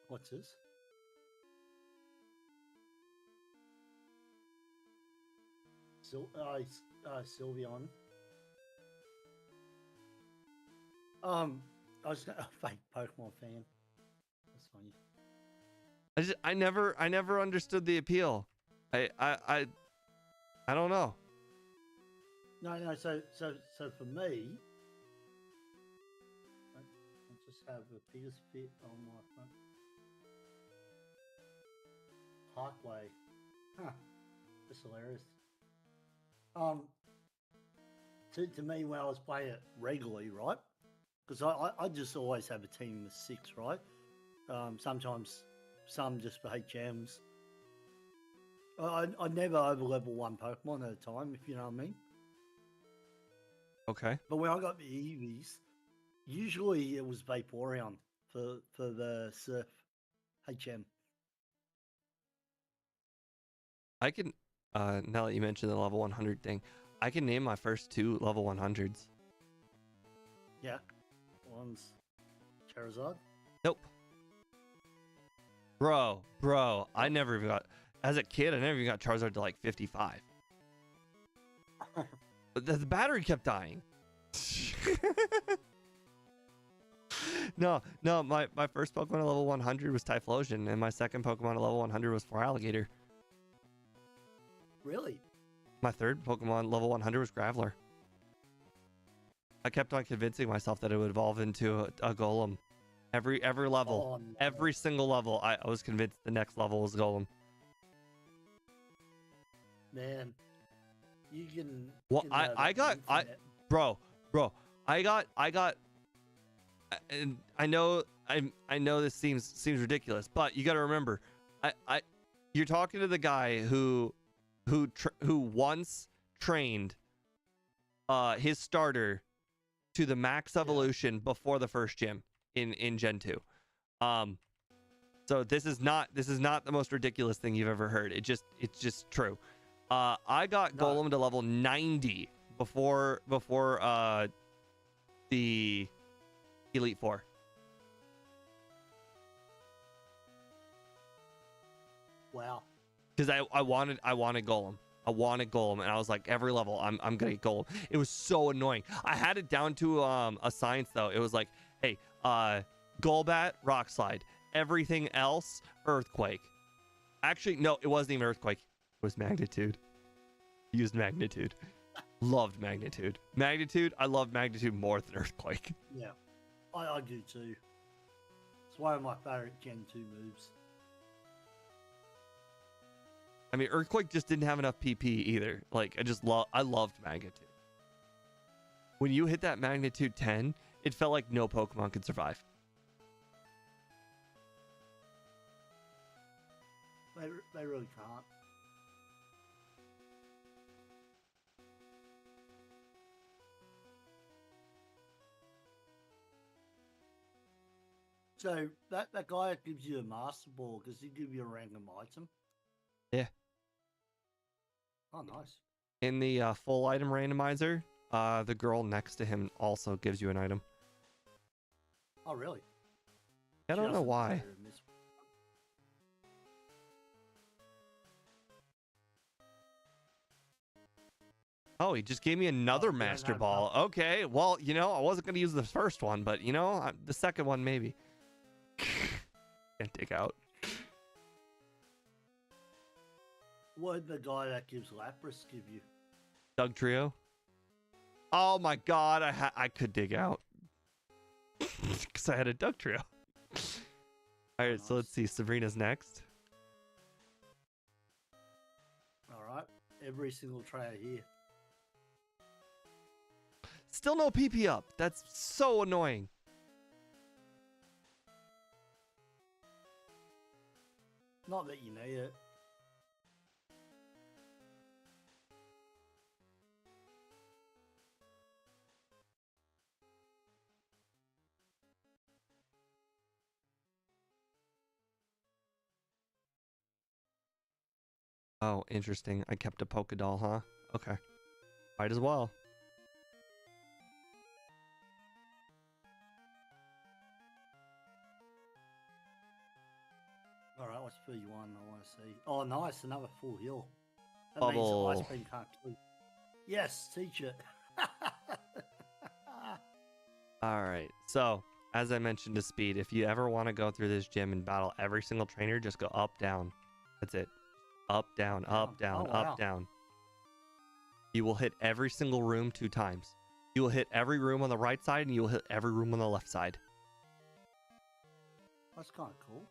What's this? Sylveon. I was a fake Pokemon fan. That's funny. I never understood the appeal. I don't know. No. So for me, I just have a Peter's Fit on my front. Parkway. Huh. That's hilarious. To me, when I was playing it regularly, right? Because I just always have a team of 6, right? Sometimes some just for HMs. I never over level one Pokemon at a time, if you know what I mean. Okay. But when I got the Eevees, usually it was Vaporeon for the Surf HM. I can, now that you mentioned the level 100 thing, I can name my first 2 level 100s. Yeah. One's Charizard. Nope. Bro, I never even got, as a kid, I never even got Charizard to like 55. But the battery kept dying. No, my first Pokemon at level 100 was Typhlosion, and my second Pokemon at level 100 was Alligator. Really? My third Pokemon level 100 was Graveler. I kept on convincing myself that it would evolve into a Golem. Every level, Oh, no. every single level, I was convinced the next level was Golem. Man, you can. Well, bro, I got, and I know this seems ridiculous, but you got to remember, you're talking to the guy who once trained his starter to the max evolution before the first gym in Gen 2. So this is not the most ridiculous thing you've ever heard. It's just true. I got Golem to level 90 before the Elite Four. Wow. Because I wanted Golem. I wanted Golem, and I was like, every level, I'm gonna get Golem. It was so annoying. I had it down to a science though. It was like, hey, Golbat, Rock Slide. Everything else, Earthquake. Actually, no, it wasn't even Earthquake. It was Magnitude. Used Magnitude. Loved Magnitude. I love Magnitude more than Earthquake. Yeah, I do too. It's one of my favorite Gen 2 moves. I mean, Earthquake just didn't have enough PP either. Like, I loved Magnitude. When you hit that Magnitude 10, it felt like no Pokemon could survive. They really can't. So that guy that gives you a Master Ball, does he give you a random item? Yeah. Oh, nice. In the full item randomizer, the girl next to him also gives you an item. Oh, really? I don't know why. Oh, he just gave me another Master Ball. Okay, well, you know, I wasn't going to use the first one, but, you know, the second one maybe. Can't dig out. What did the guy that gives Lapras give you? Doug Trio. Oh my god, I could dig out. Because I had a Doug Trio. Alright, so let's see. Sabrina's next. Alright. Every single tray here. Still no PP up. That's so annoying. Not that you need it. Oh, interesting. I kept a Pokédoll, huh? Okay. Might as well. Alright, what's 31 I want to see? Oh, nice. Another full heal. That Bubble. means the Ice Beam can't kill. Yes, teach it. Alright, so, as I mentioned to Speed, if you ever want to go through this gym and battle every single trainer, just go up, down. That's it. Up, down, up, down, Oh, wow. up, down. You will hit every single room 2 times. You will hit every room on the right side, and you will hit every room on the left side. That's kind of cool.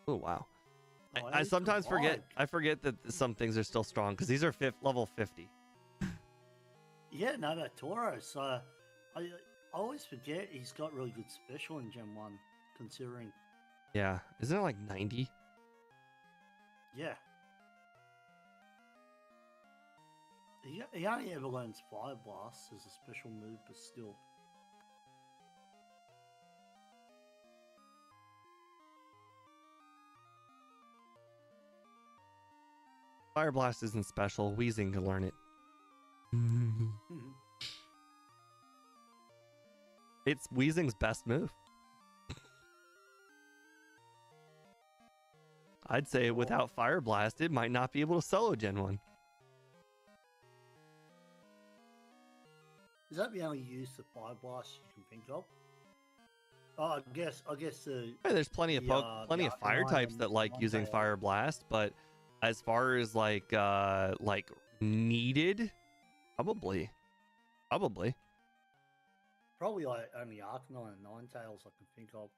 Oh, wow. Oh, I that is sometimes good forget. vibe. I forget that some things are still strong because these are level 50. Yeah, no, that Tauros. So I always forget he's got really good special in Gen 1, considering. Yeah, isn't it like 90? Yeah. He only ever learns Fire Blast as a special move, but still. Fire Blast isn't special. Wheezing can learn it. It's Wheezing's best move. I'd say without Fire Blast, it might not be able to solo Gen 1. Is that the only use of Fire Blast you can think of? Oh, I guess Hey, there's plenty of fire types that like using Fire Blast, but as far as like needed, probably. Probably like only Arcanine and Ninetales I can think of.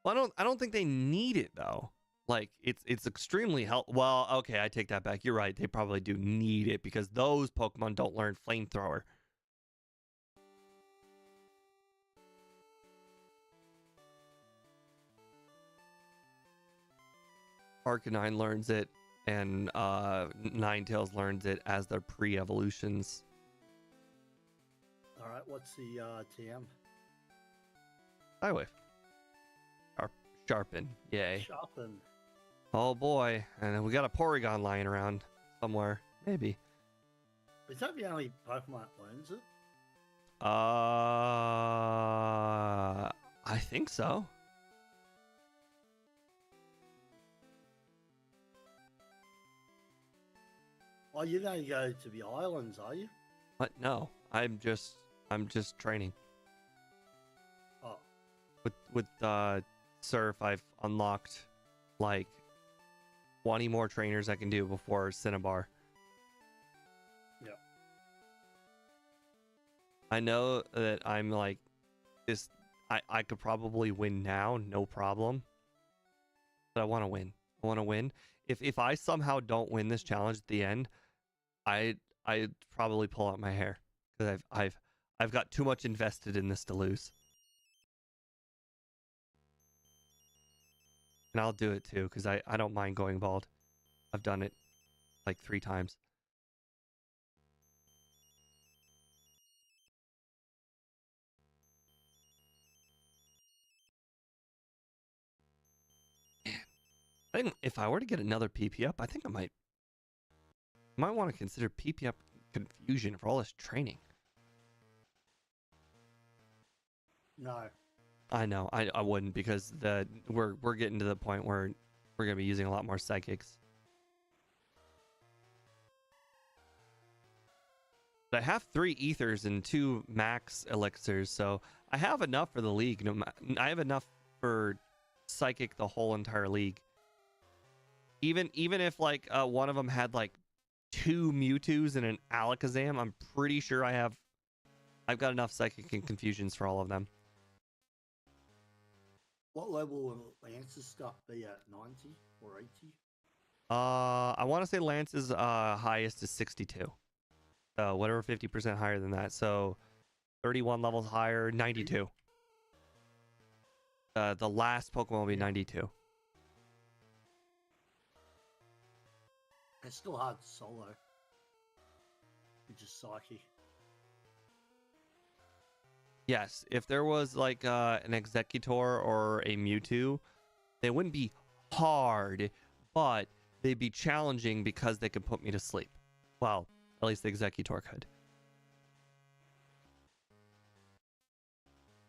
Well, I don't think they need it though. Like it's extremely helpful. Well, okay, I take that back. You're right. They probably do need it because those Pokemon don't learn Flamethrower. Arcanine learns it, and Ninetales learns it as their pre-evolutions. All right, what's the TM? Highway. Sharpen. Yay. Sharpen. Oh boy. And then we got a Porygon lying around somewhere. Maybe. Is that the only Pokemon that learns it? I think so. Oh, you're going to go to the islands, are you? What? No. I'm just training. Oh. With Surf, I've unlocked like 20 more trainers I can do before Cinnabar. Yeah. I know that I'm like this. I could probably win now, no problem. But I want to win. I want to win. If I somehow don't win this challenge at the end, I'd probably pull out my hair because I've got too much invested in this to lose. And I'll do it too because I don't mind going bald. I've done it like 3 times. I think if I were to get another PP up, I think I might want to consider PP up Confusion for all this training. No. I know. I wouldn't because we're getting to the point where we're gonna be using a lot more psychics. But I have 3 ethers and 2 max elixirs, so I have enough for the league. I have enough for psychic the whole entire league. Even if like one of them had like 2 Mewtwo's and an Alakazam, I'm pretty sure I've got enough psychic and confusions for all of them. What level will Lance's stuff be at? 90 or 80? I want to say Lance's highest is 62. Whatever 50% higher than that. So 31 levels higher, 92. The last Pokemon will be 92. It's still hard to solo. It's just psychic. Yes, if there was like an Executor or a Mewtwo, they wouldn't be hard, but they'd be challenging because they could put me to sleep. Well, at least the Executor could.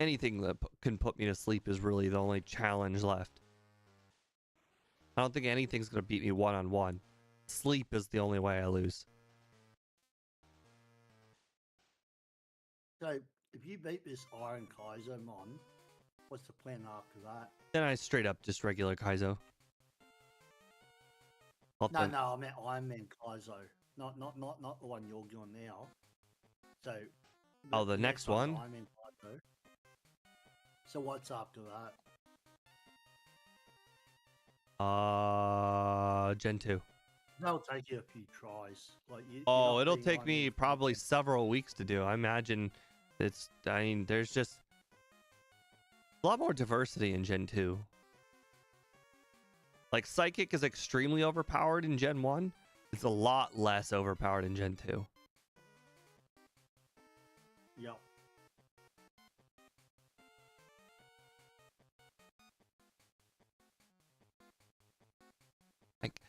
Anything that can put me to sleep is really the only challenge left. I don't think anything's going to beat me one-on-one. Sleep is the only way I lose. So, if you beat this Iron Kaisermon, what's the plan after that? Then I straight up just regular Kaizo. No, I meant Ironman Kaizo, not the one you're doing now. So. The next one. Ironman Kaizo. So what's after that? Gen 2. That'll take you a few tries. Like it'll take me probably several weeks to do. I imagine there's just a lot more diversity in Gen 2. Like Psychic is extremely overpowered in Gen 1. It's a lot less overpowered in Gen 2. Yep. Like,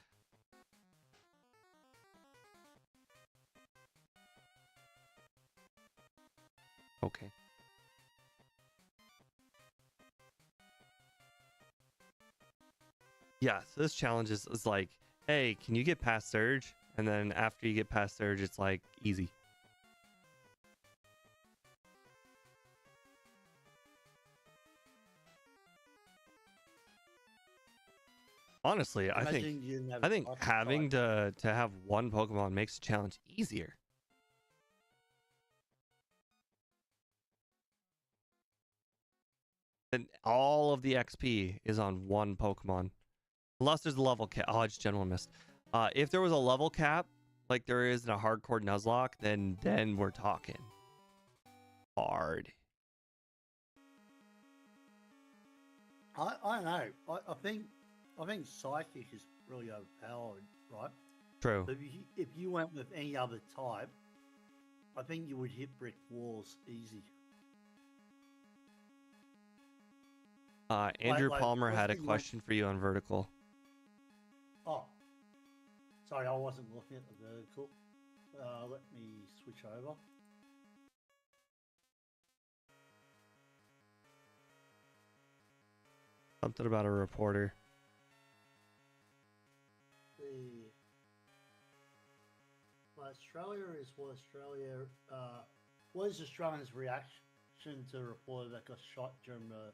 okay. Yeah, so this challenge is like, hey, can you get past Surge? And then after you get past Surge, it's like easy. Honestly, I think having to have one Pokemon makes the challenge easier. And all of the XP is on one Pokemon. Unless there's a level cap. Oh, I just general missed. If there was a level cap, like there is in a hardcore Nuzlocke, then we're talking hard. I don't know. I think Psychic is really overpowered, right? True. But if you went with any other type, I think you would hit brick walls easy. Andrew Palmer had a question for you on vertical. Oh, sorry, I wasn't looking at the vertical. Let me switch over. Something about a reporter. Australia is what Australia. What is Australia's reaction to the reporter that got shot during the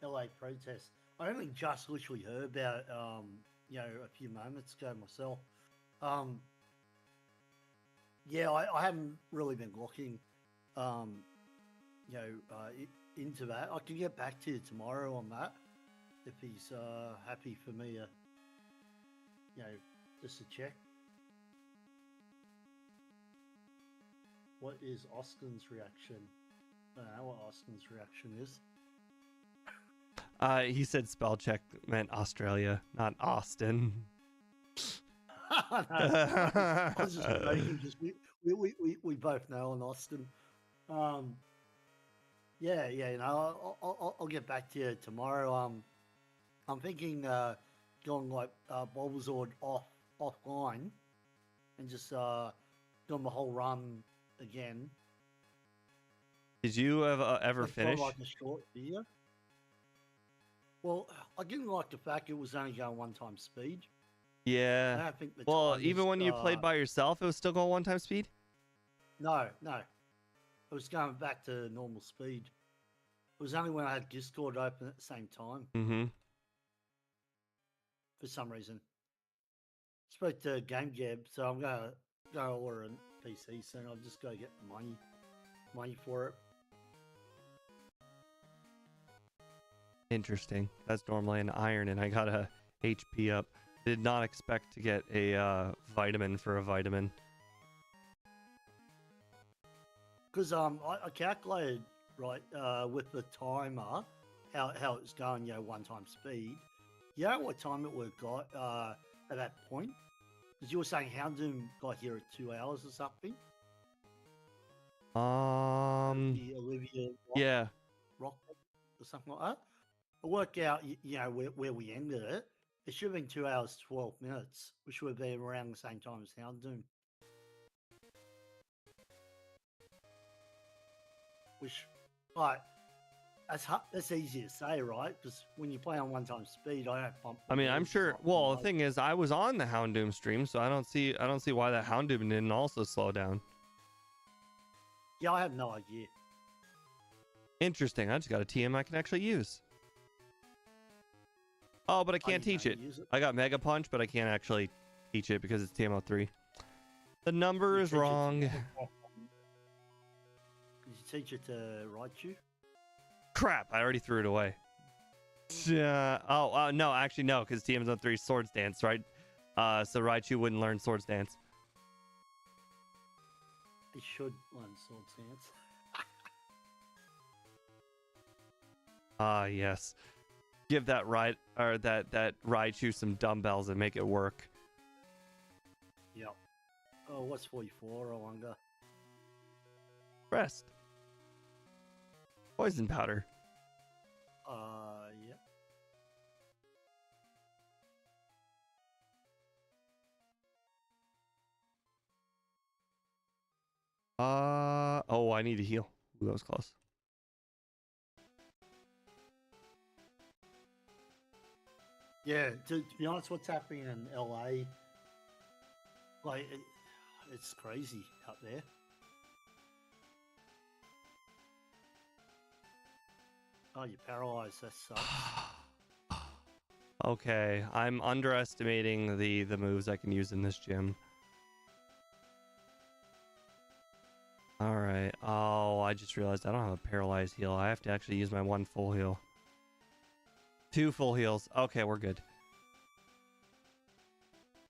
LA protest? I only just literally heard about it, a few moments ago myself. Yeah, I haven't really been looking, into that. I can get back to you tomorrow on that if he's happy for me to, just to check. What is Austin's reaction? I don't know what Austin's reaction is. He said spell check meant Australia, not Austin. I was just joking, we both know in Austin. I'll get back to you tomorrow. I'm thinking going like Bulbasaur offline and just doing the whole run again. Did you ever finish? Like a short video. Well, I didn't like the fact it was only going one-time speed. Yeah. I don't think the well, even when you played by yourself, it was still going one-time speed? No. It was going back to normal speed. It was only when I had Discord open at the same time. Mm-hmm. For some reason. Spoke to Game Gab, so I'm going to go order a PC soon. I've just got to get the money for it. Interesting. That's normally an iron, and I got a HP up. Did not expect to get a vitamin for a vitamin. Because I calculated right with the timer how it's going, one-time speed. You know what time it would have got at that point? Because you were saying Houndoom got here at 2 hours or something. The Olivia Rock or something like that. I work out, where we ended it. It should have been 2 hours, 12 minutes, which would have been around the same time as Houndoom. Which, that's easy to say, right? Because when you play on one-time speed, I don't pump. I mean, I'm sure. Well, the thing is, I was on the Houndoom stream, so I don't see why that Houndoom didn't also slow down. Yeah, I have no idea. Interesting. I just got a TM I can actually use. Oh, but I can't teach it. I got Mega Punch, but I can't actually teach it because it's TM03. The number is wrong. Did you teach it to Raichu? Crap, I already threw it away. No, actually no, because TM03 is Swords Dance, right? So Raichu wouldn't learn Swords Dance. He should learn Swords Dance. Yes. Give that that Raichu some dumbbells and make it work. Yep. Oh, what's 44? I wonder. Rest. Poison powder. Yeah. Oh, I need to heal. Ooh, that was close. Yeah, to be honest, what's happening in LA, like, it's crazy out there. Oh, you're paralyzed. That sucks. Okay, I'm underestimating the moves I can use in this gym. All right. Oh, I just realized I don't have a paralyzed heal. I have to actually use my one full heal. 2 full heals. Okay, we're good.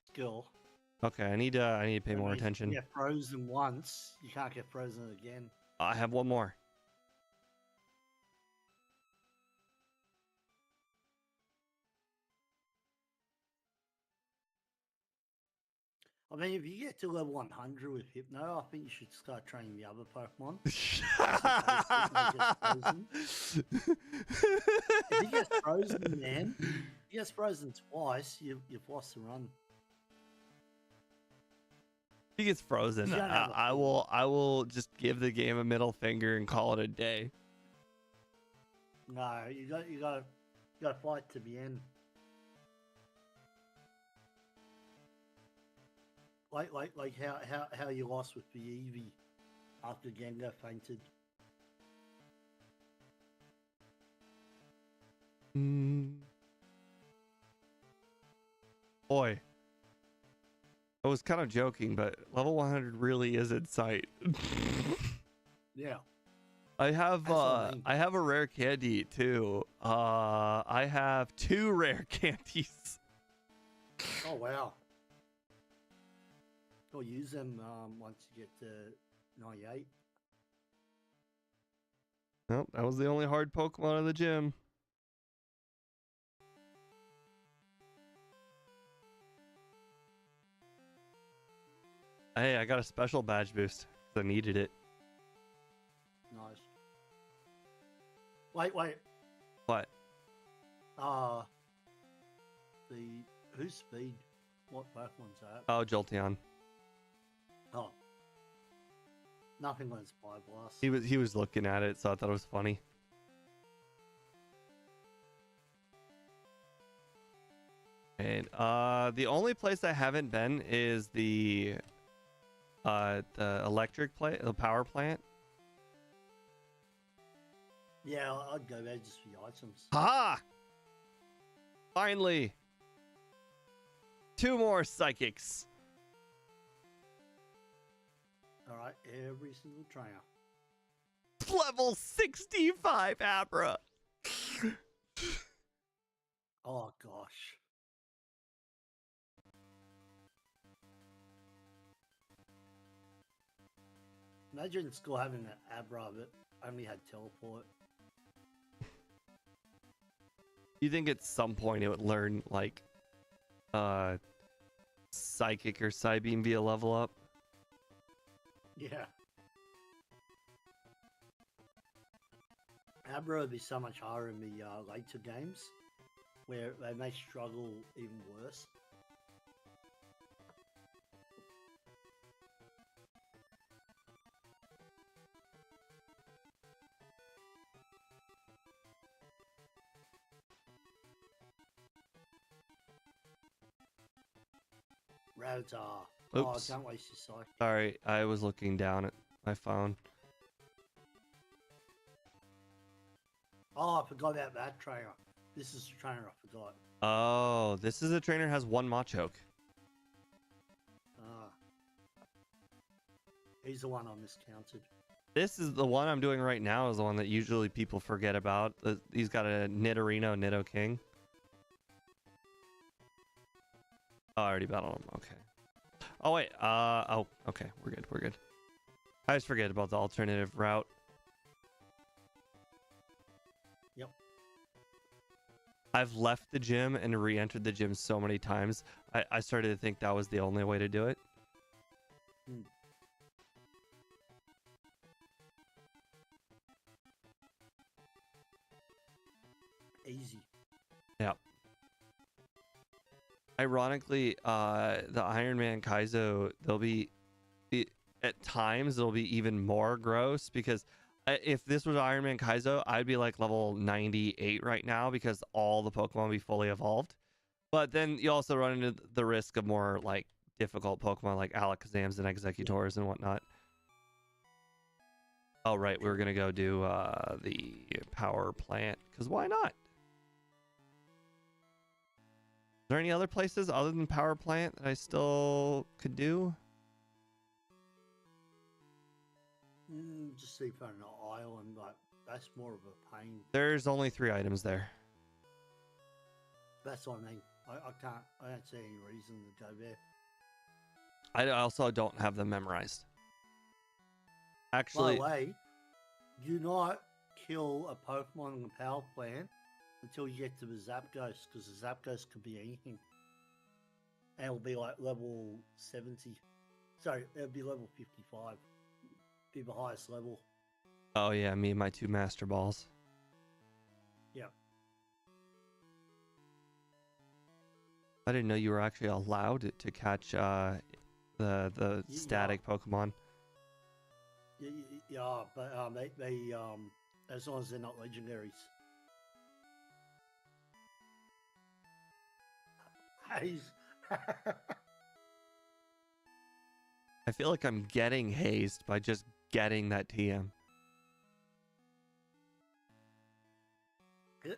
Skill. Okay, I need to pay more attention. You get frozen once, you can't get frozen again. I have one more. I mean, if you get to level 100 with Hypno, I think you should start training the other Pokemon. If he gets frozen, man, if he gets frozen twice, you've lost the run. If he gets frozen, I will just give the game a middle finger and call it a day. No, you got to fight to the end. Like how you lost with the Eevee after Gengar fainted. Boy, I was kind of joking, but level 100 really is in sight. Yeah. I have a rare candy too. I have 2 rare candies. Oh wow. Go use them once you get to 98. Nope, that was the only hard Pokemon in the gym. Hey, I got a special badge boost because I needed it. Nice. Wait. What? Who's speed? What Pokemon's that? Oh, Jolteon. Oh. Nothing on Spy Blast. He was looking at it, so I thought it was funny. And the only place I haven't been is the electric plant, the power plant. Yeah, I'd go there just for the items. Ha! Finally! 2 more psychics. Alright, every single trainer. Level 65 Abra. Oh gosh. Imagine school having an Abra but only had teleport. You think at some point it would learn like psychic or Psybeam via level up? Yeah. Abra would be so much harder in the later games, where they may struggle even worse. Rattata. Oh, Oops. don't waste your psych. Sorry, I was looking down at my phone. Oh, I forgot about that trainer. This is the trainer I forgot. Oh, this is a trainer has 1 Machoke. Ah. He's the one I miscounted. This is the one I'm doing right now is the one that usually people forget about. He's got a Nidorino Nidoking. Oh, I already battled him. Okay. Oh, wait. Oh, okay. We're good. We're good. I just forget about the alternative route. Yep. I've left the gym and re-entered the gym so many times. I started to think that was the only way to do it. Hmm. Easy. Yeah. Ironically, the Ironman Kaizo, at times it'll be even more gross because if this was Ironman Kaizo, I'd be like level 98 right now because all the Pokemon be fully evolved. But then you also run into the risk of more like difficult Pokemon like Alakazams and Executors and whatnot. Oh, right. We were going to go do the power plant because why not? Is there any other places other than power plant that I still could do? Just see if on an island, like that's more of a pain. There's only 3 items there. That's what I mean. I don't see any reason to go there. I also don't have them memorized. By Actually, the way, do not kill a Pokemon in the power plant until you get to the Zapdos, because the Zapdos could be anything. And it'll be like level 70. Sorry, it'll be level 55. Be the highest level. oh yeah, me and my 2 Master Balls. Yeah. I didn't know you were actually allowed to catch the static Pokemon. Yeah, but they as long as they're not legendaries. Haze. I feel like I'm getting hazed by just getting that TM.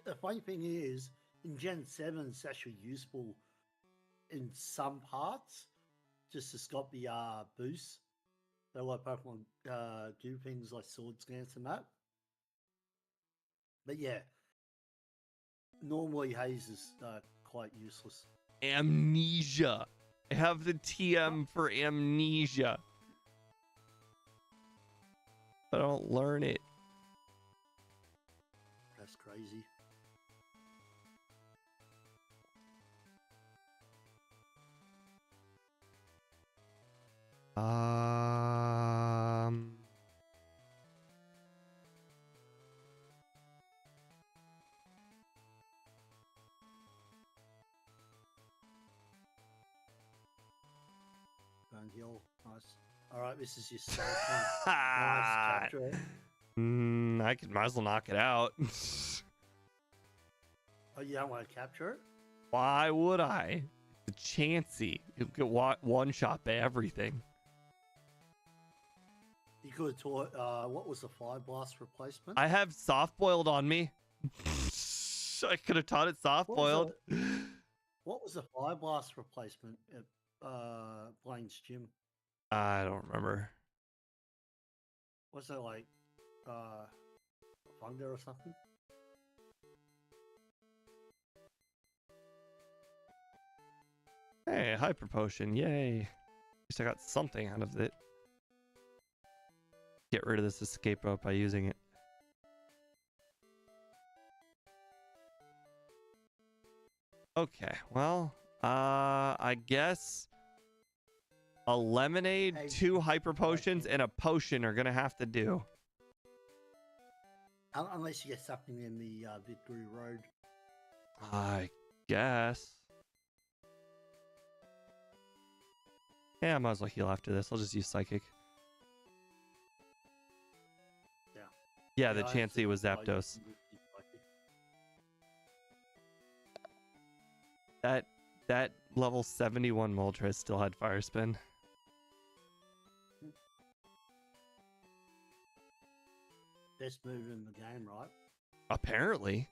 The funny thing is, in Gen 7, it's actually useful in some parts, just to stop the boosts. So like Pokemon do things like Sword Stance and that. But yeah, normally Haze is quite useless. Amnesia. I have the TM for Amnesia. But I don't learn it. That's crazy. Hill, nice. All right, this is your second. Nice capture. Might as well knock it out. Oh, you don't want to capture it? Why would I? It's a Chansey. You get one shot by everything. You could have taught. What was the Fire Blast replacement? I have soft boiled on me. I could have taught it soft boiled. What was the Fire Blast replacement at Blaine's gym? I don't remember. Was it like Thunder or something? Hey, Hyper Potion, yay. At least I got something out of it. Get rid of this escape rope by using it. Okay, well, I guess a lemonade, 2 hyper potions, and a potion are gonna have to do. Unless you get something in the Victory Road. I guess. Yeah, I might as well heal after this. I'll just use Psychic. Yeah. Yeah, the Chansey was Zapdos. That level 71 Moltres still had Fire Spin. Best move in the game, right? Apparently.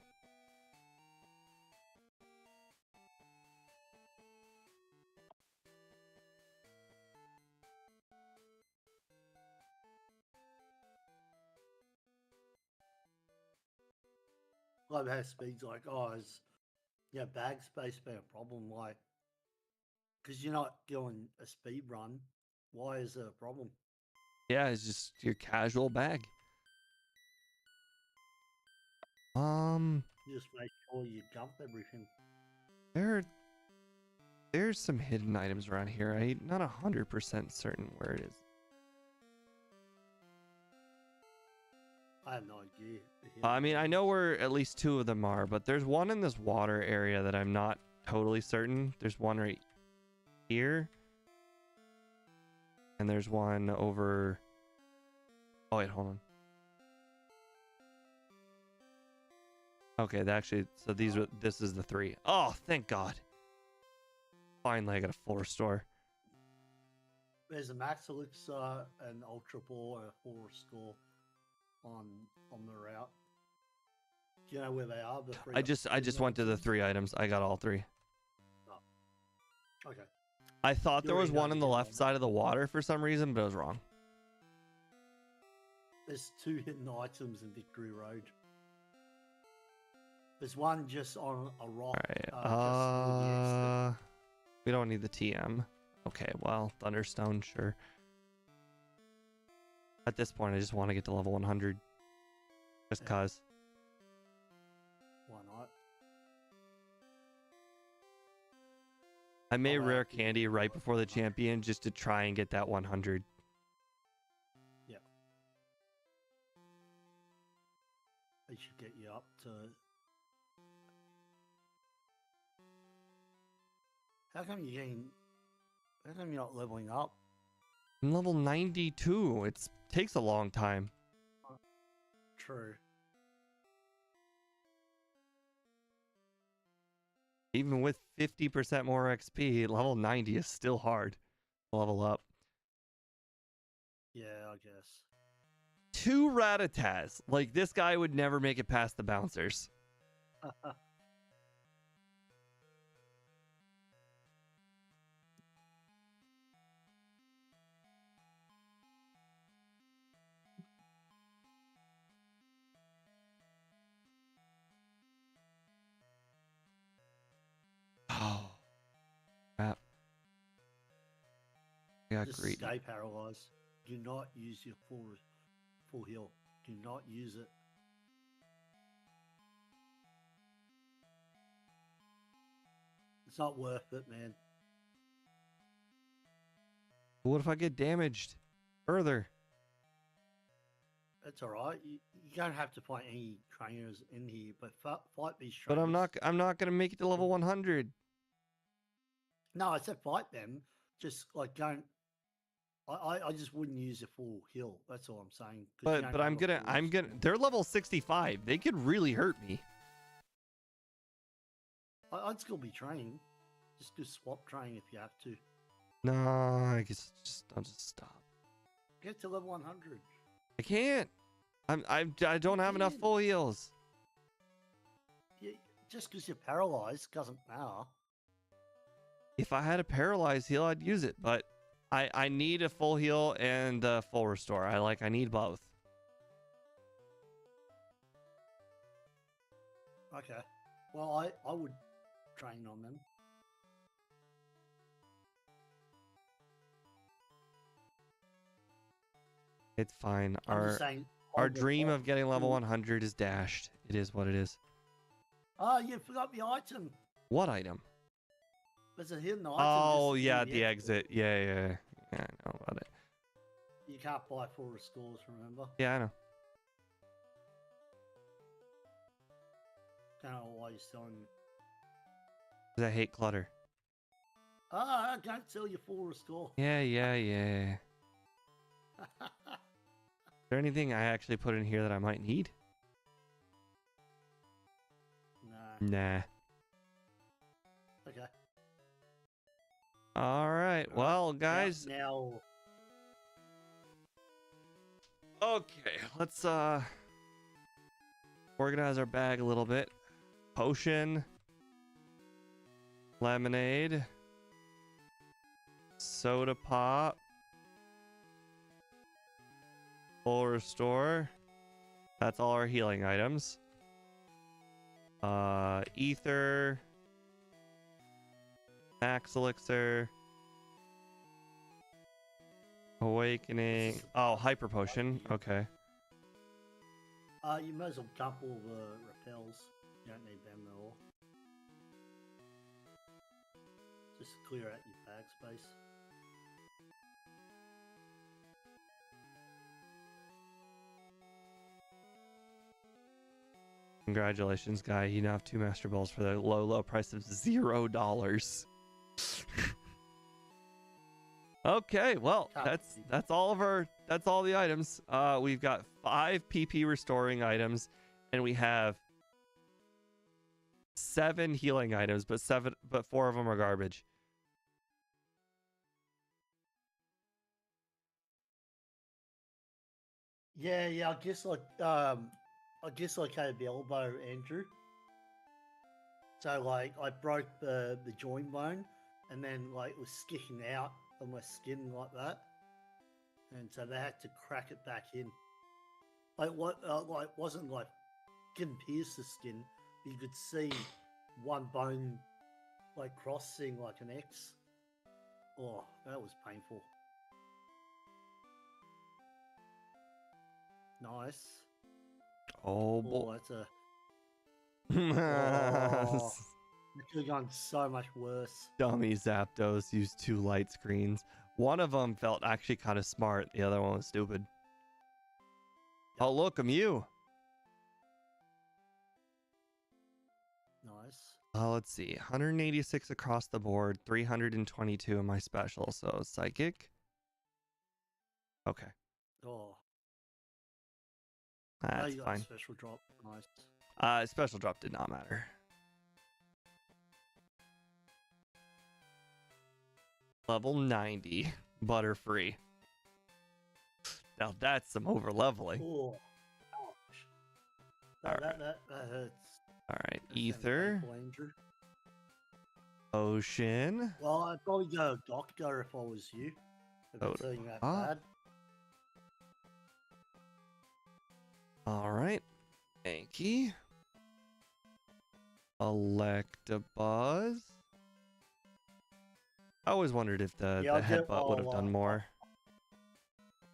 Like how speed's like, oh, is bag space be a problem? Like, because you're not doing a speed run, why is it a problem? Yeah, it's just your casual bag. Just make sure you dump everything. There's some hidden items around here. I'm not 100% certain where it is. I have no idea. I mean, I know where at least 2 of them are, but there's one in this water area that I'm not totally certain. There's one right here. And there's one over... Oh, wait, hold on. Okay, so this is the 3. Oh, thank God. Finally, I got a full restore. There's a Max Elixir, an Ultra Ball, and a full restore on the route. Do you know where they are? I just went to the 3 items. I got all 3. Oh. Okay. I thought there was one on the left side of the water for some reason, but I was wrong. There's 2 hidden items in Victory Road. There's one just on a rock. All right. We don't need the TM. Okay, well, Thunderstone, sure. At this point, I just want to get to level 100. Just cause. Why not? I may rare candy right before the champion just to try and get that 100. Yeah. They should get you up to... How come you're not leveling up? I'm level 92. It takes a long time. True. Even with 50% more XP, level 90 is still hard to level up. Yeah, I guess. 2 Rattatas. Like, this guy would never make it past the bouncers. Oh, crap. I got Just greedy. stay paralyzed. Do not use your full heal. Do not use it. It's not worth it, man. What if I get damaged further? It's all right. You don't have to fight any trainers in here, but fight these But trainers. I'm not gonna make it to level 100. No, I said fight them. Just like don't. I just wouldn't use a full heal. That's all I'm saying. But I'm gonna. They're level 65. They could really hurt me. I'd still be training. Just do swap training if you have to. No, I guess I'll just stop. Get to level 100. I can't. I don't have enough full heals. Yeah, just because you're paralyzed doesn't matter. If I had a paralyzed heal, I'd use it, but I need a full heal and a full restore. I need both. Okay. Well, I would train on them. It's fine. I'm just saying, Our dream of getting level 100 is dashed. It is what it is. Oh, you forgot the item. What item? There's a hidden item. Oh, yeah, the exit. Yeah, I know about it. You can't buy full restores, remember? Yeah, I know. Don't know why you're selling. Because I hate clutter. Ah, don't sell your full restore. Yeah. Is there anything I actually put in here that I might need? Nah. Okay. All right. Well, guys. Now. Okay. Let's organize our bag a little bit. Potion, lemonade, soda pop, full restore. That's all our healing items. Ether, max elixir, awakening. Oh, hyper potion. Okay. You might as well dump all the repels. You don't need them at all. Just clear out your bag space. Congratulations, guy. You now have 2 Master Balls for the low price of $0. Okay, well, that's all the items. We've got 5 PP restoring items, and we have 7 healing items, but 4 of them are garbage. Yeah, I guess like I had the elbow, Andrew. So like I broke the joint bone, and then like it was sticking out of my skin like that, and so they had to crack it back in. Like what? Like wasn't like didn't pierce the skin. You could see one bone like crossing like an X. Oh, that was painful. Nice. Oh boy. Oh, that's a. Oh, it could have gone so much worse. Dummy Zapdos used 2 light screens. One of them felt actually kind of smart. The other one was stupid. Oh, look, a Mew. Nice. Let's see. 186 across the board. 322 in my special. So psychic. Okay. Oh. That's you got fine. a special drop. Nice. Special drop did not matter. Level 90. Butterfree. Now that's some over leveling. Oh. Ouch. That hurts. Alright. That sounds Ether. painful, Andrew. Ocean. Well, I'd probably go doctor if I was you. If it's hurting that bad. Alright. Anki. Electabuzz. I always wondered if the headbutt would have done more.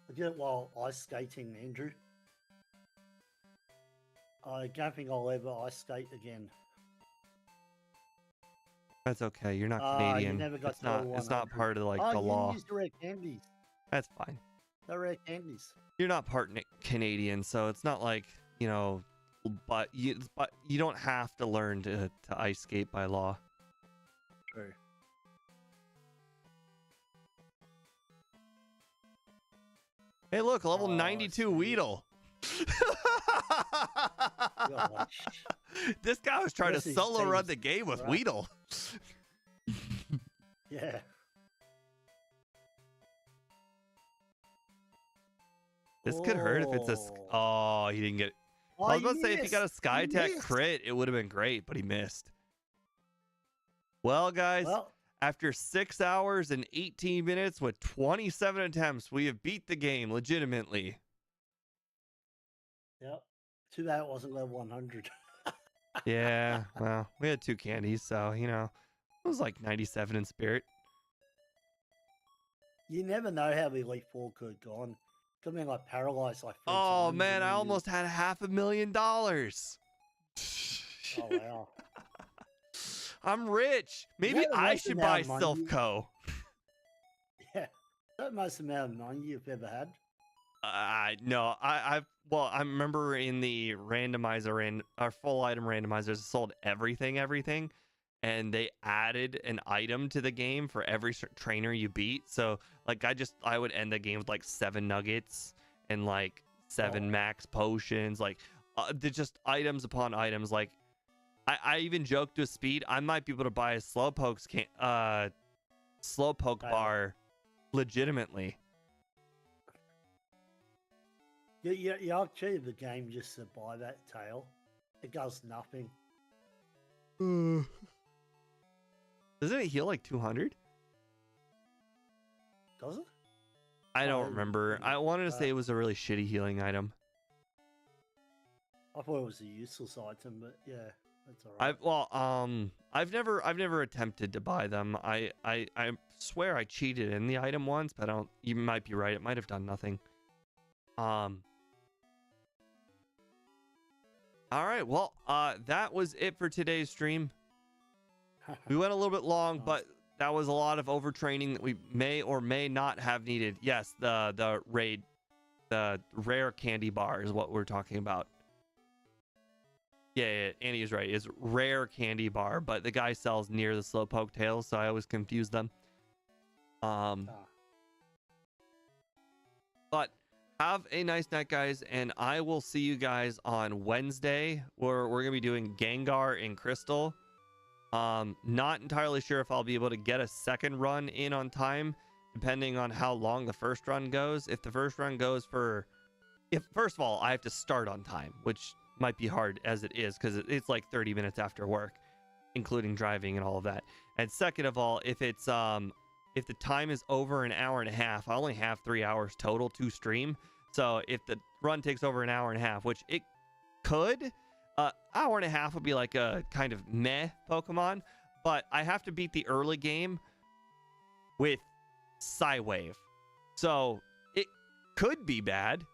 I did it while ice skating, Andrew. I don't think I'll ever ice skate again. That's okay. You're not Canadian. You never got it's not part of like the you law. used the rare candies. That's fine. The rare candies. You're not part Canadian, so it's not like, you know, but you don't have to learn to ice skate by law. True. Hey, look, level 92 Weedle. Gosh. This guy was trying to This solo run seems the game with rough. Weedle. Yeah. This could hurt if it's a... Oh, he didn't get it. I was about to say, if he got a Sky Attack crit, it would have been great, but he missed. Well, guys, after 6 hours and 18 minutes with 27 attempts, we have beat the game legitimately. Yep. Too bad it wasn't level 100. Yeah, well, we had 2 candies, so, you know, it was like 97 in spirit. You never know how the Elite Four could have gone. Could have been like paralyzed like 3 Oh, times man, and I then almost had $500,000. Oh, wow. I'm rich. Maybe I should buy Silphco. Yeah. That most amount of money you've ever had. No, I remember in the randomizer and our full item randomizers sold everything, and they added an item to the game for every trainer you beat. So like I would end the game with like 7 nuggets and like 7 max potions, like just items upon items. Like I even joked with Speed, I might be able to buy a Slowpoke bar legitimately. Yeah, I'll cheat the game just to buy that tail. It does nothing. Doesn't it heal like 200? Does it? I don't Oh, remember. yeah. I wanted to say it was a really shitty healing item. I thought it was a useless item, but yeah, that's alright. I've never attempted to buy them. I swear I cheated in the item once, but I don't. You might be right. It might have done nothing. All right. Well, that was it for today's stream. We went a little bit long, Nice. but that was a lot of overtraining that we may or may not have needed. Yes, the rare candy bar is what we're talking about. Yeah, Andy is right. It's rare candy bar, but the guy sells near the Slowpoke tails, so I always confuse them. But have a nice night, guys, and I will see you guys on Wednesday, where we're gonna be doing Gengar and Crystal. Not entirely sure if I'll be able to get a second run in on time, depending on how long the first run goes. If the first run goes first of all, I have to start on time, which might be hard as it is because it's like 30 minutes after work, including driving and all of that. And second of all, if it's if the time is over an hour and a half, I only have 3 hours total to stream. So if the run takes over an hour and a half, which it could, hour and a half would be like a kind of meh Pokemon, but I have to beat the early game with Psywave, so it could be bad.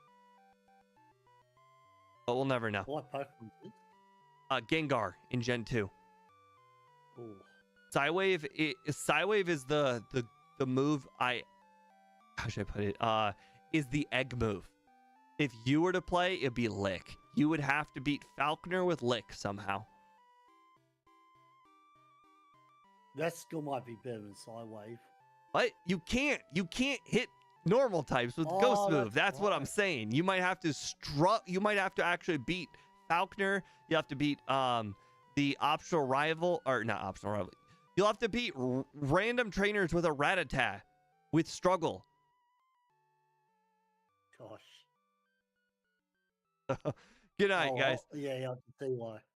But we'll never know. What Pokemon is it? Gengar in Gen 2. Ooh. Psywave is the move how should I put it? Is the egg move. If you were to play, it'd be Lick. You would have to beat Falconer with Lick somehow. That skill might be better than Psywave. But you can't hit normal types with Ghost Move. That's what I'm saying. You might have to actually beat Falconer. You have to beat the optional rival, or not optional rival. You'll have to beat random trainers with a Rattata with struggle. Gosh. Good night, guys. Yeah, I can see why.